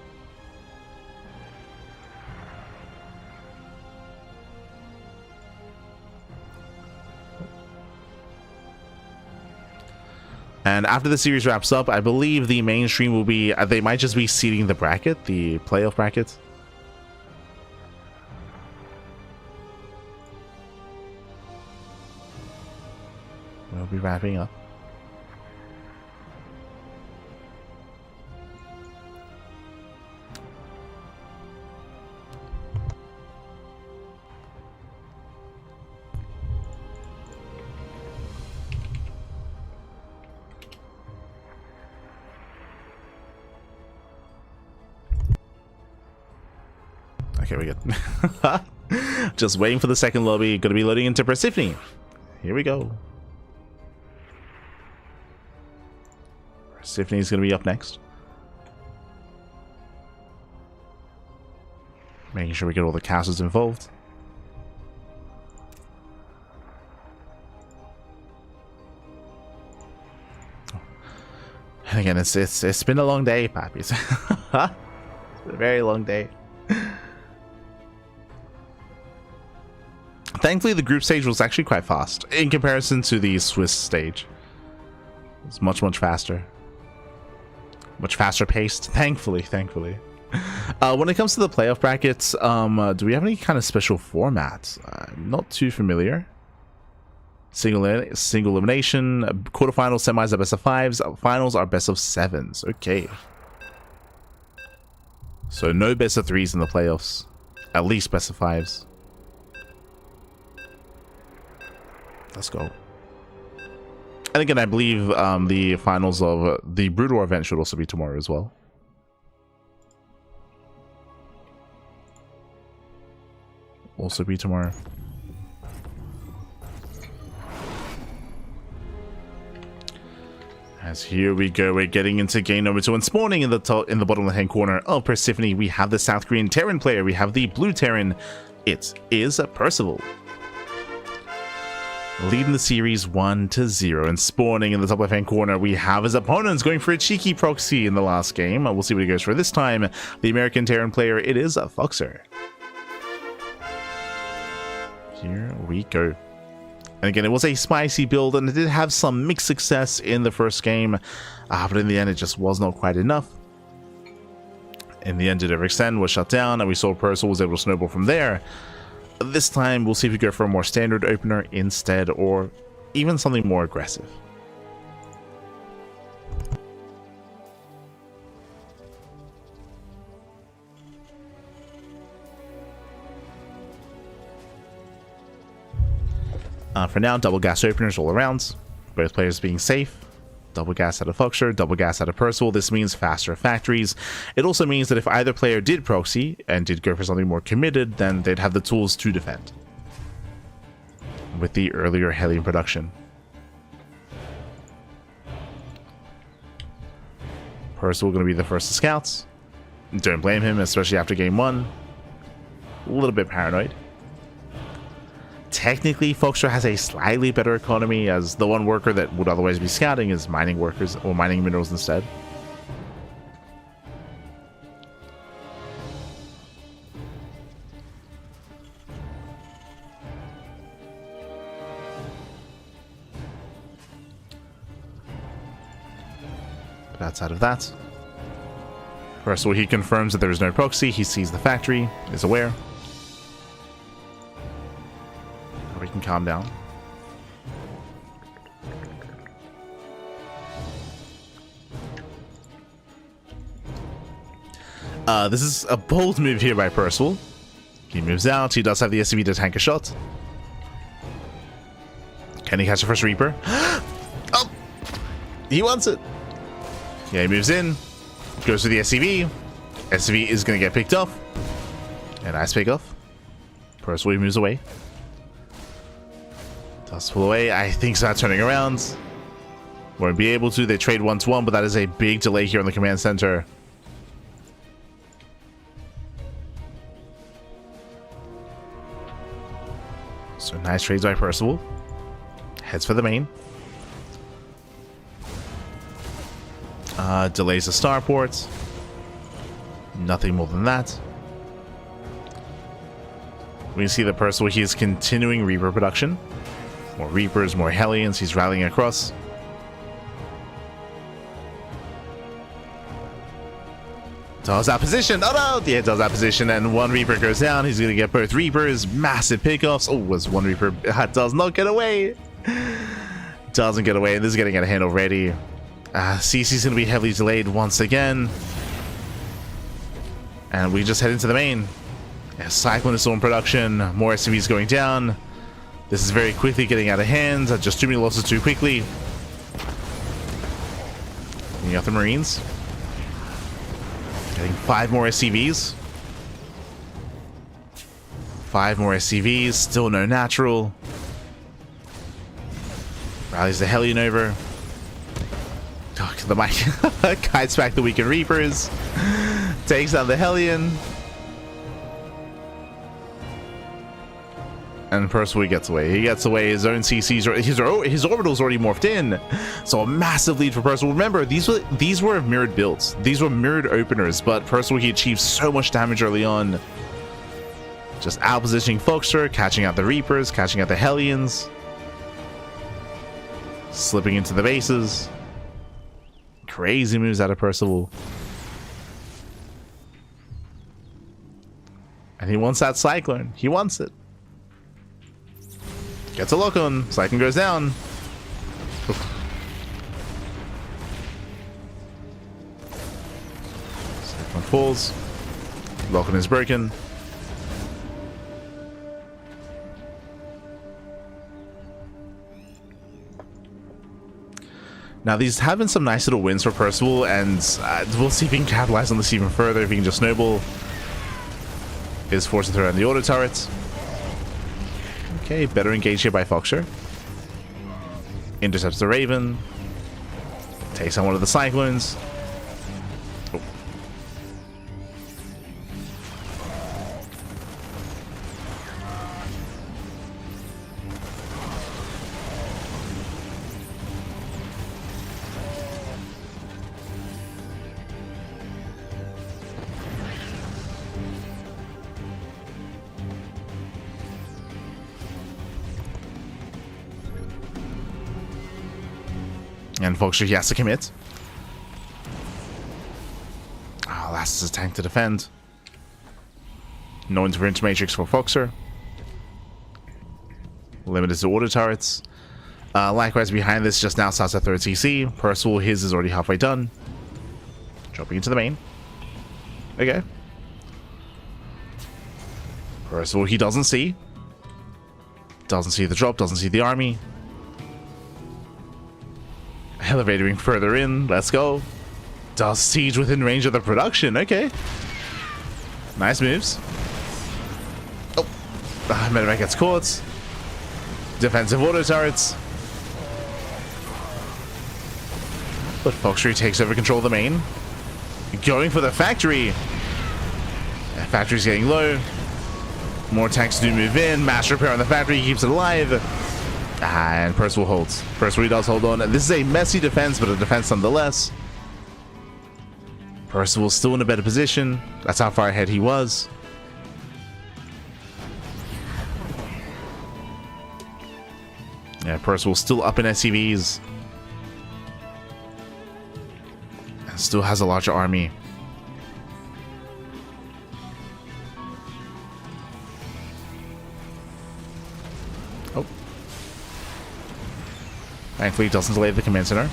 And after the series wraps up, I believe the mainstream will be, they might just be seeding the bracket, the playoff bracket. We'll be wrapping up. Okay, we're good. Just waiting for the second lobby. Gonna be loading into Persephone. Here we go. Persephone's gonna be up next. Making sure we get all the castles involved. And again, it's been a long day, Pappies. It's been a very long day. Thankfully, the group stage was actually quite fast in comparison to the Swiss stage. It's much faster. Much faster paced, thankfully. When it comes to the playoff brackets, do we have any kind of special formats? I'm not too familiar. Single elimination, quarterfinals, semis are best of 5s, finals are best of 7s. Okay. So no best of 3s in the playoffs. At least best of 5s. Let's go. And again, I believe the finals of the Brood War event should also be tomorrow as well. Also be tomorrow. As here we go, we're getting into game number 2, and spawning in the bottom left hand corner of Persephone, we have the South Korean Terran player, we have the blue Terran. It is Percival. Leading the series 1-0, and spawning in the top left hand corner, we have his opponents going for a cheeky proxy in the last game. We'll see what he goes for this time. The American Terran player, it is Foxer. Here we go. And again, it was a spicy build, and it did have some mixed success in the first game, but in the end, it just was not quite enough. In the end, it overextend, was shut down, and we saw Percival was able to snowball from there. This time, we'll see if we go for a more standard opener instead, or even something more aggressive. For now, double gas openers all around, both players being safe. Double gas out of Foxer, double gas out of Percival. This means faster factories. It also means that if either player did proxy and did go for something more committed, then they'd have the tools to defend. With the earlier Hellion production. Percival going to be the first to scouts. Don't blame him, especially after game 1. A little bit paranoid. Technically, Foxer has a slightly better economy, as the one worker that would otherwise be scouting is mining workers or mining minerals instead. But outside of that, first of all, he confirms that there is no proxy. He sees the factory, is aware. We can calm down. This is a bold move here by Percival. He moves out. He does have the SCV to tank a shot. Can he catch the first Reaper? Oh! He wants it. Yeah, he moves in. Goes to the SCV. SCV is going to get picked off. And nice pick off. Percival moves away. Does pull away. I think it's not turning around. Won't be able to. They trade 1-1, but that is a big delay here on the command center. So nice trades by Percival. Heads for the main. Delays the starport. Nothing more than that. We can see that Percival, he is continuing Reaper production. More Reapers, more Hellions. He's rallying across. Does that position. Oh no! Yeah, does that position. And one Reaper goes down. He's going to get both Reapers. Massive pickoffs. Oh, was one Reaper. Does not get away. Doesn't get away. This is getting out of hand already. CC's going to be heavily delayed once again. And we just head into the main. Yeah, Cyclone is still in production. More SCVs going down. This is very quickly getting out of hand. Just too many losses too quickly. You got the Marines. Getting 5 more SCVs. 5 more SCVs. Still no natural. Rallies the Hellion over. Oh, the mic kites back the weakened Reapers. Takes down the Hellion. And Percival gets away. He gets away. His own CC's, his orbital's already morphed in. So a massive lead for Percival. Remember, these were mirrored builds. These were mirrored openers, but Percival, he achieved so much damage early on. Just out positioning Foxer, catching out the Reapers, catching out the Hellions. Slipping into the bases. Crazy moves out of Percival. And he wants that Cyclone. He wants it. Gets a lock on. Cyclone goes down. Cyclone falls. Lock on is broken. Now, these have been some nice little wins for Percival, and we'll see if he can capitalize on this even further, if he can just snowball. Is forced to throw in the auto turrets. Okay, better engage here by Foxer. Intercepts the Raven. Takes on one of the Cyclones. Oh. And Foxer, he has to commit. Last is a tank to defend. No interference matrix for Foxer. Limited to auto turrets. Likewise, behind this, just now starts a third CC. Percival, his is already halfway done. Dropping into the main. Okay. Percival, he doesn't see. Doesn't see the drop, doesn't see the army. Elevating further in. Let's go. Does siege within range of the production. Okay. Nice moves. Oh. Medevac gets caught. Defensive auto turrets. But Foxtree takes over control of the main. Going for the factory. Factory's getting low. More tanks do move in. Mass repair on the factory keeps it alive. And Percival holds. Percival does hold on. This is a messy defense, but a defense nonetheless. Percival's still in a better position. That's how far ahead he was. Yeah, Percival's still up in SCVs. And still has a larger army. Oh. Thankfully, it doesn't delay the command center.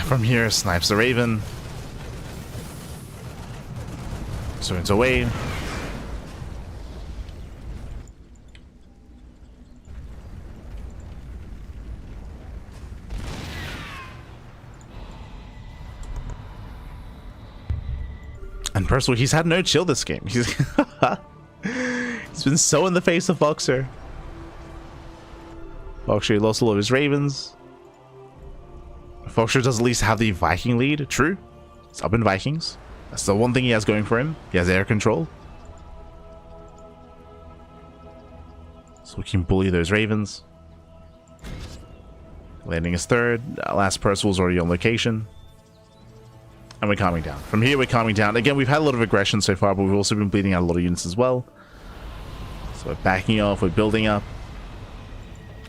From here, snipes the Raven. So it's away. And Percival, he's had no chill this game. He's been so in the face of Boxer. Boxer lost all of his Ravens. Boxer does at least have the Viking lead. True. It's up in Vikings. That's the one thing he has going for him. He has air control. So we can bully those Ravens. Landing is third. Last Percival's already on location. And we're calming down. From here, we're calming down. Again, we've had a lot of aggression so far, but we've also been bleeding out a lot of units as well. So we're backing off. We're building up.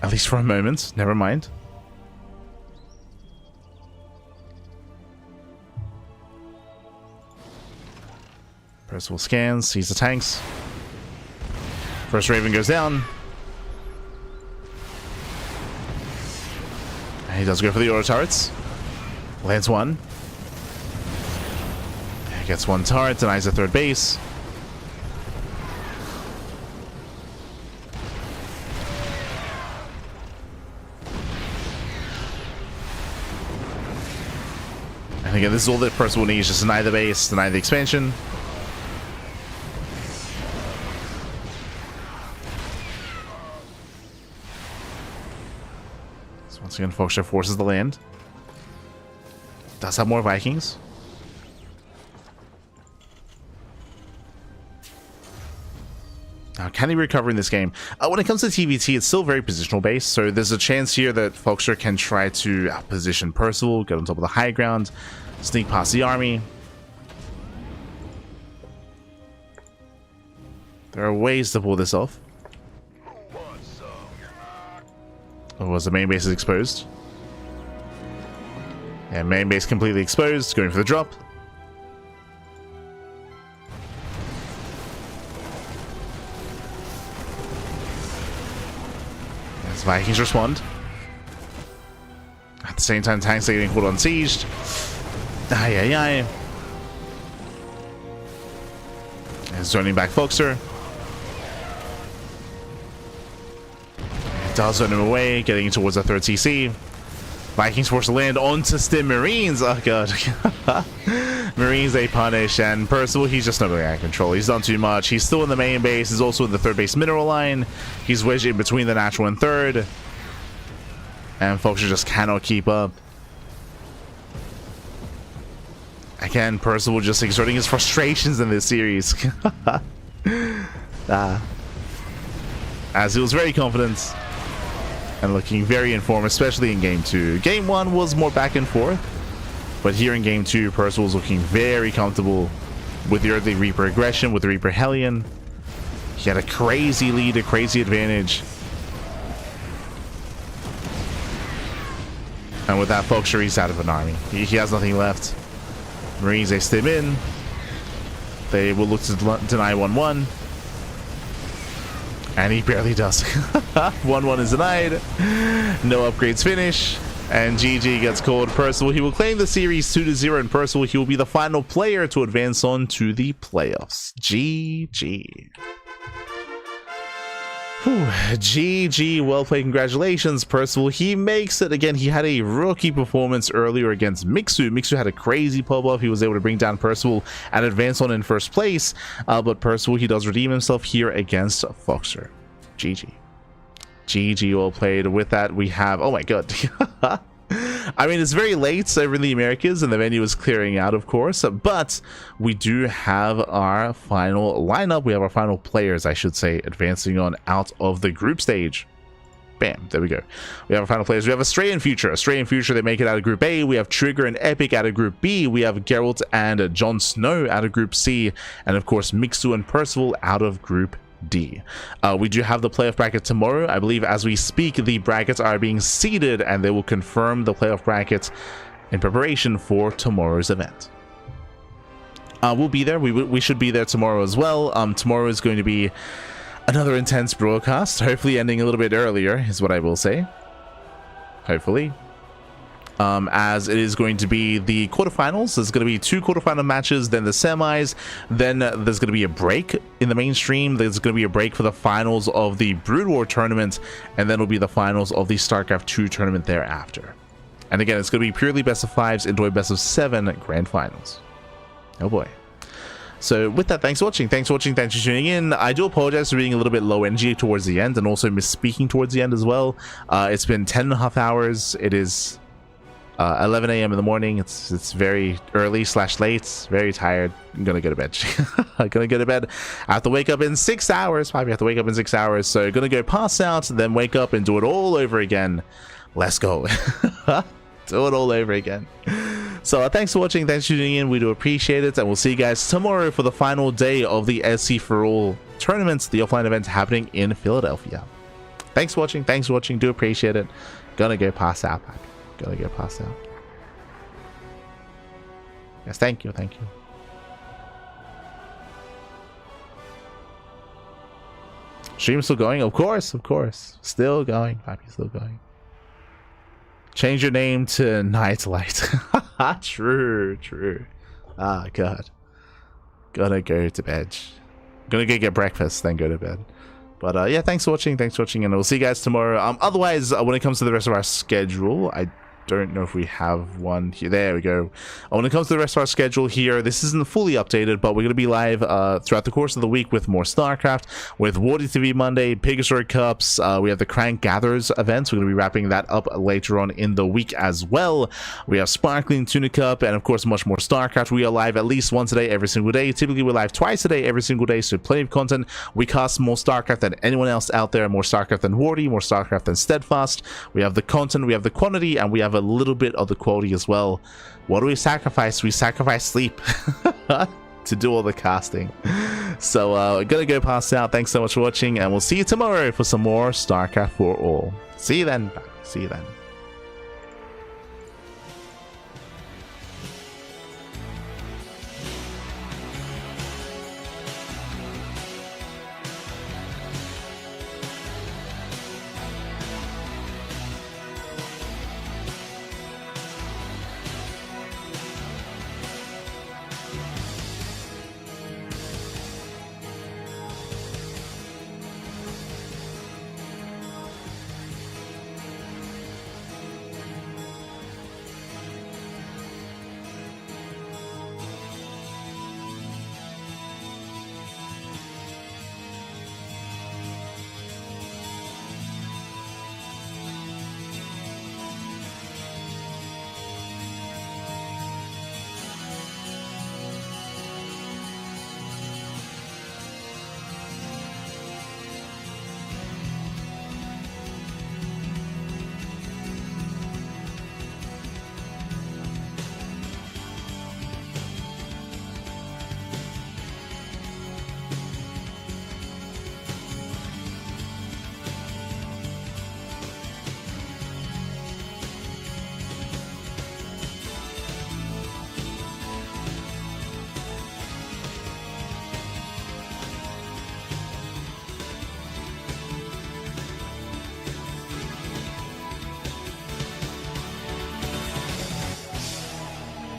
At least for a moment. Never mind. Percival scans. Sees the tanks. First Raven goes down. And he does go for the auto turrets. Lands one. Gets one turret, denies the third base. And again, this is all that Percival needs, just deny the base, deny the expansion. So once again, Foxtree forces the land. Does have more Vikings. Now, can he recover in this game? When it comes to TVT, it's still very positional based, so there's a chance here that Foxtree can try to outposition Percival, get on top of the high ground, sneak past the army. There are ways to pull this off. Oh, as the main base is exposed. Yeah, main base completely exposed, going for the drop. Vikings respond. At the same time, tanks are getting caught on siege. Aye. And zoning back Foxer. Does zone him away, getting towards the third CC. Vikings force to land onto Stim Marines. Oh god. Marines they punish, and Percival, he's just not really out of control. He's done too much. He's still in the main base. He's also in the third base mineral line. He's wedged in between the natural and third. And Foxtree just cannot keep up. Again, Percival just exerting his frustrations in this series. As he was very confident and looking very informed, especially in Game 2. Game 1 was more back and forth. But here in Game 2, Percival was looking very comfortable with the Earthly Reaper aggression, with the Reaper Hellion. He had a crazy lead, a crazy advantage. And with that, Foxtree, he's out of an army. He has nothing left. Marines, they stim in. They will look to deny 1-1. And he barely does. 1-1 is denied. No upgrades finish. And GG gets called. Percival, he will claim the series 2-0, and Percival, he will be the final player to advance on to the playoffs. GG. Whew, GG, well played, congratulations, Percival. He makes it again. He had a rookie performance earlier against Mixu. Mixu had a crazy pop-off. He was able to bring down Percival and advance on in first place. But Percival, he does redeem himself here against Foxer. GG. GG, well played. With that, we have, oh my god. I mean, it's very late over in the Americas and the venue is clearing out, of course, but we do have our final lineup. We have our final players, I should say, advancing on out of the group stage. Bam, there we go. We have our final players. We have Astrea and Future. Astrea and Future, they make it out of Group A. We have Trigger and Epic out of Group B. We have Geralt and Jon Snow out of Group C. And of course, Mixu and Percival out of Group D. We do have the playoff bracket tomorrow. I believe as we speak, the brackets are being seeded and they will confirm the playoff brackets in preparation for tomorrow's event. We'll be there. We should be there tomorrow as well. Tomorrow is going to be another intense broadcast, hopefully ending a little bit earlier is what I will say. Hopefully. As it is going to be the quarterfinals. There's going to be 2 quarterfinal matches, then the semis, then there's going to be a break in the mainstream. There's going to be a break for the finals of the Brood War tournament, and then it'll be the finals of the StarCraft 2 tournament thereafter. And again, it's going to be purely best of 5s into a best of 7 grand finals. Oh boy. So with that, thanks for watching. Thanks for tuning in. I do apologize for being a little bit low energy towards the end and also misspeaking towards the end as well. It's been 10.5 hours. It is 11 a.m. in the morning. It's very early / late. Very tired. I'm gonna go to bed. I'm gonna go to bed. I have to wake up in 6 hours. Probably have to wake up in 6 hours. So gonna go pass out, then wake up and do it all over again. Let's go. Do it all over again. So thanks for watching. Thanks for tuning in. We do appreciate it, and we'll see you guys tomorrow for the final day of the SC4ALL tournament, the offline event happening in Philadelphia. Thanks for watching. Thanks for watching. Do appreciate it. Gonna go pass out. Gotta get past out. Yes, thank you, thank you. Stream still going? Of course, still going. Pappy, still going. Change your name to Nightlight. True. Ah, god. Gotta go to bed. Gonna go get breakfast, then go to bed. But yeah, thanks for watching, and we'll see you guys tomorrow. Otherwise, when it comes to the rest of our schedule, I don't know if we have one here. There we go. When it comes to the rest of our schedule here, this isn't fully updated, but we're going to be live throughout the course of the week with more StarCraft, with Wardy TV Monday, Pegasus Cups. We have the Crank Gatherers events. We're going to be wrapping that up later on in the week as well. We have Sparkling Tuna Cup, and of course much more StarCraft. We are live at least once a day every single day. Typically we're live twice a day every single day, so plenty of content. We cast more StarCraft than anyone else out there, more StarCraft than Wardy, more StarCraft than Steadfast. We have the content, we have the quantity, and we have a little bit of the quality as well. What do we sacrifice? We sacrifice sleep to do all the casting. So gonna go pass out. Thanks so much for watching, and we'll see you tomorrow for some more StarCraft for All. See you then. See you then.